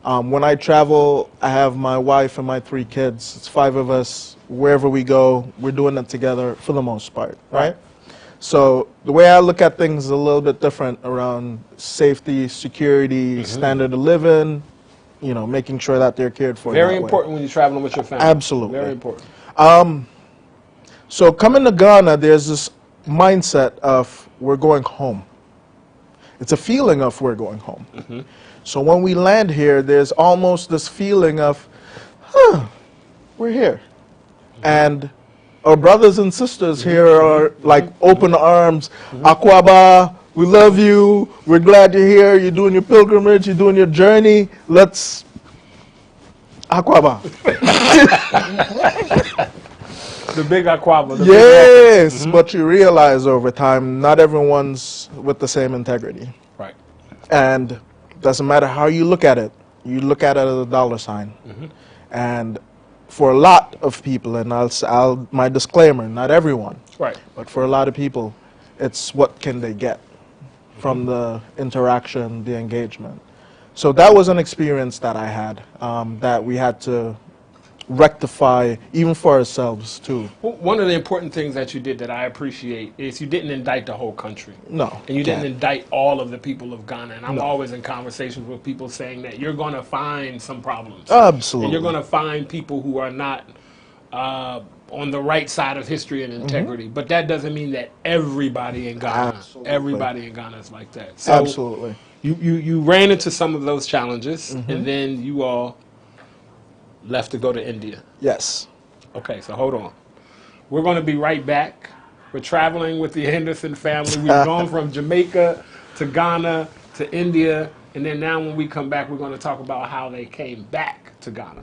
When I travel, I have my wife and my 3 kids. It's 5 of us. Wherever we go, we're doing it together for the most part, right? So the way I look at things is a little bit different around safety, security, standard of living, you know, making sure that they're cared for. Very important when you're traveling with your family. Absolutely. Very important. So coming to Ghana, there's this mindset of we're going home. It's a feeling of we're going home. So when we land here, there's almost this feeling of, we're here. And our brothers and sisters here are like open arms. Akwaba, we love you. We're glad you're here. You're doing your pilgrimage. You're doing your journey. Let's Akwaba. The big Akwaba. Yes, but you realize over time, not everyone's with the same integrity. Right. And doesn't matter how you look at it. You look at it as a dollar sign. And for a lot of people, and my disclaimer, not everyone, right, but for a lot of people, it's what can they get from the interaction, the engagement. So that was an experience that I had that we had to rectify even for ourselves too. Well, one of the important things that you did that I appreciate is you didn't indict the whole country. No. And you didn't indict all of the people of Ghana. And I'm No. always in conversations with people saying that you're going to find some problems. Absolutely. And you're going to find people who are not on the right side of history and integrity. But that doesn't mean that everybody in Ghana, is like that. So Absolutely. You ran into some of those challenges, and then you all left to go to India. Yes. Okay, so hold on. We're going to be right back. We're traveling with the Henderson family. We've gone from Jamaica to Ghana to India, and then now when we come back, we're going to talk about how they came back to Ghana.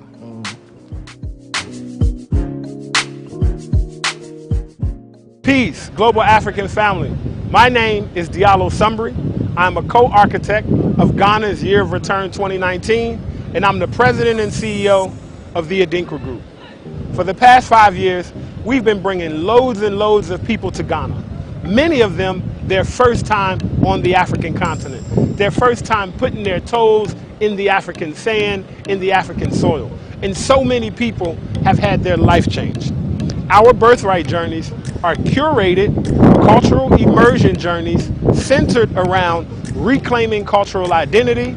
Peace, Global African family. My name is Diallo Sumbri. I'm a co-architect of Ghana's Year of Return 2019, and I'm the president and CEO of the Adinkra Group. For the past 5 years, we've been bringing loads and loads of people to Ghana. Many of them, their first time on the African continent, their first time putting their toes in the African sand, in the African soil. And so many people have had their life changed. Our birthright journeys are curated cultural immersion journeys centered around reclaiming cultural identity,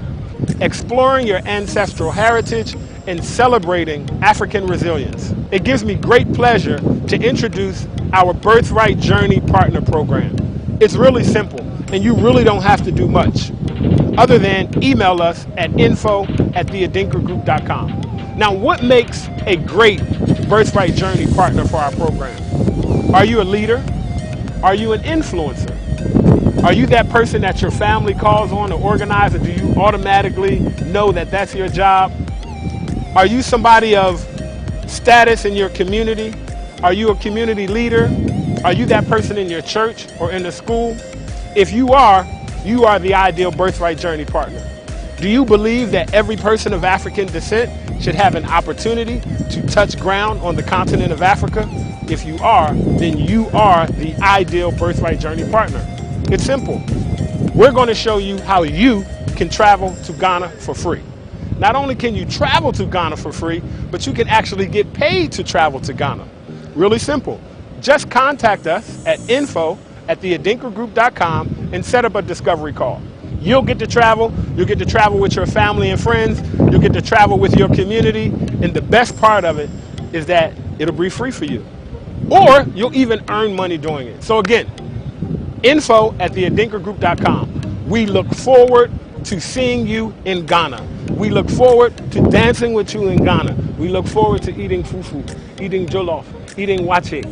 exploring your ancestral heritage, and celebrating African resilience. It gives me great pleasure to introduce our Birthright Journey Partner Program. It's really simple, and you really don't have to do much, other than email us at info@theadinkragroup.com. Now, what makes a great Birthright Journey partner for our program? Are you a leader? Are you an influencer? Are you that person that your family calls on to organize, or do you automatically know that that's your job? Are you somebody of status in your community? Are you a community leader? Are you that person in your church or in the school? If you are the ideal Birthright Journey partner. Do you believe that every person of African descent should have an opportunity to touch ground on the continent of Africa? If you are, then you are the ideal Birthright Journey partner. It's simple. We're going to show you how you can travel to Ghana for free. Not only can you travel to Ghana for free, but you can actually get paid to travel to Ghana. Really simple. Just contact us at info@theadinkragroup.com and set up a discovery call. You'll get to travel with your family and friends, you'll get to travel with your community, and the best part of it is that it'll be free for you. Or you'll even earn money doing it. So again, info@theadinkragroup.com. We look forward to seeing you in Ghana. We look forward to dancing with you in Ghana. We look forward to eating fufu, eating jollof, eating wache.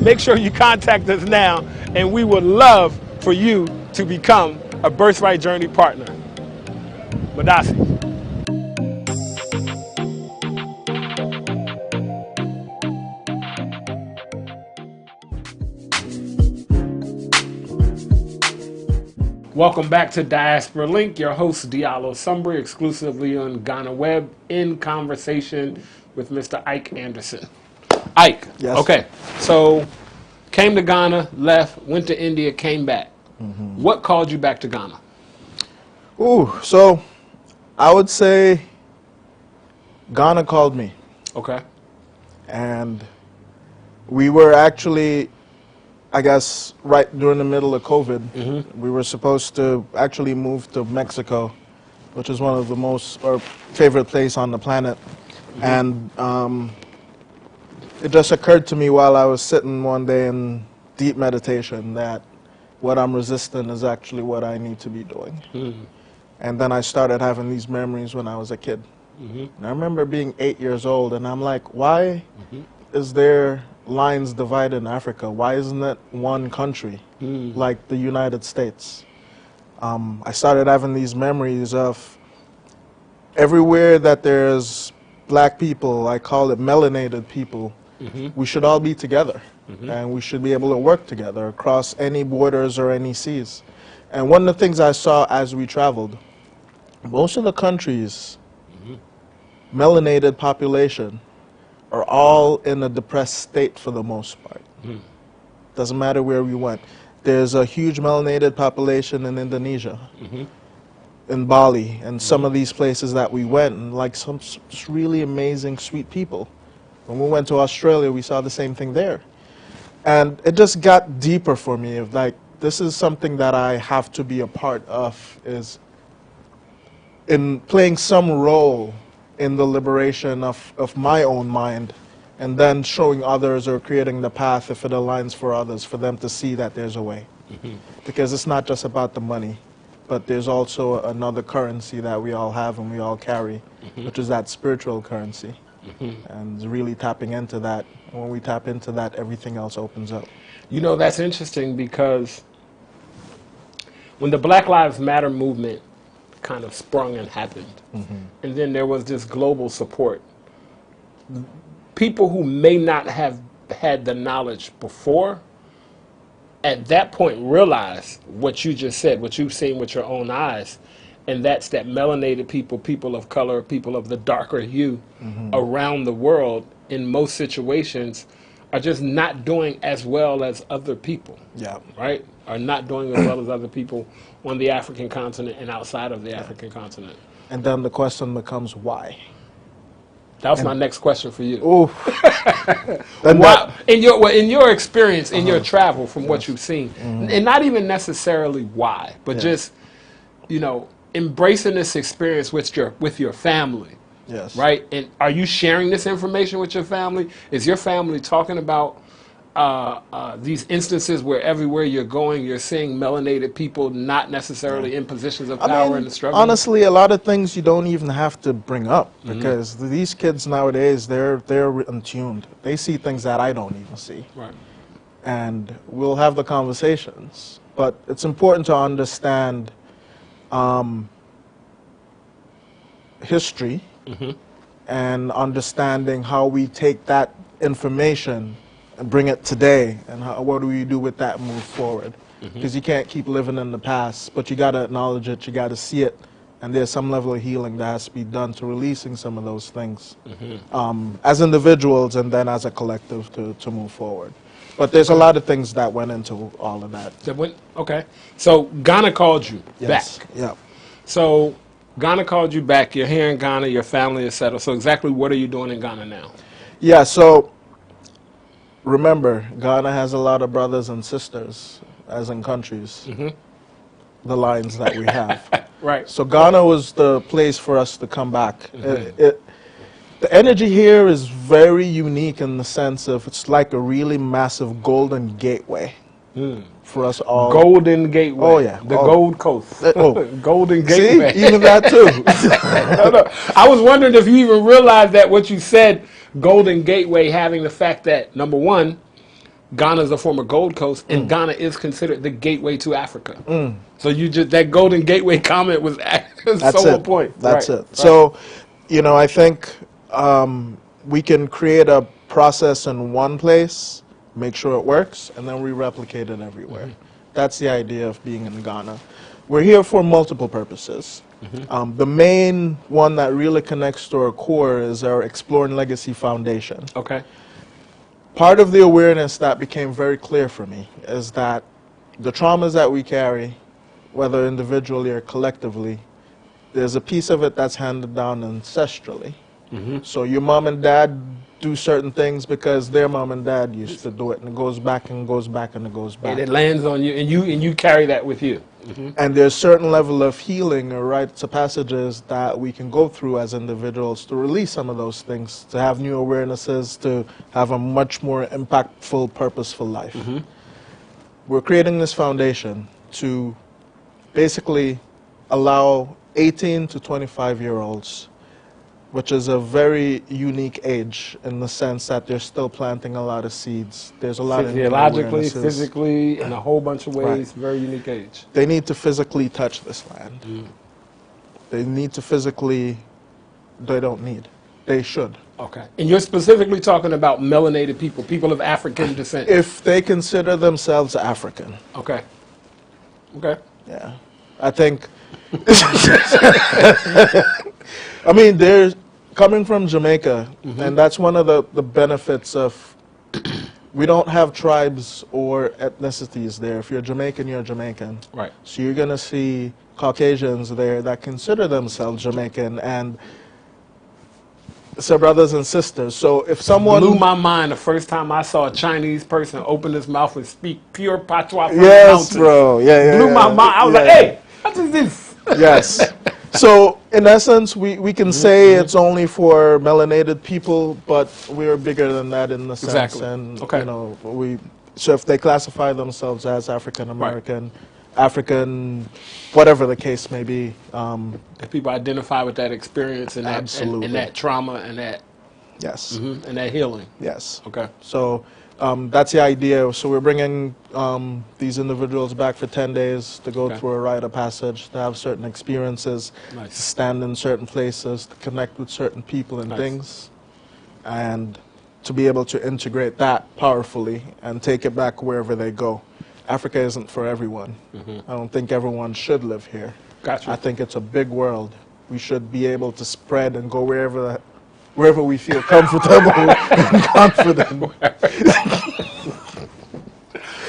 Make sure you contact us now, and we would love for you to become a Birthright Journey partner. Madasi. Welcome back to Diaspora Link. Your host, Diallo Sumbri, exclusively on GhanaWeb, in conversation with Mr. Ike Anderson. Ike, Yes. Okay, so came to Ghana, left, went to India, came back. What called you back to Ghana? Ooh, so I would say Ghana called me. Okay. And we were actually, I guess, right during the middle of COVID. We were supposed to actually move to Mexico, which is one of the most, or favorite place on the planet. And it just occurred to me while I was sitting one day in deep meditation that what I'm resisting is actually what I need to be doing. And then I started having these memories when I was a kid. And I remember being 8 years old, and I'm like, why is there lines divided in Africa? Why isn't it one country like the United States? I started having these memories of everywhere that there's black people, I call it melanated people, we should all be together. And we should be able to work together across any borders or any seas. And one of the things I saw as we traveled, most of the countries, melanated population, are all in a depressed state for the most part. Doesn't matter where we went. There's a huge melanated population in Indonesia, in Bali, and some of these places that we went, and like some really amazing, sweet people. When we went to Australia, we saw the same thing there. And it just got deeper for me of like, this is something that I have to be a part of, is in playing some role in the liberation of my own mind, and then showing others or creating the path, if it aligns for others, for them to see that there's a way. Because it's not just about the money, but there's also another currency that we all have and we all carry, which is that spiritual currency. And really tapping into that. When we tap into that, everything else opens up. You know, that's interesting because when the Black Lives Matter movement kind of sprung and happened, and then there was this global support, people who may not have had the knowledge before, at that point realized what you just said, what you've seen with your own eyes, and that's that melanated people, people of color, people of the darker hue around the world in most situations are just not doing as well as other people. Yeah. Right? Are not doing as well as other people on the African continent and outside of the African continent. And then the question becomes why? That was my next question for you. Ooh. Why, in your experience, in your travel, from what you've seen, and not even necessarily why, but just, you know, embracing this experience with your family. Yes. Right? And are you sharing this information with your family? Is your family talking about these instances where everywhere you're going, you're seeing melanated people not necessarily in positions of power in the struggle? Honestly, a lot of things you don't even have to bring up, because these kids nowadays, they're untuned. They see things that I don't even see. Right. And we'll have the conversations. But it's important to understand history and understanding how we take that information and bring it today, and what do we do with that and move forward. Because you can't keep living in the past, but you got to acknowledge it, you got to see it, and there's some level of healing that has to be done to releasing some of those things as individuals and then as a collective to move forward. But there's a lot of things that went into all of that. Okay. So Ghana called you back. Yeah. So Ghana called you back. You're here in Ghana. Your family is settled. So exactly what are you doing in Ghana now? Yeah, so remember, Ghana has a lot of brothers and sisters, as in countries, the lines that we have. Right. So Ghana was the place for us to come back. The energy here is very unique in the sense of it's like a really massive golden gateway for us all. Golden Gateway. Oh, yeah. The Gold Coast. Golden See? Gateway. Even that, too. No. I was wondering if you even realized that what you said, Golden Gateway, having the fact that, number one, Ghana is a former Gold Coast, and Ghana is considered the gateway to Africa. So you just, that Golden Gateway comment was so on point. That's right. it. So, you know, I think we can create a process in one place, make sure it works, and then we replicate it everywhere. That's the idea of being in Ghana. we're here for multiple purposes. The main one that really connects to our core is our Exploring Legacy Foundation. Okay. Part of the awareness that became very clear for me is that the traumas that we carry, whether individually or collectively, there's a piece of it that's handed down ancestrally. So your mom and dad do certain things because their mom and dad used to do it, and it goes back and goes back and it goes back. And it lands on you, and you carry that with you. And there's certain level of healing or rites of passages that we can go through as individuals to release some of those things, to have new awarenesses, to have a much more impactful, purposeful life. We're creating this foundation to basically allow 18 to 25-year-olds, which is a very unique age in the sense that they're still planting a lot of seeds. There's a lot of physiologically, physically, in a whole bunch of ways, very unique age. They need to physically touch this land. They need to physically, they don't need, they should. Okay. And you're specifically talking about melanated people, people of African descent. If they consider themselves African. Okay. Okay. Yeah. I think, I mean, they're coming from Jamaica, and that's one of the benefits of, we don't have tribes or ethnicities there. If you're Jamaican, you're Jamaican. Right. So you're going to see Caucasians there that consider themselves Jamaican, and so brothers and sisters. So if someone blew my mind the first time I saw a Chinese person open his mouth and speak pure patois from the yes, mountains. bro. Yeah, blew my mind. I was like, hey, what is this? Yes. So in essence, we can say it's only for melanated people, but we're bigger than that in the sense. Exactly. And Okay. you know, so if they classify themselves as African American, African, whatever the case may be. If people identify with that experience and that, absolutely. and that trauma and that, yes, and that healing. Yes. Okay. So that's the idea. So we're bringing these individuals back for 10 days to go through a rite of passage, to have certain experiences, to stand in certain places, to connect with certain people and things, and to be able to integrate that powerfully and take it back wherever they go. Africa isn't for everyone. I don't think everyone should live here. Gotcha. I think it's a big world. We should be able to spread and go wherever we feel comfortable and confident.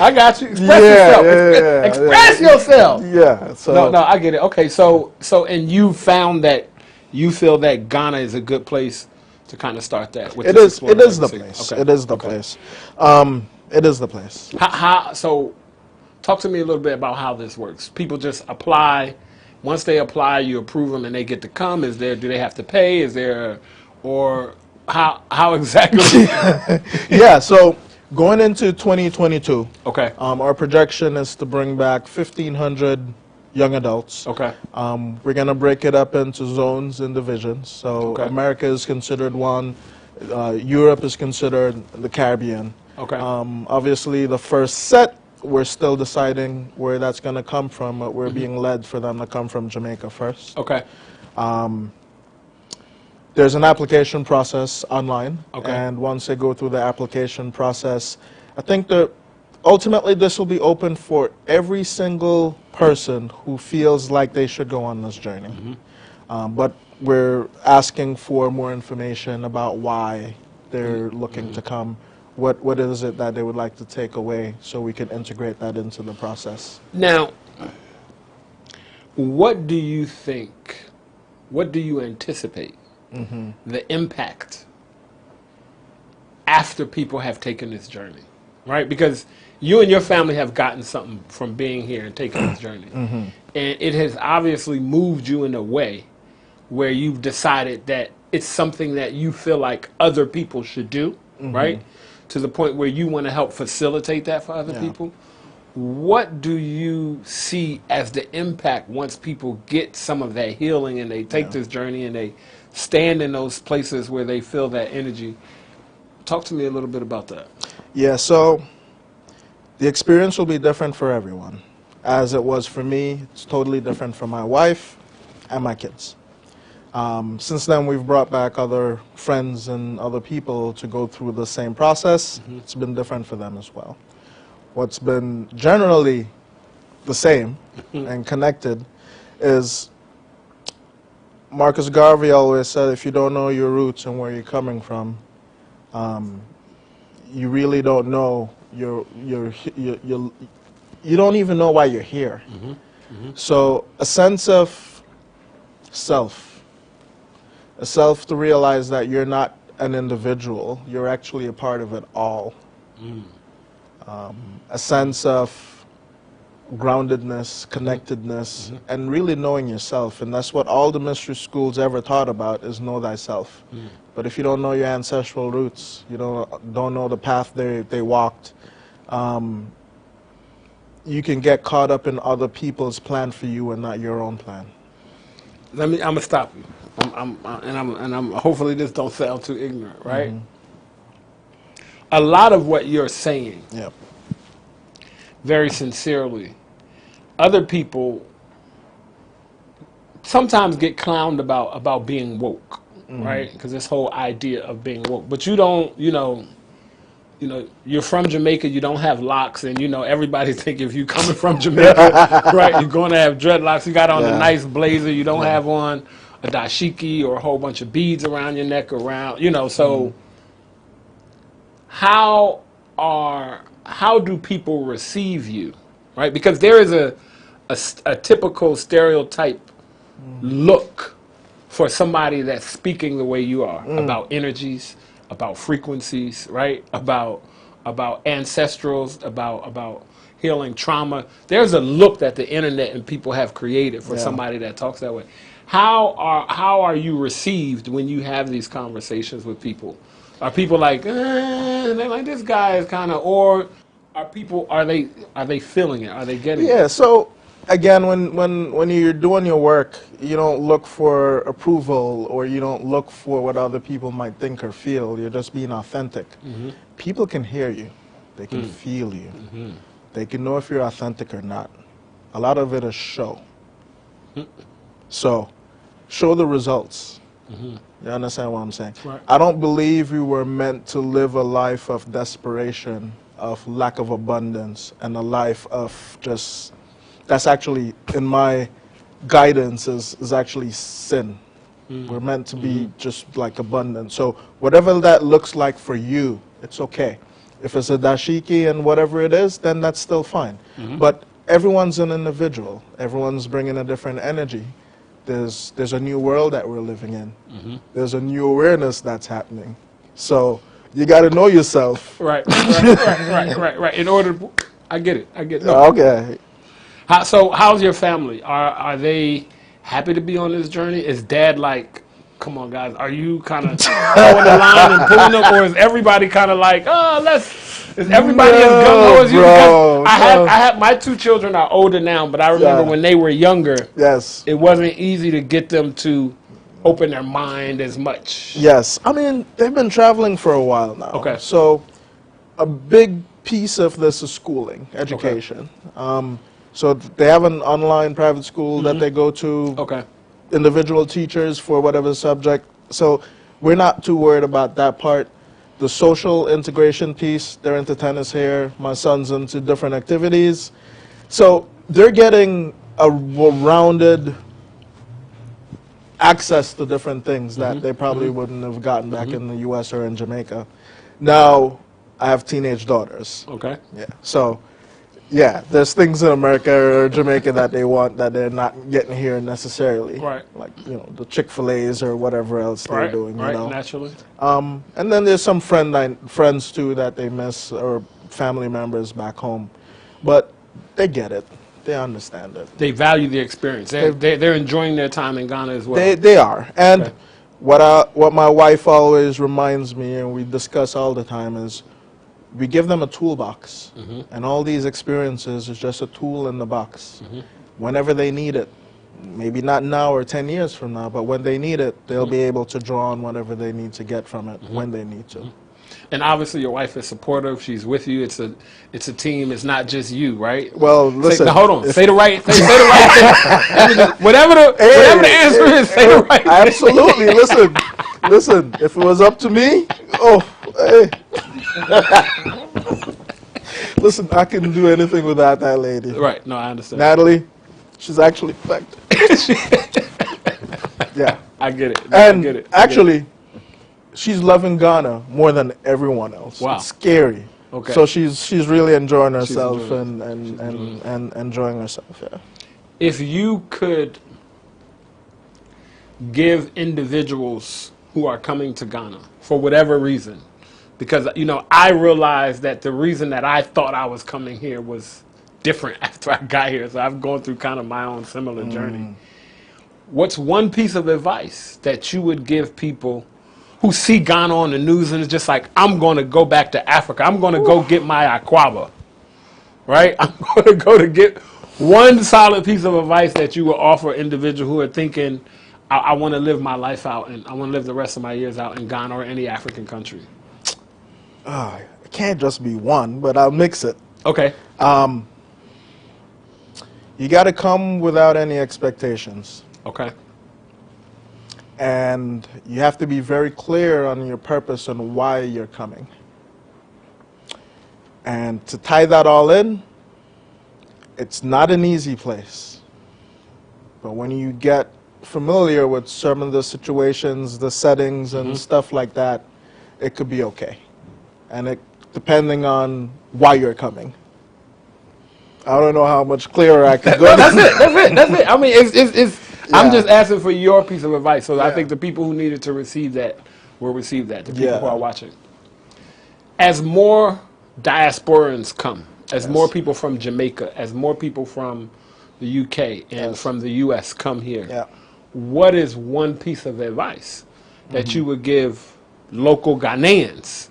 I got you. Express yourself. Express yourself. Yeah. So no, I get it. Okay, so and you found that you feel that Ghana is a good place to kind of start that. With it is the place. Okay. It is the place. It is the place. So talk to me a little bit about how this works. People just apply. Once they apply, you approve them, and they get to come. Do they have to pay? Or how exactly? Yeah. So going into 2022, okay. Our projection is to bring back 1,500 young adults. Okay. We're gonna break it up into zones and divisions. So America is considered one. Europe is considered the Caribbean. Okay. Obviously, the first set, we're still deciding where that's going to come from, but we're being led for them to come from Jamaica first. Okay. There's an application process online, okay. And once they go through the application process, I think that ultimately this will be open for every single person who feels like they should go on this journey. But we're asking for more information about why they're looking to come. What is it that they would like to take away so we can integrate that into the process? Now, what do you think, what do you anticipate the impact after people have taken this journey, right? Because you and your family have gotten something from being here and taking this journey. And it has obviously moved you in a way where you've decided that it's something that you feel like other people should do, right? To the point where you want to help facilitate that for other people. What do you see as the impact once people get some of that healing and they take this journey and they stand in those places where they feel that energy? Talk to me a little bit about that. Yeah, so the experience will be different for everyone. As it was for me, it's totally different for my wife and my kids. Since then, we've brought back other friends and other people to go through the same process. It's been different for them as well. What's been generally the same and connected is Marcus Garvey always said, if you don't know your roots and where you're coming from, you really don't know you don't even know why you're here. So a sense of self, a self to realize that you're not an individual, you're actually a part of it all. A sense of groundedness, connectedness, and really knowing yourself. And that's what all the mystery schools ever taught about, is know thyself. But if you don't know your ancestral roots, you don't know the path they walked, you can get caught up in other people's plan for you and not your own plan. I'm gonna stop you. I'm hopefully this don't sound too ignorant, right? A lot of what you're saying, very sincerely, other people sometimes get clowned about being woke, right? Because this whole idea of being woke, but you don't, you're from Jamaica, you don't have locks, and everybody think if you coming from Jamaica, right, you're going to have dreadlocks. You got on a nice blazer, you don't have on a dashiki or a whole bunch of beads around your neck, so how do people receive you, right? Because there is a typical stereotype look for somebody that's speaking the way you are, about energies, about frequencies, right? About ancestrals, about healing trauma. There's a look that the internet and people have created for somebody that talks that way. How are you received when you have these conversations with people? Are people like, they're like, this guy is kind of, or are they feeling it? Are they getting it? Yeah, so again, when you're doing your work, you don't look for approval, or you don't look for what other people might think or feel. You're just being authentic. People can hear you. They can feel you. They can know if you're authentic or not. A lot of it is show. So, show the results. You understand what I'm saying? Right. I don't believe we were meant to live a life of desperation, of lack of abundance, and a life of just, that's actually, in my guidance, is actually sin. We're meant to be just like abundant. So whatever that looks like for you, it's okay. If it's a dashiki and whatever it is, then that's still fine. But everyone's an individual. Everyone's bringing a different energy. There's a new world that we're living in. There's a new awareness that's happening. So you got to know yourself. Right. In order, I get it. Okay. So how's your family? Are they happy to be on this journey? Is dad like, come on guys, are you kind of throwing the line and pulling them, or is everybody kind of like, is everybody as gung-ho as you? Because I have my two children are older now, but I remember when they were younger, it wasn't easy to get them to open their mind as much. Yes, I mean, they've been traveling for a while now. Okay. So a big piece of this is schooling, education. So they have an online private school that they go to, individual teachers for whatever subject. So we're not too worried about that part. The social integration piece, they're into tennis here, my son's into different activities. So they're getting a rounded access to different things that they probably wouldn't have gotten back in the US or in Jamaica. Now, I have teenage daughters. Okay. Yeah. So, yeah, there's things in America or Jamaica that they want that they're not getting here necessarily. Right. Like, the Chick-fil-A's or whatever else they're doing, naturally. And then there's some friends too that they miss, or family members back home. But they get it. They understand it. They value the experience. They're enjoying their time in Ghana as well. They are. And what my wife always reminds me, and we discuss all the time, is we give them a toolbox. And all these experiences is just a tool in the box. Whenever they need it, maybe not now or 10 years from now, but when they need it, they'll be able to draw on whatever they need to get from it when they need to. And obviously your wife is supportive. She's with you. It's a team. It's not just you, right? Well, listen. Now, hold on. Say the right thing. Whatever the answer is, say the right thing. Absolutely. Listen. If it was up to me, Listen, I couldn't do anything without that lady. Right. No, I understand. Natalie, she's actually effective. Yeah. I get it. And I get it. actually, she's loving Ghana more than everyone else. Wow. It's scary. Okay. So she's really enjoying herself enjoying and enjoying herself. Yeah. If you could give individuals who are coming to Ghana for whatever reason, because I realized that the reason that I thought I was coming here was different after I got here. So I've gone through kind of my own similar journey. What's one piece of advice that you would give people who see Ghana on the news and it's just like, I'm going to go back to Africa. I'm going to go get my akwaba, right? I'm going to go to get one solid piece of advice that you would offer individuals who are thinking, I want to live my life out and I want to live the rest of my years out in Ghana or any African country. It can't just be one, but I'll mix it. Okay. You got to come without any expectations. Okay. And you have to be very clear on your purpose and why you're coming. And to tie that all in, it's not an easy place. But when you get familiar with some of the situations, the settings, and stuff like that, it could be okay. And it depending on why you're coming. I don't know how much clearer I can go. No, that's it. I mean, it's I'm just asking for your piece of advice. So I think the people who needed to receive that will receive that, the people who are watching. As more diasporans come, as more people from Jamaica, as more people from the UK and from the US come here, what is one piece of advice that you would give local Ghanaians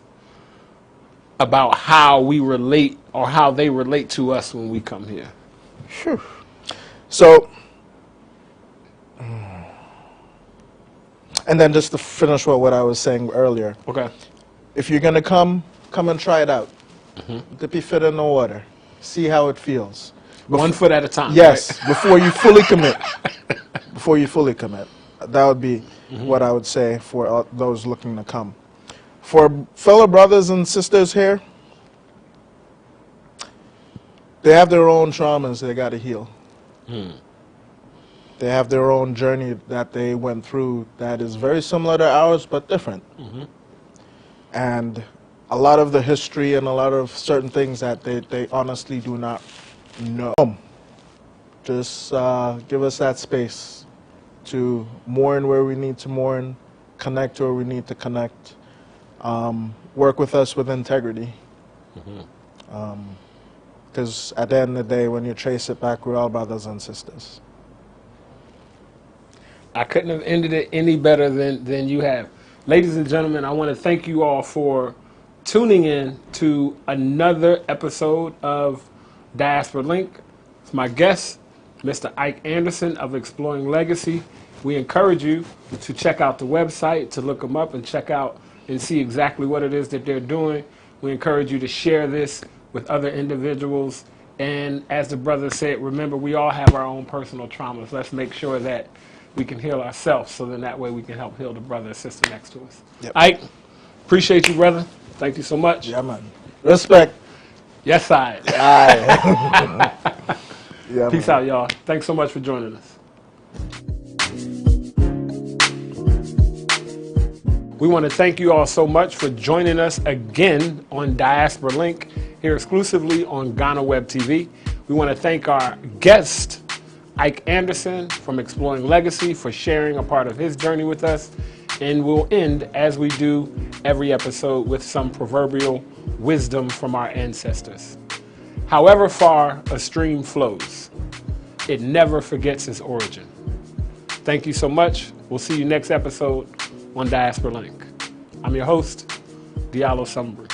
about how we relate or how they relate to us when we come here? Sure. So, and then just to finish what I was saying earlier. Okay. If you're going to come and try it out. Dip your foot in the water. See how it feels. One foot at a time. Yes, right? before you fully commit. Before you fully commit. That would be what I would say for those looking to come. For fellow brothers and sisters here, they have their own traumas they got to heal. They have their own journey that they went through that is very similar to ours, but different. And a lot of the history and a lot of certain things that they honestly do not know. Just give us that space to mourn where we need to mourn, connect where we need to connect, work with us with integrity. Because at the end of the day, when you trace it back, we're all brothers and sisters. I couldn't have ended it any better than you have. Ladies and gentlemen, I want to thank you all for tuning in to another episode of Diaspora Link. It's my guest, Mr. Ike Anderson of Exploring Legacy. We encourage you to check out the website, to look them up and check out and see exactly what it is that they're doing. We encourage you to share this with other individuals. And as the brother said, remember, we all have our own personal traumas. Let's make sure that we can heal ourselves so then that way we can help heal the brother or sister next to us. Ike, appreciate you, brother. Thank you so much. Yeah, man. Respect. Yes, I. Yeah, peace out, y'all. Thanks so much for joining us. We want to thank you all so much for joining us again on Diaspora Link here exclusively on GhanaWeb TV. We want to thank our guest, Ike Anderson from Exploring Legacy, for sharing a part of his journey with us. And we'll end, as we do every episode, with some proverbial wisdom from our ancestors. However far a stream flows, it never forgets its origin. Thank you so much. We'll see you next episode on Diaspora Link. I'm your host, Diallo Sumbri.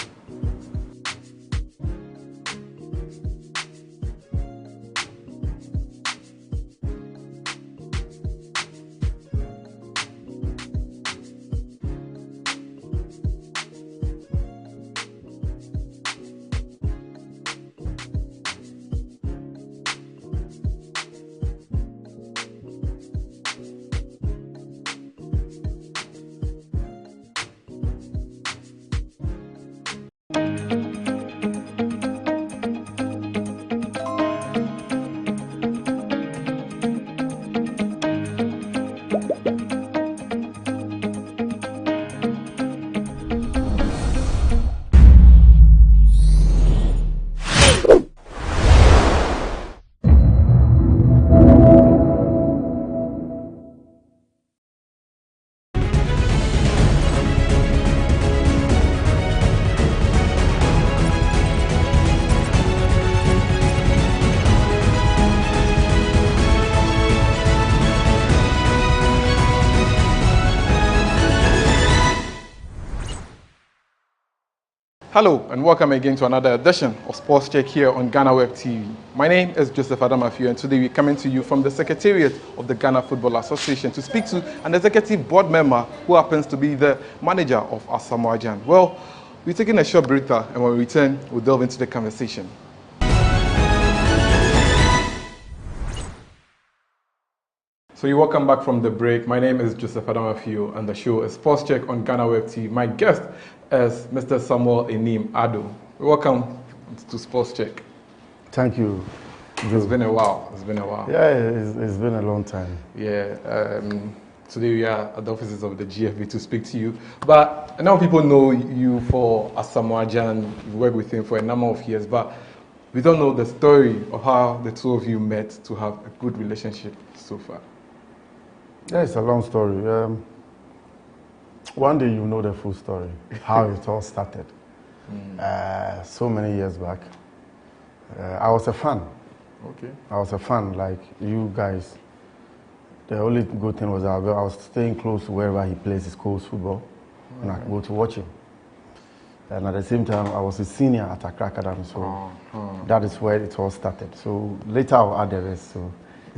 Hello and welcome again to another edition of Sports Check here on GhanaWeb TV. My name is Joseph Adamafiu and today we're coming to you from the Secretariat of the Ghana Football Association to speak to an executive board member who happens to be the manager of Asamoah Gyan. Well, we're taking a short breather and when we return, we'll delve into the conversation. So you're welcome back from the break. My name is Joseph Adamafiu and the show is Sports Check on GhanaWeb TV. My guest is Mr. Samuel Enim Ado. Welcome to Sports Check. Thank you. It's been a while. It's been a while. Yeah, it's been a long time. Yeah. Today we are at the offices of the GFB to speak to you. But now people know you for Asamoah Gyan. You've worked with him for a number of years, but we don't know the story of how the two of you met to have a good relationship so far. Yeah, it's a long story. One day you know the full story, how it all started. So many years back. I was a fan. Okay. I was a fan, like you guys. The only good thing was that I was staying close to wherever he plays his coach football, and I could go to watch him. And at the same time, I was a senior at Accra Academy, so that is where it all started. So later I'll add the rest. So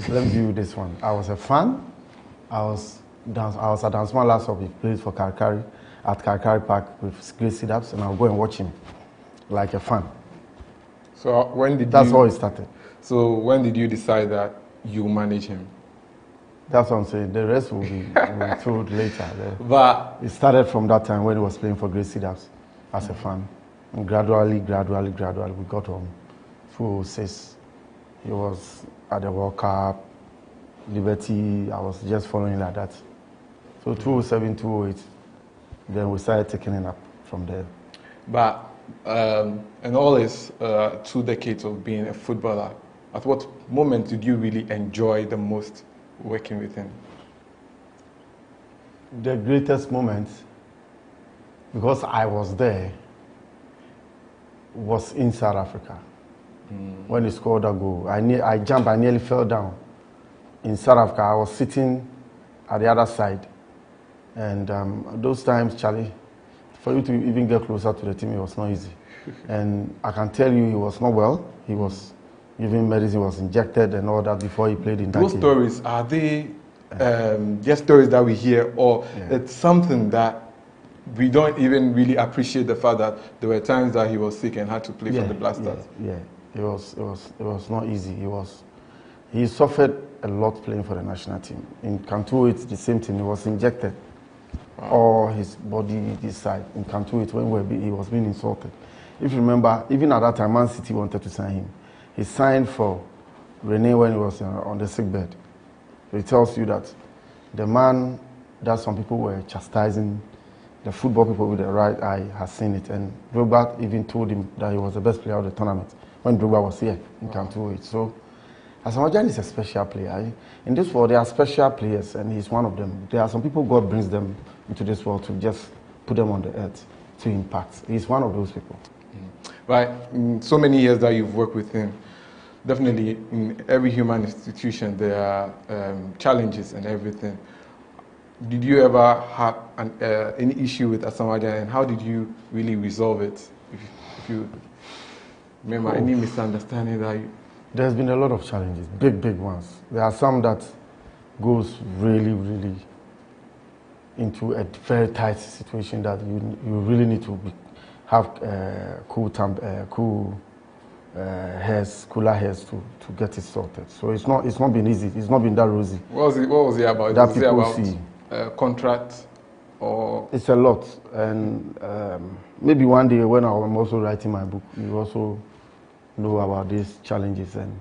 let's view this one. I was a fan. I was at Dansman last up. He played for Karkari at Karkari Park with great sit-ups, and I'll go and watch him like a fan. So when did That's how it started. So when did you decide that you manage him? That's what I'm saying. The rest will be told later. But it started from that time when he was playing for great sit-ups as a fan. And gradually, we got on 2006. He was at the World Cup, Liberty. I was just following like that. So 2007, 2008, then we started taking it up from there. But in all his 2 decades of being a footballer, at what moment did you really enjoy the most working with him? The greatest moment, because I was there, was in South Africa. When he scored that goal. I jumped, I nearly fell down. In South Africa, I was sitting at the other side. And those times, Charlie, for you to even get closer to the team, it was not easy. And I can tell you he was not well. He was given medicine, was injected and all that before he played in that Those game. stories, are they just stories that we hear, or it's something that we don't even really appreciate the fact that there were times that he was sick and had to play for the Blasters? Yeah, it was not easy. He suffered a lot playing for the national team. In Cantu, it's the same thing. He was injected. Or his body this side. In Cantu, when he was being insulted. If you remember, even at that time, Man City wanted to sign him. He signed for Rene when he was on the sick bed. So it tells you that the man that some people were chastising, the football people with the right eye has seen it. And Drogba even told him that he was the best player of the tournament when Drogba was here in Cantu. So Asamoah Gyan is a special player. In this world, there are special players, and he's one of them. There are some people God brings them into this world to just put them on the earth to impact. He's one of those people. Right. In so many years that you've worked with him, definitely in every human institution there are challenges and everything. Did you ever have any issue with Asamoah Gyan, and how did you really resolve it? If you remember any misunderstanding that you... There's been a lot of challenges, big ones. There are some that goes really into a very tight situation that you really need to have cooler heads to get it sorted. So it's not been easy. It's not been that rosy. What was it about? That was it about contract or? It's a lot, and maybe one day when I'm also writing my book, you also know about these challenges, and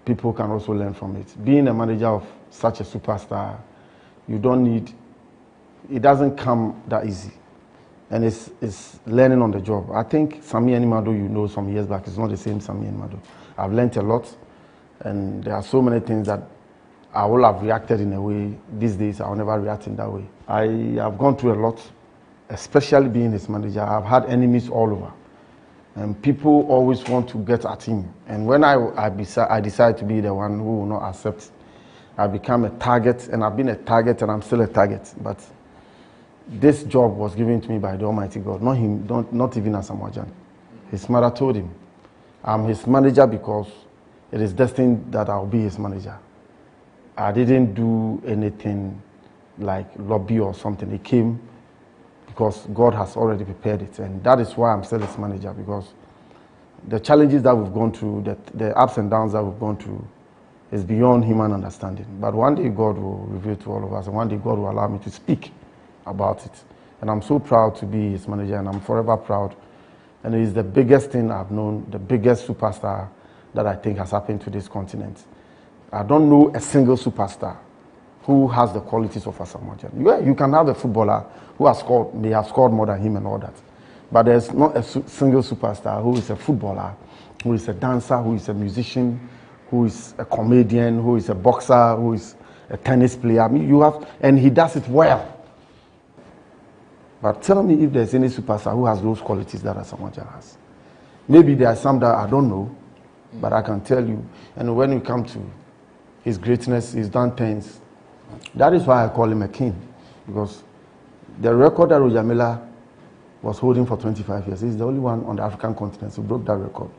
people can also learn from it. Being a manager of such a superstar, you don't need, it doesn't come that easy. And it's learning on the job. I think Sami Animado, you know, some years back, it's not the same Sami Animado. I've learned a lot, and there are so many things that I will have reacted in a way. These days, I will never react in that way. I have gone through a lot, especially being his manager. I've had enemies all over. And people always want to get at him. And when I decide to be the one who will not accept, I become a target, and I've been a target, and I'm still a target. But this job was given to me by the Almighty God, not him, not even Asamoah. His mother told him, I'm his manager because it is destined that I'll be his manager. I didn't do anything like lobby or something. It came because God has already prepared it, and that is why I'm still his manager, because the challenges that we've gone through, the ups and downs that we've gone through, is beyond human understanding. But one day God will reveal to all of us, and one day God will allow me to speak about it. And I'm so proud to be his manager, and I'm forever proud. And it is the biggest thing I've known, the biggest superstar that I think has happened to this continent. I don't know a single superstar who has the qualities of Asamoah. Yeah, you can have a footballer who may have scored more than him and all that. But there's not a single superstar who is a footballer, who is a dancer, who is a musician, who is a comedian, who is a boxer, who is a tennis player. I mean, and he does it well. But tell me if there's any superstar who has those qualities that Asamoah has. Maybe there are some that I don't know, but I can tell you. And when you come to his greatness, he's done things. That is why I call him a king, because the record that Roger Miller was holding for 25 years, he's the only one on the African continent who broke that record.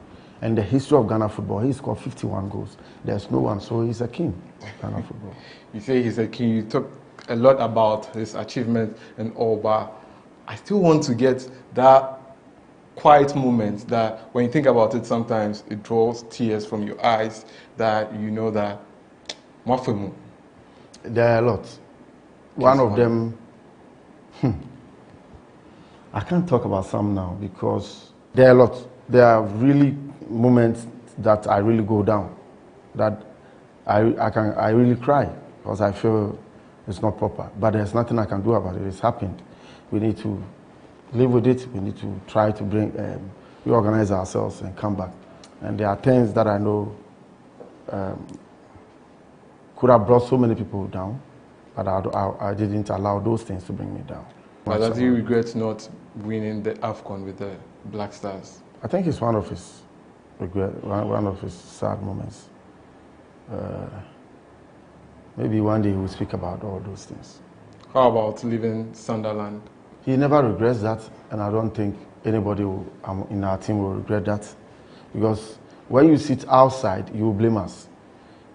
And the history of Ghana football, he scored 51 goals. There's no one, so he's a king of Ghana football. You say he's a king. You talk a lot about his achievements and all, but I still want to get that quiet moment that when you think about it, sometimes it draws tears from your eyes, that you know that Mafemu. There are a lot. One of them, I can't talk about some now because there are a lot. There are really moments that I really go down, that I really cry because I feel it's not proper. But there's nothing I can do about it. It's happened. We need to live with it. We need to try to reorganize ourselves and come back. And there are things that I know could have brought so many people down, but I didn't allow those things to bring me down. But does he regret not winning the AFCON with the Black Stars? I think it's one of his one of his sad moments. Maybe one day he will speak about all those things. How about leaving Sunderland? He never regrets that, and I don't think anybody in our team will regret that, because when you sit outside, you will blame us.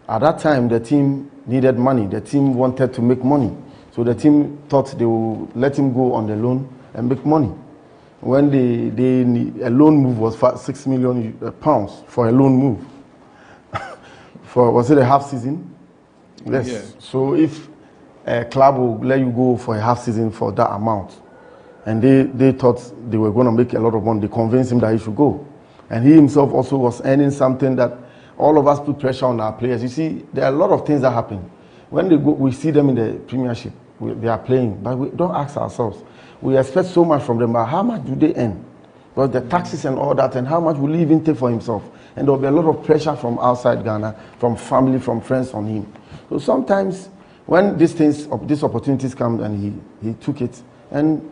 At that time, the team needed money. The team wanted to make money. So the team thought they would let him go on the loan and make money. When a loan move was £6 million for a loan move. Was it a half season? Yes. Yeah. So if a club will let you go for a half season for that amount, and they thought they were going to make a lot of money, they convinced him that he should go. And he himself also was earning something that all of us put pressure on our players. You see, there are a lot of things that happen. When they go, we see them in the Premiership, they are playing, but we don't ask ourselves. We expect so much from them, but how much do they earn? Because the taxes and all that, and how much will he even take for himself? And there will be a lot of pressure from outside Ghana, from family, from friends on him. So sometimes when these opportunities come, and he took it, and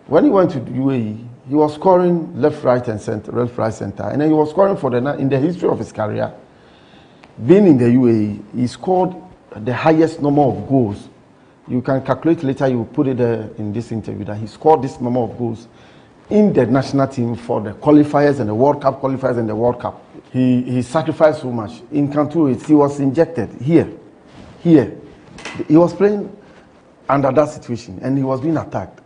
when he went to UAE, he was scoring left, right, and center, and then he was scoring in the history of his career. Being in the UAE, he scored the highest number of goals. You can calculate later, you put it in this interview, that he scored this number of goals in the national team for the qualifiers and the World Cup qualifiers and the World Cup. He sacrificed so much. In Canton, he was injected here. He was playing under that situation, and he was being attacked.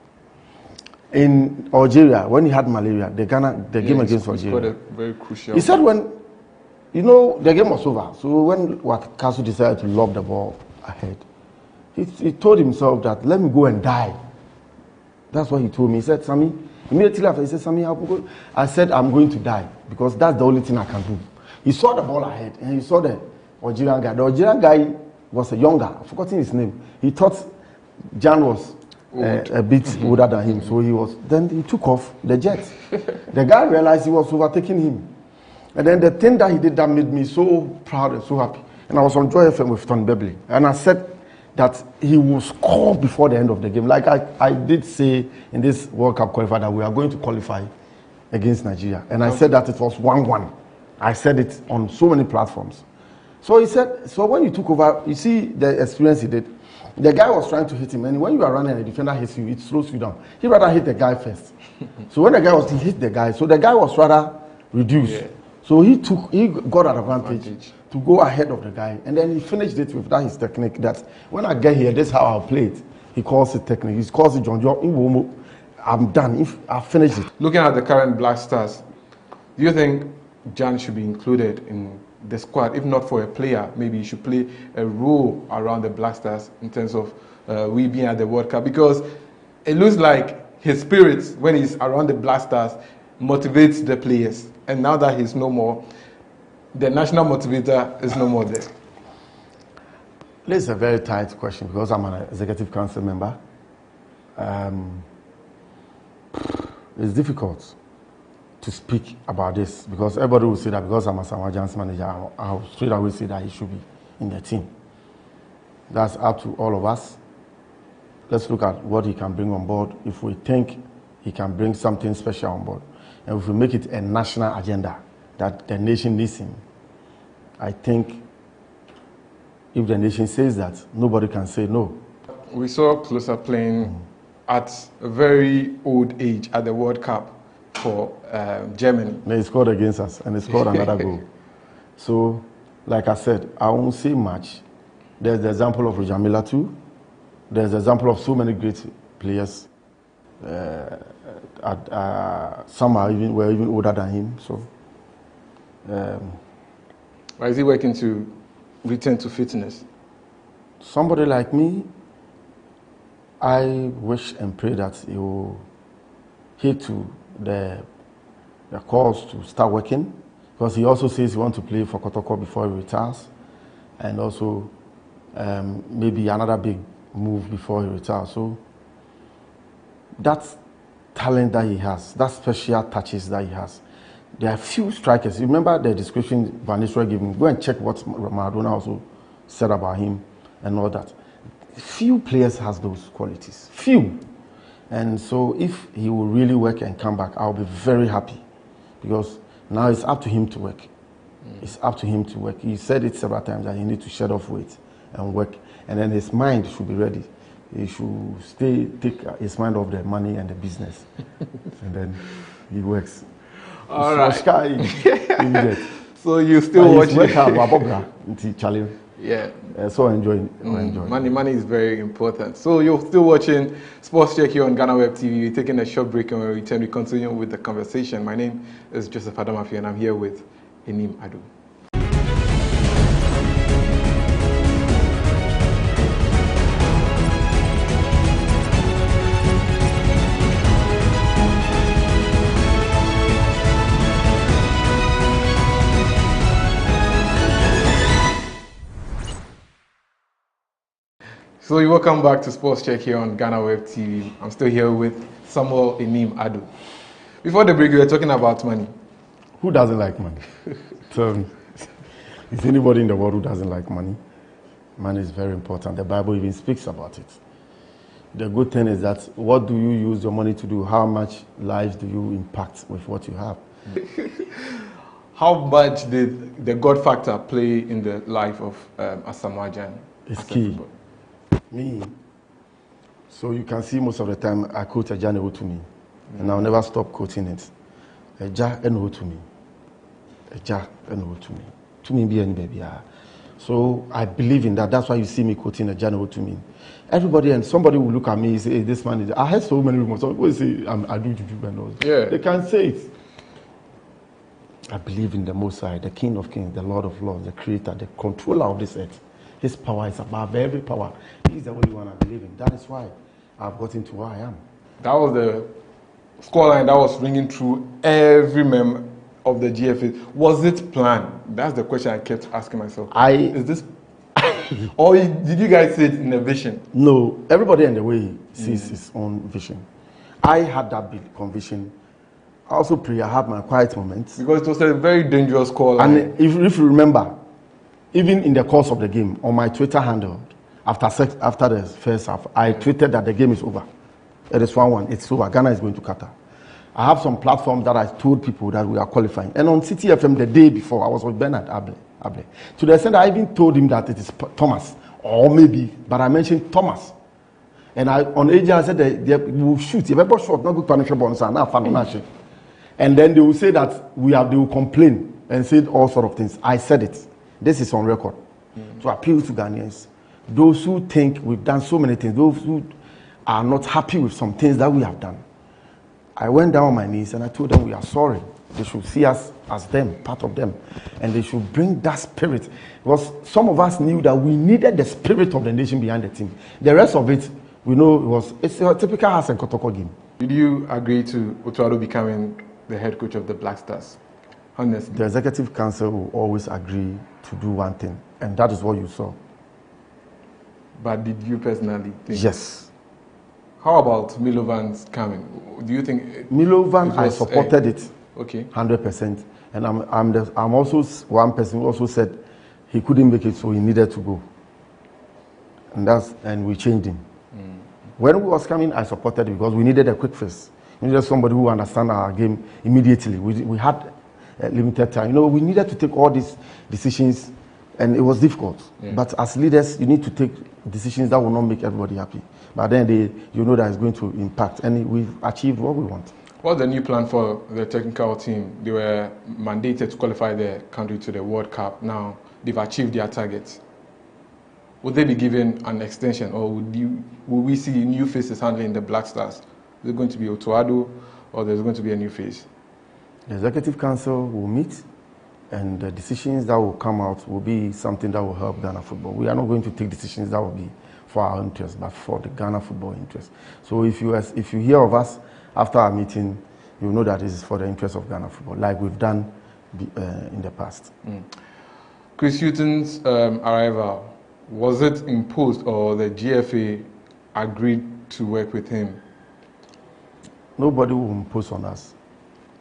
In Algeria, when he had malaria, the game against Algeria, very crucial. He said the game was over. So when Wakasu decided to lob the ball ahead, he told himself that, let me go and die. That's what he told me. He said, Sammy, immediately after, he said, Sammy, I said, I'm going to die, because that's the only thing I can do. He saw the ball ahead, and he saw the Algerian guy. The Algerian guy was a younger, I've forgotten his name. He thought Jan was a bit older than him, so then he took off the jet. The guy realized he was overtaking him. And then the thing that he did that made me so proud and so happy. And I was on Joy FM with Tony Beverly, and I said that he will score before the end of the game. Like I did say in this World Cup qualifier that we are going to qualify against Nigeria. And I said that it was 1-1. I said it on so many platforms. So he said, so when you took over, you see the experience he did. The guy was trying to hit him, and when you are running and the defender hits you, it slows you down. He rather hit the guy first. So when he hit the guy, so the guy was rather reduced. Yeah. So he got an advantage to go ahead of the guy, and then he finished it with his technique. That when I get here, this is how I'll play it. He calls it technique. He calls it John. I'm done. If I finish it. Looking at the current Black Stars, do you think Jan should be included in the squad? If not for a player, maybe he should play a role around the Black Stars in terms of we being at the World Cup, because it looks like his spirit when he's around the Black Stars motivates the players, and now that he's no more, the national motivator is no more there. This is a very tight question because I'm an executive council member. It's difficult to speak about this because everybody will say that because I'm a Samoa Giants manager, I'll straight away say that he should be in the team. That's up to all of us. Let's look at what he can bring on board. If we think he can bring something special on board, and if we make it a national agenda that the nation needs him, I think if the nation says that, nobody can say no. We saw Closer playing at a very old age at the World Cup for Germany. He scored against us and he scored another goal. So, like I said, I won't say much. There's the example of Roger Miller too. There's the example of so many great players. Some were even older than him. So, why is he working to return to fitness? Somebody like me, I wish and pray that he will hit to the calls to start working, because he also says he wants to play for Kotoko before he retires, and also maybe another big move before he retires. So that talent that he has, that special touches that he has, there are few strikers. You remember the description Van Nistelrooy gave me? Go and check what Maradona also said about him and all that. Few players has those qualities. Few. And so if he will really work and come back, I'll be very happy, because now it's up to him to work. It's up to him to work. He said it several times that he needs to shed off weight and work, and then his mind should be ready. He should take his mind off the money and the business, and then he works. All right. So you still watching? Yeah. So enjoying. Money is very important. So you're still watching Sports Check here on GhanaWeb TV. We're taking a short break, and when we return, we continue with the conversation. My name is Joseph Adamafi, and I'm here with Enim Adu. So you welcome back to Sports Check here on GhanaWeb TV. I'm still here with Samuel Enim Adu. Before the break, we were talking about money. Who doesn't like money? So, is anybody in the world who doesn't like money? Money is very important. The Bible even speaks about it. The good thing is that what do you use your money to do? How much lives do you impact with what you have? How much did the God factor play in the life of Asamoah Gyan? It's key. Me. So you can see most of the time I quote a GhanaWeb to me, and I'll never stop quoting it. A GhanaWeb to me. A GhanaWeb to me. To me, be any baby. So I believe in that. That's why you see me quoting a GhanaWeb to me. Everybody and somebody will look at me and say, hey, this man is. I heard so many rumors. Some people say I do juju and all. Yeah. They can't say it. I believe in the Most High, the King of Kings, the Lord of Lords, the Creator, the controller of this earth. His power is above every power. He's the only one I believe in. That is why I've gotten to where I am. That was the scoreline that was ringing through every member of the GFA, was it planned? That's the question I kept asking myself. Is this, or did you guys see it in a vision? No, everybody in the way sees his own vision. I had that big conviction. I also pray I had my quiet moments. Because it was a very dangerous call. And if you remember, even in the course of the game, on my Twitter handle, after the first half, I tweeted that the game is over. It is 1-1. It's over. Ghana is going to Qatar. I have some platforms that I told people that we are qualifying. And on City FM the day before, I was with Bernard Able. To the extent I even told him that it is Thomas, or maybe, but I mentioned Thomas. And on AJ, I said they will shoot. If ever shot, not good punishment. And then they will say that they will complain and say all sort of things. I said it. This is on record. To appeal to Ghanaians. Those who think we've done so many things, those who are not happy with some things that we have done. I went down on my knees and I told them we are sorry. They should see us as them, part of them. And they should bring that spirit. Because some of us knew that we needed the spirit of the nation behind the team. The rest of it, we know it's a typical Hassan Kotoko game. Did you agree to Otuado becoming the head coach of the Black Stars? Honestly. The executive council will always agree to do one thing. And that is what you saw. But did you personally think? Yes. How about Milovan's coming? Do you think Milovan? I supported it. Okay. 100%. And I'm also one person who also said he couldn't make it, so he needed to go. And we changed him. When we was coming, I supported it because we needed a quick fix. We needed somebody who understand our game immediately. We had limited time. We needed to take all these decisions, and it was difficult. Yeah. But as leaders, you need to take decisions that will not make everybody happy. But then you know that it's going to impact, and we've achieved what we want. What's the new plan for the technical team? They were mandated to qualify the country to the World Cup. Now they've achieved their targets. Would they be given an extension, or will we see new faces handling the Black Stars? Is it going to be Otuado, or there's going to be a new face? The Executive Council will meet, and the decisions that will come out will be something that will help Ghana football. We are not going to take decisions that will be for our interest, but for the Ghana football interest. So if you hear of us after our meeting, you know that this is for the interest of Ghana football, like we've done in the past. Chris Hughton's arrival, was it imposed, or the GFA agreed to work with him? Nobody will impose on us.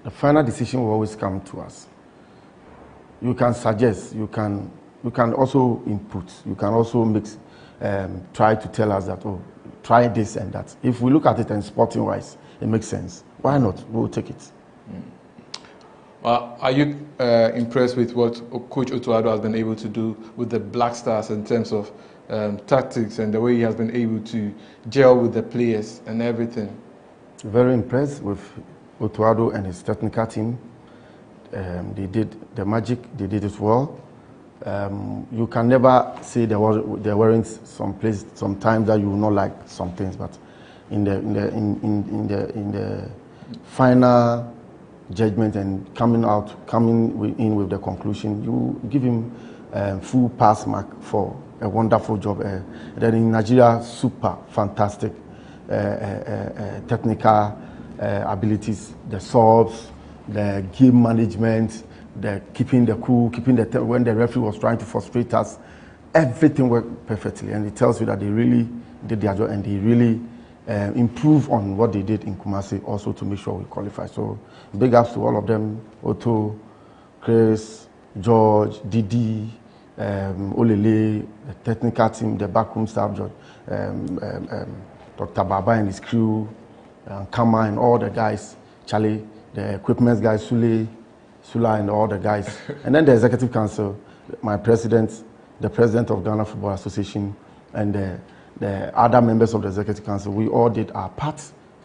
The final decision will always come to us. You can suggest, you can also input, you can also try to tell us that, oh, try this and that. If we look at it and sporting wise, it makes sense. Why not? We'll take it. Are you impressed with what Coach Otuado has been able to do with the Black Stars in terms of tactics and the way he has been able to gel with the players and everything? Very impressed with Otuado and his technical team. They did the magic, they did it well. You can never say there weren't some times that you will not like some things, but in the final judgment and coming in with the conclusion, you give him full pass mark for a wonderful job. Then in Nigeria, super fantastic technical abilities, the subs, the game management, the keeping the cool, when the referee was trying to frustrate us, everything worked perfectly, and it tells you that they really did their job and they really improve on what they did in Kumasi also to make sure we qualify. So big ups to all of them, Otto, Chris, George, Didi, Olele, the technical team, the backroom staff, George, Dr. Baba and his crew, Kama and all the guys, Charlie, the equipment guys, Sula and all the guys. And then the Executive Council, my president, the president of Ghana Football Association, and the other members of the Executive Council, we all did our part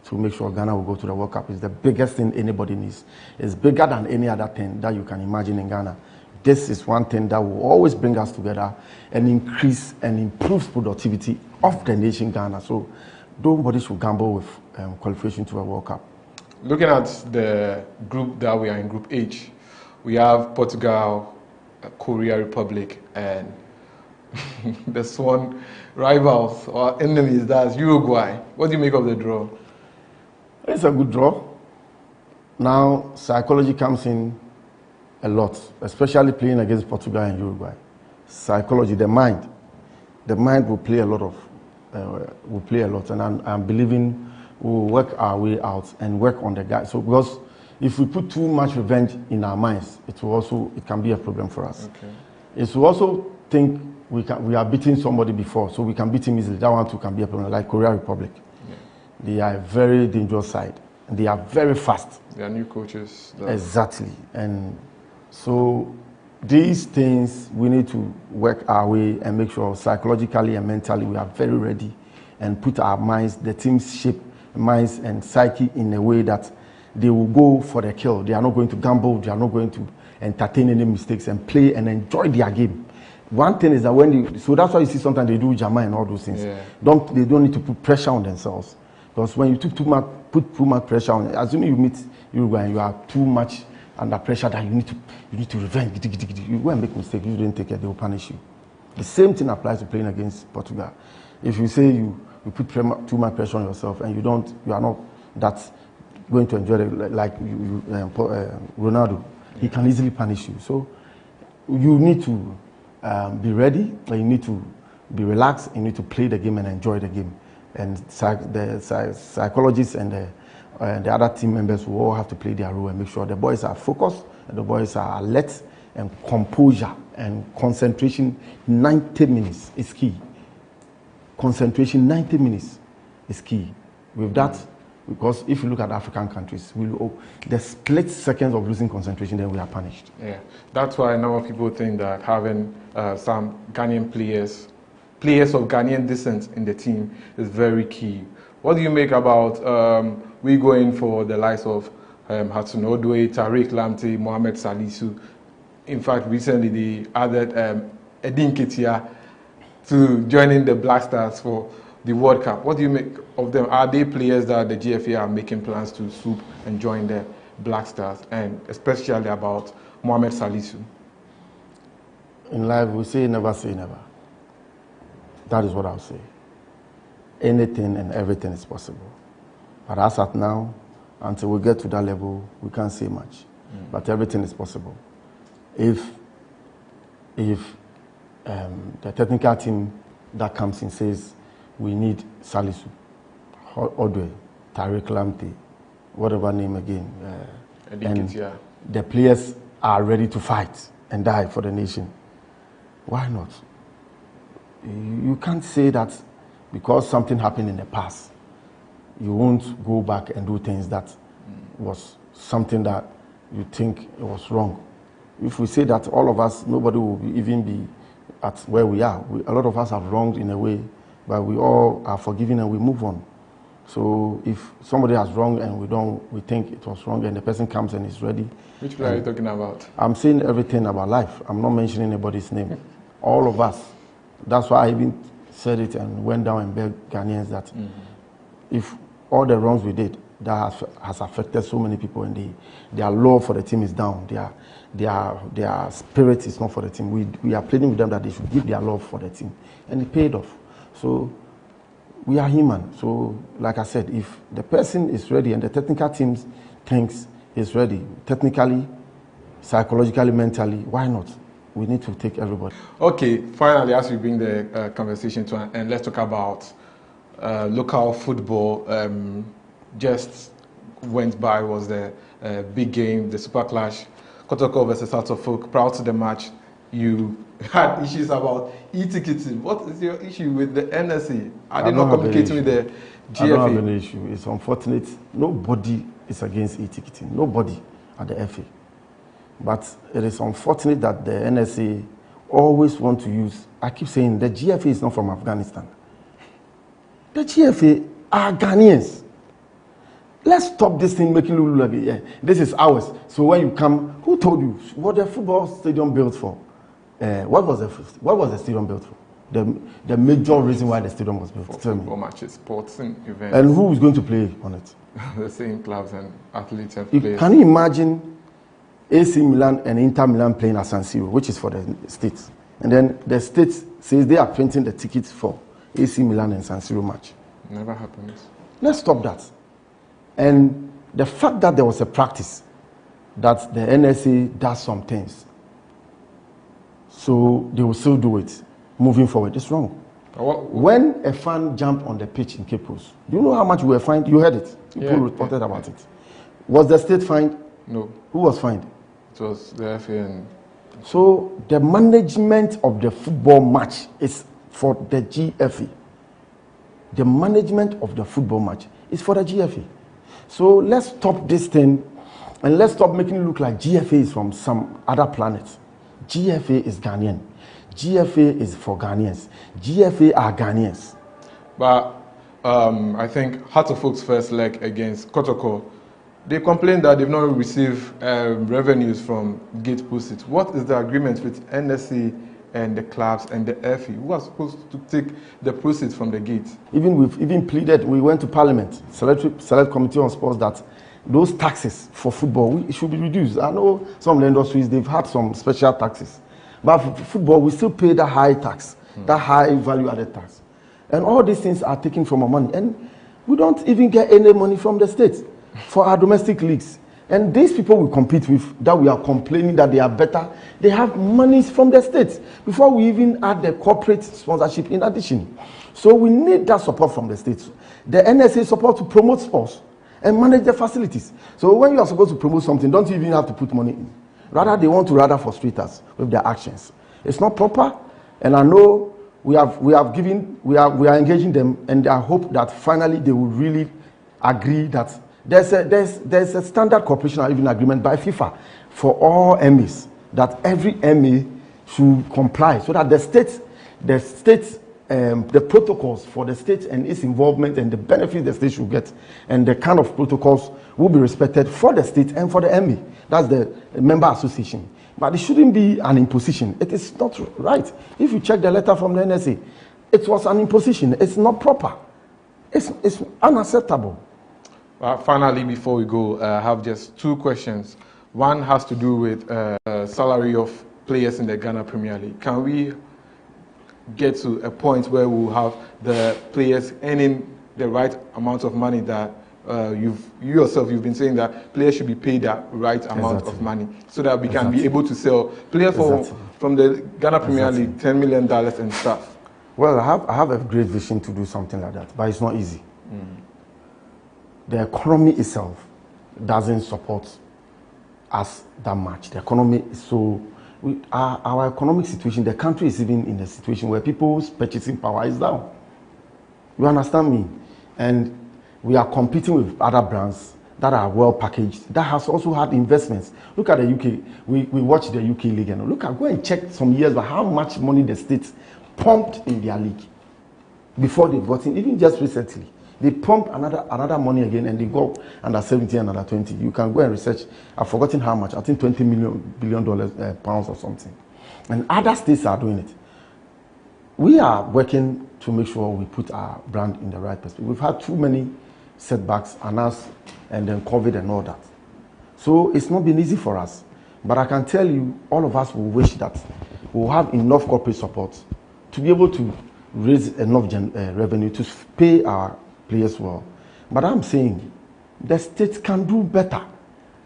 to make sure Ghana will go to the World Cup. It's the biggest thing anybody needs. It's bigger than any other thing that you can imagine in Ghana. This is one thing that will always bring us together and increase and improve productivity of the nation Ghana. So nobody should gamble with qualification to a World Cup. Looking at the group that we are in, Group H, we have Portugal, Korea Republic, and the sworn rivals or enemies, that's Uruguay. What do you make of the draw? It's a good draw. Now, psychology comes in a lot, especially playing against Portugal and Uruguay. Psychology, the mind will play a lot and I'm believing we'll work our way out and work on the guys. So because if we put too much revenge in our minds, it can be a problem for us. Okay. It's to also think we are beating somebody before, so we can beat him easily. That one too can be a problem, like Korea Republic. Yeah. They are a very dangerous side. And they are very fast. They are new coaches. Exactly. And so these things, we need to work our way and make sure psychologically and mentally we are very ready and put our minds, the team's shape, minds and psyche in a way that they will go for the kill. They are not going to gamble. They are not going to entertain any mistakes and play and enjoy their game. One thing is that so that's why you see sometimes they do Jama and all those things. Yeah. They don't need to put pressure on themselves. Because when you put too much pressure on, assuming you meet Uruguay and you are too much under pressure that you need to revenge. You go and make mistakes, you didn't take it, they will punish you. The same thing applies to playing against Portugal. If you say you put too much pressure on yourself and you are not that going to enjoy it, like Ronaldo, he can easily punish you. So you need to be ready, and you need to be relaxed, you need to play the game and enjoy the game. And the psychologists and the other team members will all have to play their role and make sure the boys are focused and the boys are alert, and composure and concentration. 90 minutes is key. Concentration 90 minutes is key. With that, because if you look at African countries, the split seconds of losing concentration, then we are punished. Yeah, that's why a number of people think that having some Ghanaian players of Ghanaian descent in the team is very key. What do you make about we going for the likes of Hudson Odoi, Tariq Lamptey, Mohamed Salisu? In fact, recently they added Edin Ketia to joining the Black Stars for the World Cup. What do you make of them? Are they players that the GFA are making plans to swoop and join the Black Stars, and especially about Mohamed Salisu? In life, we say never say never. That is what I'll say. Anything and everything is possible. But as at now, until we get to that level, we can't say much. But everything is possible. If the technical team that comes in says we need Salisu, Odoi, Tariq Lamptey, whatever name again, and the players are ready to fight and die for the nation, why not? You can't say that because something happened in the past, you won't go back and do things that was something that you think it was wrong. If we say that all of us, nobody will even be at where we are. A lot of us have wronged in a way, but we all are forgiven and we move on. So if somebody has wronged and we think it was wrong and the person comes and is ready. Which player are you talking about? I'm saying everything about life. I'm not mentioning anybody's name. All of us. That's why I even said it and went down and begged Ghanaians that if all the wrongs we did, that has affected so many people, and their love for the team is down. Their spirit is not for the team. We are pleading with them that they should give their love for the team, and it paid off. So we are human. So like I said, if the person is ready and the technical team thinks is ready, technically, psychologically, mentally, why not? We need to take everybody. Okay, finally, as we bring the conversation to an end, let's talk about local football. Just went by was the big game, the Super Clash, Kotoko versus South of Folk. Prior to the match, you had issues about e-ticketing. What is your issue with the NSA? Are they not communicating with the GFA? I don't have any issue. It's unfortunate. Nobody is against e-ticketing. Nobody at the FA. But it is unfortunate that the NSA always want to use, I keep saying, the GFA is not from Afghanistan. The GFA are Ghanaians. Let's stop this thing making it look like this is ours. So when you come, who told you what the football stadium built for? What was the stadium built for? The major reason why the stadium was built. For football matches, sporting events. And who is going to play on it? The same clubs and athletes and players. Can you imagine AC Milan and Inter Milan playing at San Siro, which is for the states, and then the states says they are printing the tickets for AC Milan and San Siro match? Never happens. Let's stop that. And the fact that there was a practice that the NSA does some things. So they will still do it moving forward. It's wrong. When a fan jumped on the pitch in Cape Coast, do you know how much we were fined? You heard it. People reported about it. Was the state fined? No. Who was fined? It was the FA. So the management of the football match is for the GFA. The management of the football match is for the GFA. So let's stop this thing and let's stop making it look like GFA is from some other planet. GFA is Ghanaian. GFA is for Ghanaians. GFA are Ghanaians. But I think Hearts of Oak's first leg against Kotoko, they complained that they've not received revenues from gate proceeds. What is the agreement with NSC and the clubs and the FE? Who are supposed to take the proceeds from the gate? We've pleaded, we went to Parliament, Select Committee on Sports, that those taxes for football it should be reduced. I know some of the industries, they've had some special taxes. But for football, we still pay that high tax, that high value-added tax. And all these things are taken from our money. And we don't even get any money from the state for our domestic leagues. And these people we compete with, that we are complaining that they are better, they have monies from the state before we even add the corporate sponsorship in addition. So we need that support from the states. The NSA support to promote sports and manage the facilities. So when you are supposed to promote something, don't you even have to put money in. Rather, they want to frustrate us with their actions. It's not proper, and I know we are engaging them, and I hope that finally they will really agree that there's a standard cooperation or even agreement by FIFA for all MEs that every ME should comply, so that the protocols for the state and its involvement and the benefits the state should get, and the kind of protocols will be respected for the state and for the ME. That's the member association. But it shouldn't be an imposition. It is not right. If you check the letter from the NSA, it was an imposition. It's not proper. It's unacceptable. Finally, before we go, I have just two questions. One has to do with salary of players in the Ghana Premier League. Can we get to a point where we'll have the players earning the right amount of money that you yourself you've been saying that players should be paid that right amount of money, so that we can be able to sell players from the Ghana Premier League $10 million and stuff? Well, I have a great vision to do something like that, but it's not easy. The economy itself doesn't support us that much. The economy is so... Our economic situation, the country is even in a situation where people's purchasing power is down. You understand me? And we are competing with other brands that are well packaged, that has also had investments. Look at the UK. We watch the UK league, and go and check some years back how much money the states pumped in their league before they got in. Even just recently, they pumped another money again, and they go under 70 and under 20. You can go and research. I've forgotten how much. I think $20 billion pounds or something. And other states are doing it. We are working to make sure we put our brand in the right perspective. We've had too many setbacks, and then COVID and all that. So it's not been easy for us. But I can tell you, all of us will wish that we'll have enough corporate support to be able to raise enough revenue to pay our players well. But I'm saying the state can do better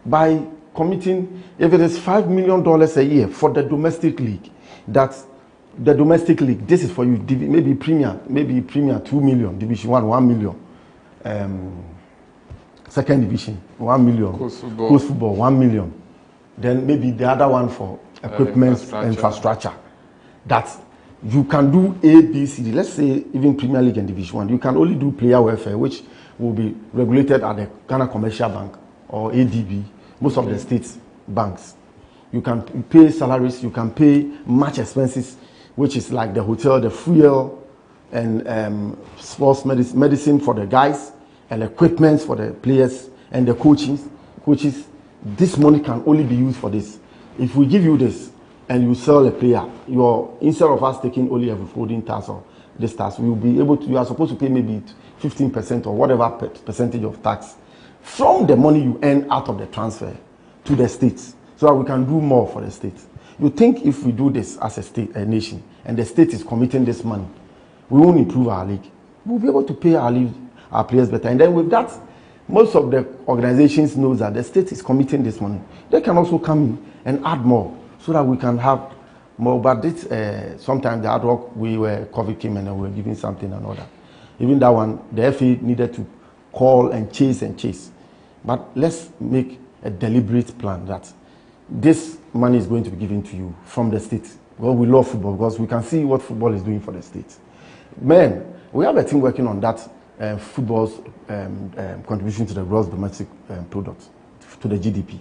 by committing, if it is $5 million a year for the domestic league, that's the domestic league, this is for you, maybe Premier 2 million, Division 1, 1 million, second division, 1 million, Coast football, 1 million. Then maybe the other one for equipment, infrastructure. That you can do A, B, C, D. Let's say even Premier League and Division 1. You can only do player welfare, which will be regulated at the Ghana Commercial Bank or ADB, most of the states banks. You can pay salaries, you can pay match expenses, which is like the hotel, the fuel, and sports medicine for the guys, and equipment for the players, and the coaches. This money can only be used for this. If we give you this, and you sell a player, instead of us taking only a withholding tax or this tax, we will be able to, you are supposed to pay maybe 15% or whatever percentage of tax from the money you earn out of the transfer to the states, so that we can do more for the states. You think if we do this as a nation, and the state is committing this money, we won't improve our league. We'll be able to pay our players better. And then with that Most of the organizations know that the state is committing this money. They can also come in and add more so that we can have more. But this, sometimes the ad hoc, COVID came and we were giving something and all that. Even that one, the FA needed to call and chase and chase. But let's make a deliberate plan that this money is going to be given to you from the state. Well, we love football because we can see what football is doing for the state. Man, we have a team working on that football's contribution to the gross domestic product, to the GDP.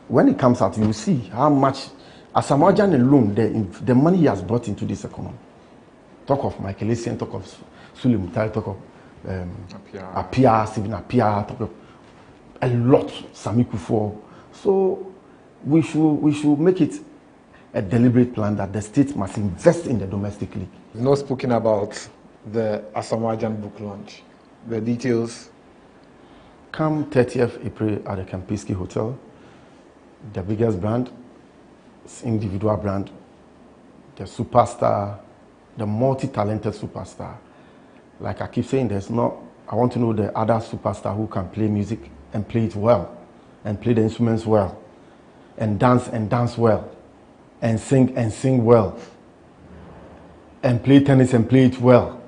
When it comes out, you will see how much, as Asamoah alone, the money he has brought into this economy. Talk of Michael Essien, talk of Sule Mutai, talk of Apia, Stephen Apia, talk of a lot, Sami Kufo. So we should make it a deliberate plan that the state must invest in the domestic league. We've not spoken about the Asamoah book launch. The details? Come 30th April at the Kempinski Hotel. The biggest brand, individual brand, the superstar, the multi-talented superstar. Like I keep saying, I want to know the other superstar who can play music and play it well, and play the instruments well, and dance well, and sing well, and play tennis and play it well.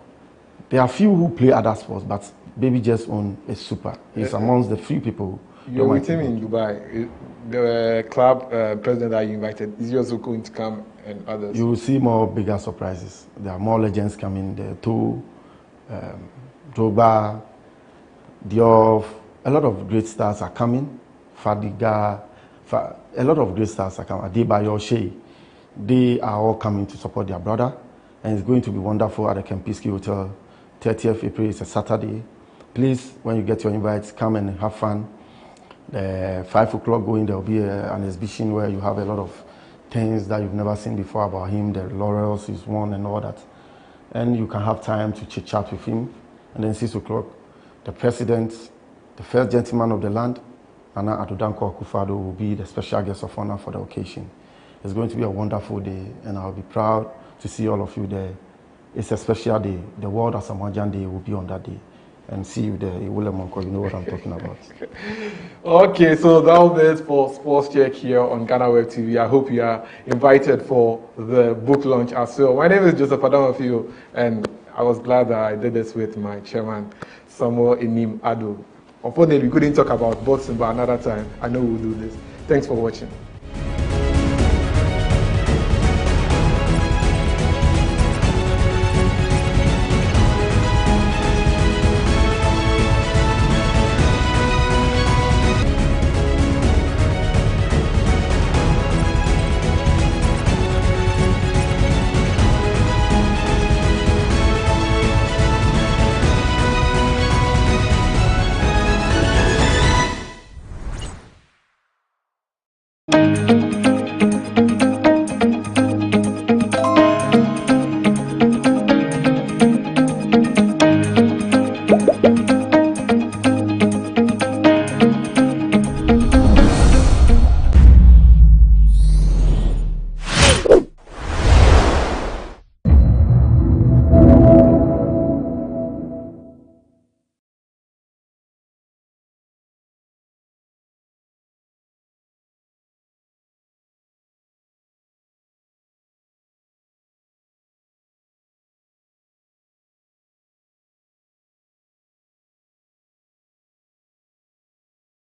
There are few who play other sports, but Baby Jess on is super. He's amongst the few people. You're with him in Dubai. The club president that you invited, is he also going to come, and others? You will see more bigger surprises. There are more legends coming. There too. Drogba, Diop, a lot of great stars are coming. Fadiga, a lot of great stars are coming. Adebayo, Shea, they are all coming to support their brother, and it's going to be wonderful at the Kempinski Hotel. 30th April is a Saturday. Please, when you get your invites, come and have fun. 5 o'clock going, there will be an exhibition where you have a lot of things that you've never seen before about him, the laurels he's won and all that. And you can have time to chit chat with him. And then 6 o'clock, the president, the first gentleman of the land, Nana Addo Akufo-Addo, will be the special guest of honor for the occasion. It's going to be a wonderful day, and I'll be proud to see all of you there. It's a special day. The World Asamoah Day will be on that day. And see you there. You know what I'm talking about. Okay, so that was it for Sports Check here on GhanaWeb TV. I hope you are invited for the book launch as well. My name is Joseph Adamofio, and I was glad that I did this with my chairman, Samuel Enim Addo. Unfortunately, we couldn't talk about boxing, but another time, I know we'll do this. Thanks for watching.